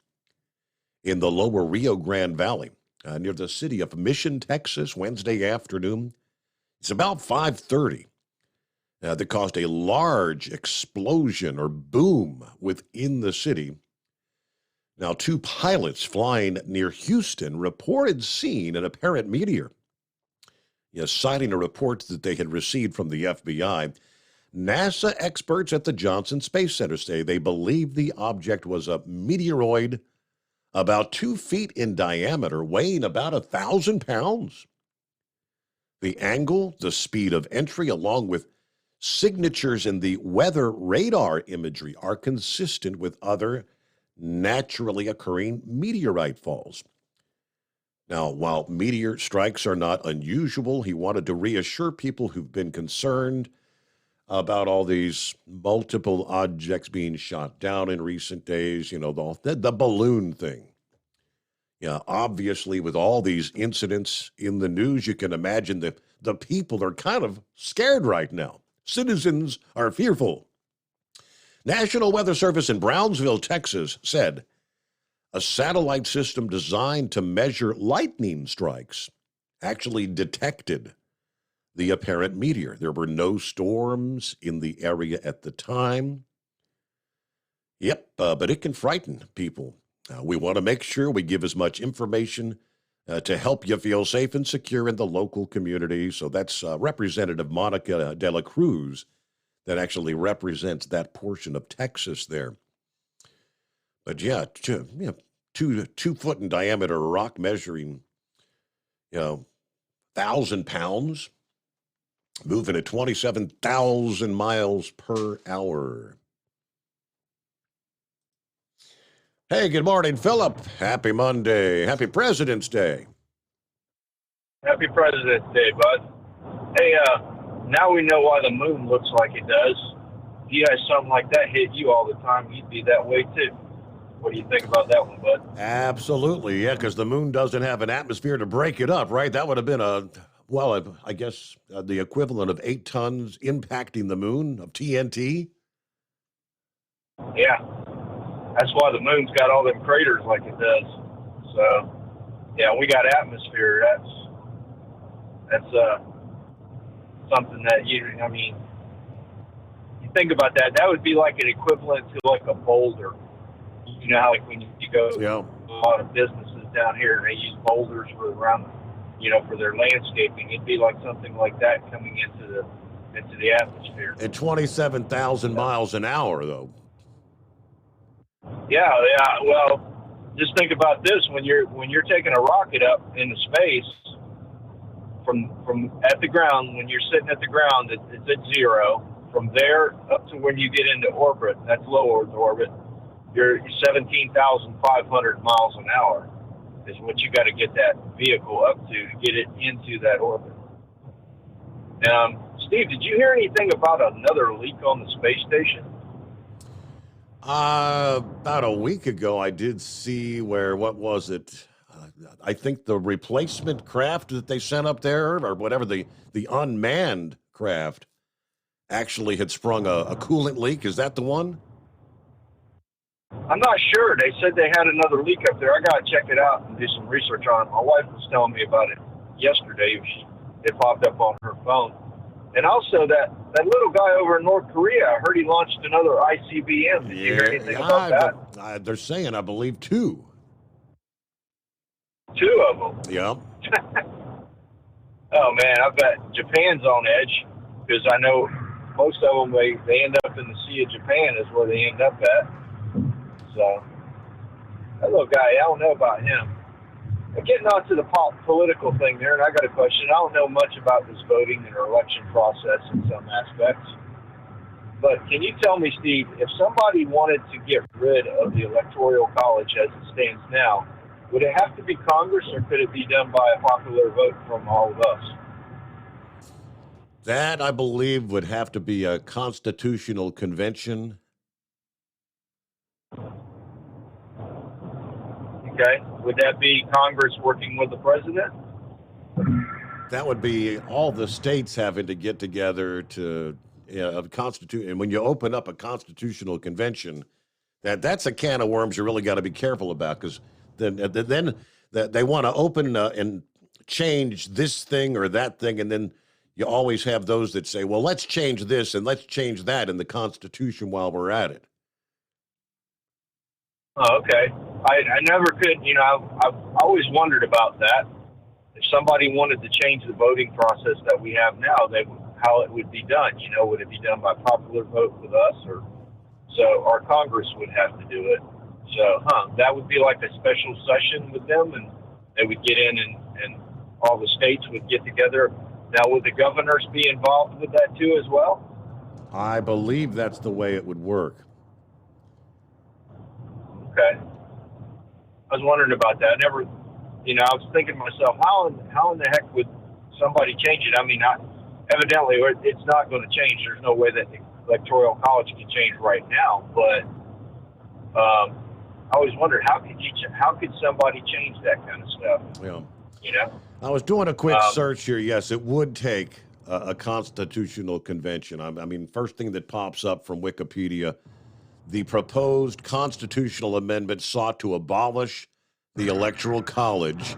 in the lower Rio Grande Valley, near the city of Mission, Texas, Wednesday afternoon. It's about 5:30. That caused a large explosion or boom within the city. Now, 2 pilots flying near Houston reported seeing an apparent meteor, citing a report that they had received from the FBI. NASA experts at the Johnson Space Center say they believe the object was a meteoroid about 2 feet in diameter, weighing about 1,000 pounds. The angle, the speed of entry, along with signatures in the weather radar imagery are consistent with other naturally occurring meteorite falls. Now, while meteor strikes are not unusual, he wanted to reassure people who've been concerned about all these multiple objects being shot down in recent days, the balloon thing. Obviously, with all these incidents in the news, you can imagine that the people are kind of scared right now. Citizens are fearful. National Weather Service in Brownsville, Texas, said a satellite system designed to measure lightning strikes actually detected the apparent meteor. There were no storms in the area at the time. Yep, but it can frighten people. We want to make sure we give as much information to help you feel safe and secure in the local community. So that's Representative Monica De La Cruz that actually represents that portion of Texas there. But yeah, 2 foot in diameter rock measuring, 1,000 pounds, moving at 27,000 miles per hour. Hey, good morning, Philip. Happy Monday. Happy President's Day. Happy President's Day, bud. Hey, now we know why the moon looks like it does. If you had something like that hit you all the time, you'd be that way too. What do you think about that one, bud? Absolutely, yeah, because the moon doesn't have an atmosphere to break it up, right? That would have been I guess the equivalent of 8 tons impacting the moon of TNT. Yeah. That's why the moon's got all them craters like it does. So, yeah, we got atmosphere. That's something that you think about that. That would be like an equivalent to like a boulder. You know how like when you go to a lot of businesses down here and they use boulders for their landscaping. It'd be like something like that coming into the atmosphere. At 27,000 miles an hour, though. Yeah. Well, just think about this: when you're taking a rocket up into space from at the ground, when you're sitting at the ground, it's at 0. From there up to when you get into orbit, that's low Earth orbit. You're 17,500 miles an hour is what you got to get that vehicle up to get it into that orbit. Steve, did you hear anything about another leak on the space station? About a week ago, I did see what was it? I think the replacement craft that they sent up there, or whatever, the unmanned craft, actually had sprung a coolant leak. Is that the one? I'm not sure. They said they had another leak up there. I got to check it out and do some research on it. My wife was telling me about it yesterday. It popped up on her phone. And also that little guy over in North Korea, I heard he launched another ICBM. Did you hear anything about that? They're saying, I believe, 2. 2 of them? Yeah. Oh, man, I bet Japan's on edge because I know most of them, they end up in the Sea of Japan is where they end up at. So, that little guy, I don't know about him. But getting on to the political thing there, and I got a question. I don't know much about this voting and election process in some aspects. But can you tell me, Steve, if somebody wanted to get rid of the Electoral College as it stands now, would it have to be Congress or could it be done by a popular vote from all of us? That, I believe, would have to be a constitutional convention. Okay. Would that be Congress working with the president? That would be all the states having to get together to constitute. And when you open up a constitutional convention, that's a can of worms you really got to be careful about, because then they want to open and change this thing or that thing, and then you always have those that say, well, let's change this and let's change that in the Constitution while we're at it. Oh, okay. I never could, I've always wondered about that. If somebody wanted to change the voting process that we have now, how it would be done. Would it be done by popular vote with us, or so our Congress would have to do it? So, that would be like a special session with them, and they would get in, and all the states would get together. Now, would the governors be involved with that too as well? I believe that's the way it would work. Okay. I was wondering about that. I was thinking to myself, how in the heck would somebody change it? I mean, evidently it's not going to change. There's no way that the Electoral College can change right now. But I always wondered, how could somebody change that kind of stuff? Yeah. I was doing a quick search here. Yes, it would take a constitutional convention. I mean, first thing that pops up from Wikipedia, the proposed constitutional amendment sought to abolish the Electoral College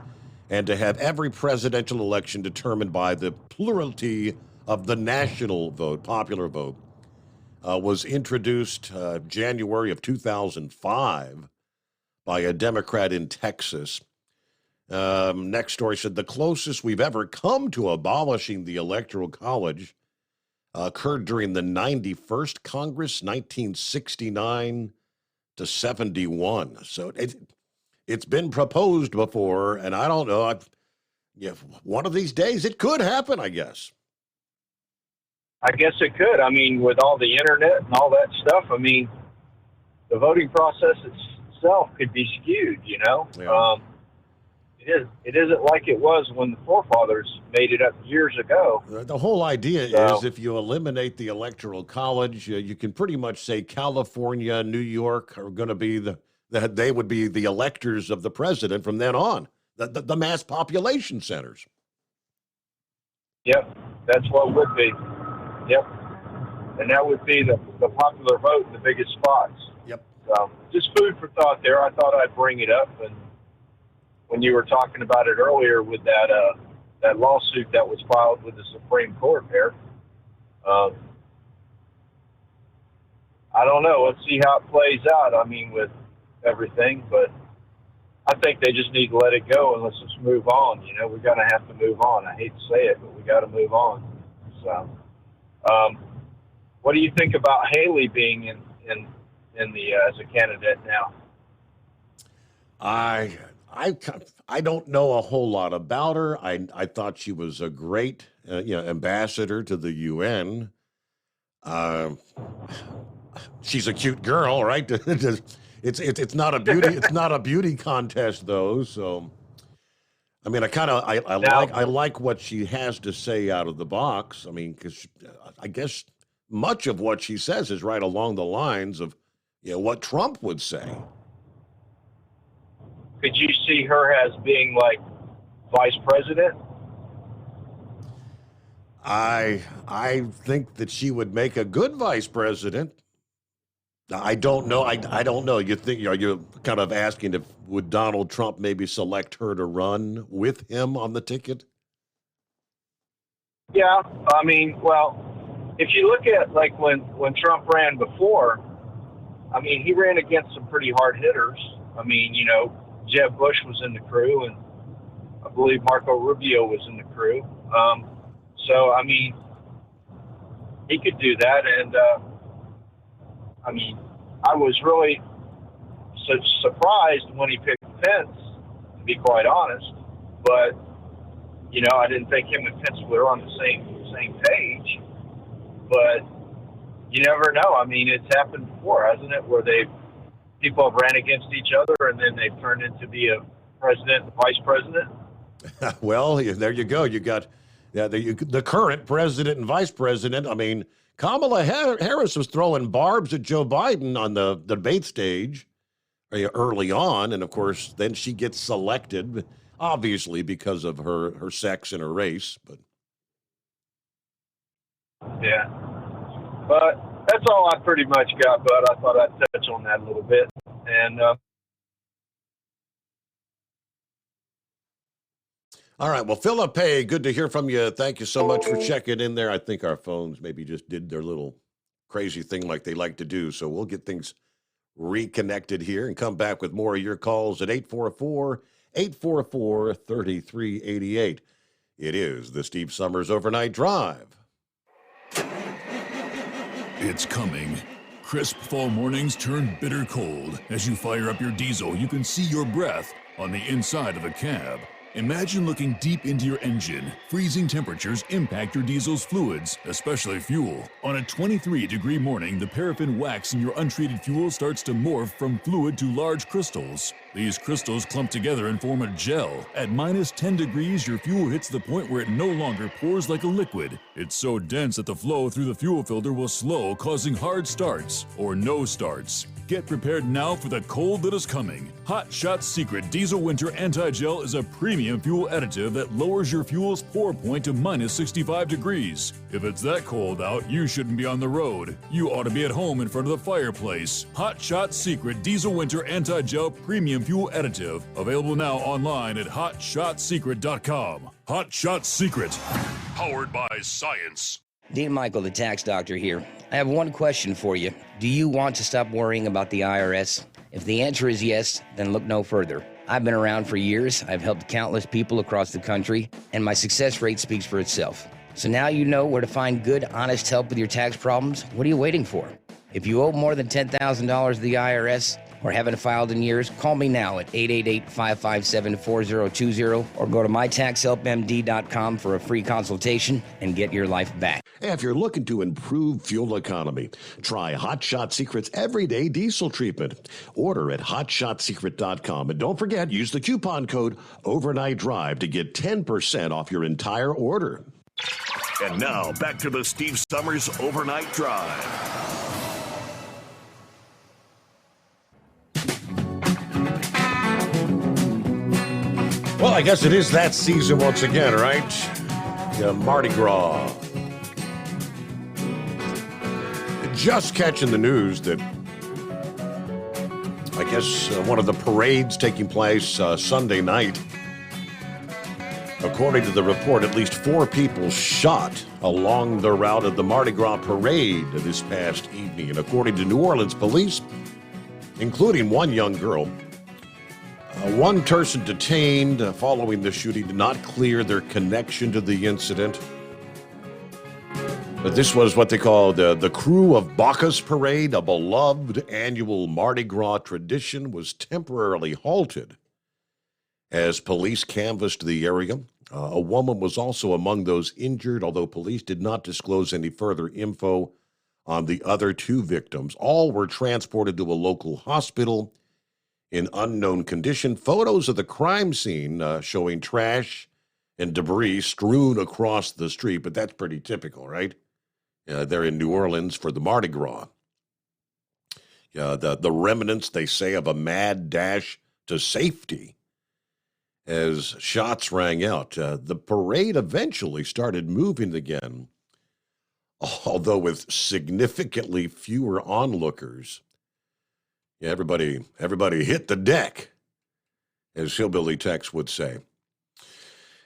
and to have every presidential election determined by the plurality of the national vote, popular vote. was introduced January of 2005 by a Democrat in Texas. Next story said the closest we've ever come to abolishing the Electoral College occurred during the 91st Congress, 1969 to 71. So it's been proposed before, and I don't know. One of these days it could happen, I guess. I guess it could. I mean, with all the internet and all that stuff, I mean, the voting process itself could be skewed, you know? Yeah. It isn't like it was when the forefathers made it up years ago. The whole idea is if you eliminate the Electoral College, you can pretty much say California, New York are going to be they would be the electors of the president from then on, the mass population centers. Yep, that's what it would be. Yep. And that would be the popular vote in the biggest spots. Yep. So just food for thought there. I thought I'd bring it up. And when you were talking about it earlier with that lawsuit that was filed with the Supreme Court there, I don't know. Let's see how it plays out. I mean, with everything, but I think they just need to let it go and let's just move on. You know, we're going to have to move on. I hate to say it, but we got to move on. So, what do you think about Haley being in the as a candidate now? I don't know a whole lot about her. I thought she was a great ambassador to the UN. She's a cute girl, right? It's not a beauty contest though. So I mean, I like what she has to say out of the box. I mean, because I guess much of what she says is right along the lines of what Trump would say. Could you see her as being like vice president? I think that she would make a good vice president. I don't know. I don't know. You think you're kind of asking if would Donald Trump maybe select her to run with him on the ticket? Yeah, I mean, well, if you look at like when Trump ran before, I mean, he ran against some pretty hard hitters. I mean, Jeb Bush was in the crew, and I believe Marco Rubio was in the crew. So, I mean, he could do that. And, I mean, I was really surprised when he picked Pence, to be quite honest. But, I didn't think him and Pence were on the same page. But you never know. I mean, it's happened before, hasn't it, where people have ran against each other and then they've turned into be a president and vice president. Well, there you go. You got the current president and vice president. I mean, Kamala Harris was throwing barbs at Joe Biden on the debate stage early on. And, of course, then she gets selected, obviously because of her sex and her race. But yeah. But that's all I pretty much got, Bud. I thought I'd touch on that a little bit. And all right. Well, Philip, hey, good to hear from you. Thank you so much for checking in there. I think our phones maybe just did their little crazy thing like they like to do. So we'll get things reconnected here and come back with more of your calls at 844-3388. It is the Steve Summers Overnight Drive. It's coming. Crisp fall mornings turn bitter cold. As you fire up your diesel, you can see your breath on the inside of a cab. Imagine looking deep into your engine. Freezing temperatures impact your diesel's fluids, especially fuel. On a 23-degree morning, the paraffin wax in your untreated fuel starts to morph from fluid to large crystals. These crystals clump together and form a gel. At minus 10 degrees, your fuel hits the point where it no longer pours like a liquid. It's so dense that the flow through the fuel filter will slow, causing hard starts or no starts. Get prepared now for the cold that is coming. Hot Shot Secret Diesel Winter Anti-Gel is a premium fuel additive that lowers your fuel's pour point to minus 65 degrees. If it's that cold out, you shouldn't be on the road. You ought to be at home in front of the fireplace. Hot Shot Secret Diesel Winter Anti-Gel Premium Fuel Additive. Available now online at hotshotsecret.com. Hot Shot Secret. Powered by science. Dean Michael, the tax doctor here. I have one question for you. Do you want to stop worrying about the IRS? If the answer is yes, then look no further. I've been around for years, I've helped countless people across the country, and my success rate speaks for itself. So now you know where to find good, honest help with your tax problems. What are you waiting for? If you owe more than $10,000 to the IRS or haven't filed in years, call me now at 888-557-4020 or go to mytaxhelpmd.com for a free consultation and get your life back. If you're looking to improve fuel economy, try Hot Shot Secret's Everyday Diesel Treatment. Order at hotshotsecret.com. And don't forget, use the coupon code Overnight Drive to get 10% off your entire order. And now, back to the Steve Summers Overnight Drive. Well, I guess it is that season once again, right? Mardi Gras. Just catching the news that I guess one of the parades taking place Sunday night. According to the report, at least 4 people shot along the route of the Mardi Gras parade this past evening. And according to New Orleans police, including one young girl, one person detained following the shooting did not clear their connection to the incident. But this was what they call the Crew of Bacchus Parade, a beloved annual Mardi Gras tradition, was temporarily halted as police canvassed the area. A woman was also among those injured, although police did not disclose any further info on the other 2 victims. All were transported to a local hospital in unknown condition. Photos of the crime scene showing trash and debris strewn across the street, but that's pretty typical, right? They're in New Orleans for the Mardi Gras. The remnants, they say, of a mad dash to safety as shots rang out. The parade eventually started moving again, although with significantly fewer onlookers. Everybody hit the deck, as Hillbilly Tex would say.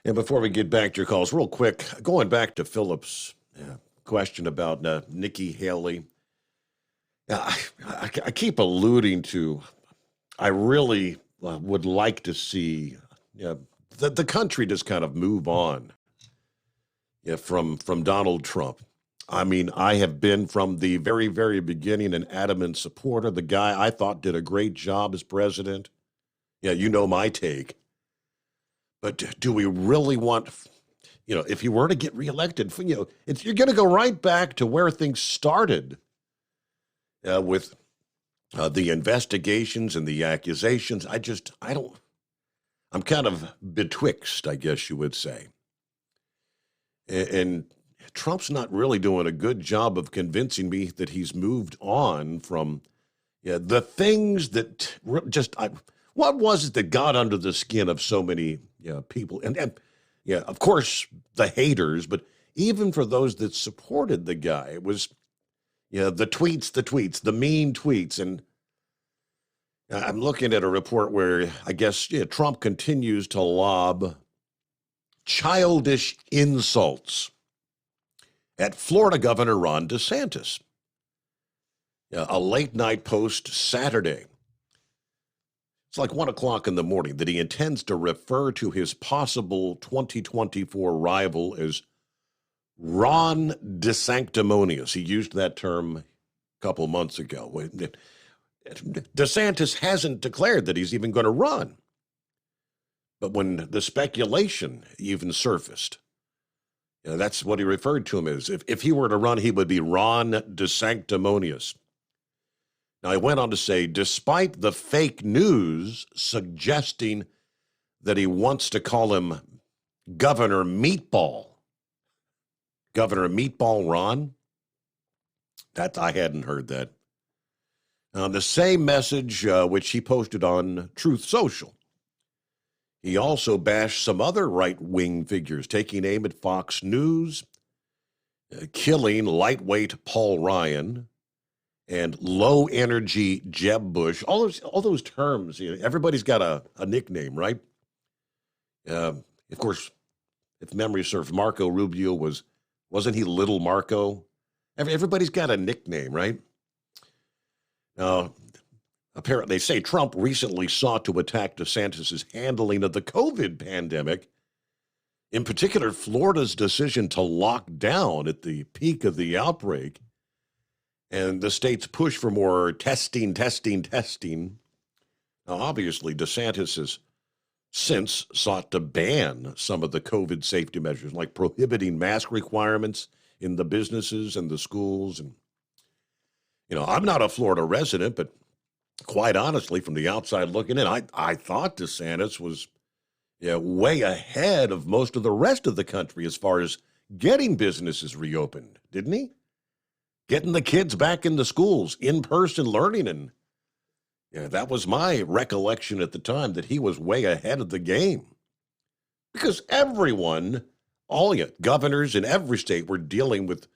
And before we get back to your calls, real quick, going back to Philip's question about Nikki Haley. I keep alluding to, I really would like to see the country just kind of move on from Donald Trump. I mean, I have been from the very, very beginning an adamant supporter. The guy I thought did a great job as president. Yeah, you know my take. But do we really want, if you were to get reelected, you're going to go right back to where things started with the investigations and the accusations. I'm kind of betwixt, I guess you would say. And Trump's not really doing a good job of convincing me that he's moved on from the things that what was it that got under the skin of so many people? And of course, the haters, but even for those that supported the guy, it was the tweets, the mean tweets. And I'm looking at a report where I guess Trump continues to lob childish insults at Florida Governor Ron DeSantis. A late night post Saturday. It's like 1 o'clock in the morning that he intends to refer to his possible 2024 rival as Ron DeSanctimonious. He used that term a couple months ago. DeSantis hasn't declared that he's even going to run. But when the speculation even surfaced, that's what he referred to him as. If he were to run, he would be Ron DeSanctimonious. Now, he went on to say, despite the fake news suggesting that he wants to call him Governor Meatball. Governor Meatball Ron? That I hadn't heard that. The same message which he posted on Truth Social. He also bashed some other right-wing figures, taking aim at Fox News, killing lightweight Paul Ryan, and low-energy Jeb Bush. All those terms, everybody's got a nickname, right? Of course, if memory serves, Marco Rubio was Wasn't he Little Marco? Everybody's got a nickname, right? Now, apparently, they say Trump recently sought to attack DeSantis' handling of the COVID pandemic. In particular, Florida's decision to lock down at the peak of the outbreak and the state's push for more testing. Now, obviously, DeSantis has since sought to ban some of the COVID safety measures, like prohibiting mask requirements in the businesses and the schools. And, I'm not a Florida resident, but quite honestly, from the outside looking in, I thought DeSantis was way ahead of most of the rest of the country as far as getting businesses reopened, didn't he? Getting the kids back in the schools, in-person learning. And that was my recollection at the time, that he was way ahead of the game. Because everyone, all governors in every state, were dealing with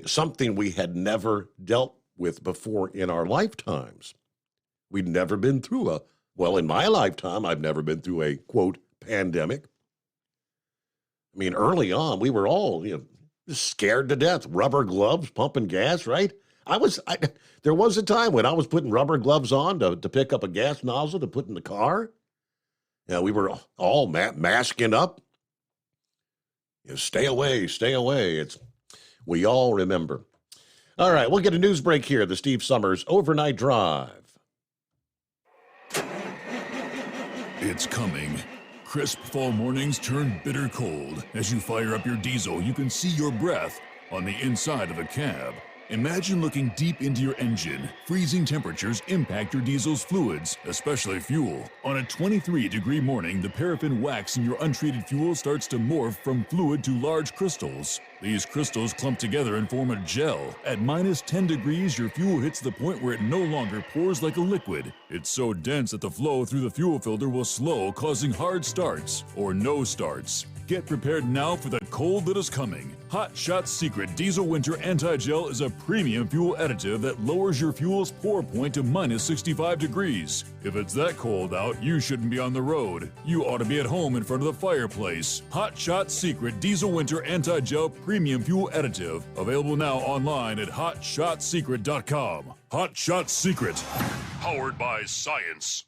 something we had never dealt with before in our lifetimes. We'd never been through in my lifetime, I've never been through a, quote, pandemic. I mean, early on, we were all, scared to death. Rubber gloves, pumping gas, right? There was a time when I was putting rubber gloves on to pick up a gas nozzle to put in the car. We were all masking up. Stay away. We all remember. All right, we'll get a news break here. The Steve Summers Overnight Drive. It's coming. Crisp fall mornings turn bitter cold. As you fire up your diesel, you can see your breath on the inside of a cab. Imagine looking deep into your engine. Freezing temperatures impact your diesel's fluids, especially fuel. On a 23-degree morning, the paraffin wax in your untreated fuel starts to morph from fluid to large crystals. These crystals clump together and form a gel. At minus 10 degrees, your fuel hits the point where it no longer pours like a liquid. It's so dense that the flow through the fuel filter will slow, causing hard starts or no starts. Get prepared now for the cold that is coming. Hot Shot Secret Diesel Winter Anti-Gel is a premium fuel additive that lowers your fuel's pour point to minus 65 degrees. If it's that cold out, you shouldn't be on the road. You ought to be at home in front of the fireplace. Hot Shot Secret Diesel Winter Anti-Gel Premium Fuel Additive. Available now online at hotshotsecret.com. Hot Shot Secret. Powered by science.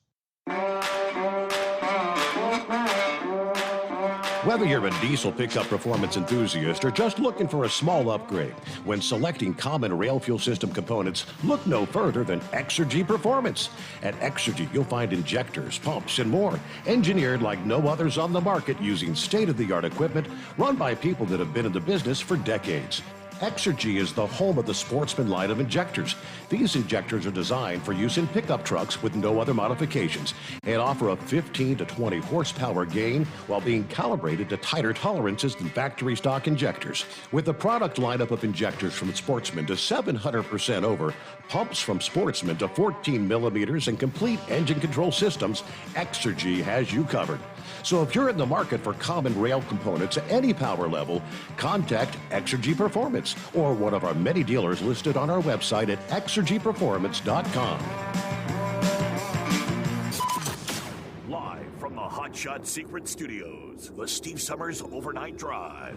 Whether you're a diesel pickup performance enthusiast or just looking for a small upgrade, when selecting common rail fuel system components, look no further than Exergy Performance. At Exergy, you'll find injectors, pumps, and more, engineered like no others on the market using state-of-the-art equipment run by people that have been in the business for decades. Exergy is the home of the Sportsman line of injectors. These injectors are designed for use in pickup trucks with no other modifications and offer a 15 to 20 horsepower gain while being calibrated to tighter tolerances than factory stock injectors. With a product lineup of injectors from Sportsman to 700% over, pumps from Sportsman to 14 millimeters, and complete engine control systems, Exergy has you covered. So if you're in the market for common rail components at any power level, contact Exergy Performance or one of our many dealers listed on our website at exergyperformance.com. Live from the Hot Shot Secret Studios, the Steve Summers Overnight Drive.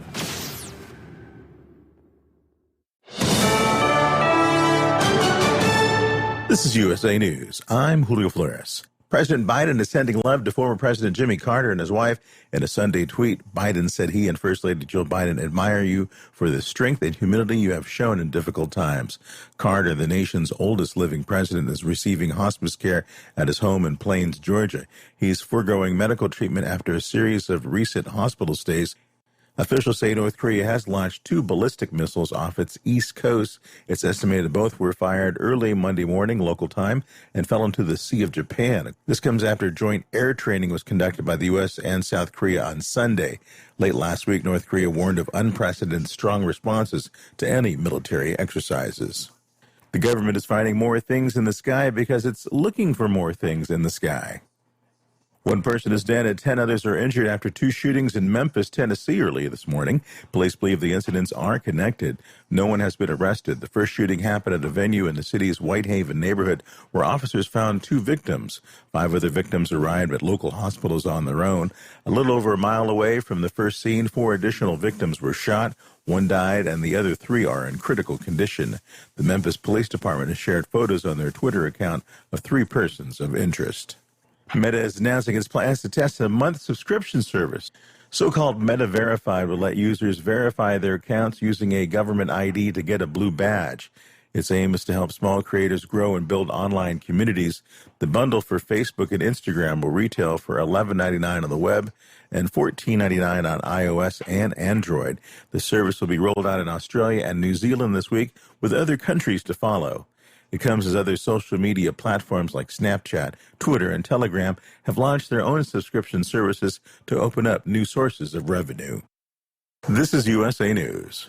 This is USA News. I'm Julio Flores. President Biden is sending love to former President Jimmy Carter and his wife. In a Sunday tweet, Biden said he and First Lady Jill Biden admire you for the strength and humility you have shown in difficult times. Carter, the nation's oldest living president, is receiving hospice care at his home in Plains, Georgia. He's foregoing medical treatment after a series of recent hospital stays. Officials say North Korea has launched 2 ballistic missiles off its east coast. It's estimated both were fired early Monday morning local time and fell into the Sea of Japan. This comes after joint air training was conducted by the U.S. and South Korea on Sunday. Late last week, North Korea warned of unprecedented strong responses to any military exercises. The government is finding more things in the sky because it's looking for more things in the sky. One person is dead and 10 others are injured after two shootings in Memphis, Tennessee early this morning. Police believe the incidents are connected. No one has been arrested. The first shooting happened at a venue in the city's Whitehaven neighborhood where officers found two victims. 5 other victims arrived at local hospitals on their own. A little over a mile away from the first scene, 4 additional victims were shot. 1 died and the other 3 are in critical condition. The Memphis Police Department has shared photos on their Twitter account of 3 persons of interest. Meta is announcing its plans to test a month subscription service. So-called Meta Verified will let users verify their accounts using a government ID to get a blue badge. Its aim is to help small creators grow and build online communities. The bundle for Facebook and Instagram will retail for $11.99 on the web and $14.99 on iOS and Android. The service will be rolled out in Australia and New Zealand this week, with other countries to follow. It comes as other social media platforms like Snapchat, Twitter, and Telegram have launched their own subscription services to open up new sources of revenue. This is USA News.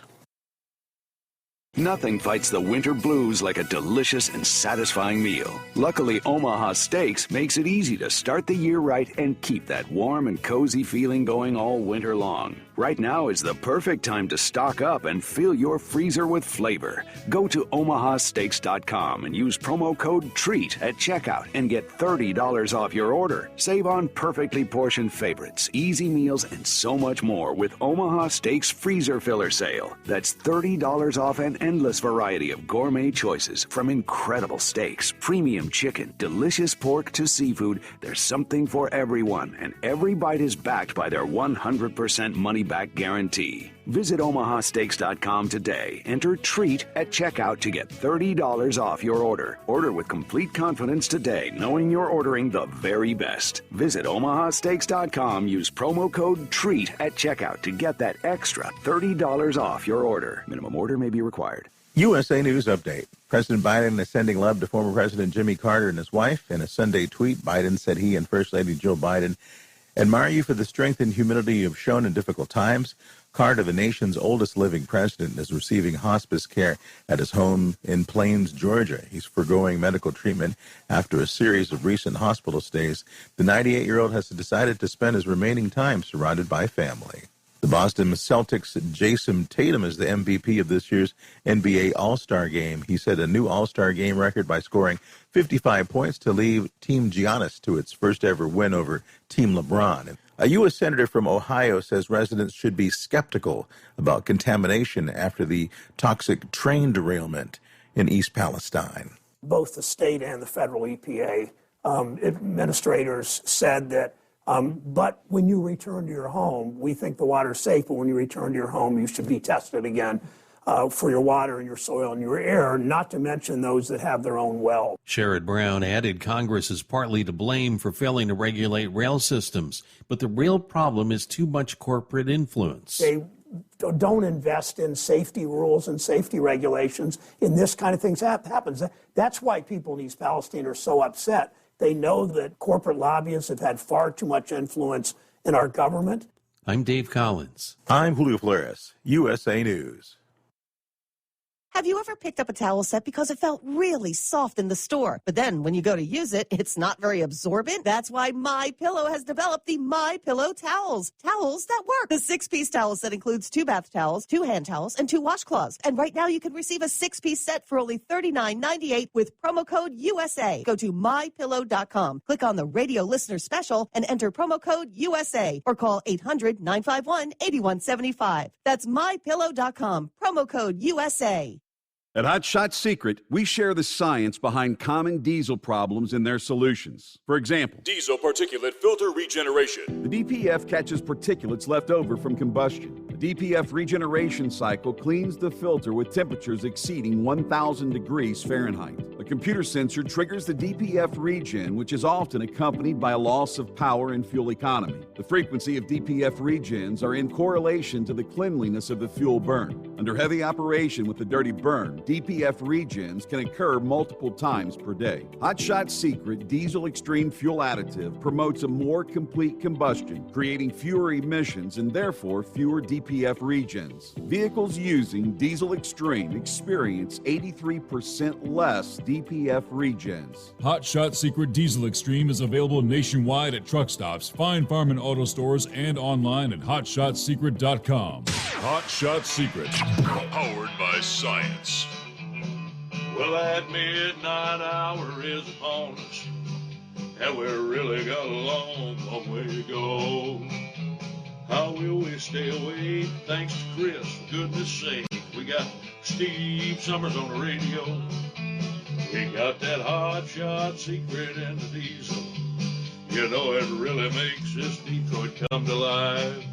Nothing fights the winter blues like a delicious and satisfying meal. Luckily, Omaha Steaks makes it easy to start the year right and keep that warm and cozy feeling going all winter long. Right now is the perfect time to stock up and fill your freezer with flavor. Go to omahasteaks.com and use promo code TREAT at checkout and get $30 off your order. Save on perfectly portioned favorites, easy meals, and so much more with Omaha Steaks Freezer Filler Sale. That's $30 off an endless variety of gourmet choices, from incredible steaks, premium chicken, delicious pork to seafood. There's something for everyone, and every bite is backed by their 100% money-back guarantee. Visit omahasteaks.com today. Enter TREAT at checkout to get $30 off your order. Order with complete confidence today, knowing you're ordering the very best. Visit omahasteaks.com. Use promo code TREAT at checkout to get that extra $30 off your order. Minimum order may be required. USA News Update. President Biden is sending love to former President Jimmy Carter and his wife. In a Sunday tweet, Biden said he and First Lady Jill Biden admire you for the strength and humility you have shown in difficult times. Carter, the nation's oldest living president, is receiving hospice care at his home in Plains, Georgia. He's foregoing medical treatment after a series of recent hospital stays. The 98-year-old has decided to spend his remaining time surrounded by family. The Boston Celtics' Jason Tatum is the MVP of this year's NBA All-Star Game. He set a new All-Star Game record by scoring 55 points to lead Team Giannis to its first-ever win over Team LeBron. A U.S. senator from Ohio says residents should be skeptical about contamination after the toxic train derailment in East Palestine. Both the state and the federal EPA administrators said that but when you return to your home, we think the water's safe, but when you return to your home, you should be tested again for your water and your soil and your air, not to mention those that have their own well. Sherrod Brown added Congress is partly to blame for failing to regulate rail systems, but the real problem is too much corporate influence. They don't invest in safety rules and safety regulations, and this kind of things happens. That's why people in East Palestine are so upset. They know that corporate lobbyists have had far too much influence in our government. I'm Dave Collins. I'm Julio Flores, USA News. Have you ever picked up a towel set because it felt really soft in the store, but then when you go to use it, it's not very absorbent? That's why MyPillow has developed the MyPillow towels. Towels that work. The 6-piece towel set includes 2 bath towels, 2 hand towels, and 2 washcloths. And right now you can receive a 6-piece set for only $39.98 with promo code USA. Go to MyPillow.com, click on the radio listener special, and enter promo code USA, or call 800-951-8175. That's MyPillow.com, promo code USA. At Hot Shot Secret, we share the science behind common diesel problems and their solutions. For example, diesel particulate filter regeneration. The DPF catches particulates left over from combustion. The DPF regeneration cycle cleans the filter with temperatures exceeding 1,000 degrees Fahrenheit. A computer sensor triggers the DPF regen, which is often accompanied by a loss of power and fuel economy. The frequency of DPF regens are in correlation to the cleanliness of the fuel burn. Under heavy operation with the dirty burn, DPF regens can occur multiple times per day. Hot Shot Secret Diesel Extreme Fuel Additive promotes a more complete combustion, creating fewer emissions and therefore fewer DPF regens. Vehicles using Diesel Extreme experience 83% less DPF Regens. Hot Shot Secret Diesel Extreme is available nationwide at truck stops, Fine Farm and auto stores, and online at hotshotsecret.com. Hot Shot Secret, powered by science. Well, that midnight hour is upon us, and we've really got a long, long way to go. How will we stay awake? Thanks to Chris, for goodness sake. We got Steve Summers on the radio. We got that hot shot secret in the diesel. You know it really makes this Detroit come to life.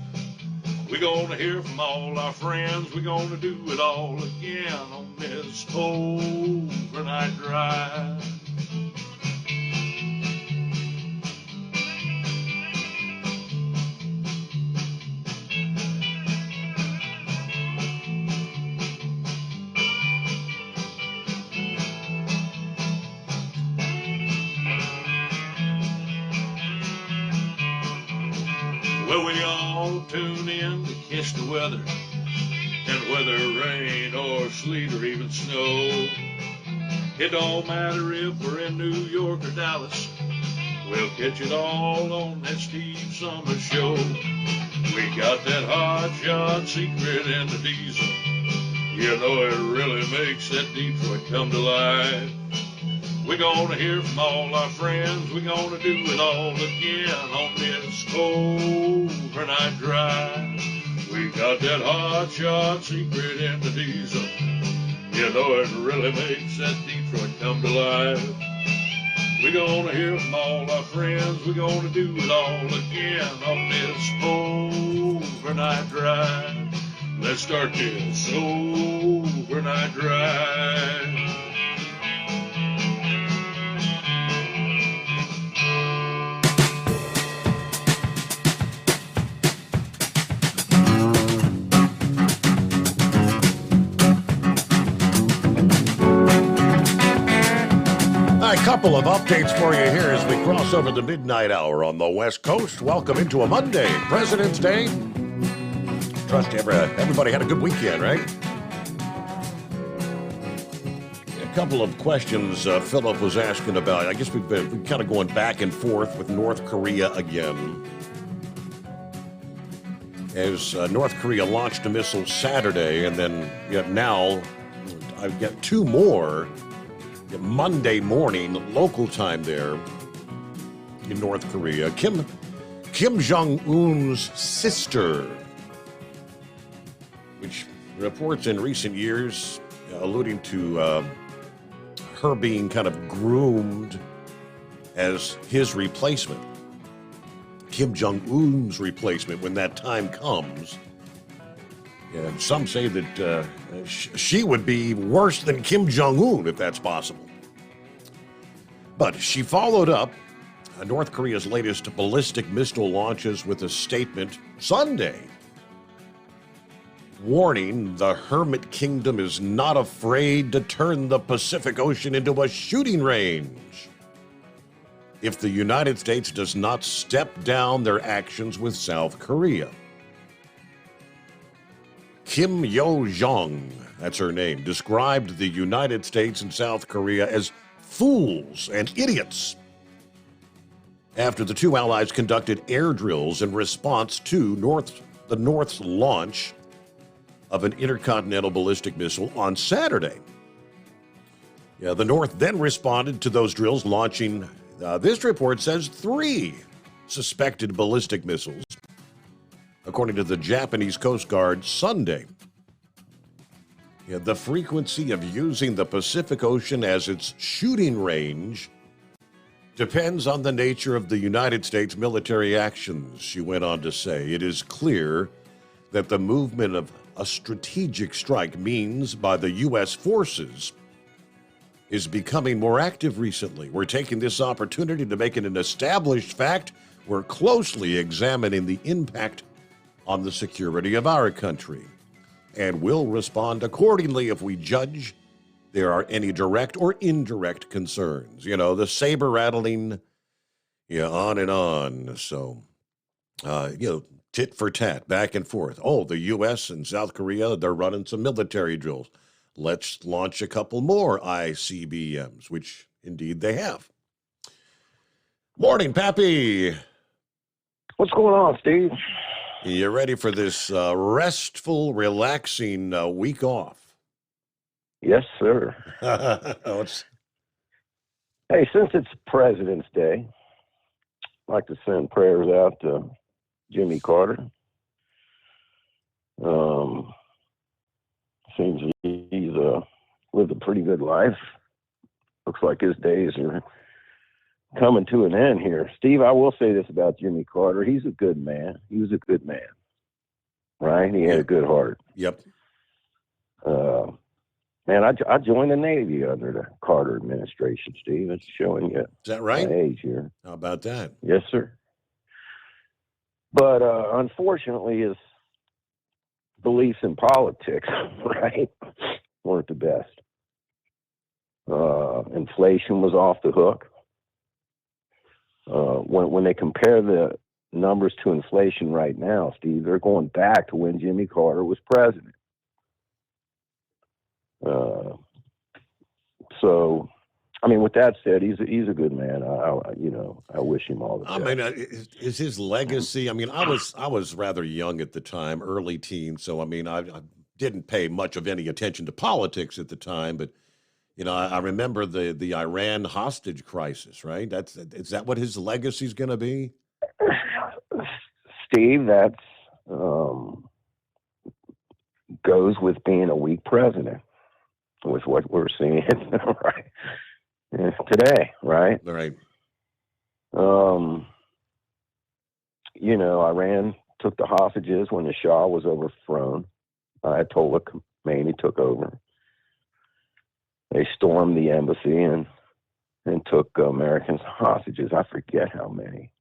We're gonna hear from all our friends. We're gonna do it all again on this overnight drive. Well, we all tune in to catch the weather, and whether rain or sleet or even snow, it don't matter if we're in New York or Dallas, we'll catch it all on that Steve Summers Show. We got that hot shot secret in the diesel. You know it really makes that Detroit come to life. We're gonna hear from all our friends. We're gonna do it all again on this overnight drive. We got that hot shot secret in the diesel. You know it really makes that Detroit come to life. We're gonna hear from all our friends. We're gonna do it all again on this overnight drive. Let's start this overnight drive. A couple of updates for you here as we cross over the midnight hour on the West Coast. Welcome into a Monday, President's Day. Trust everybody had a good weekend, right? A couple of questions Philip was asking about. I guess we've kind of going back and forth with North Korea again. As North Korea launched a missile Saturday, and then now I've got two more Monday morning, local time there in North Korea. Kim Jong-un's sister, which reports in recent years alluding to her being kind of groomed as his replacement. Kim Jong-un's replacement when that time comes. And some say that she would be worse than Kim Jong-un if that's possible. But she followed up North Korea's latest ballistic missile launches with a statement Sunday, warning the Hermit Kingdom is not afraid to turn the Pacific Ocean into a shooting range if the United States does not step down their actions with South Korea. Kim Yo-jong, that's her name, described the United States and South Korea as fools and idiots after the two allies conducted air drills in response to the North's launch of an intercontinental ballistic missile on Saturday. The North then responded to those drills, launching, this report says, 3 suspected ballistic missiles, according to the Japanese Coast Guard Sunday. The frequency of using the Pacific Ocean as its shooting range depends on the nature of the United States military actions, she went on to say. It is clear that the movement of a strategic strike means by the U.S. forces is becoming more active recently. We're taking this opportunity to make it an established fact. We're closely examining the impact on the security of our country, and will respond accordingly if we judge there are any direct or indirect concerns. The saber rattling, on and on. So, tit for tat, back and forth. Oh, the U.S. and South Korea, they're running some military drills. let's launch a couple more ICBMs, which indeed they have. Morning, Pappy. What's going on, Steve? You ready for this restful, relaxing week off? Yes, sir. Hey, since it's President's Day, I'd like to send prayers out to Jimmy Carter. Seems he's lived a pretty good life. Looks like his days are coming to an end here. Steve, I will say this about Jimmy Carter. He's a good man. He was a good man, right? He had a good heart. Yep. Man, I joined the Navy under the Carter administration, Steve. It's showing you. Is that right? My age here. How about that? Yes, sir. But unfortunately, his beliefs in politics, right, weren't the best. Inflation was off the hook. When they compare the numbers to inflation right now, Steve, they're going back to when Jimmy Carter was president. So, I mean, with that said, he's a good man. I wish him all the best. I mean, is his legacy? I mean, I was rather young at the time, early teen, so I mean, I didn't pay much of any attention to politics at the time, but you know, I remember the Iran hostage crisis, right? Is that what his legacy is going to be? Steve, that's goes with being a weak president, with what we're seeing right today, right? Right. You know, Iran took the hostages when the Shah was overthrown. Ayatollah Khomeini took over. They stormed the embassy and took Americans hostages. I forget how many.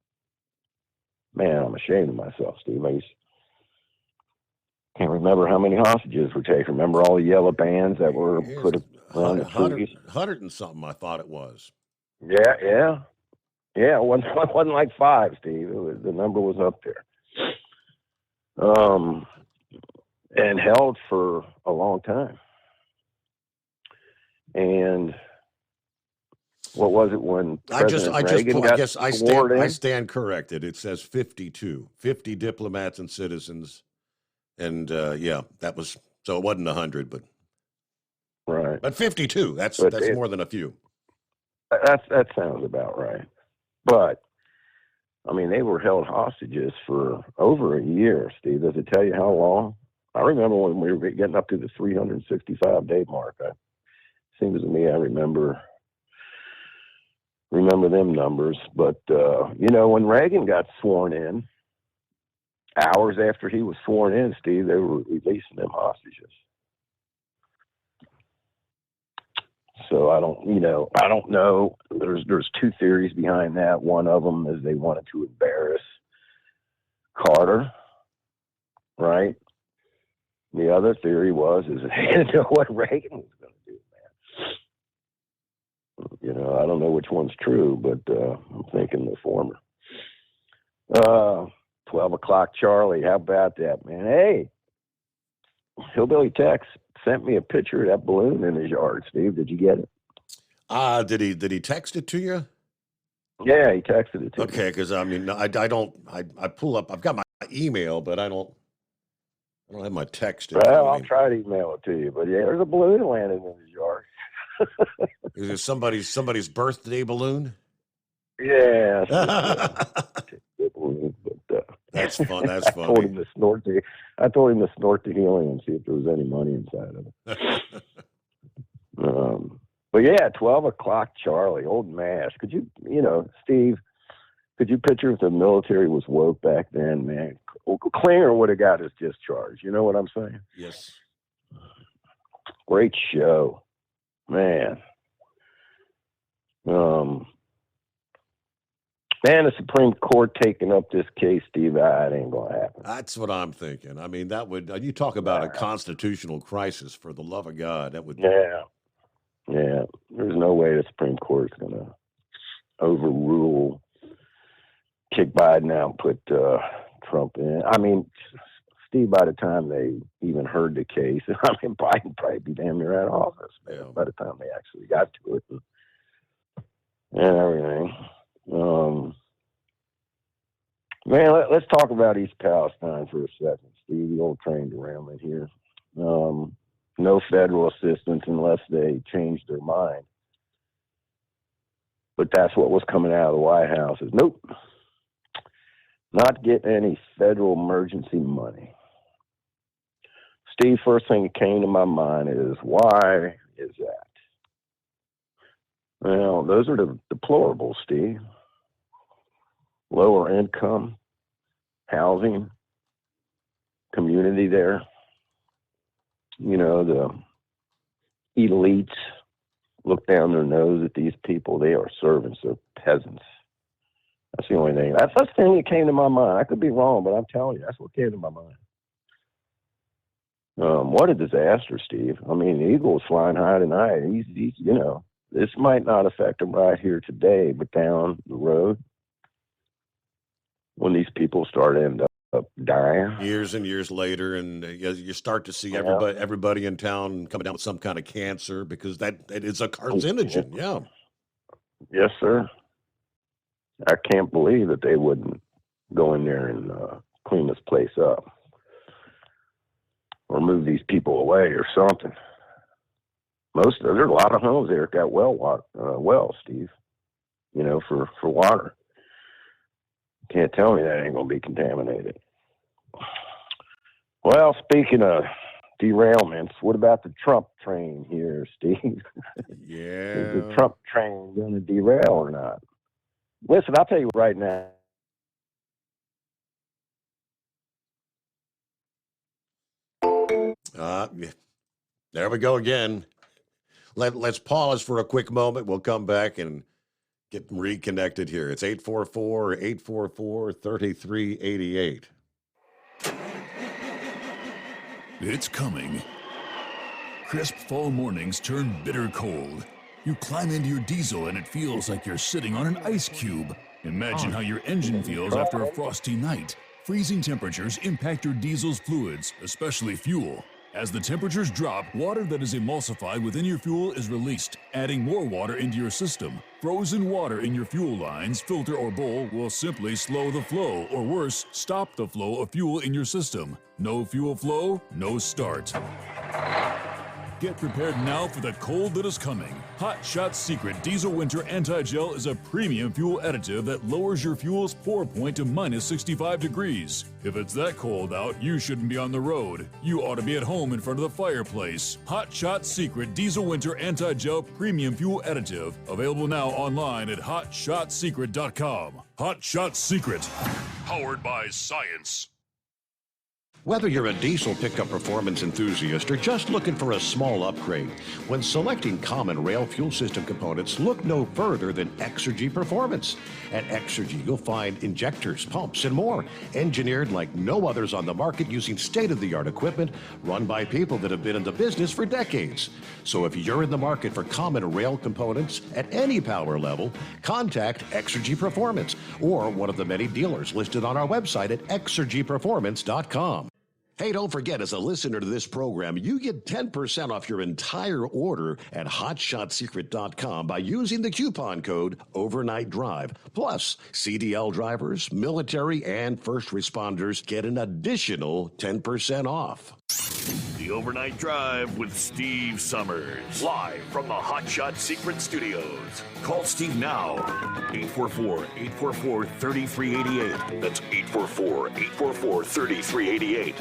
Man, I'm ashamed of myself, Steve. I can't remember how many hostages were taken. Remember all the yellow bands that were put around the trees? 100 and something, I thought it was. Yeah. It wasn't like 5, Steve. The number was up there. And held for a long time. And what was it when President Reagan got sworn in? I stand corrected. It says 50 diplomats and citizens. And that was, so it wasn't 100, but right. But 52. That's more than a few. That sounds about right. But I mean, they were held hostages for over a year, Steve. Does it tell you how long? I remember when we were getting up to the 365-day mark. Seems to me I remember them numbers. But, you know, when Reagan got sworn in, hours after he was sworn in, Steve, they were releasing them hostages. So I don't know. There's 2 theories behind that. One of them is they wanted to embarrass Carter, right? The other theory is they didn't know what Reagan was going to do, man. You know, I don't know which one's true, but I'm thinking the former. 12 o'clock Charlie, how about that, man? Hey, Hillbilly Tex sent me a picture of that balloon in his yard, Steve. Did you get it? Did he text it to you? Yeah, he texted it to me. Okay, because I mean, I pull up. I've got my email, but I don't have my text. Well, I'll try to email it to you. But yeah, there's a balloon landing in his yard. Is it somebody's birthday balloon? Yeah. That's fun. That's funny. I told him to snort the helium and see if there was any money inside of it. But yeah, 12 o'clock Charlie, old Mash. Could you, Steve, could you picture if the military was woke back then, man? Klinger would have got his discharge. You know what I'm saying? Yes. Great show, man. Man, the Supreme Court taking up this case, Steve, it ain't going to happen. That's what I'm thinking. I mean, that would, you talk about a constitutional crisis, for the love of God. That would. Yeah. There's no way the Supreme Court's going to overrule, kick Biden out, and put Trump in. I mean, Steve, by the time they even heard the case, I mean, Biden probably be damn near out of office, man, by the time they actually got to it and everything. Man, let's talk about East Palestine for a second, Steve. The old train derailment here. No federal assistance unless they change their mind. But that's what was coming out of the White House is, nope, not getting any federal emergency money. Steve, first thing that came to my mind is, why is that? Well, those are the deplorables, Steve. Lower income, housing, community there. You know, the elites look down their nose at these people. They are servants. They're peasants. That's the only thing. That's the thing that came to my mind. I could be wrong, but I'm telling you, that's what came to my mind. What a disaster, Steve. I mean, the eagle's flying high tonight. He's, you know, this might not affect him right here today, but down the road, when these people start to end up dying. Years and years later, and you start to see everybody in town coming down with some kind of cancer because that is a carcinogen. Yeah. Yes, sir. I can't believe that they wouldn't go in there and clean this place up or move these people away or something. There's a lot of homes there that got wells, Steve, you know, for water. Can't tell me that ain't going to be contaminated. Well, speaking of derailments, what about the Trump train here, Steve? Yeah. Is the Trump train going to derail or not? Listen, I'll tell you right now. There we go again. Let's pause for a quick moment. We'll come back and get reconnected here. It's 844-844-3388. It's coming. Crisp fall mornings turn bitter cold. You climb into your diesel and it feels like you're sitting on an ice cube. Imagine how your engine feels after a frosty night. Freezing temperatures impact your diesel's fluids, especially fuel. As the temperatures drop, water that is emulsified within your fuel is released, adding more water into your system. Frozen water in your fuel lines, filter, or bowl will simply slow the flow, or worse, stop the flow of fuel in your system. No fuel flow, no start. Get prepared now for the cold that is coming. Hot Shot Secret Diesel Winter Anti-Gel is a premium fuel additive that lowers your fuel's pour point to minus 65 degrees. If it's that cold out, you shouldn't be on the road. You ought to be at home in front of the fireplace. Hot Shot Secret Diesel Winter Anti-Gel Premium Fuel Additive. Available now online at HotShotSecret.com. Hot Shot Secret. Powered by science. Whether you're a diesel pickup performance enthusiast or just looking for a small upgrade, when selecting common rail fuel system components, look no further than Exergy Performance. At Exergy, you'll find injectors, pumps, and more, engineered like no others on the market using state-of-the-art equipment run by people that have been in the business for decades. So if you're in the market for common rail components at any power level, contact Exergy Performance or one of the many dealers listed on our website at exergyperformance.com. Hey, don't forget, as a listener to this program, you get 10% off your entire order at HotShotSecret.com by using the coupon code Overnight Drive. Plus, CDL drivers, military, and first responders get an additional 10% off. The Overnight Drive with Steve Summers. Live from the Hot Shot Secret Studios. Call Steve now. 844-844-3388. That's 844-844-3388.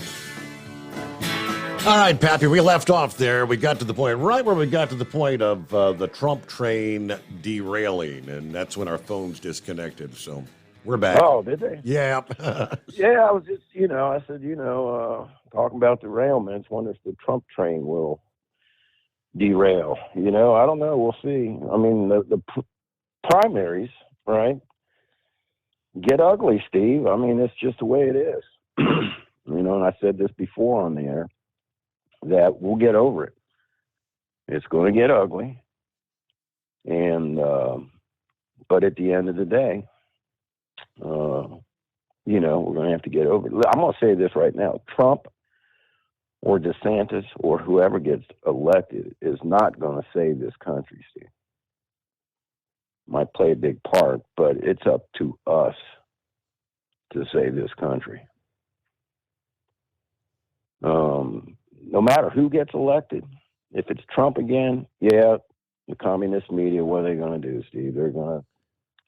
All right, Pappy, we left off there. We got to the point, right where we got to the point of the Trump train derailing, and that's when our phones disconnected. So we're back. Oh, did they? Yeah. Yeah, I was just, I said, talking about derailments, wonder if the Trump train will derail. I don't know. We'll see. I mean, the primaries, right, get ugly, Steve. I mean, it's just the way it is. And I said this before on the air, that we'll get over it. It's going to get ugly. And, but at the end of the day, we're going to have to get over it. I'm going to say this right now. Trump or DeSantis or whoever gets elected is not going to save this country, Steve. Might play a big part, but it's up to us to save this country. No matter who gets elected, if it's Trump again, the communist media, what are they going to do, Steve?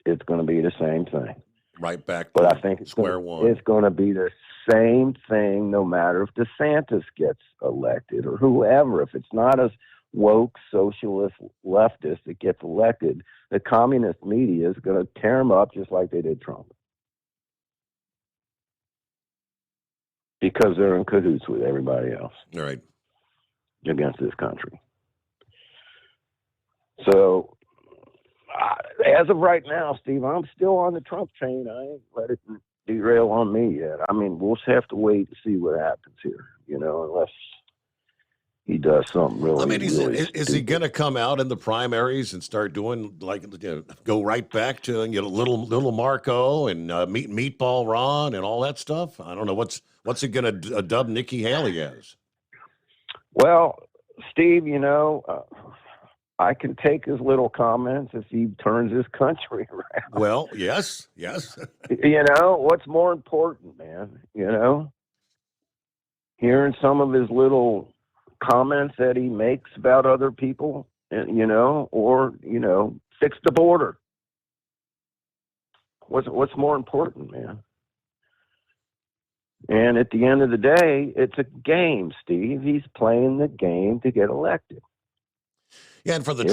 It's going to be the same thing. Right back But to I think square one. It's going to be the same thing no matter if DeSantis gets elected or whoever. If it's not a woke, socialist, leftist that gets elected, the communist media is going to tear him up just like they did Trump. Because they're in cahoots with everybody else. All right. Against this country. So, as of right now, Steve, I'm still on the Trump train. I ain't let it derail on me yet. I mean, we'll just have to wait to see what happens here, unless he does something really. I mean, is he stupid. going to come out in the primaries and start doing go right back to little Marco and Meatball Ron and all that stuff? I don't know what's he going to dub Nikki Haley as. Well, Steve, I can take his little comments if he turns his country around. Well, yes. What's more important, man? Hearing some of his little comments that he makes about other people, or fix the border. What's more important, man? And at the end of the day, it's a game, Steve. He's playing the game to get elected. Yeah, and for the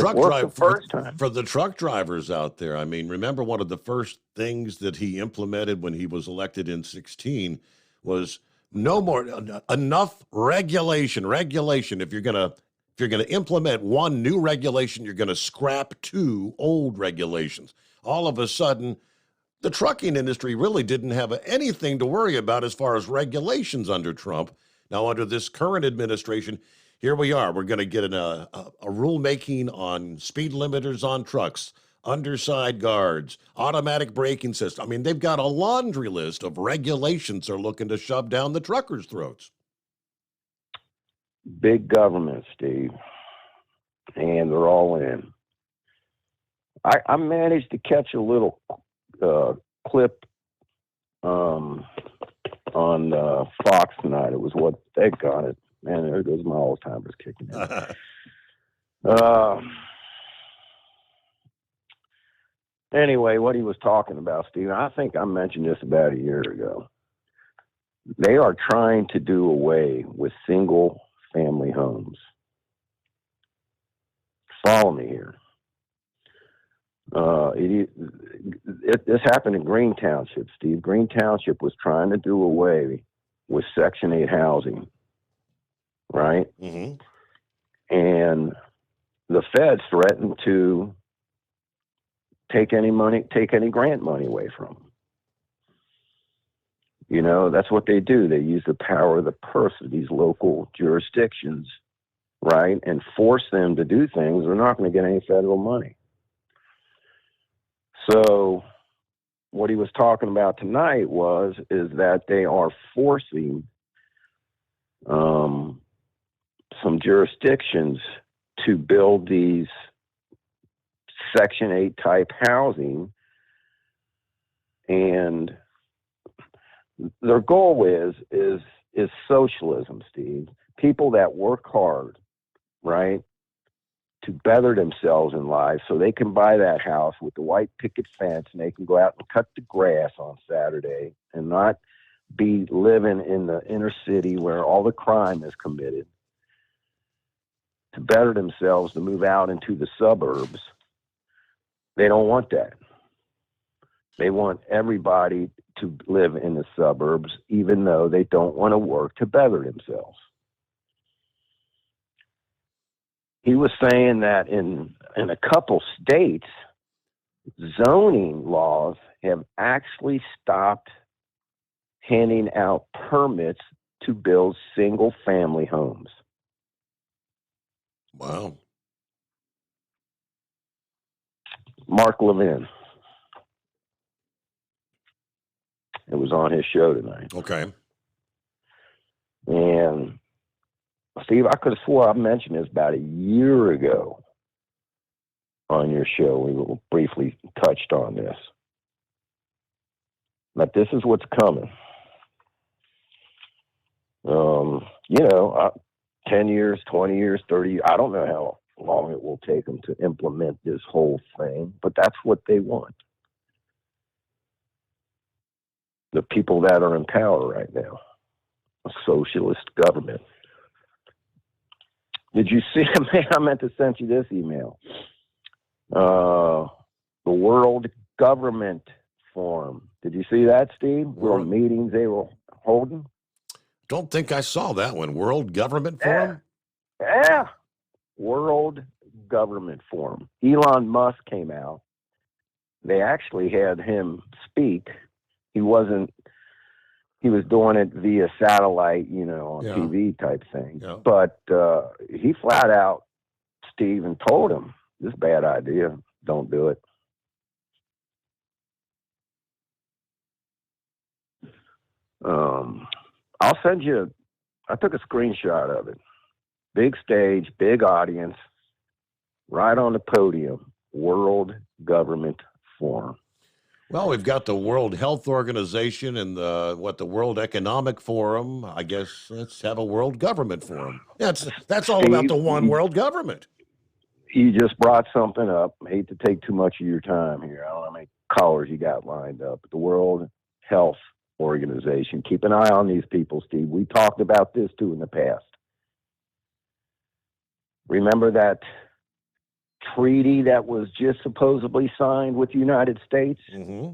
truck drivers out there, I mean, remember one of the first things that he implemented when he was elected in 2016 was no more enough regulation. If you're gonna implement one new regulation, you're gonna scrap 2 old regulations. All of a sudden, the trucking industry really didn't have anything to worry about as far as regulations under Trump. Now, under this current administration, here we are. We're going to get a rulemaking on speed limiters on trucks, underside guards, automatic braking system. I mean, they've got a laundry list of regulations they're looking to shove down the truckers' throats. Big government, Steve, and they're all in. I managed to catch a little clip on Fox tonight. It was what they got it. Man, there goes my Alzheimer's kicking in. Anyway, what he was talking about, Steve, I think I mentioned this about a year ago. They are trying to do away with single family homes. Follow me here. This happened in Green Township, Steve. Green Township was trying to do away with Section 8 housing, right? Mm-hmm. And the feds threatened to take any grant money away from them. That's what they do. They use the power of the purse of these local jurisdictions, right? And force them to do things. They're not going to get any federal money. So what he was talking about tonight is that they are forcing some jurisdictions to build these Section 8 type housing, and their goal is socialism, Steve. People that work hard, right, to better themselves in life so they can buy that house with the white picket fence and they can go out and cut the grass on Saturday and not be living in the inner city where all the crime is committed, to better themselves, to move out into the suburbs. They don't want that. They want everybody to live in the suburbs, even though they don't want to work to better themselves. He was saying that in a couple states, zoning laws have actually stopped handing out permits to build single-family homes. Wow. Mark Levin. It was on his show tonight. Okay. And Steve, I could have swore I mentioned this about a year ago on your show. We briefly touched on this. But this is what's coming. 10 years, 20 years, 30 years, I don't know how long it will take them to implement this whole thing, but that's what they want. The people that are in power right now, a socialist government. Did you see, man, I meant to send you this email. The World Government Forum. Did you see that, Steve? World meetings they were holding? Don't think I saw that one. World Government Forum? Yeah. World Government Forum. Elon Musk came out. They actually had him speak. He was doing it via satellite, on TV type thing. Yeah. But he flat out, Steve, told him, this is a bad idea. Don't do it. I'll send you, I took a screenshot of it. Big stage, big audience, right on the podium, World Government Forum. Well, we've got the World Health Organization and the World Economic Forum. I guess let's have a World Government Forum. That's all about the one world government. You just brought something up. I hate to take too much of your time here. I don't know how many callers you got lined up. The World Health Organization. Keep an eye on these people, Steve. We talked about this too in the past. Remember that treaty that was just supposedly signed with the United States? Mm-hmm.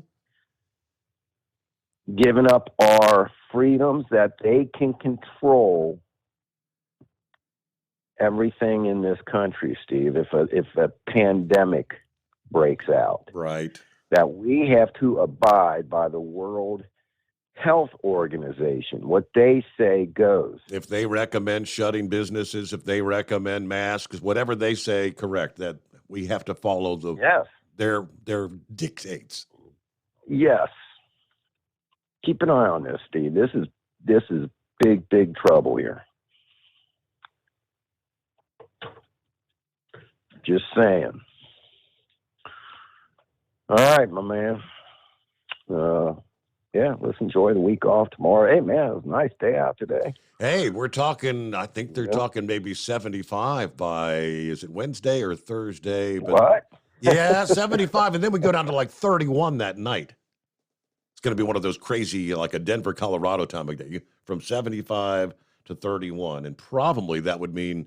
Giving up our freedoms that they can control everything in this country, Steve, if a pandemic breaks out. Right. That we have to abide by the World Health Organization. What they say goes. If they recommend shutting businesses, if they recommend masks, whatever they say, correct, that we have to follow their dictates. Yes. Keep an eye on this, Steve. This is big trouble here. Just saying. All right, my man. Let's enjoy the week off tomorrow. Hey, man, it was a nice day out today. Hey, we're talking, I think they're talking maybe 75 by, is it Wednesday or Thursday? But, what? Yeah, 75, and then we go down to like 31 that night. It's going to be one of those crazy, like a Denver, Colorado time of day, from 75 to 31, and probably that would mean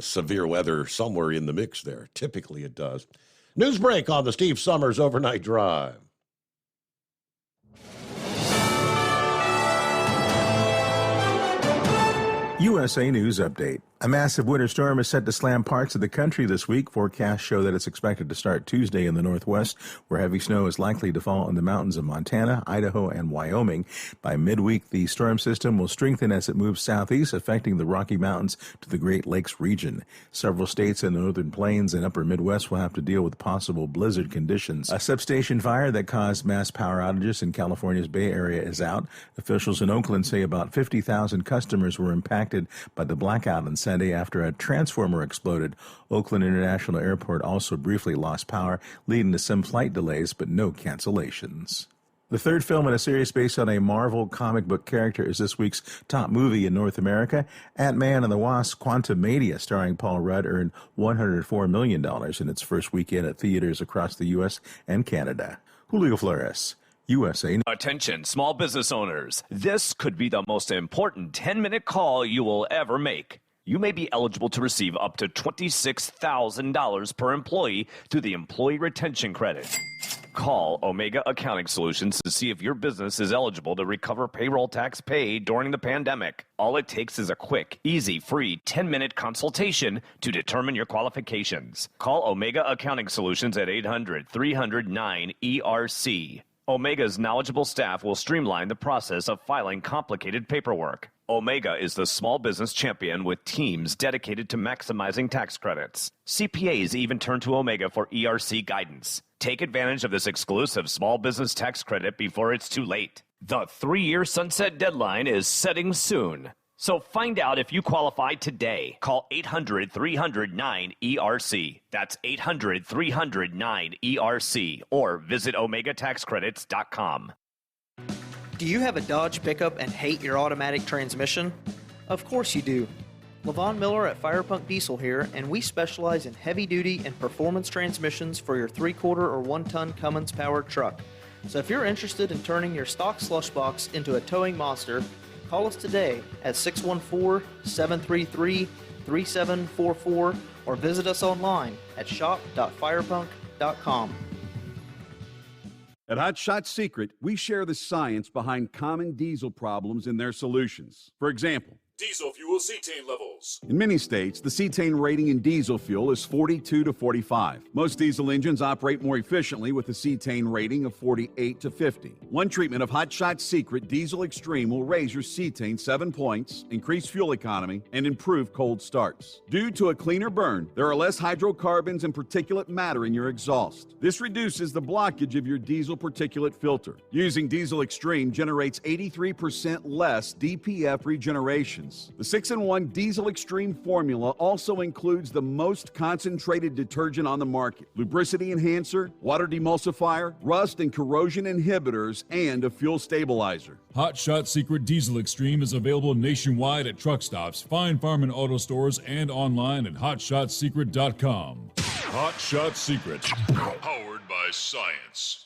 severe weather somewhere in the mix there. Typically it does. News break on the Steve Summers Overnight Drive. USA News Update. A massive winter storm is set to slam parts of the country this week. Forecasts show that it's expected to start Tuesday in the northwest, where heavy snow is likely to fall in the mountains of Montana, Idaho, and Wyoming. By midweek, the storm system will strengthen as it moves southeast, affecting the Rocky Mountains to the Great Lakes region. Several states in the northern plains and upper Midwest will have to deal with possible blizzard conditions. A substation fire that caused mass power outages in California's Bay Area is out. Officials in Oakland say about 50,000 customers were impacted by the blackout on Sunday after a transformer exploded. Oakland International Airport also briefly lost power, leading to some flight delays but no cancellations. The third film in a series based on a Marvel comic book character is this week's top movie in North America. Ant-Man and the Wasp: Quantumania, starring Paul Rudd, earned $104 million in its first weekend at theaters across the U.S. and Canada. Julio Flores, USA. Attention, small business owners. This could be the most important 10-minute call you will ever make. You may be eligible to receive up to $26,000 per employee through the Employee Retention Credit. Call Omega Accounting Solutions to see if your business is eligible to recover payroll tax paid during the pandemic. All it takes is a quick, easy, free 10-minute consultation to determine your qualifications. Call Omega Accounting Solutions at 800-300-9ERC. Omega's knowledgeable staff will streamline the process of filing complicated paperwork. Omega is the small business champion with teams dedicated to maximizing tax credits. CPAs even turn to Omega for ERC guidance. Take advantage of this exclusive small business tax credit before it's too late. The 3-year sunset deadline is setting soon. So find out if you qualify today. Call 800-300-9ERC. That's 800-300-9ERC. Or visit OmegaTaxCredits.com. Do you have a Dodge pickup and hate your automatic transmission? Of course you do. Levon Miller at Firepunk Diesel here, and we specialize in heavy-duty and performance transmissions for your 3/4 or 1-ton Cummins-powered truck. So if you're interested in turning your stock slush box into a towing monster, call us today at 614-733-3744 or visit us online at shop.firepunk.com. At Hot Shot Secret, we share the science behind common diesel problems and their solutions. For example, Diesel fuel cetane levels. in many states, the cetane rating in diesel fuel is 42 to 45. Most diesel engines operate more efficiently with a cetane rating of 48 to 50. One treatment of Hot Shot Secret Diesel Extreme will raise your cetane 7 points, increase fuel economy, and improve cold starts. Due to a cleaner burn, there are less hydrocarbons and particulate matter in your exhaust. This reduces the blockage of your diesel particulate filter. Using Diesel Extreme generates 83% less DPF regeneration. The 6-in-1 Diesel Extreme formula also includes the most concentrated detergent on the market, lubricity enhancer, water demulsifier, rust and corrosion inhibitors, and a fuel stabilizer. Hot Shot Secret Diesel Extreme is available nationwide at truck stops, Fine Farm and auto stores, and online at hotshotsecret.com. Hot Shot Secret, powered by science.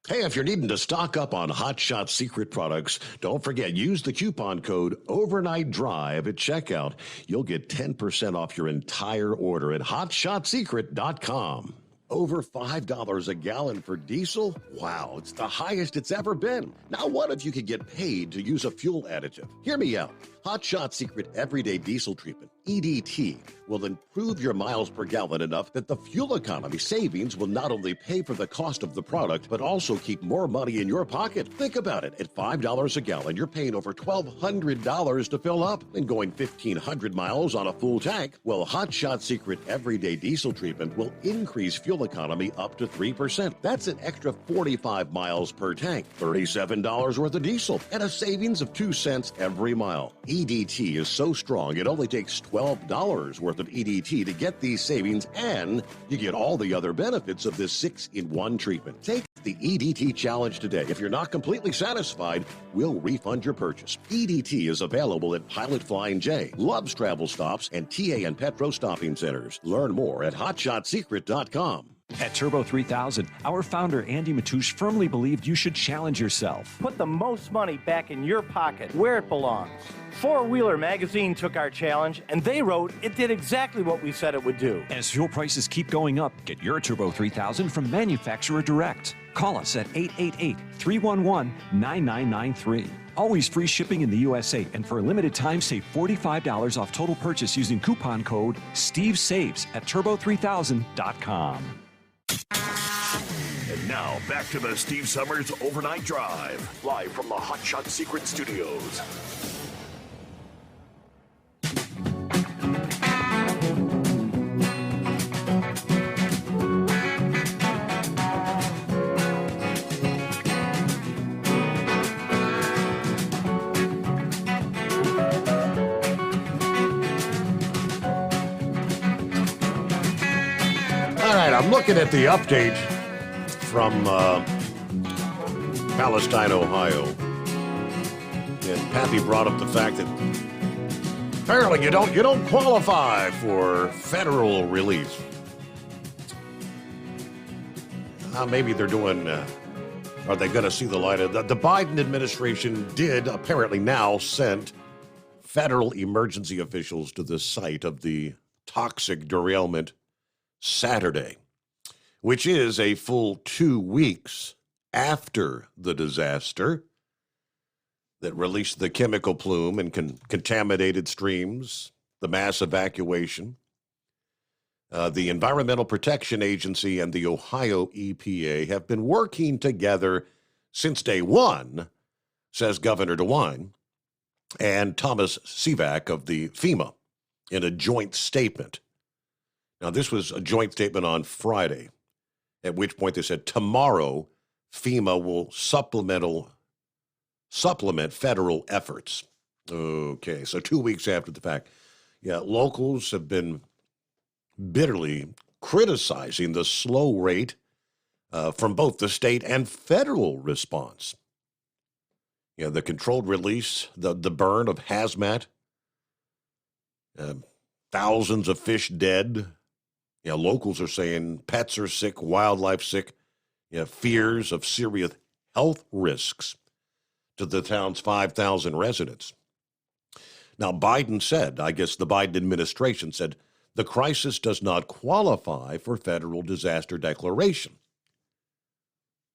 Hey, if you're needing to stock up on Hot Shot Secret products, don't forget, use the coupon code Overnight Drive at checkout. You'll get 10% off your entire order at hotshotsecret.com. Over $5 a gallon for diesel? Wow, it's the highest it's ever been. Now, what if you could get paid to use a fuel additive? Hear me out. Hot Shot Secret Everyday Diesel Treatment, EDT, will improve your miles per gallon enough that the fuel economy savings will not only pay for the cost of the product, but also keep more money in your pocket. Think about it. At $5 a gallon, you're paying over $1,200 to fill up and going 1,500 miles on a full tank. Well, Hot Shot Secret Everyday Diesel Treatment will increase fuel economy up to 3%. That's an extra 45 miles per tank, $37 worth of diesel, and a savings of 2 cents every mile. EDT is so strong, it only takes $12 worth of EDT to get these savings, and you get all the other benefits of this 6-in-1 treatment. Take the EDT challenge today. If you're not completely satisfied, we'll refund your purchase. EDT is available at Pilot Flying J, Love's Travel Stops, and TA and Petro Stopping Centers. Learn more at hotshotsecret.com. At Turbo 3000, our founder Andy Matouche firmly believed you should challenge yourself. Put the most money back in your pocket, where it belongs. 4-Wheeler Magazine took our challenge, and they wrote it did exactly what we said it would do. As fuel prices keep going up, get your Turbo 3000 from manufacturer direct. Call us at 888-311-9993. Always free shipping in the USA, and for a limited time, save $45 off total purchase using coupon code STEVESAVES at turbo3000.com. And now, back to the Steve Summers Overnight Drive, live from the Hot Shot Secret Studios. All right, I'm looking at the update from Palestine, Ohio. And Pappy brought up the fact that apparently you don't qualify for federal relief. Maybe they're doing. Are they going to see the light of the Biden administration? Did apparently now send federal emergency officials to the site of the toxic derailment Saturday, which is a full 2 weeks after the disaster that released the chemical plume and contaminated streams, the mass evacuation. The Environmental Protection Agency and the Ohio EPA have been working together since day one, says Governor DeWine and Thomas Sivak of the FEMA in a joint statement. Now, this was a joint statement on Friday, at which point they said tomorrow FEMA will supplement federal efforts. Okay, so 2 weeks after the fact. Yeah, locals have been bitterly criticizing the slow rate from both the state and federal response. The controlled release, the burn of hazmat, thousands of fish dead. Locals are saying pets are sick, wildlife sick. Fears of serious health risks to the town's 5,000 residents. Now, Biden said, I guess the Biden administration said, the crisis does not qualify for federal disaster declaration.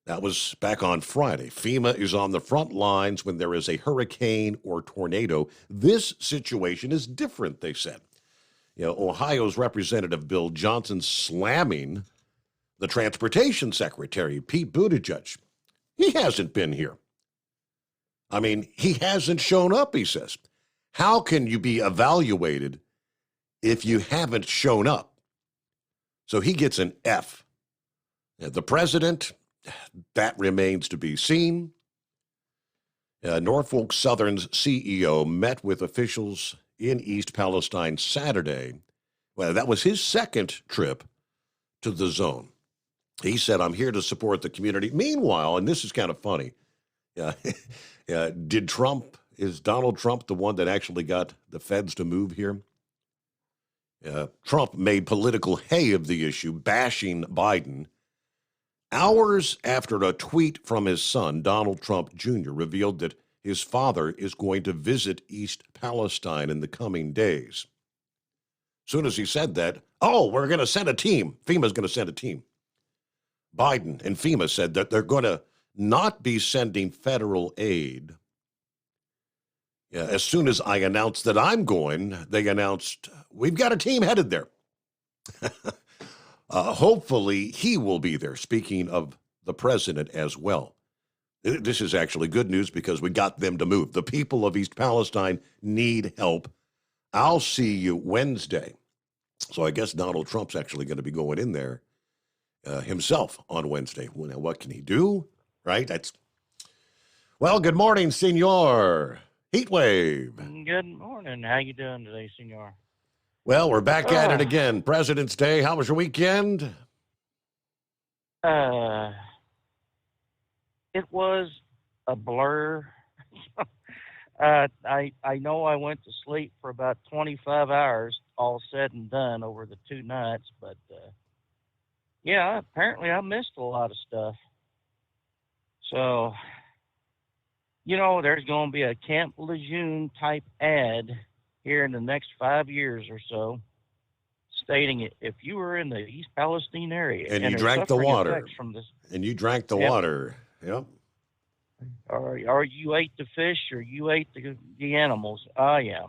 That was back on Friday. FEMA is on the front lines when there is a hurricane or tornado. This situation is different, they said. Ohio's Representative Bill Johnson slamming the Transportation Secretary, Pete Buttigieg. He hasn't been here. I mean, he hasn't shown up, he says. How can you be evaluated if you haven't shown up? So he gets an F. The president, that remains to be seen. Norfolk Southern's CEO met with officials in East Palestine Saturday. Well, that was his second trip to the zone. He said, I'm here to support the community. Meanwhile, and this is kind of funny, is Donald Trump the one that actually got the feds to move here? Trump made political hay of the issue, bashing Biden. Hours after a tweet from his son, Donald Trump Jr., revealed that his father is going to visit East Palestine in the coming days. As soon as he said that, we're going to send a team. FEMA's going to send a team. Biden and FEMA said that they're going to not be sending federal aid. As soon as I announced that I'm going, they announced, we've got a team headed there. Hopefully he will be there, speaking of the president as well. This is actually good news because we got them to move. The people of East Palestine need help. I'll see you Wednesday. So I guess Donald Trump's actually going to be going in there himself on Wednesday. Well, now, what can he do? Right? Well, good morning, Senor. Heat wave. Good morning. How you doing today, Senor? Well, we're back at it again. President's Day. How was your weekend? It was a blur. I know I went to sleep for about 25 hours, all said and done, over the 2 nights. But, apparently I missed a lot of stuff. So, there's going to be a Camp Lejeune type ad here in the next 5 years or so, stating it, if you were in the East Palestine area and you drank the water, Yep. water, yep. Or you ate the fish, or you ate the animals. Oh, yeah.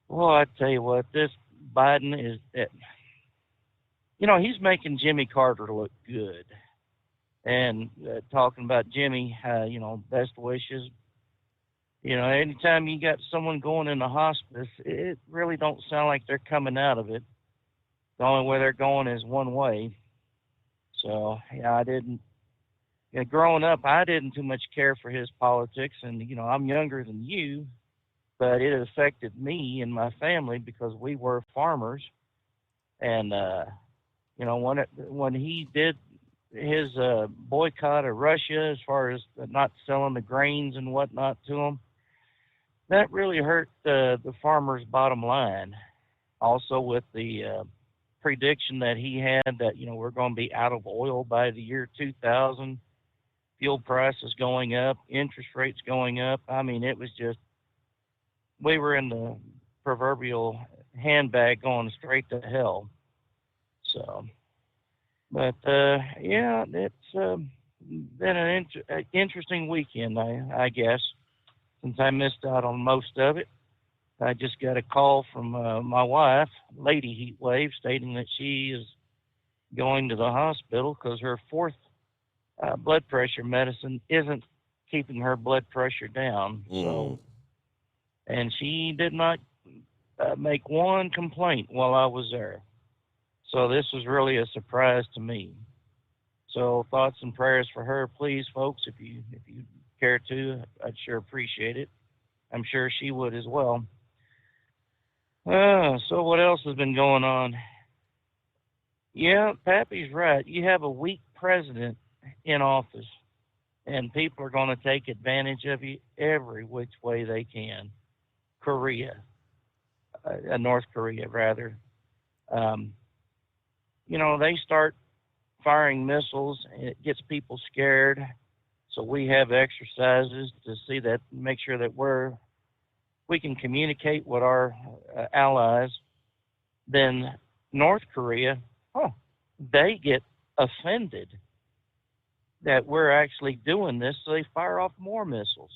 Well, I tell you what, this Biden is, he's making Jimmy Carter look good. And talking about Jimmy, best wishes. Anytime you got someone going in the hospice, it really don't sound like they're coming out of it. The only way they're going is one way. So, growing up, I didn't too much care for his politics. And, I'm younger than you, but it affected me and my family because we were farmers. And, when he did his boycott of Russia as far as not selling the grains and whatnot to them, that really hurt the farmers' bottom line. Also with the prediction that he had that, we're going to be out of oil by the year 2000, fuel prices going up, interest rates going up. I mean, it was just, we were in the proverbial handbag going straight to hell. So, but, it's been an interesting weekend, I guess, since I missed out on most of it. I just got a call from my wife, Lady Heatwave, stating that she is going to the hospital because her 4th blood pressure medicine isn't keeping her blood pressure down. So, and she did not make one complaint while I was there. So this was really a surprise to me. So thoughts and prayers for her, please, folks. If you care to, I'd sure appreciate it. I'm sure she would as well. So what else has been going on? Yeah, Pappy's right. You have a weak president in office, and people are going to take advantage of you every which way they can. North Korea, rather. They start firing missiles, and it gets people scared. So we have exercises to see that, make sure that we can communicate with our allies. Then North Korea, they get offended that we're actually doing this, so they fire off more missiles.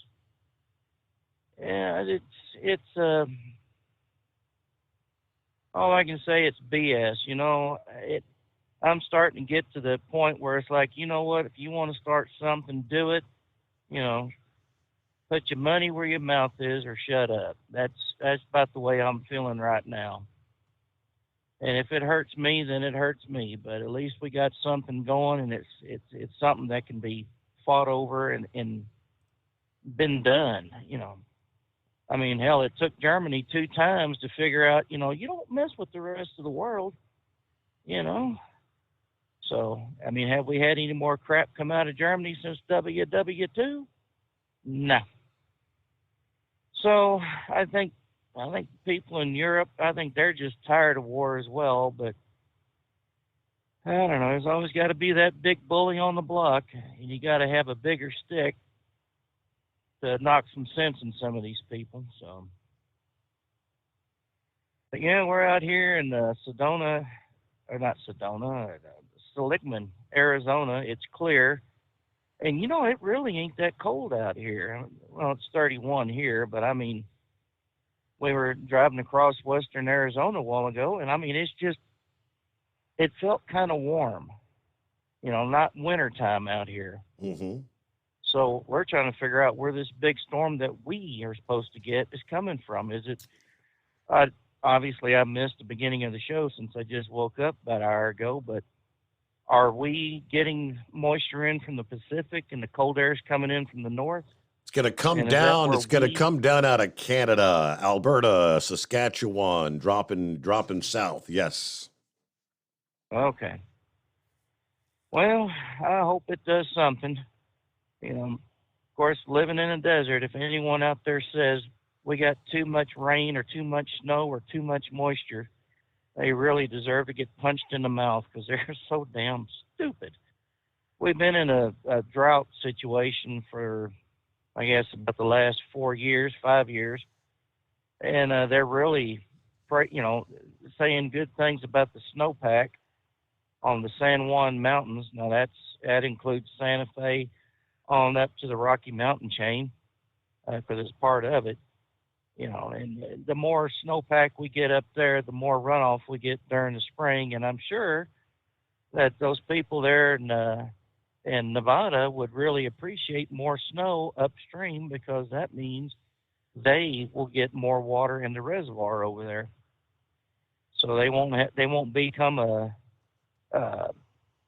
Yeah, it's all I can say, it's BS. I'm starting to get to the point where it's like, you know what, if you want to start something, do it. Put your money where your mouth is, or shut up. That's about the way I'm feeling right now. And if it hurts me, then it hurts me. But at least we got something going, and it's something that can be fought over and been done. I mean, hell, it took Germany 2 times to figure out, you don't mess with the rest of the world, So, I mean, have we had any more crap come out of Germany since WW2? No. So I think people in Europe, I think they're just tired of war as well. But I don't know. There's always got to be that big bully on the block, and you got to have a bigger stick to knock some sense in some of these people. So, but yeah, we're out here in Seligman, Arizona. It's clear. And, it really ain't that cold out here. Well, it's 31 here, but, I mean, we were driving across western Arizona a while ago, and, I mean, it felt kind of warm, not wintertime out here. Mm-hmm. So we're trying to figure out where this big storm that we are supposed to get is coming from. Is it obviously, I missed the beginning of the show since I just woke up about an hour ago, but are we getting moisture in from the Pacific and the cold air is coming in from the north? It's going to come down. It's going to come down out of Canada, Alberta, Saskatchewan, dropping south. Yes. Okay. Well, I hope it does something. Of course, living in a desert, if anyone out there says we got too much rain or too much snow or too much moisture, they really deserve to get punched in the mouth because they're so damn stupid. We've been in a drought situation for, I guess, about the last 5 years, and they're really, saying good things about the snowpack on the San Juan Mountains. Now that includes Santa Fe on up to the Rocky Mountain chain, because it's part of it. And the more snowpack we get up there, the more runoff we get during the spring. And I'm sure that those people there in Nevada would really appreciate more snow upstream, because that means they will get more water in the reservoir over there. So they won't become in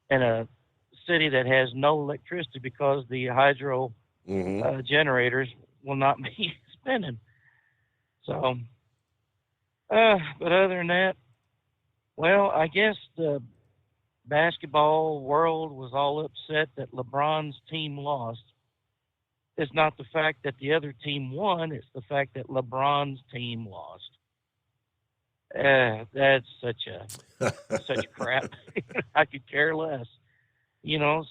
a city that has no electricity because the hydro generators will not be spinning. So, but other than that, well, I guess the basketball world was all upset that LeBron's team lost. It's not the fact that the other team won, it's the fact that LeBron's team lost. That's such crap. I could care less.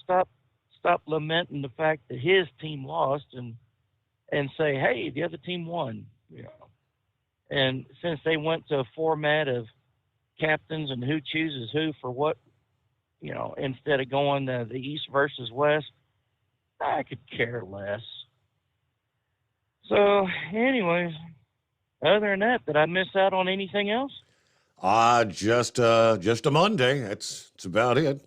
Stop lamenting the fact that his team lost and say, hey, the other team won. And since they went to a format of captains and who chooses who for what, instead of going the East versus West, I could care less. So, anyways, other than that, did I miss out on anything else? Just a Monday. That's about it.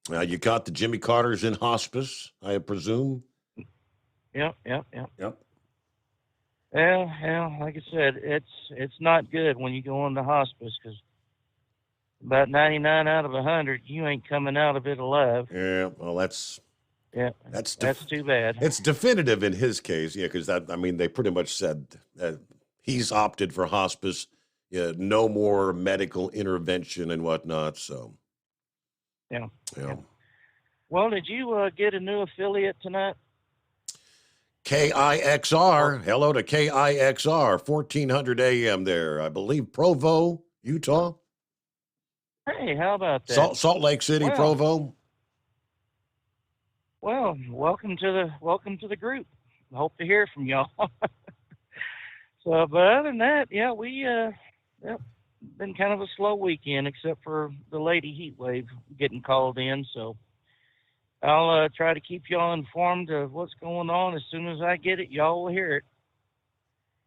You caught the Jimmy Carters in hospice, I presume. Yep. Well, like I said, it's not good when you go into hospice, because about 99 out of 100, you ain't coming out of it alive. Yeah, well, that's Yeah, that's too bad. It's definitive in his case, yeah, because they pretty much said he's opted for hospice, no more medical intervention and whatnot. So, yeah. Well, did you get a new affiliate tonight? KIXR. Hello to KIXR, 1400 AM there. I believe Provo, Utah. Hey, how about that? Salt Lake City, well, Provo. Well, welcome to the group. Hope to hear from y'all. So, but other than that, yeah, we been kind of a slow weekend, except for the lady heat wave getting called in. So I'll try to keep y'all informed of what's going on. As soon as I get it, y'all will hear it.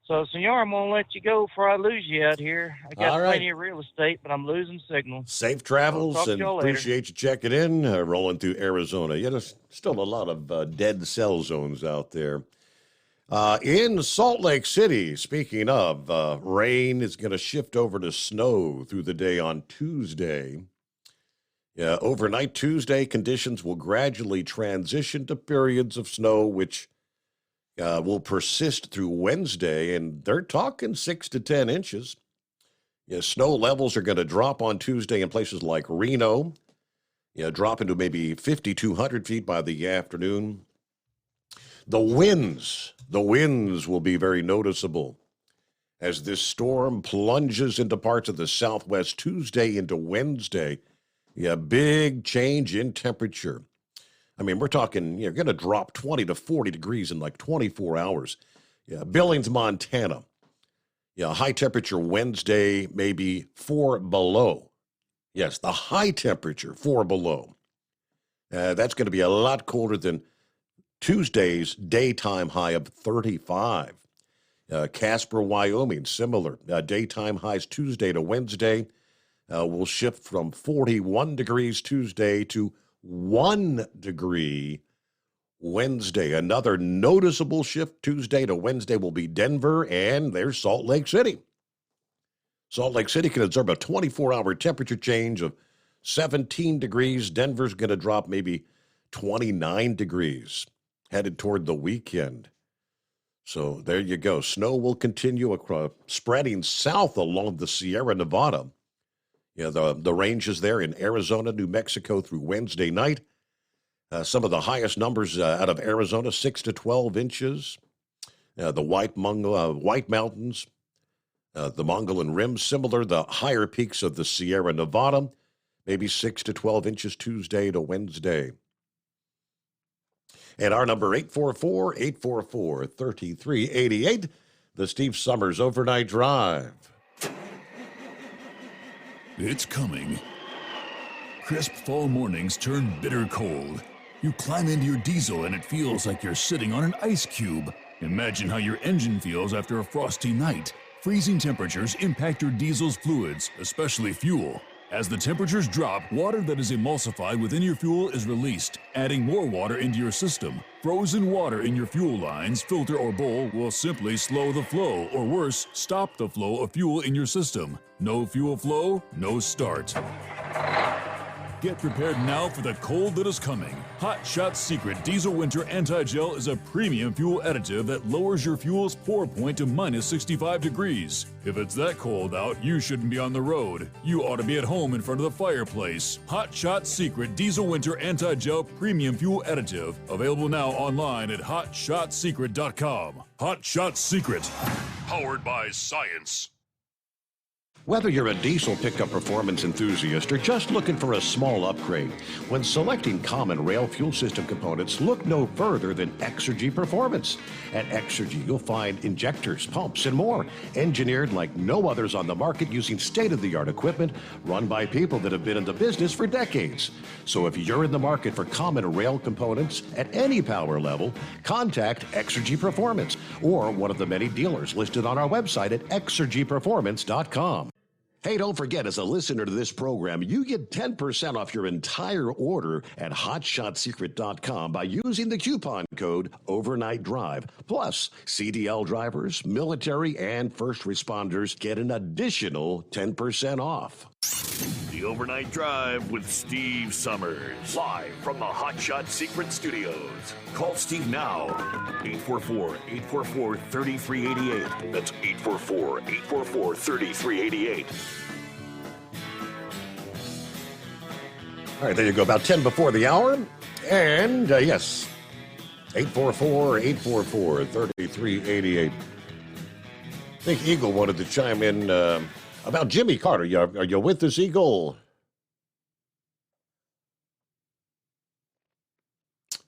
So, Senor, I'm going to let you go before I lose you out here. I got plenty of real estate, but I'm losing signal. Safe travels, and appreciate you checking in, rolling through Arizona. There's still a lot of dead cell zones out there. In Salt Lake City, speaking of, rain is going to shift over to snow through the day on Tuesday. Yeah, overnight Tuesday, conditions will gradually transition to periods of snow, which will persist through Wednesday, and they're talking 6 to 10 inches. Yeah, snow levels are going to drop on Tuesday in places like Reno. Yeah, drop into maybe 5,200 feet by the afternoon. The winds will be very noticeable as this storm plunges into parts of the southwest Tuesday into Wednesday. Yeah, big change in temperature. We're talking, you're going to drop 20 to 40 degrees in like 24 hours. Yeah, Billings, Montana. Yeah, high temperature Wednesday, maybe 4 below. Yes, the high temperature, 4 below. That's going to be a lot colder than Tuesday's daytime high of 35. Casper, Wyoming, similar. Daytime highs Tuesday to Wednesday will shift from 41 degrees Tuesday to 1 degree Wednesday. Another noticeable shift Tuesday to Wednesday will be Denver, and there's Salt Lake City. Salt Lake City can observe a 24-hour temperature change of 17 degrees. Denver's going to drop maybe 29 degrees, headed toward the weekend. So there you go. Snow will continue across, spreading south along the Sierra Nevada. Yeah, the ranges there in Arizona, New Mexico through Wednesday night. Some of the highest numbers out of Arizona, 6 to 12 inches. The White Mountains, the Mogollon Rim, similar. The higher peaks of the Sierra Nevada, maybe 6 to 12 inches Tuesday to Wednesday. And our number, 844-844-3388, the Steve Summers Overnight Drive. It's coming. Crisp fall mornings turn bitter cold. You climb into your diesel and it feels like you're sitting on an ice cube. Imagine how your engine feels after a frosty night. Freezing temperatures impact your diesel's fluids, especially fuel. As the temperatures drop, water that is emulsified within your fuel is released, adding more water into your system. Frozen water in your fuel lines, filter, or bowl will simply slow the flow, or worse, stop the flow of fuel in your system. No fuel flow, no start. Get prepared now for the cold that is coming. Hot Shot Secret Diesel Winter Anti-Gel is a premium fuel additive that lowers your fuel's pour point to minus 65 degrees. If it's that cold out, you shouldn't be on the road. You ought to be at home in front of the fireplace. Hot Shot Secret Diesel Winter Anti-Gel Premium Fuel Additive. Available now online at hotshotsecret.com. Hot Shot Secret. Powered by science. Whether you're a diesel pickup performance enthusiast or just looking for a small upgrade, when selecting common rail fuel system components, look no further than Exergy Performance. At Exergy, you'll find injectors, pumps, and more, engineered like no others on the market using state-of-the-art equipment run by people that have been in the business for decades. So if you're in the market for common rail components at any power level, contact Exergy Performance or one of the many dealers listed on our website at exergyperformance.com. Hey, don't forget, as a listener to this program, you get 10% off your entire order at hotshotsecret.com by using the coupon code Overnight Drive. Plus, CDL drivers, military, and first responders get an additional 10% off. The Overnight Drive with Steve Summers. Live from the Hot Shot Secret Studios. Call Steve now. 844-844-3388. That's 844-844-3388. All right, there you go. About 10 before the hour. And, yes, 844-844-3388. I think Eagle wanted to chime in about Jimmy Carter. Are you with us, Eagle?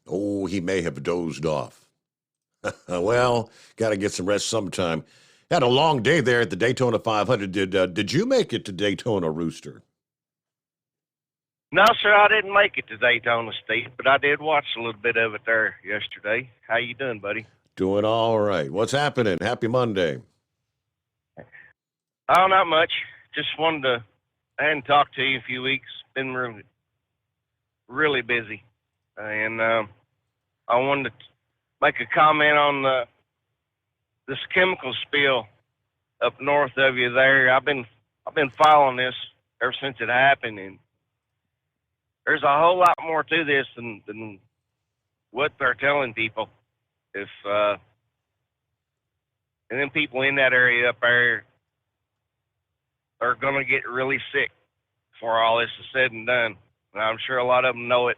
Oh, he may have dozed off. Well, got to get some rest sometime. Had a long day there at the Daytona 500. Did you make it to Daytona, Rooster? No, sir, I didn't make it to Daytona, Steve, but I did watch a little bit of it there yesterday. How you doing, buddy? Doing all right. What's happening? Happy Monday. Oh, not much. Just wanted to, I hadn't talked to you in a few weeks. Been really busy. And I wanted to make a comment on this chemical spill up north of you there. I've been following this ever since it happened, and there's a whole lot more to this than what they're telling people. And then people in that area up there are going to get really sick before all this is said and done. And I'm sure a lot of them know it.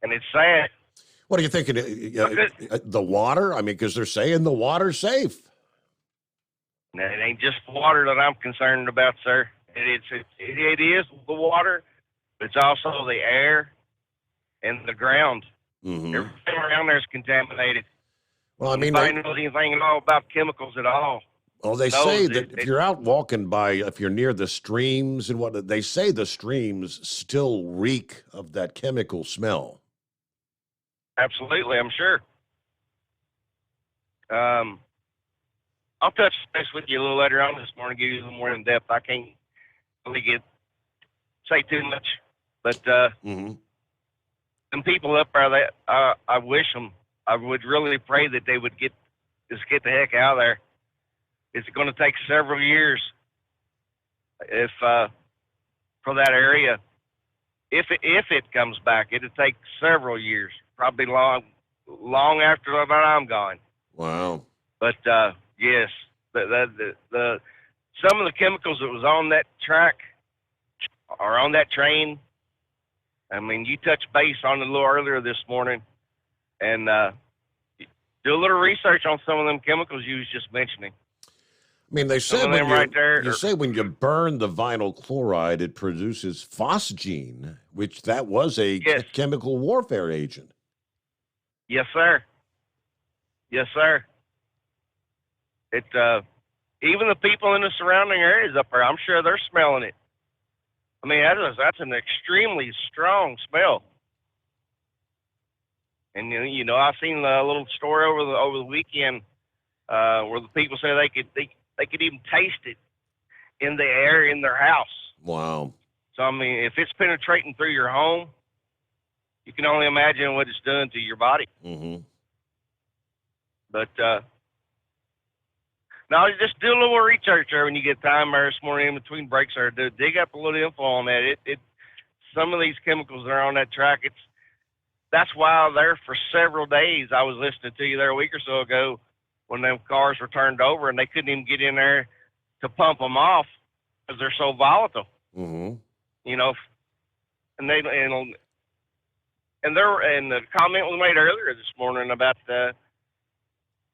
And it's sad. What are you thinking? The water? I mean, because they're saying the water's safe. Now, it ain't just the water that I'm concerned about, sir. It is the water, but it's also the air and the ground. Mm-hmm. Everything around there is contaminated. Well, I mean, nobody knows anything at all about chemicals at all. Well, they say that if you're out walking by, if you're near the streams and what, they say the streams still reek of that chemical smell. Absolutely, I'm sure. I'll touch base with you a little later on this morning, give you a little more in depth. I can't really say too much, but them people up there, I wish them. I would really pray that they would get the heck out of there. It's going to take several years if for that area. If it comes back, it'll take several years, probably long after that I'm gone. Wow. But yes, the some of the chemicals that was on that track or on that train. I mean, you touched base on it a little earlier this morning, and do a little research on some of them chemicals you was just mentioning. I mean, they say when you burn the vinyl chloride, it produces phosgene, which that was a chemical warfare agent. Yes, sir. Yes, sir. It even the people in the surrounding areas up there, I'm sure they're smelling it. I mean, that's an extremely strong smell. And you know, I've seen a little story over the weekend where the people say they could even taste it in the air in their house. Wow. So I mean, if it's penetrating through your home, you can only imagine what it's doing to your body. Mm-hmm. But now just do a little research there when you get time there this morning in between breaks there. Dig up a little info on that. Some of these chemicals that are on that track, that's why there for several days. I was listening to you there a week or so ago when them cars were turned over and they couldn't even get in there to pump them off because they're so volatile. Mm-hmm. You know, and the comment was made earlier this morning about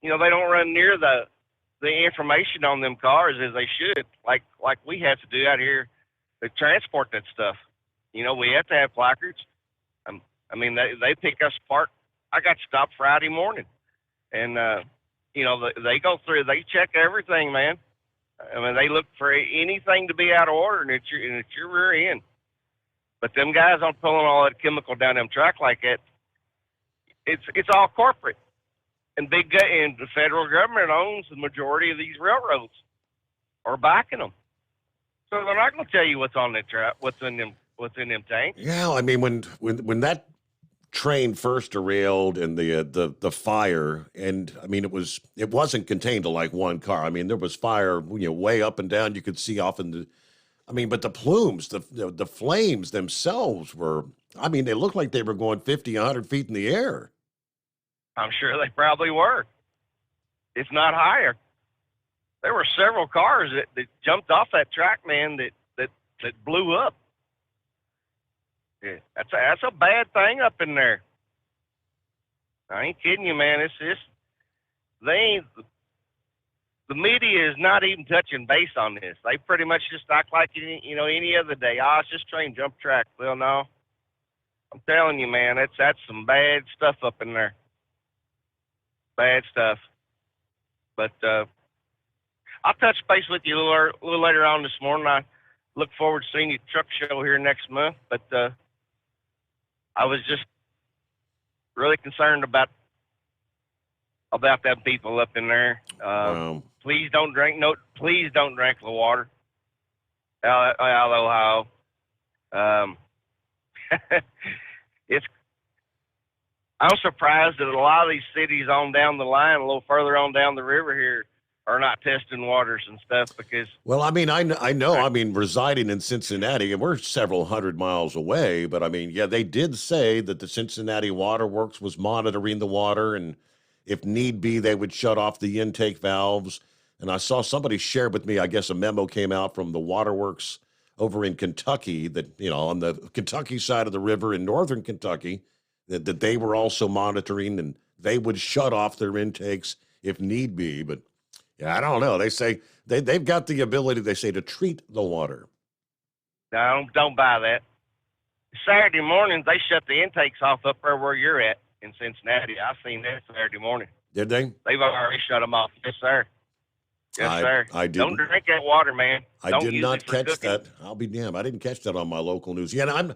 you know, they don't run near the information on them cars as they should, like we have to do out here to transport that stuff. You know, we have to have placards. I mean, they pick us apart. I got stopped Friday morning, and you know, they go through, they check everything, man. I mean, they look for anything to be out of order, and it's your rear end. But them guys aren't pulling all that chemical down them track like that. It's all corporate, and and the federal government owns the majority of these railroads, or backing them. So they're not going to tell you what's on that track, what's in them tanks. Yeah, I mean, when that train first derailed and the fire, and I mean, it wasn't contained to like one car. I mean, there was fire, you know, way up and down. You could see off in I mean, but the plumes, the flames themselves were, I mean, they looked like they were going 50, 100 feet in the air. I'm sure they probably were, if not higher. There were several cars that jumped off that track, man, that blew up. Yeah, that's a bad thing up in there. I ain't kidding you, man. The media is not even touching base on this. They pretty much just act like any other day. Oh, it's just train jump track. Well, no. I'm telling you, man, that's some bad stuff up in there. Bad stuff. But I'll touch base with you a little later on this morning. I look forward to seeing you at the truck show here next month. But I was just really concerned about them people up in there. Please don't drink the water out of Ohio. I'm surprised that a lot of these cities on down the line, a little further on down the river here, are not testing waters and stuff because. Well, I mean, I know. I mean, residing in Cincinnati, and we're several hundred miles away, but I mean, yeah, they did say that the Cincinnati Water Works was monitoring the water, and if need be, they would shut off the intake valves. And I saw somebody share with me, I guess a memo came out from the waterworks over in Kentucky that, on the Kentucky side of the river in northern Kentucky, that they were also monitoring and they would shut off their intakes if need be. But yeah, I don't know. They say they've got the ability, they say, to treat the water. No, don't buy that. Saturday mornings, they shut the intakes off up there where you're at in Cincinnati. I've seen that Saturday morning. Did they? They've already shut them off. Yes, sir. Yes, sir. I didn't. Don't drink that water, man. I did not catch that. I'll be damned. I didn't catch that on my local news. Yeah, I'm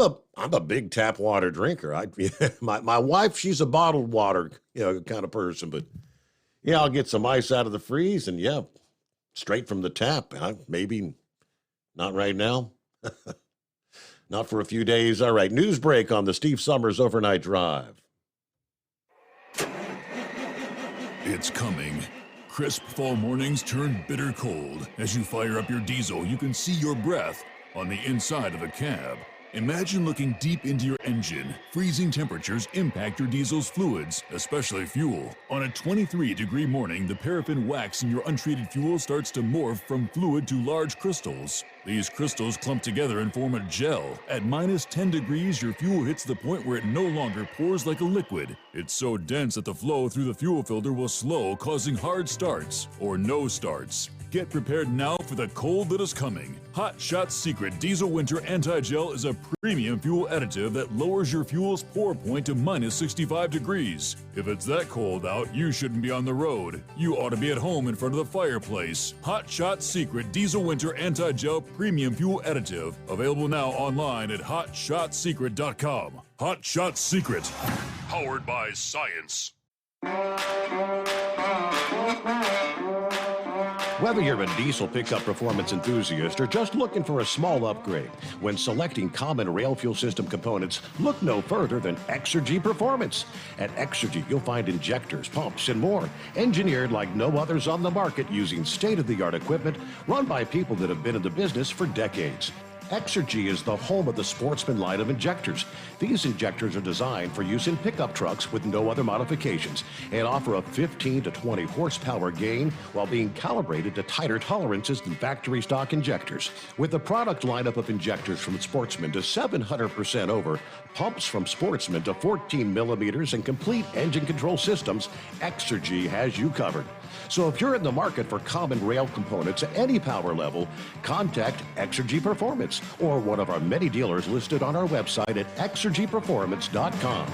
a big tap water drinker. My wife, she's a bottled water, kind of person. But yeah, I'll get some ice out of the freeze and straight from the tap. Maybe not right now. Not for a few days. All right, news break on the Steve Summers Overnight Drive. It's coming. Crisp fall mornings turn bitter cold. As you fire up your diesel, you can see your breath on the inside of the cab. Imagine looking deep into your engine. Freezing temperatures impact your diesel's fluids, especially fuel. On a 23-degree morning, the paraffin wax in your untreated fuel starts to morph from fluid to large crystals. These crystals clump together and form a gel. At minus 10 degrees, your fuel hits the point where it no longer pours like a liquid. It's so dense that the flow through the fuel filter will slow, causing hard starts or no starts. Get prepared now for the cold that is coming. Hot Shot Secret Diesel Winter Anti-Gel is a premium fuel additive that lowers your fuel's pour point to minus 65 degrees. If it's that cold out, you shouldn't be on the road. You ought to be at home in front of the fireplace. Hot Shot Secret Diesel Winter Anti-Gel Premium Fuel Additive. Available now online at hotshotsecret.com. Hot Shot Secret. Powered by science. Whether you're a diesel pickup performance enthusiast or just looking for a small upgrade, when selecting common rail fuel system components, look no further than Exergy Performance. At Exergy, you'll find injectors, pumps, and more, engineered like no others on the market using state-of-the-art equipment run by people that have been in the business for decades. Exergy is the home of the Sportsman line of injectors. These injectors are designed for use in pickup trucks with no other modifications and offer a 15 to 20 horsepower gain while being calibrated to tighter tolerances than factory stock injectors. With the product lineup of injectors from Sportsman to 700% over, pumps from Sportsman to 14 millimeters, and complete engine control systems, Exergy has you covered. So if you're in the market for common rail components at any power level, contact Exergy Performance or one of our many dealers listed on our website at exergyperformance.com.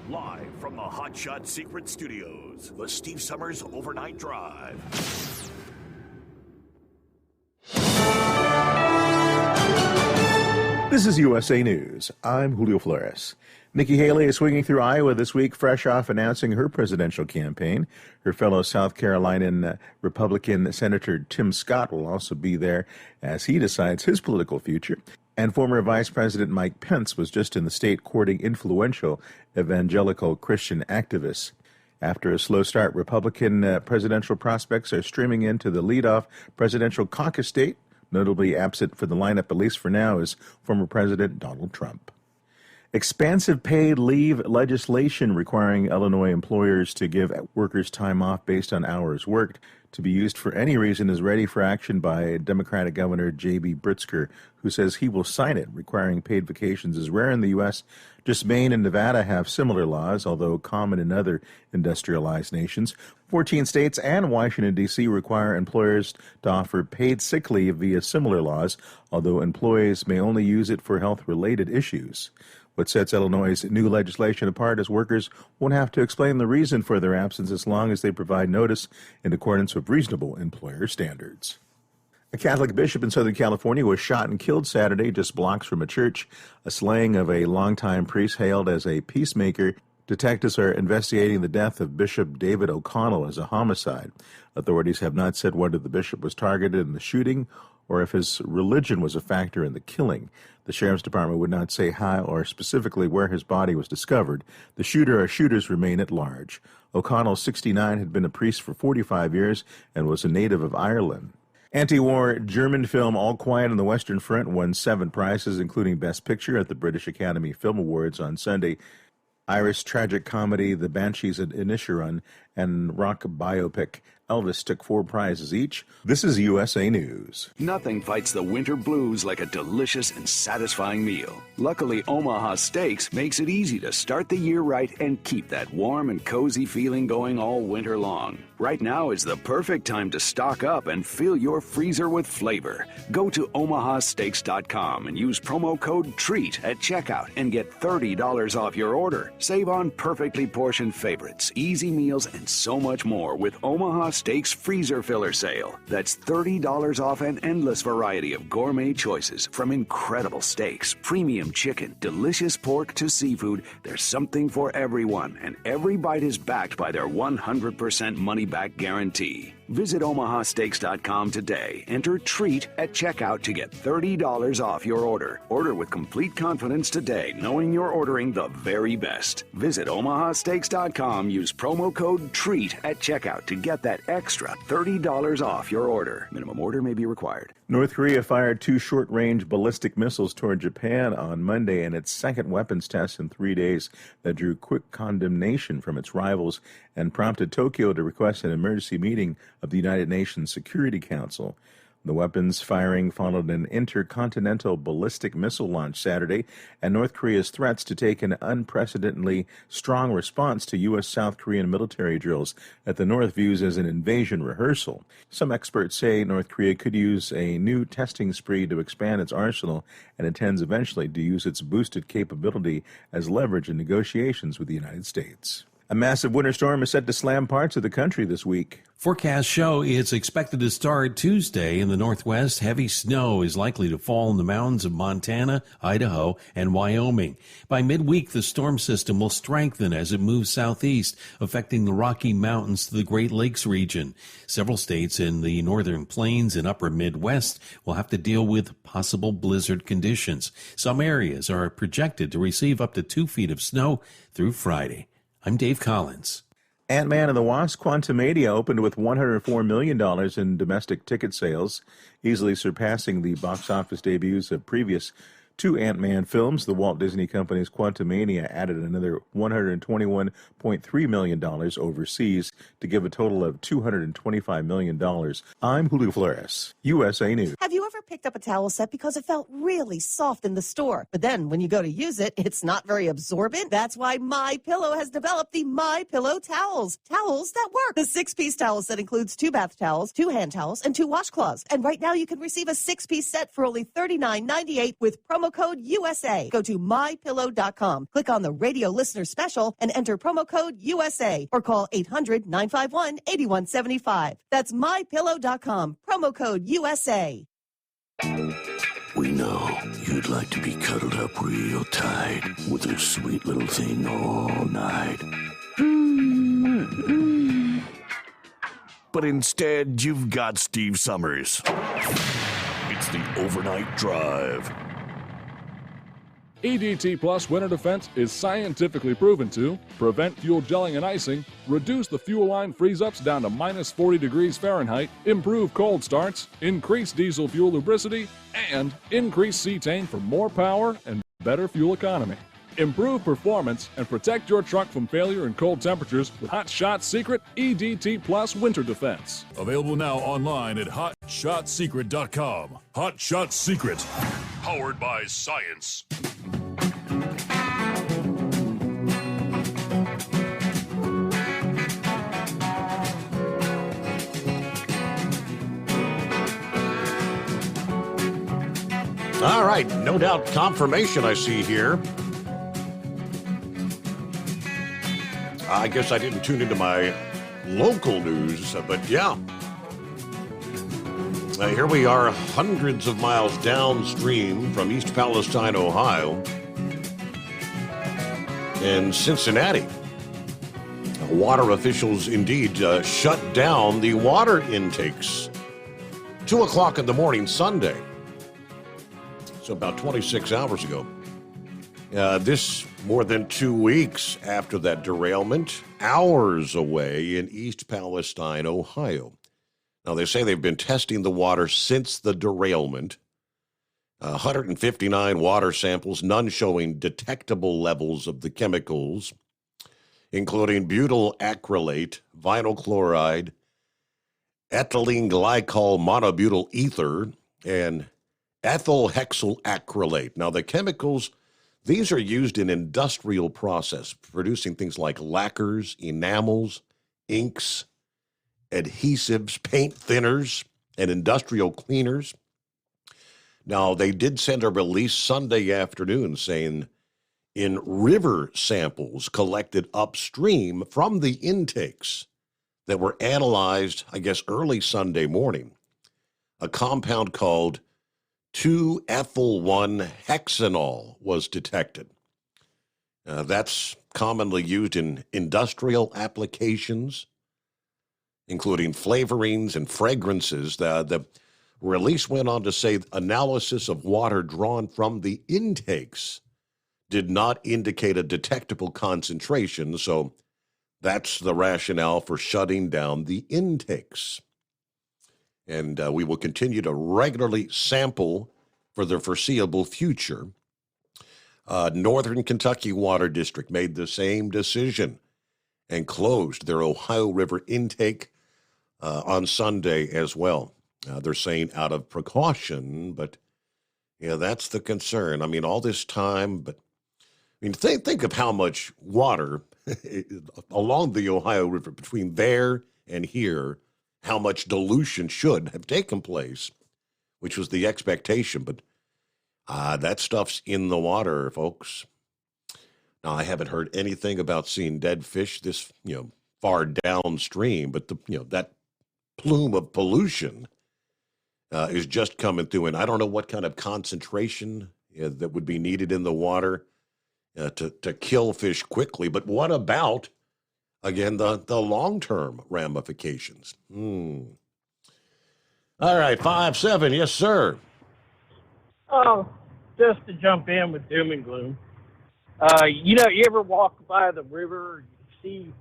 Live from the Hot Shot Secret Studios, the Steve Summers Overnight Drive. This is USA News. I'm Julio Flores. Nikki Haley is swinging through Iowa this week, fresh off announcing her presidential campaign. Her fellow South Carolinian Republican Senator Tim Scott will also be there as he decides his political future. And former Vice President Mike Pence was just in the state courting influential evangelical Christian activists. After a slow start, Republican presidential prospects are streaming into the leadoff presidential caucus state. Notably absent for the lineup, at least for now, is former President Donald Trump. Expansive paid leave legislation requiring Illinois employers to give workers time off based on hours worked to be used for any reason is ready for action by Democratic Governor J.B. Pritzker, who says he will sign it. Requiring paid vacations is rare in the U.S. Just Maine and Nevada have similar laws, although common in other industrialized nations. 14 states and Washington, D.C. require employers to offer paid sick leave via similar laws, although employees may only use it for health-related issues. What sets Illinois' new legislation apart is workers won't have to explain the reason for their absence as long as they provide notice in accordance with reasonable employer standards. A Catholic bishop in Southern California was shot and killed Saturday just blocks from a church. A slaying of a longtime priest hailed as a peacemaker. Detectives are investigating the death of Bishop David O'Connell as a homicide. Authorities have not said whether the bishop was targeted in the shooting or if his religion was a factor in the killing. The sheriff's department would not say how or specifically where his body was discovered. The shooter or shooters remain at large. O'Connell, 69, had been a priest for 45 years and was a native of Ireland. Anti-war German film All Quiet on the Western Front won 7 prizes, including Best Picture at the British Academy Film Awards on Sunday. Irish tragic comedy The Banshees of Inisherin and rock biopic Elvis took 4 prizes each. This is USA News. Nothing fights the winter blues like a delicious and satisfying meal. Luckily, Omaha Steaks makes it easy to start the year right and keep that warm and cozy feeling going all winter long. Right now is the perfect time to stock up and fill your freezer with flavor. Go to omahasteaks.com and use promo code TREAT at checkout and get $30 off your order. Save on perfectly portioned favorites, easy meals, and so much more with Omaha Steaks Freezer Filler Sale. That's $30 off an endless variety of gourmet choices, from incredible steaks, premium chicken, delicious pork to seafood. There's something for everyone, and every bite is backed by their 100% money-back guarantee. Visit omahasteaks.com today. Enter TREAT at checkout to get $30 off your order. Order with complete confidence today, knowing you're ordering the very best. Visit omahasteaks.com. Use promo code TREAT at checkout to get that extra $30 off your order. Minimum order may be required. North Korea fired 2 short-range ballistic missiles toward Japan on Monday in its second weapons test in 3 days that drew quick condemnation from its rivals and prompted Tokyo to request an emergency meeting of the United Nations Security Council. The weapons firing followed an intercontinental ballistic missile launch Saturday and North Korea's threats to take an unprecedentedly strong response to U.S. South Korean military drills that the North views as an invasion rehearsal. Some experts say North Korea could use a new testing spree to expand its arsenal and intends eventually to use its boosted capability as leverage in negotiations with the United States. A massive winter storm is set to slam parts of the country this week. Forecasts show it's expected to start Tuesday in the Northwest. Heavy snow is likely to fall in the mountains of Montana, Idaho, and Wyoming. By midweek, the storm system will strengthen as it moves southeast, affecting the Rocky Mountains to the Great Lakes region. Several states in the northern plains and upper Midwest will have to deal with possible blizzard conditions. Some areas are projected to receive up to 2 feet of snow through Friday. I'm Dave Collins. Ant-Man and the Wasp: Quantumania opened with $104 million in domestic ticket sales, easily surpassing the box office debuts of previous 2 Ant-Man films. The Walt Disney Company's Quantumania added another $121.3 million overseas to give a total of $225 million. I'm Julio Flores, USA News. Have you ever picked up a towel set because it felt really soft in the store, but then when you go to use it, it's not very absorbent? That's why MyPillow has developed the MyPillow towels. Towels that work. The 6-piece towel set includes 2 bath towels, 2 hand towels, and 2 washcloths. And right now you can receive a 6-piece set for only $39.98 with promo code USA. Go to MyPillow.com, click on the radio listener special, and enter promo code USA, or call 800-951-8175. That's MyPillow.com, promo code USA. We know you'd like to be cuddled up real tight with a sweet little thing all night. But instead, you've got Steve Summers. It's the Overnight Drive. EDT Plus Winter Defense is scientifically proven to prevent fuel gelling and icing, reduce the fuel line freeze-ups down to minus 40 degrees Fahrenheit, improve cold starts, increase diesel fuel lubricity, and increase cetane for more power and better fuel economy. Improve performance and protect your truck from failure in cold temperatures with Hot Shot Secret EDT Plus Winter Defense. Available now online at HotShotSecret.com. Hot Shot Secret, powered by science. All right, no doubt confirmation I see here. I guess I didn't tune into my local news, but yeah. Here we are hundreds of miles downstream from East Palestine, Ohio, and Cincinnati. Water officials indeed shut down the water intakes 2 o'clock in the morning Sunday. So about 26 hours ago. This more than 2 weeks after that derailment, hours away in East Palestine, Ohio. Now, they say they've been testing the water since the derailment. 159 water samples, none showing detectable levels of the chemicals, including butyl acrylate, vinyl chloride, ethylene glycol monobutyl ether, and ethyl hexyl acrylate. Now, the chemicals, these are used in industrial process, producing things like lacquers, enamels, inks, adhesives, paint thinners, and industrial cleaners. Now, they did send a release Sunday afternoon saying in river samples collected upstream from the intakes that were analyzed, I guess, early Sunday morning, a compound called 2-ethyl-1-hexanol was detected. That's commonly used in industrial applications, including flavorings and fragrances. The release went on to say analysis of water drawn from the intakes did not indicate a detectable concentration, so that's the rationale for shutting down the intakes. And we will continue to regularly sample for the foreseeable future. Northern Kentucky Water District made the same decision and closed their Ohio River intake on Sunday as well. They're saying out of precaution, but yeah, that's the concern. I mean, all this time, but I mean, think of how much water along the Ohio River between there and here, how much dilution should have taken place, which was the expectation. But that stuff's in the water, folks. Now, I haven't heard anything about seeing dead fish this, far downstream, but that plume of pollution is just coming through, and I don't know what kind of concentration that would be needed in the water to kill fish quickly. But what about, again, the long-term ramifications? All right, 5-7, yes, sir. Oh, just to jump in with doom and gloom. You ever walk by the river, you see,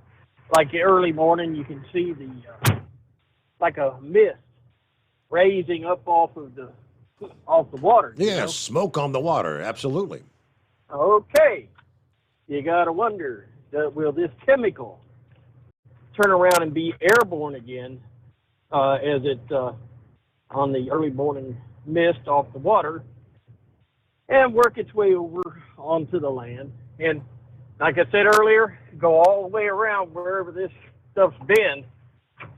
like early morning, you can see the like a mist raising up off the water. Yes, smoke on the water, absolutely. Okay, you gotta wonder, will this chemical turn around and be airborne again as it on the early morning mist off the water and work its way over onto the land? And like I said earlier, go all the way around wherever this stuff's been.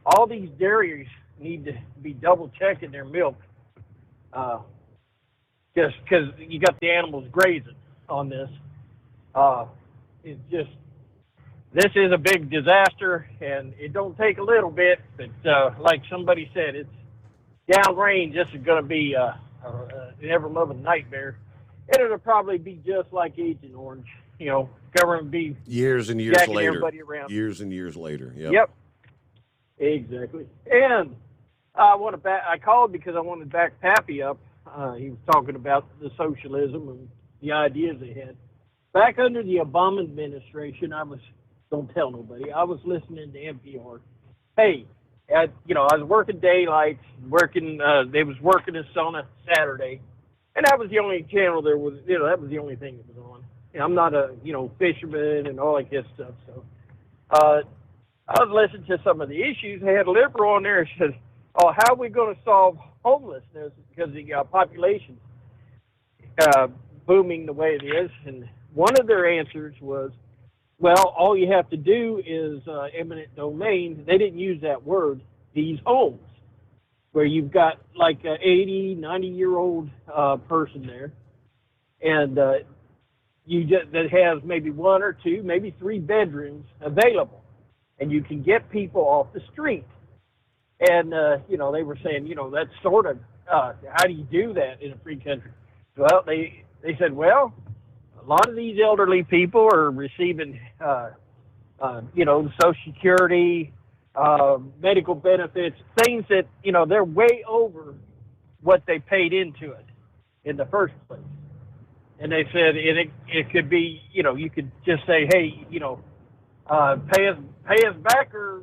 All these dairies need to be double checking their milk just because you got the animals grazing on this. It's just, this is a big disaster, and it don't take a little bit, but like somebody said, it's downrange. This is going to be an ever-loving nightmare, and it'll probably be just like Agent Orange. Government be years and years jacking later. Everybody around. Years and years later. Yep. Exactly. And I called because I wanted to back Pappy up. He was talking about the socialism and the ideas they had. Back under the Obama administration, don't tell nobody, I was listening to NPR. Hey, I was working daylights, they was working us on a Saturday, and that was the only channel there was, that was the only thing that was on. And I'm not a, fisherman and all that good stuff, so I was listening to some of the issues. They had a liberal on there and said, oh, how are we going to solve homelessness because the population booming the way it is? And one of their answers was, well, all you have to do is eminent domain. They didn't use that word, these homes, where you've got like an 80, 90-year-old person there, and that has maybe 1 or 2, maybe 3 bedrooms available, and you can get people off the street. And, they were saying, that's sort of, how do you do that in a free country? Well, they said, well, a lot of these elderly people are receiving, Social Security, medical benefits, things that, they're way over what they paid into it in the first place. And they said it could be, you could just say, hey, pay us back or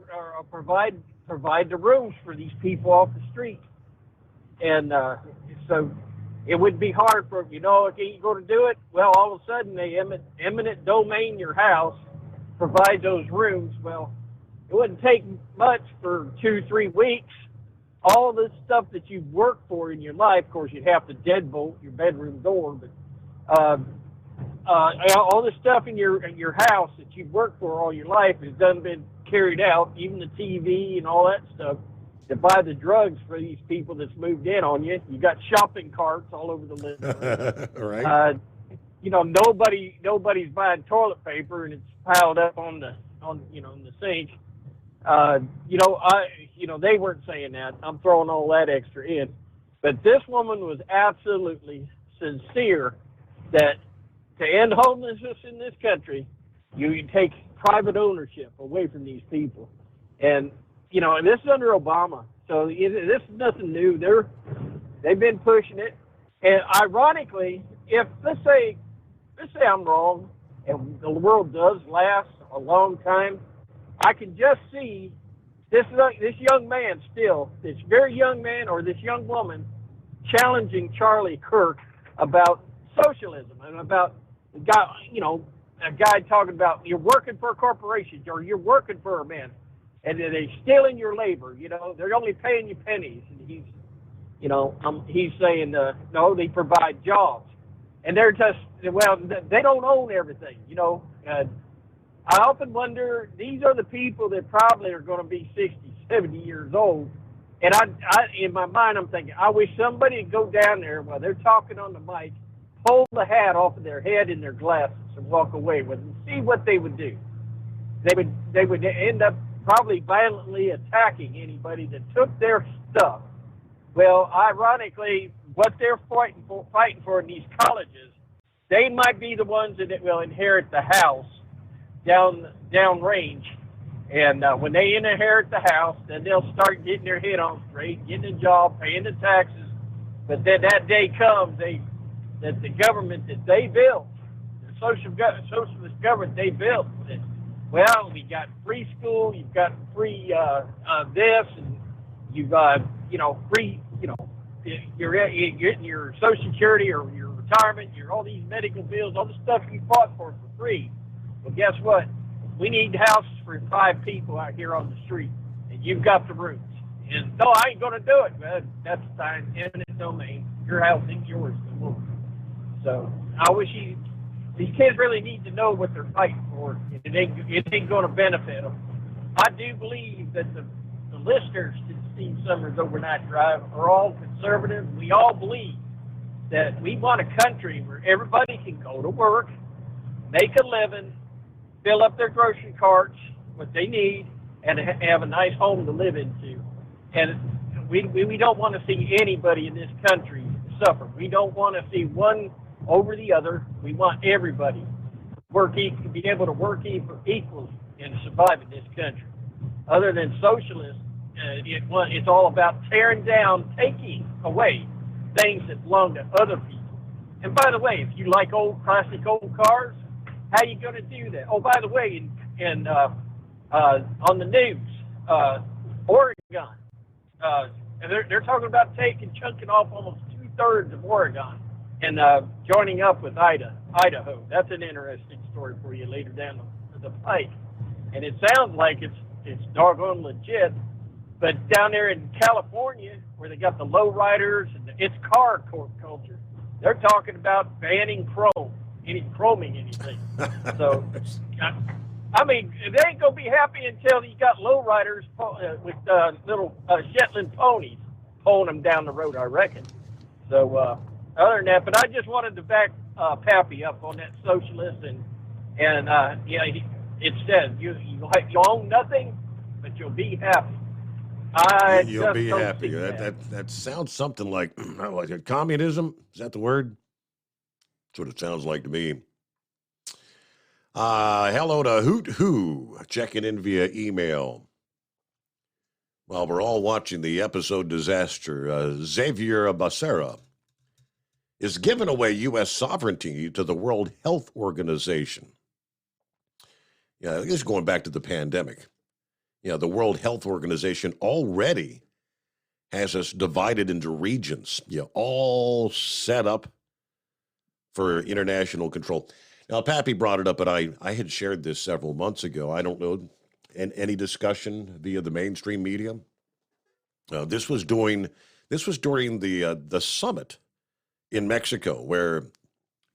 provide the rooms for these people off the street. And so it would be hard for, if you're going to do it, well, all of a sudden they eminent domain your house, provide those rooms. Well, it wouldn't take much for 2-3 weeks. All this stuff that you've worked for in your life, of course, you'd have to deadbolt your bedroom door, but all this stuff in your house that you've worked for all your life has been carried out, even the TV and all that stuff, to buy the drugs for these people that's moved in on you. You got shopping carts all over the living room. Right. Nobody's buying toilet paper and it's piled up in the sink. They weren't saying that. I'm throwing all that extra in. But this woman was absolutely sincere that to end homelessness in this country, you take private ownership away from these people. And, and this is under Obama. So this is nothing new. They've been pushing it. And ironically, if let's say I'm wrong and the world does last a long time, I can just see this young man still, this very young man or this young woman challenging Charlie Kirk about socialism and about a guy talking about you're working for corporations or you're working for a man and they're stealing your labor. They're only paying you pennies. And he's saying, no, they provide jobs. And they're just, they don't own everything, I often wonder, these are the people that probably are going to be 60, 70 years old. And I in my mind, I'm thinking, I wish somebody would go down there while they're talking on the mic, pull the hat off of their head and their glasses and walk away with them, see what they would do. They would end up probably violently attacking anybody that took their stuff. Well, ironically, what they're fighting for in these colleges, they might be the ones that will inherit the house down range. And when they inherit the house, then they'll start getting their head on straight, getting a job, paying the taxes. But then that day comes that the government that they built, the socialist government they built, that, well, we got free school, you've got free this, and you've got, free, you're getting your Social Security or your retirement, all these medical bills, all the stuff you fought for free. Well, guess what? We need houses for 5 people out here on the street, and you've got the rooms. And no, I ain't going to do it. Well, that's fine. Eminent domain. Your house ain't yours no more. So I wish these kids really need to know what they're fighting for. It ain't going to benefit them. I do believe that the listeners to Steve Summers Overnight Drive are all conservative. We all believe that we want a country where everybody can go to work, make a living, fill up their grocery carts, what they need, and have a nice home to live into. And we don't want to see anybody in this country suffer. We don't want to see one over the other. We want everybody to be able to work equally and survive in this country. Other than socialism, it's all about tearing down, taking away things that belong to other people. And by the way, if you like classic old cars, how you going to do that? Oh, by the way, on the news, Oregon, and they're talking about chunking off almost 2/3 of Oregon and joining up with Idaho. That's an interesting story for you later down the pike. And it sounds like it's doggone legit. But down there in California, where they got the lowriders and it's car culture, they're talking about banning chroming anything. So, I mean, they ain't gonna be happy until you got lowriders with little Shetland ponies pulling them down the road, I reckon. So, other than that, but I just wanted to back Pappy up on that socialist, and it says you own nothing, but you'll be happy. You'll be happy. That sounds something like communism. Is that the word? That's what it sounds like to me. Hello to Hoot Who, checking in via email. While we're all watching the episode disaster, Xavier Becerra is giving away U.S. sovereignty to the World Health Organization. Yeah, this is going back to the pandemic. The World Health Organization already has us divided into regions, all set up for international control. Now, Pappy brought it up, but I had shared this several months ago. I don't know, any discussion via the mainstream media. This was during the summit in Mexico, where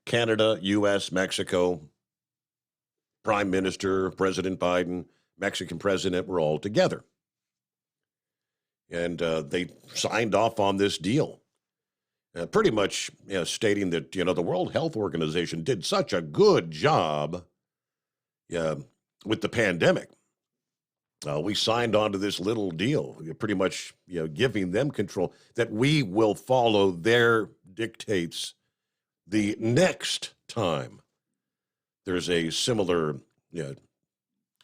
Canada, U.S., Mexico, Prime Minister, President Biden, Mexican president were all together. And they signed off on this deal, pretty much stating that, the World Health Organization did such a good job with the pandemic. We signed on to this little deal, pretty much giving them control, that we will follow their dictates the next time there's a similar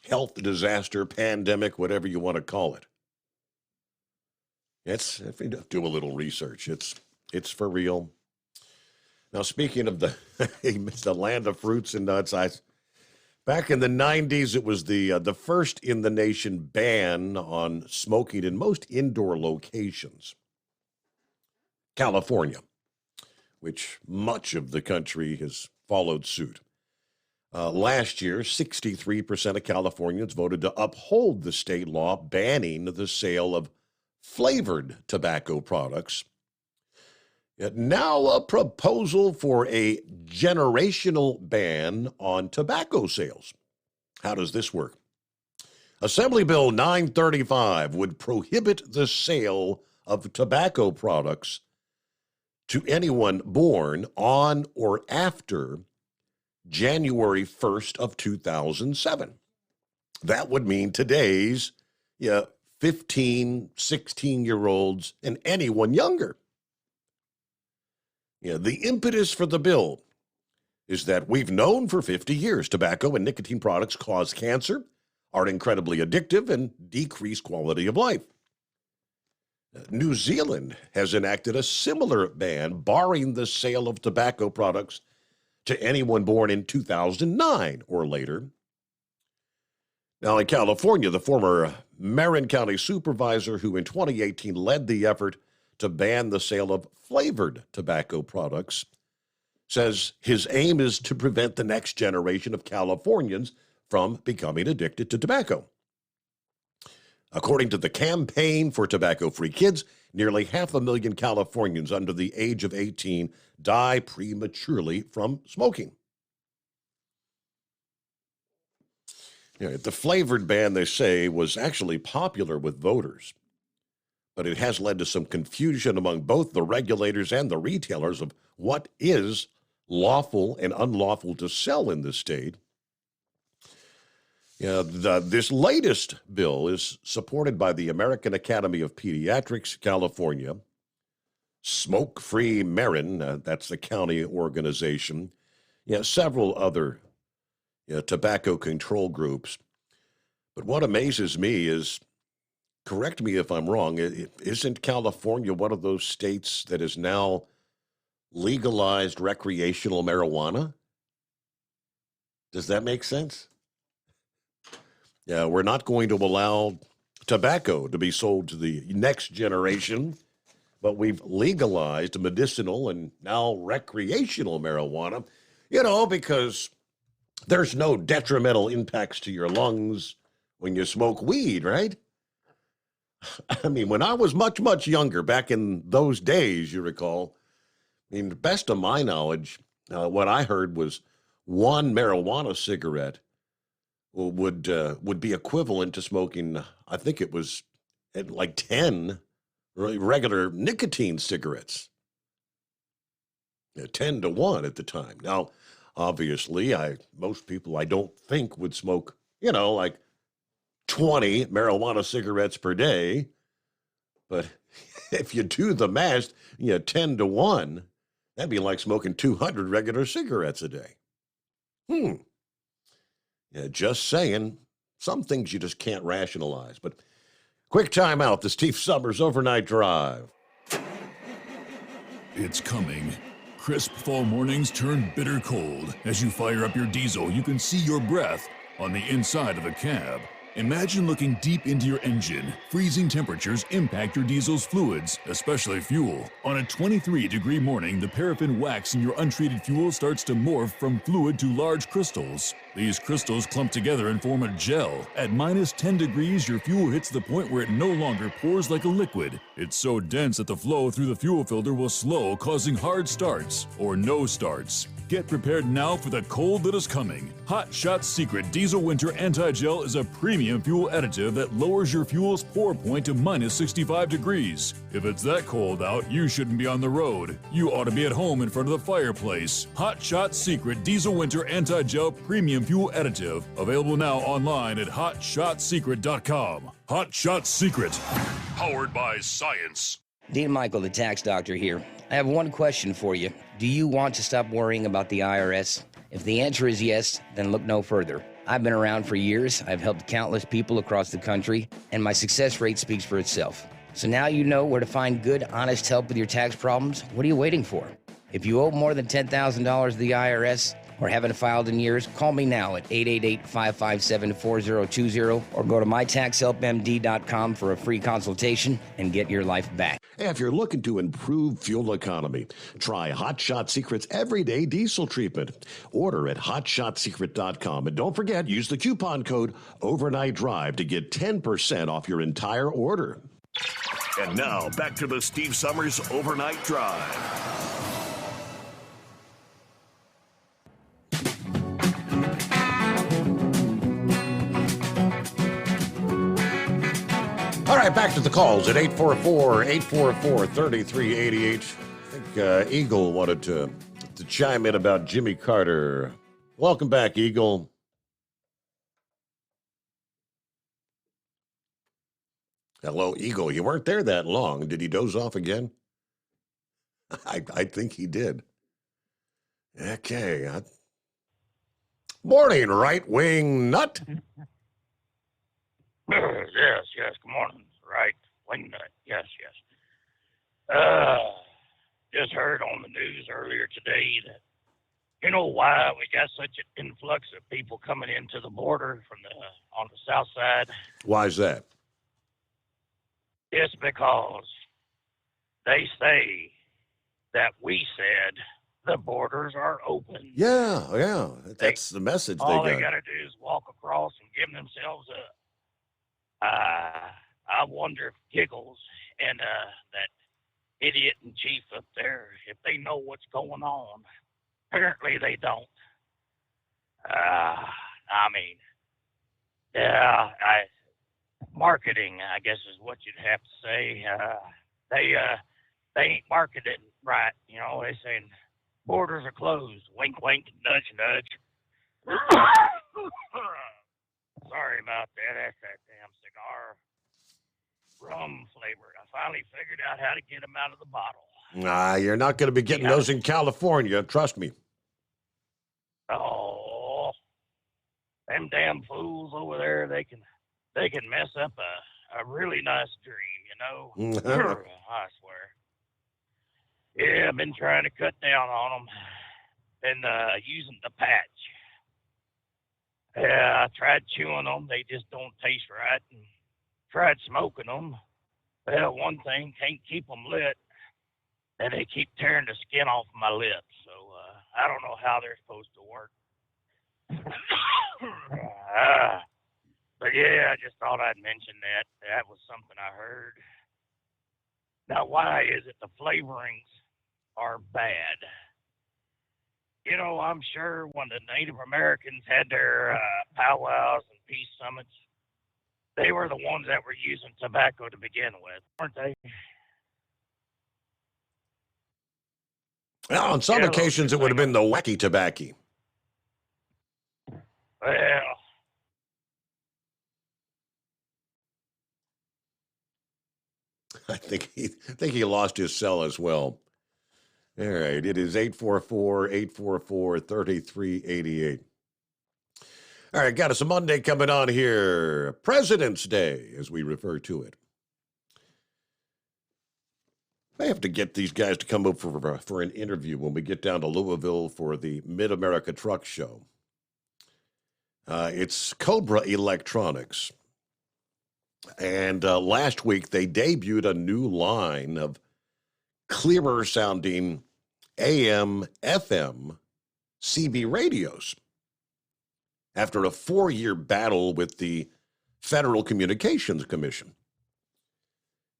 health disaster, pandemic, whatever you want to call it. If you do a little research, it's for real. Now, speaking of the land of fruits and nuts, back in the 90s, it was the first in the nation ban on smoking in most indoor locations. California, which much of the country has followed suit. Last year, 63% of Californians voted to uphold the state law banning the sale of flavored tobacco products. Yet now a proposal for a generational ban on tobacco sales. How does this work? Assembly Bill 935 would prohibit the sale of tobacco products to anyone born on or after January 1st of 2007. That would mean today's 15, 16-year-olds and anyone younger. The impetus for the bill is that we've known for 50 years tobacco and nicotine products cause cancer, are incredibly addictive, and decrease quality of life. New Zealand has enacted a similar ban barring the sale of tobacco products to anyone born in 2009 or later. Now, in California, the former Marin County supervisor who in 2018 led the effort to ban the sale of flavored tobacco products says his aim is to prevent the next generation of Californians from becoming addicted to tobacco. According to the Campaign for Tobacco-Free Kids, nearly 500,000 Californians under the age of 18 die prematurely from smoking. The flavored ban, they say, was actually popular with voters, but it has led to some confusion among both the regulators and the retailers of what is lawful and unlawful to sell in the state. This latest bill is supported by the American Academy of Pediatrics, California, Smoke Free Marin, that's the county organization, several other tobacco control groups. But what amazes me is, correct me if I'm wrong, isn't California one of those states that is now legalized recreational marijuana. Does that make sense? Yeah, we're not going to allow tobacco to be sold to the next generation, but we've legalized medicinal and now recreational marijuana, because there's no detrimental impacts to your lungs when you smoke weed, right? I mean, when I was much, much younger, back in those days, you recall, I mean, the best of my knowledge, what I heard was one marijuana cigarette would be equivalent to smoking, I think it was like 10 regular nicotine cigarettes. 10 to 1 at the time. Now, obviously, most people I don't think would smoke, like 20 marijuana cigarettes per day. But if you do the math, 10 to 1, that'd be like smoking 200 regular cigarettes a day. Yeah, just saying, some things you just can't rationalize. But quick time out, the Steve Summers Overnight Drive. It's coming. Crisp fall mornings turn bitter cold. As you fire up your diesel, you can see your breath on the inside of the cab. Imagine looking deep into your engine. Freezing temperatures impact your diesel's fluids, especially fuel. On a 23-degree morning, the paraffin wax in your untreated fuel starts to morph from fluid to large crystals. These crystals clump together and form a gel. At minus 10 degrees, your fuel hits the point where it no longer pours like a liquid. It's so dense that the flow through the fuel filter will slow, causing hard starts or no starts. Get prepared now for the cold that is coming. Hot Shot Secret Diesel Winter Anti-Gel is a premium fuel additive that lowers your fuel's pour point to minus 65 degrees. If it's that cold out, you shouldn't be on the road. You ought to be at home in front of the fireplace. Hot Shot Secret Diesel Winter Anti-Gel Premium Fuel Additive. Available now online at hotshotsecret.com. Hot Shot Secret. Powered by science. Dean Michael, the tax doctor here. I have one question for you. Do you want to stop worrying about the IRS? If the answer is yes, then look no further. I've been around for years. I've helped countless people across the country, and my success rate speaks for itself. So now you know where to find good, honest help with your tax problems. What are you waiting for? If you owe more than $10,000 to the IRS or haven't filed in years, call me now at 888-557-4020 or go to mytaxhelpmd.com for a free consultation and get your life back. Hey, if you're looking to improve fuel economy, try Hot Shot Secret's Everyday Diesel Treatment. Order at hotshotsecret.com. And don't forget, use the coupon code Overnight Drive to get 10% off your entire order. And now, back to the Steve Summers Overnight Drive. All right, back to the calls at 844-844-3388. I think Eagle wanted to chime in about Jimmy Carter. Welcome back, Eagle. Hello, Eagle. You weren't there that long. Did he doze off again? I think he did. Okay. Morning, right-wing nut. Yes. Good morning. Right. Wing nut. Yes. Just heard on the news earlier today that why we got such an influx of people coming into the border on the south side. Why is that? It's because they say that we said the borders are open. Yeah. That's the message they got. All they got to do is walk across and give themselves up. I wonder if Giggles and that idiot in chief up there, if they know what's going on. Apparently they don't. Marketing, I guess, is what you'd have to say. They ain't marketing right. They saying borders are closed. Wink, wink, nudge, nudge. Sorry about that. That's that damn cigar. Rum flavored. I finally figured out how to get them out of the bottle. Nah, you're not going to be getting those in California. Trust me. Oh, them damn fools over there, they can mess up a really nice dream, I swear. Yeah, I've been trying to cut down on them and using the patch. Yeah, I tried chewing them. They just don't taste right. And tried smoking them. Well, one thing, can't keep them lit. And they keep tearing the skin off my lips. So I don't know how they're supposed to work. But yeah, I just thought I'd mention that. That was something I heard. Now, why is it the flavorings are bad? You know, I'm sure when the Native Americans had their powwows and peace summits, they were the ones that were using tobacco to begin with, weren't they? Well, on some occasions, it would have been the wacky tobacco. Well, I think he lost his cell as well. All right, it is 844-844-3388. All right, got us a Monday coming on here. President's Day, as we refer to it. I have to get these guys to come up for an interview when we get down to Louisville for the Mid-America Truck Show. It's Cobra Electronics. And last week, they debuted a new line of clearer sounding AM, FM, CB radios after a 4-year battle with the Federal Communications Commission.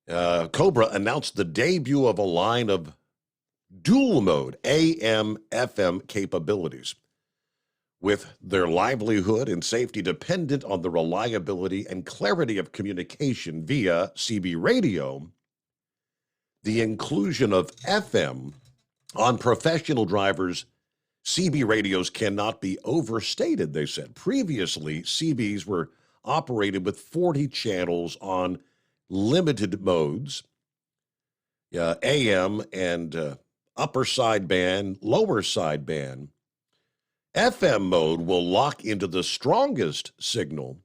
Cobra announced the debut of a line of dual mode AM, FM capabilities, with their livelihood and safety dependent on the reliability and clarity of communication via CB radio. The inclusion of FM on professional drivers' CB radios cannot be overstated, they said. Previously, CBs were operated with 40 channels on limited modes, AM and upper sideband, lower sideband. FM mode will lock into the strongest signal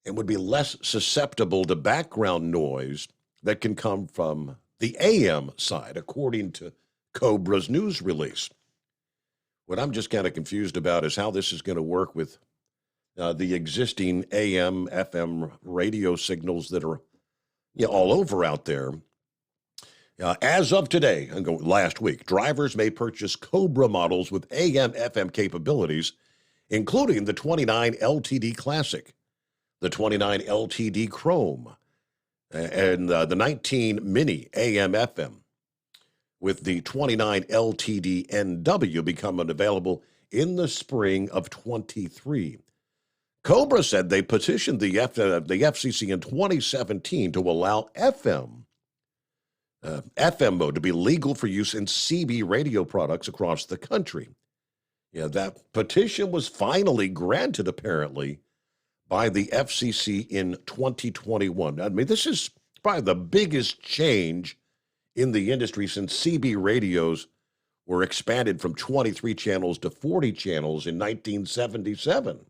and would be less susceptible to background noise that can come from the AM side, according to Cobra's news release. What I'm just kind of confused about is how this is going to work with the existing AM, FM radio signals that are all over out there. As of today, last week, drivers may purchase Cobra models with AM, FM capabilities, including the 29 LTD Classic, the 29 LTD Chrome, and the 19 Mini AM, FM, with the 29 LTD NW becoming available in the spring of 23. Cobra said they petitioned the FCC in 2017 to allow FM mode to be legal for use in CB radio products across the country. That petition was finally granted, apparently, by the FCC in 2021. I mean, this is probably the biggest change in the industry since CB radios were expanded from 23 channels to 40 channels in 1977.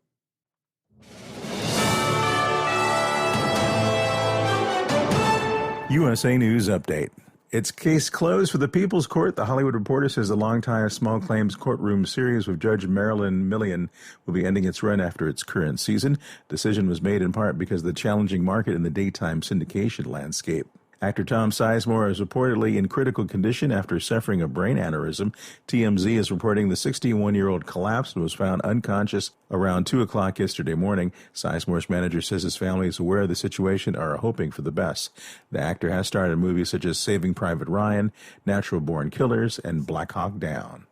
USA News Update. It's case closed for the People's Court. The Hollywood Reporter says the long-time small claims courtroom series with Judge Marilyn Millian will be ending its run after its current season. Decision was made in part because of the challenging market in the daytime syndication landscape. Actor Tom Sizemore is reportedly in critical condition after suffering a brain aneurysm. TMZ is reporting the 61-year-old collapsed and was found unconscious around 2 o'clock yesterday morning. Sizemore's manager says his family is aware of the situation and are hoping for the best. The actor has starred in movies such as Saving Private Ryan, Natural Born Killers, and Black Hawk Down.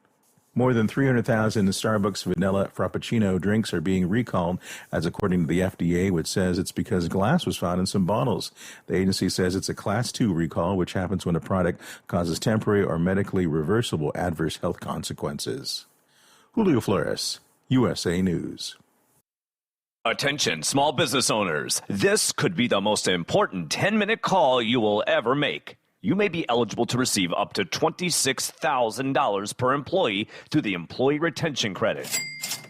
More than 300,000 Starbucks vanilla Frappuccino drinks are being recalled, as according to the FDA, which says it's because glass was found in some bottles. The agency says it's a Class 2 recall, which happens when a product causes temporary or medically reversible adverse health consequences. Julio Flores, USA News. Attention, small business owners. This could be the most important 10-minute call you will ever make. You may be eligible to receive up to $26,000 per employee through the Employee Retention Credit.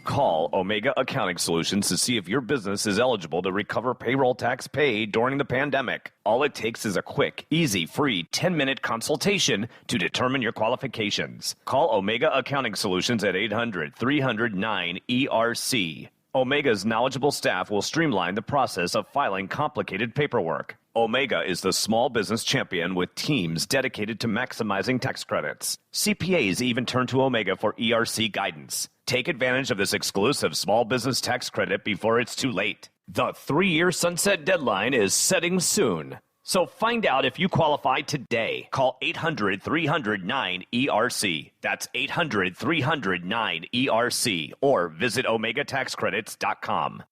Call Omega Accounting Solutions to see if your business is eligible to recover payroll tax paid during the pandemic. All it takes is a quick, easy, free 10-minute consultation to determine your qualifications. Call Omega Accounting Solutions at 800-309-ERC. Omega's knowledgeable staff will streamline the process of filing complicated paperwork. Omega is the small business champion with teams dedicated to maximizing tax credits. CPAs even turn to Omega for ERC guidance. Take advantage of this exclusive small business tax credit before it's too late. The 3-year sunset deadline is setting soon. So find out if you qualify today. Call 800-300-9-ERC. That's 800-300-9-ERC. Or visit OmegaTaxCredits.com.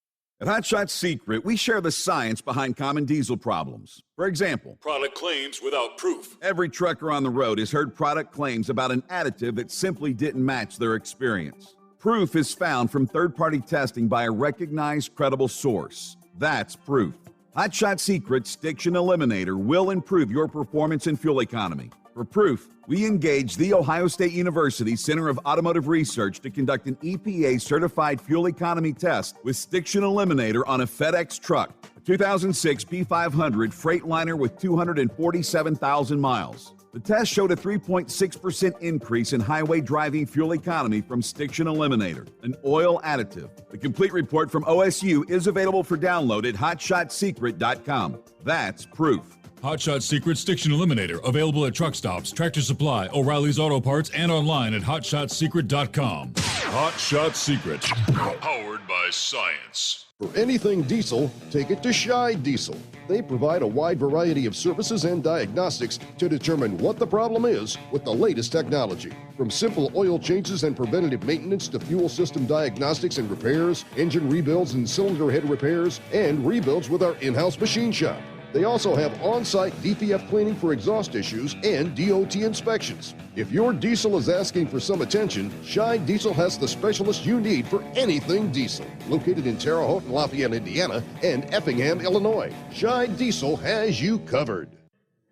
At Hot Shot Secret, we share the science behind common diesel problems. For example, Product claims without proof. every trucker on the road has heard product claims about an additive that simply didn't match their experience. Proof is found from third-party testing by a recognized, credible source. That's proof. Hot Shot Secret's Stiction Eliminator will improve your performance and fuel economy. For proof, we engaged The Ohio State University Center of Automotive Research to conduct an EPA-certified fuel economy test with Stiction Eliminator on a FedEx truck, a 2006 P500 Freightliner with 247,000 miles. The test showed a 3.6% increase in highway driving fuel economy from Stiction Eliminator, an oil additive. The complete report from OSU is available for download at hotshotsecret.com. That's proof. Hot Shot Secret Stiction Eliminator, available at truck stops, Tractor Supply, O'Reilly's Auto Parts, and online at hotshotsecret.com. Hot Shot Secret, powered by science. For anything diesel, take it to Scheid Diesel. They provide a wide variety of services and diagnostics to determine what the problem is with the latest technology. From simple oil changes and preventative maintenance to fuel system diagnostics and repairs, engine rebuilds and cylinder head repairs, and rebuilds with our in-house machine shop. They also have on-site DPF cleaning for exhaust issues and DOT inspections. If your diesel is asking for some attention, Scheid Diesel has the specialist you need for anything diesel. Located in Terre Haute and Lafayette, Indiana, and Effingham, Illinois, Scheid Diesel has you covered.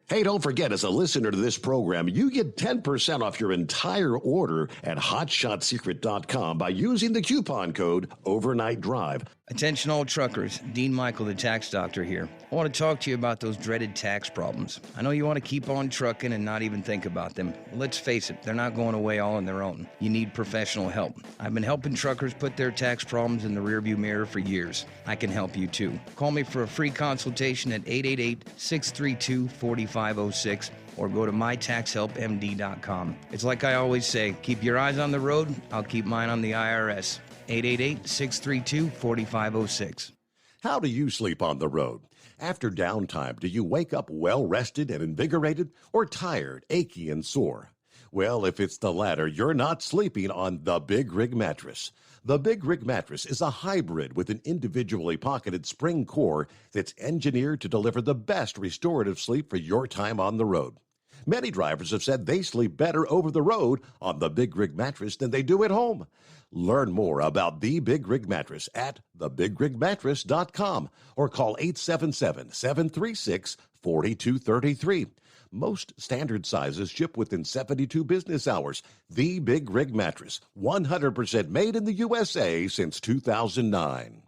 Hey, don't forget, as a listener to this program, you get 10% off your entire order at hotshotsecret.com by using the coupon code Overnight Drive. Attention all truckers, Dean Michael, the tax doctor here. I want to talk to you about those dreaded tax problems. I know you want to keep on trucking and not even think about them. Well, let's face it, they're not going away all on their own. You need professional help. I've been helping truckers put their tax problems in the rearview mirror for years. I can help you too. Call me for a free consultation at 888-632-4506 or go to mytaxhelpmd.com. It's like I always say, keep your eyes on the road, I'll keep mine on the IRS. 888-632-4506. How do you sleep on the road? After downtime, do you wake up well-rested and invigorated or tired, achy, and sore? Well, if it's the latter, you're not sleeping on the Big Rig Mattress. The Big Rig Mattress is a hybrid with an individually pocketed spring core that's engineered to deliver the best restorative sleep for your time on the road. Many drivers have said they sleep better over the road on the Big Rig Mattress than they do at home. Learn more about the Big Rig Mattress at thebigrigmattress.com or call 877-736-4233. Most standard sizes ship within 72 business hours. The Big Rig Mattress, 100% made in the USA since 2009.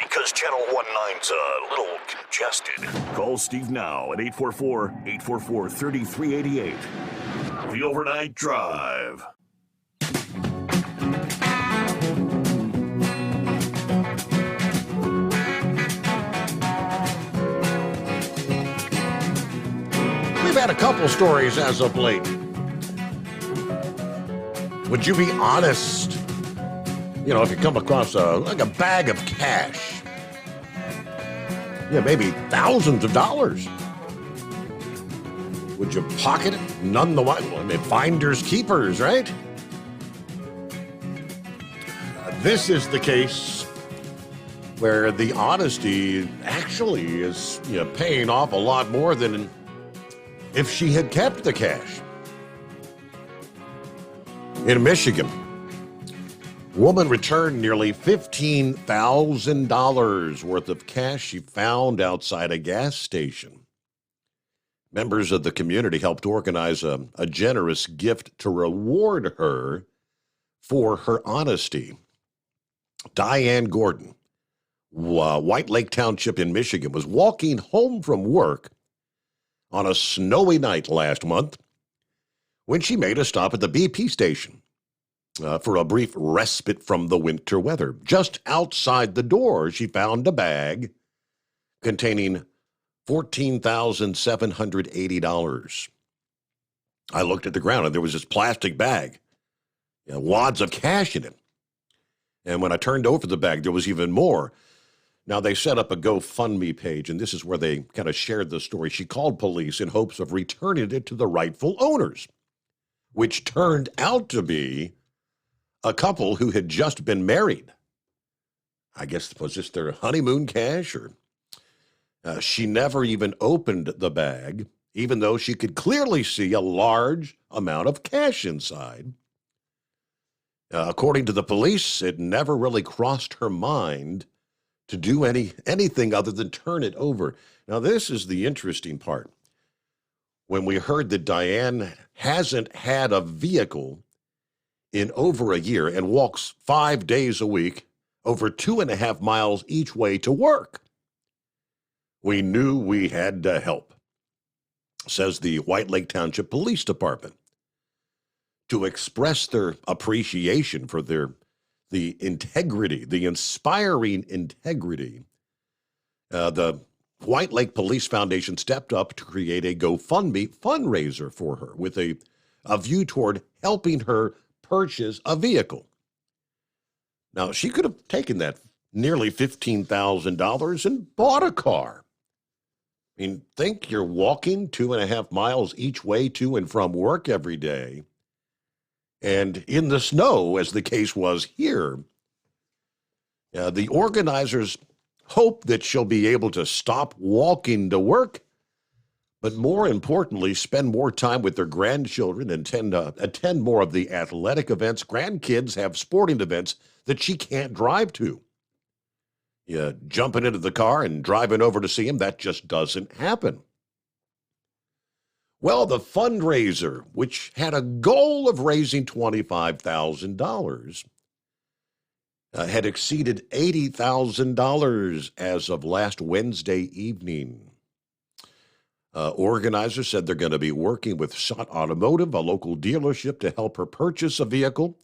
Because Channel 19's a little congested. Call Steve now at 844-844-3388. The Overnight Drive. We've had a couple stories as of late. Would you be honest? You know, if you come across a bag of cash, maybe thousands of dollars, would you pocket it? None the while. I mean, finders keepers, right? This is the case where the honesty actually is paying off a lot more than if she had kept the cash. In Michigan, woman returned nearly $15,000 worth of cash she found outside a gas station. Members of the community helped organize a generous gift to reward her for her honesty. Diane Gordon, White Lake Township in Michigan, was walking home from work on a snowy night last month when she made a stop at the BP station for a brief respite from the winter weather. Just outside the door, she found a bag containing $14,780. I looked at the ground, and there was this plastic bag, wads of cash in it. And when I turned over the bag, there was even more. Now, they set up a GoFundMe page, and this is where they kind of shared the story. She called police in hopes of returning it to the rightful owners, which turned out to be a couple who had just been married. I guess, was this their honeymoon cash? Or she never even opened the bag, even though she could clearly see a large amount of cash inside. According to the police, it never really crossed her mind to do anything other than turn it over. Now, this is the interesting part. When we heard that Diane hasn't had a vehicle in over a year and walks 5 days a week, over 2.5 miles each way to work, we knew we had to help, says the White Lake Township Police Department. To express their appreciation for the integrity, the inspiring integrity, the White Lake Police Foundation stepped up to create a GoFundMe fundraiser for her with a view toward helping her purchase a vehicle. Now, she could have taken that nearly $15,000 and bought a car. I mean, think you're walking 2.5 miles each way to and from work every day. And in the snow, as the case was here, the organizers hope that she'll be able to stop walking to work, but more importantly, spend more time with their grandchildren and attend more of the athletic events. Grandkids have sporting events that she can't drive to. Jumping into the car and driving over to see him, that just doesn't happen. Well, the fundraiser, which had a goal of raising $25,000, had exceeded $80,000 as of last Wednesday evening. Organizers said they're going to be working with Schott Automotive, a local dealership, to help her purchase a vehicle.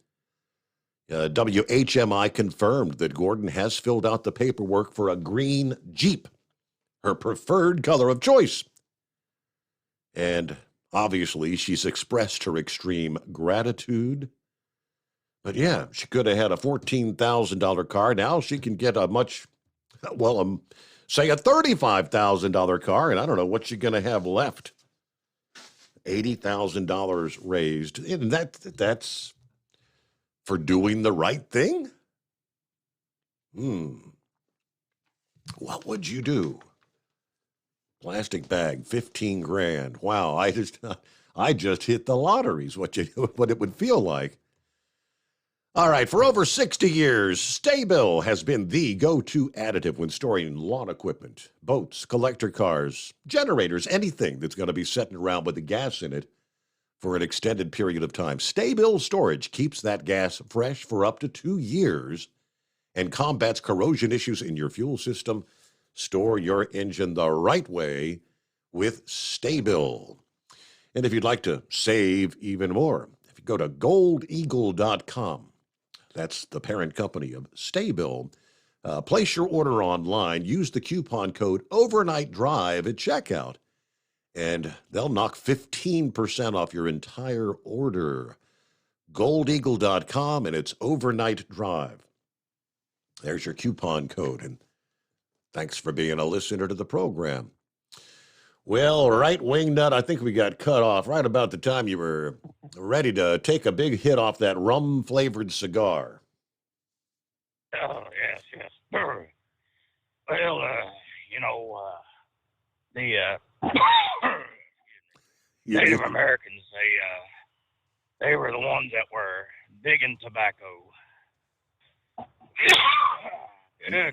WHMI confirmed that Gordon has filled out the paperwork for a green Jeep, her preferred color of choice. And obviously, she's expressed her extreme gratitude. But yeah, she could have had a $14,000 car. Now she can get a say a $35,000 car, and I don't know what she's going to have left. $80,000 raised. And that's for doing the right thing? What would you do? Plastic bag, 15 grand. Wow, I just hit the lottery is what it would feel like. All right, for over 60 years, Sta-Bil has been the go-to additive when storing lawn equipment, boats, collector cars, generators, anything that's going to be sitting around with the gas in it for an extended period of time. Sta-Bil storage keeps that gas fresh for up to 2 years and combats corrosion issues in your fuel system. Store your engine the right way with Sta-Bil. And if you'd like to save even more, if you go to goldeagle.com, that's the parent company of Sta-Bil, place your order online, use the coupon code Overnight Drive at checkout, and they'll knock 15% off your entire order. goldeagle.com, and it's Overnight Drive. There's your coupon code, and thanks for being a listener to the program. Well, Right Wingnut, I think we got cut off right about the time you were ready to take a big hit off that rum-flavored cigar. Oh, yes. Well, the Native Americans, they were the ones that were big in tobacco.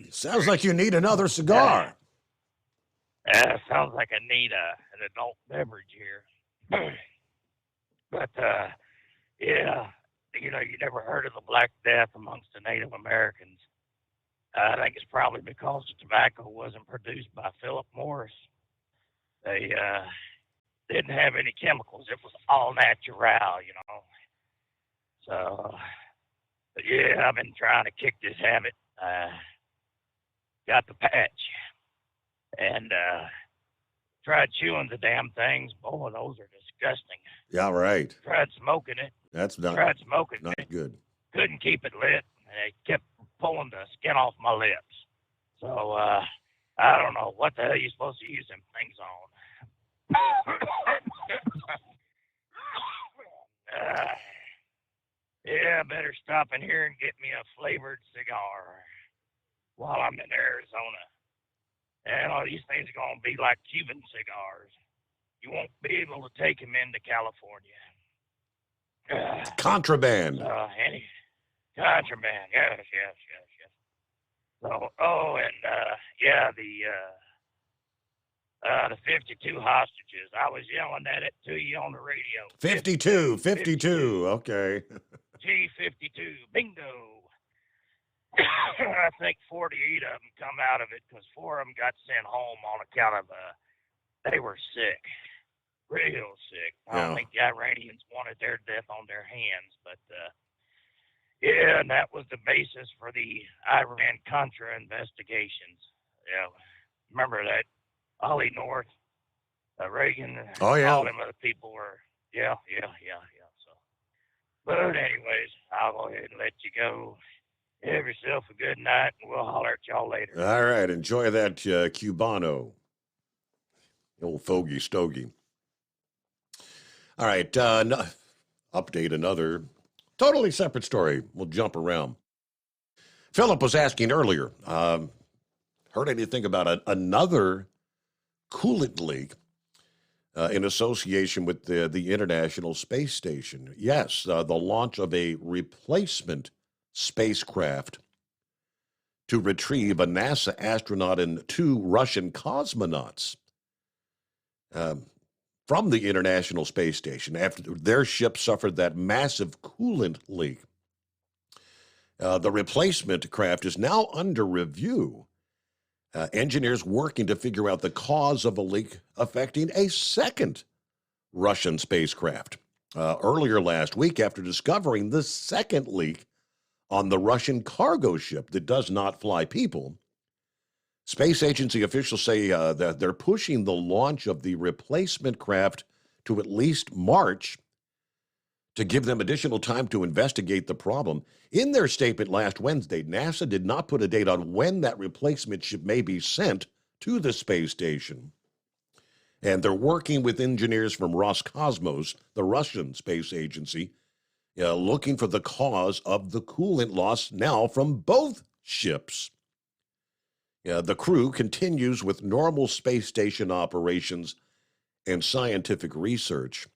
Sounds like you need another cigar. Sounds like I need an adult beverage here. But, you never heard of the Black Death amongst the Native Americans. I think it's probably because the tobacco wasn't produced by Philip Morris. They didn't have any chemicals. It was all natural, you know. So, but yeah, I've been trying to kick this habit. Got the patch and tried chewing the damn things. Boy, those are disgusting. Yeah, right. Tried smoking it. Not good. Couldn't keep it lit. And it kept pulling the skin off my lips. So I don't know what the hell you're supposed to use them things on. Yeah, I better stop in here and get me a flavored cigar while I'm in Arizona. And all these things are going to be like Cuban cigars. You won't be able to take them into California. Contraband. Contraband. Yes. So, the 52 hostages. I was yelling at it to you on the radio. 52. Okay. G52. Bingo. I think 48 of them come out of it because 4 of them got sent home on account of they were sick. Real sick. I don't think the Iranians wanted their death on their hands, but yeah, and that was the basis for the Iran-Contra investigations. Yeah, remember that? Ollie North, Reagan, oh, yeah. All them other people were, yeah. So, but anyways, I'll go ahead and let you go. Have yourself a good night, and we'll holler at y'all later. All right, enjoy that Cubano, old fogey stogie. All right, update another totally separate story. We'll jump around. Philip was asking earlier, heard anything about another coolant leak in association with the International Space Station? Yes, the launch of a replacement spacecraft to retrieve a NASA astronaut and 2 Russian cosmonauts from the International Space Station after their ship suffered that massive coolant leak. The replacement craft is now under review. Engineers working to figure out the cause of a leak affecting a second Russian spacecraft. Earlier last week, after discovering the second leak on the Russian cargo ship that does not fly people, space agency officials say that they're pushing the launch of the replacement craft to at least March to give them additional time to investigate the problem. In their statement last Wednesday, NASA did not put a date on when that replacement ship may be sent to the space station. And they're working with engineers from Roscosmos, the Russian space agency, looking for the cause of the coolant loss now from both ships. The crew continues with normal space station operations and scientific research.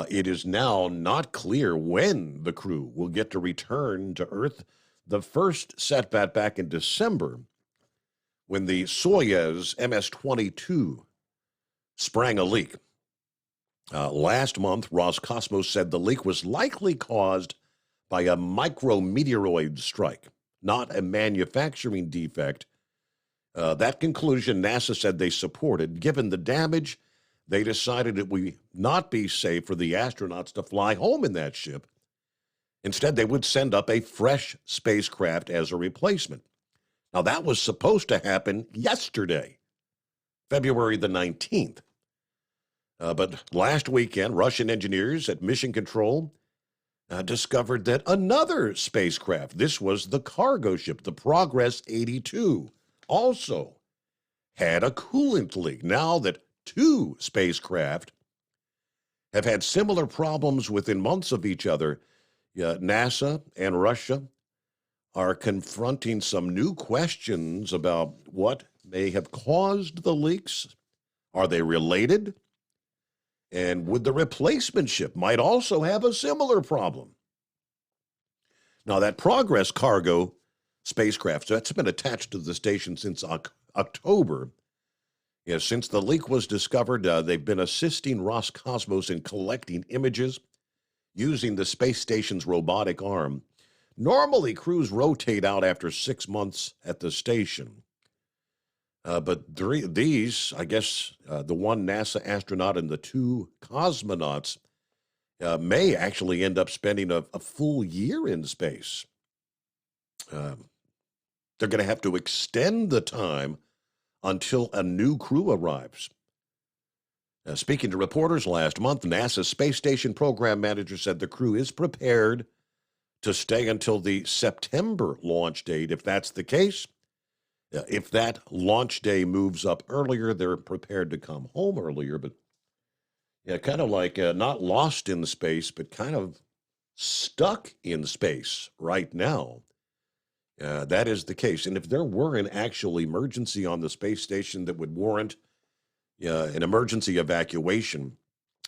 It is now not clear when the crew will get to return to Earth. The first setback back in December when the Soyuz MS-22 sprang a leak. Last month, Roscosmos said the leak was likely caused by a micrometeoroid strike, not a manufacturing defect. That conclusion NASA said they supported. Given the damage, they decided it would not be safe for the astronauts to fly home in that ship. Instead, they would send up a fresh spacecraft as a replacement. Now, that was supposed to happen yesterday, February the 19th. But last weekend, Russian engineers at Mission Control discovered that another spacecraft, this was the cargo ship, the Progress 82, also had a coolant leak. Now that 2 spacecraft have had similar problems within months of each other, NASA and Russia are confronting some new questions about what may have caused the leaks. Are they related? And would the replacement ship might also have a similar problem? Now, that Progress cargo spacecraft, that's been attached to the station since October. Since the leak was discovered, they've been assisting Roscosmos in collecting images using the space station's robotic arm Normally, crews rotate out after 6 months at the station. But these, I guess, the one NASA astronaut and the two cosmonauts may actually end up spending a full year in space. They're going to have to extend the time until a new crew arrives. Speaking to reporters last month, NASA's Space Station program manager said the crew is prepared to stay until the September launch date. If that's the case, if that launch day moves up earlier, they're prepared to come home earlier. But yeah, kind of like not lost in space, but kind of stuck in space right now. That is the case. And if there were an actual emergency on the space station that would warrant an emergency evacuation,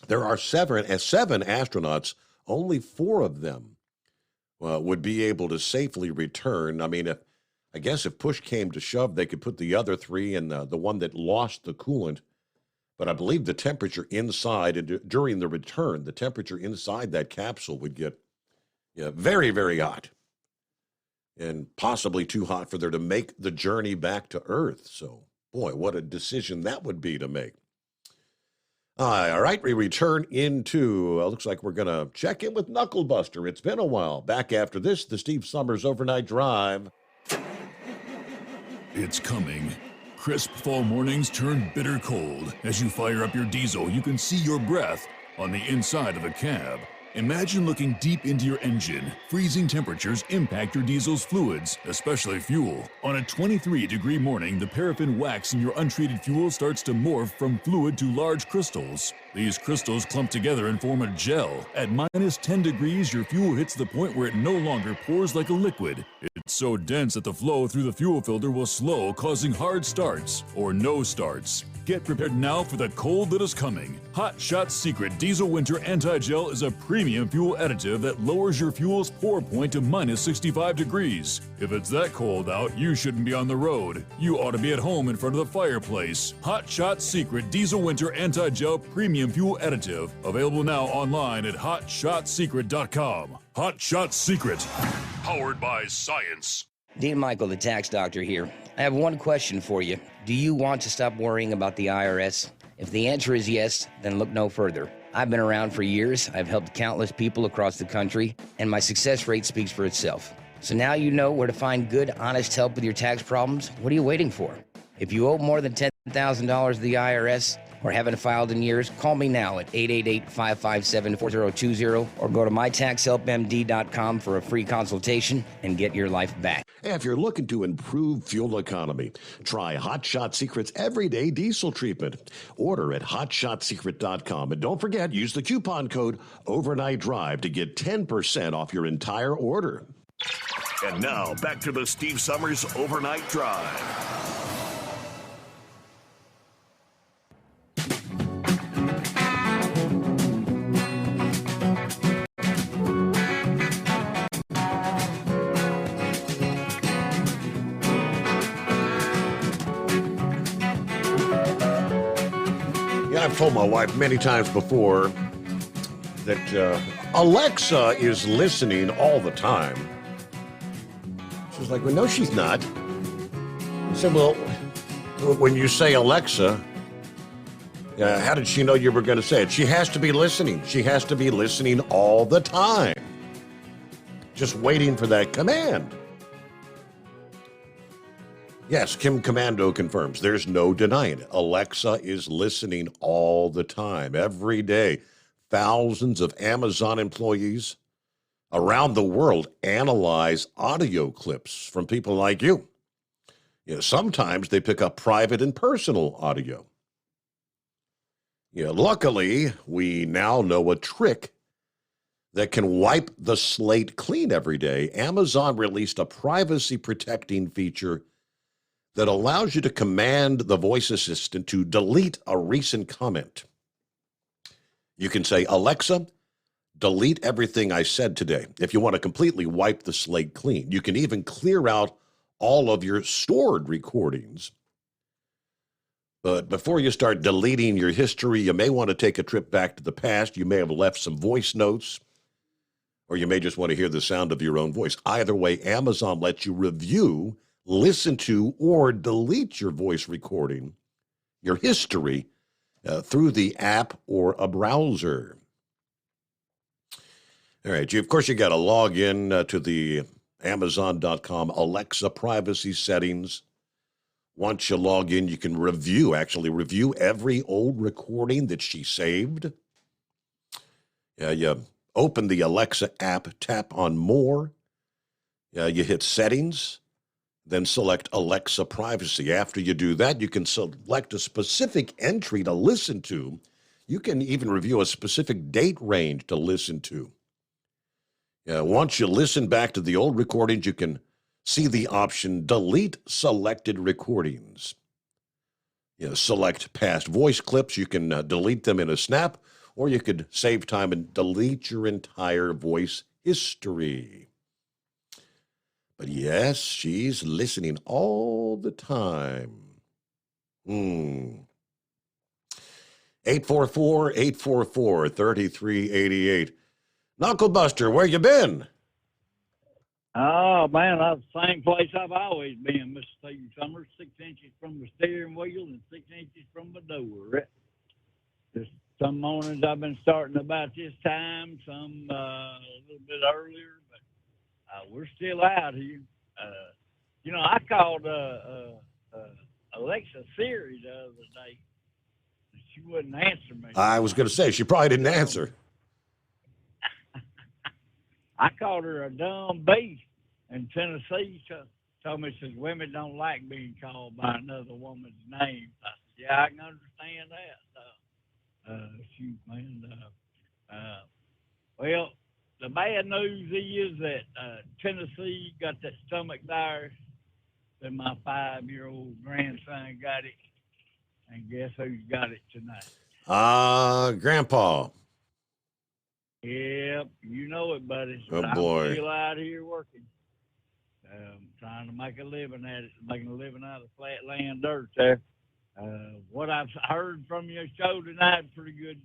there are seven astronauts. Only 4 of them would be able to safely return. I mean, I guess if push came to shove, they could put the other 3 in the one that lost the coolant. But I believe the temperature inside, during the return, the temperature inside that capsule would get very, very hot. And possibly too hot for there to make the journey back to Earth. So, boy, what a decision that would be to make. All right, we return into, looks like we're going to check in with Knucklebuster. It's been a while. Back after this, the Steve Summers Overnight Drive. It's coming. Crisp fall mornings turn bitter cold. As you fire up your diesel, you can see your breath on the inside of the cab. Imagine looking deep into your engine. Freezing temperatures impact your diesel's fluids, especially fuel. On a 23-degree morning, the paraffin wax in your untreated fuel starts to morph from fluid to large crystals. These crystals clump together and form a gel. At minus 10 degrees, your fuel hits the point where it no longer pours like a liquid. It's so dense that the flow through the fuel filter will slow, causing hard starts or no starts. Get prepared now for the cold that is coming. Hot Shot Secret Diesel Winter Anti-Gel is a premium fuel additive that lowers your fuel's pour point to minus 65 degrees. If it's that cold out, you shouldn't be on the road. You ought to be at home in front of the fireplace. Hot Shot Secret Diesel Winter Anti-Gel Premium Fuel Additive. Available now online at HotShotSecret.com. Hot Shot Secret. Powered by science. Dean Michael, the tax doctor here. I have one question for you. Do you want to stop worrying about the IRS? If the answer is yes, then look no further. I've been around for years. I've helped countless people across the country, and my success rate speaks for itself. So now you know where to find good, honest help with your tax problems. What are you waiting for? If you owe more than $10,000 to the IRS or haven't filed in years, call me now at 888-557-4020 or go to mytaxhelpmd.com for a free consultation and get your life back. If you're looking to improve fuel economy, try Hot Shot Secret's Everyday Diesel Treatment. Order at hotshotsecret.com. And don't forget, use the coupon code Overnight Drive to get 10% off your entire order. And now, back to the Steve Summers Overnight Drive. I've told my wife many times before that Alexa is listening all the time. She's like, well, no, she's not. I said, well, when you say Alexa, how did she know you were going to say it? She has to be listening. She has to be listening all the time. Just waiting for that command. Yes, Kim Commando confirms. There's no denying it. Alexa is listening all the time, every day. Thousands of Amazon employees around the world analyze audio clips from people like you. Sometimes they pick up private and personal audio. Luckily, we now know a trick that can wipe the slate clean every day. Amazon released a privacy-protecting feature that allows you to command the voice assistant to delete a recent comment. You can say, Alexa, delete everything I said today. If you want to completely wipe the slate clean, you can even clear out all of your stored recordings. But before you start deleting your history, you may want to take a trip back to the past. You may have left some voice notes or you may just want to hear the sound of your own voice. Either way, Amazon lets you review, listen to, or delete your voice recording, your history, through the app or a browser. All right, of course, you got to log in to the Amazon.com Alexa privacy settings. Once you log in, you can review every old recording that she saved. You open the Alexa app, tap on More. You hit Settings, then select Alexa Privacy. After you do that, you can select a specific entry to listen to. You can even review a specific date range to listen to. Once you listen back to the old recordings, you can see the option Delete Selected Recordings. Select past voice clips. You can delete them in a snap, or you could save time and delete your entire voice history. But yes, she's listening all the time. 844-844-3388. Knuckle Buster, where you been? Oh, man, that's the same place I've always been, Mr. Steve Summers. 6 inches from the steering wheel and 6 inches from the door. Just some mornings I've been starting about this time, some a little bit earlier, but we're still out here. I called Alexa Siri the other day. She wouldn't answer me. I was going to say, she probably didn't answer. I called her a dumb beast in Tennessee. She told me, says, women don't like being called by another woman's name. I said, yeah, I can understand that. Well, the bad news is that Tennessee got that stomach virus, and my 5-year-old grandson got it. And guess who's got it tonight? Grandpa. Yep, you know it, buddy. Oh, but boy. I'm still out here working. Trying to make a living at it, making a living out of flat land dirt there. What I've heard from your show tonight, pretty good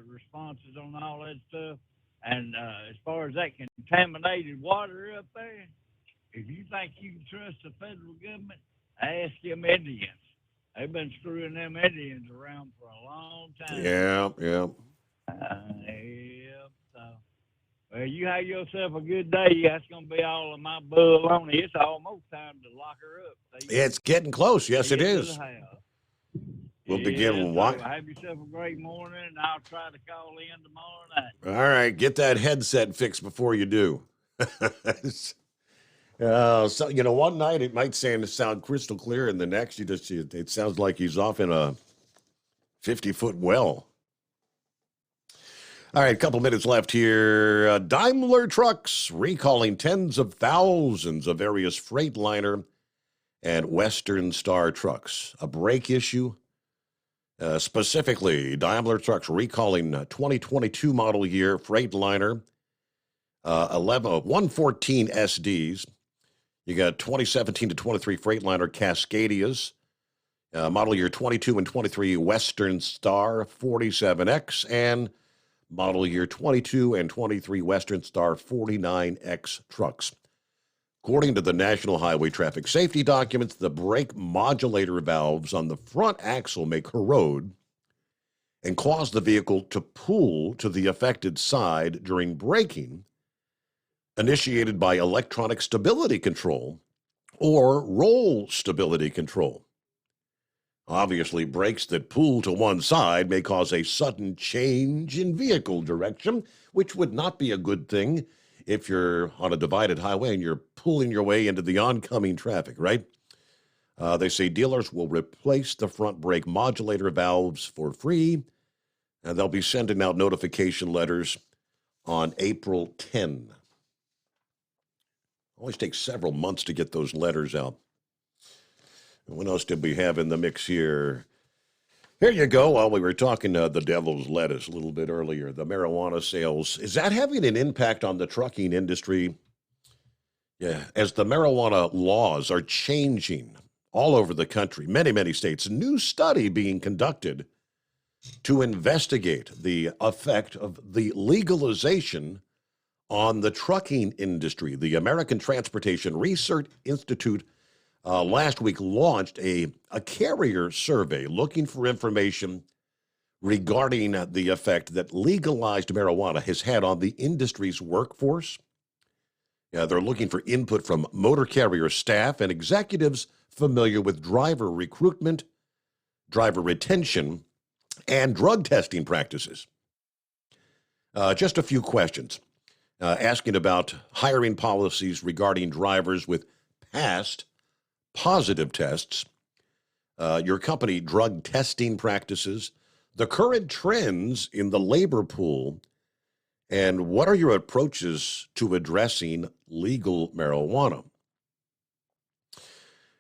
responses on all that stuff. And as far as that contaminated water up there, if you think you can trust the federal government, ask them Indians. They've been screwing them Indians around for a long time. Yeah. Well, you have yourself a good day. That's going to be all of my baloney. It's almost time to lock her up. It's getting close. Yes, it is. We'll begin with what? Have yourself a great morning, and I'll try to call in tomorrow night. All right, get that headset fixed before you do. One night it might sound crystal clear, and the next it sounds like he's off in a 50-foot well. All right, a couple minutes left here. Daimler Trucks recalling tens of thousands of various Freightliner and Western Star trucks. A brake issue. Specifically, Daimler Trucks recalling 2022 model year Freightliner 114 SDs. You got 2017 to 23 Freightliner Cascadias. Model year 22 and 23 Western Star 47X. And model year 22 and 23 Western Star 49X trucks. According to the National Highway Traffic Safety documents, the brake modulator valves on the front axle may corrode and cause the vehicle to pull to the affected side during braking, initiated by electronic stability control or roll stability control. Obviously, brakes that pull to one side may cause a sudden change in vehicle direction, which would not be a good thing if you're on a divided highway and you're pulling your way into the oncoming traffic, right? They say dealers will replace the front brake modulator valves for free, and they'll be sending out notification letters on April 10. Always takes several months to get those letters out. What else did we have in the mix here? Here you go. While we were talking the devil's lettuce a little bit earlier, the marijuana sales, is that having an impact on the trucking industry? Yeah, as the marijuana laws are changing all over the country, many states, a new study being conducted to investigate the effect of the legalization on the trucking industry. The American Transportation Research Institute last week launched a carrier survey looking for information regarding the effect that legalized marijuana has had on the industry's workforce. They're looking for input from motor carrier staff and executives familiar with driver recruitment, driver retention, and drug testing practices. Just a few questions. Asking about hiring policies regarding drivers with past positive tests, your company drug testing practices, the current trends in the labor pool, and what are your approaches to addressing legal marijuana?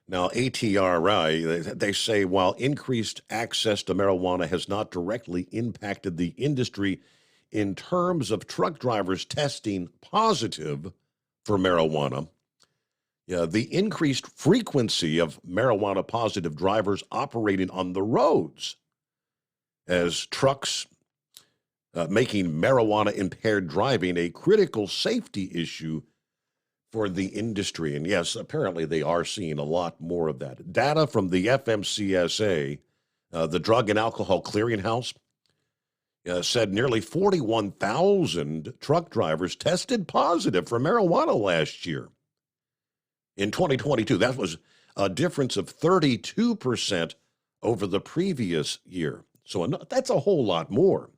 Now, ATRI, they say while increased access to marijuana has not directly impacted the industry in terms of truck drivers testing positive for marijuana, the increased frequency of marijuana-positive drivers operating on the roads as trucks making marijuana-impaired driving a critical safety issue for the industry. And yes, apparently they are seeing a lot more of that. Data from the FMCSA, the Drug and Alcohol Clearinghouse, said nearly 41,000 truck drivers tested positive for marijuana last year. In 2022, that was a difference of 32% over the previous year. So that's a whole lot more.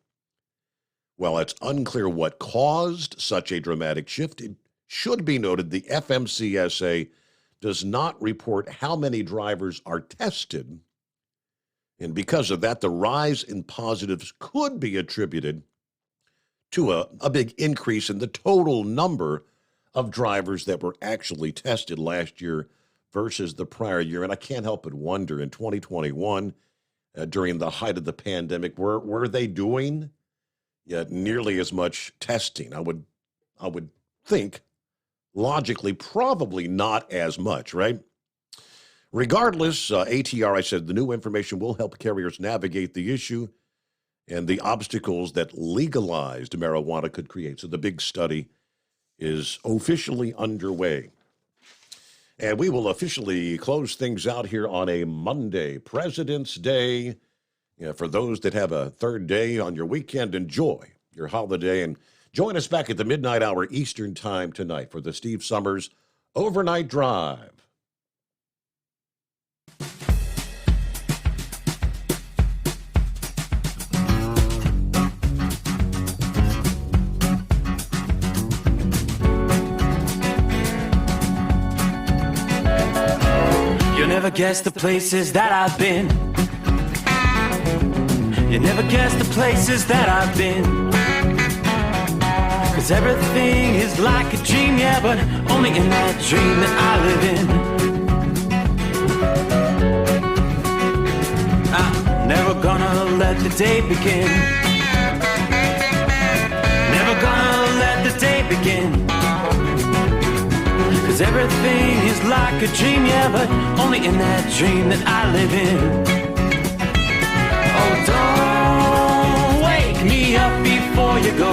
While it's unclear what caused such a dramatic shift, it should be noted the FMCSA does not report how many drivers are tested. And because of that, the rise in positives could be attributed to a big increase in the total number of drivers that were actually tested last year versus the prior year. And I can't help but wonder, in 2021, during the height of the pandemic, were they doing nearly as much testing? I would think, logically, probably not as much, right? Regardless, ATRI said the new information will help carriers navigate the issue and the obstacles that legalized marijuana could create. So the big study is officially underway. And we will officially close things out here on a Monday, President's Day. For those that have a third day on your weekend, enjoy your holiday and join us back at the midnight hour Eastern Time tonight for the Steve Summers Overnight Drive. You'll never guess the places that I've been. You never guess the places that I've been. 'Cause everything is like a dream, yeah, but only in that dream that I live in. I'm never gonna let the day begin. Never gonna let the day begin. 'Cause everything is like a dream, yeah, but only in that dream that I live in. Oh, don't wake me up before you go,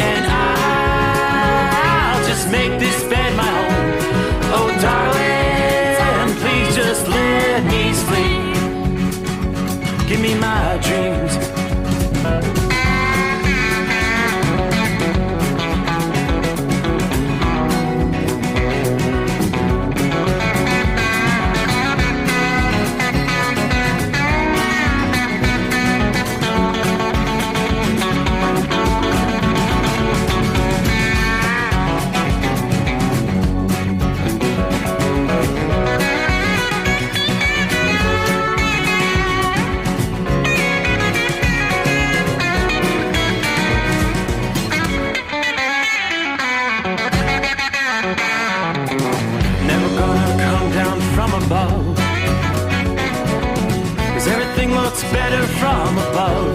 and I'll just make this bed my home. Oh, darling, please just let me sleep. Give me my dreams. Better from above,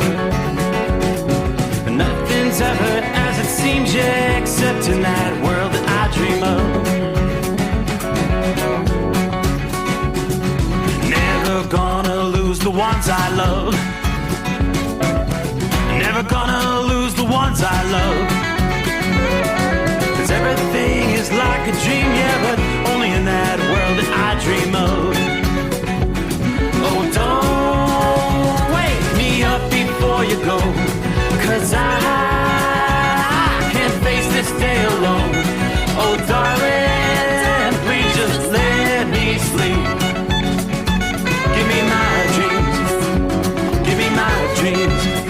but nothing's ever as it seems, yeah, except in that world that I dream of. Never gonna lose the ones I love. Never gonna lose the ones I love. dreams.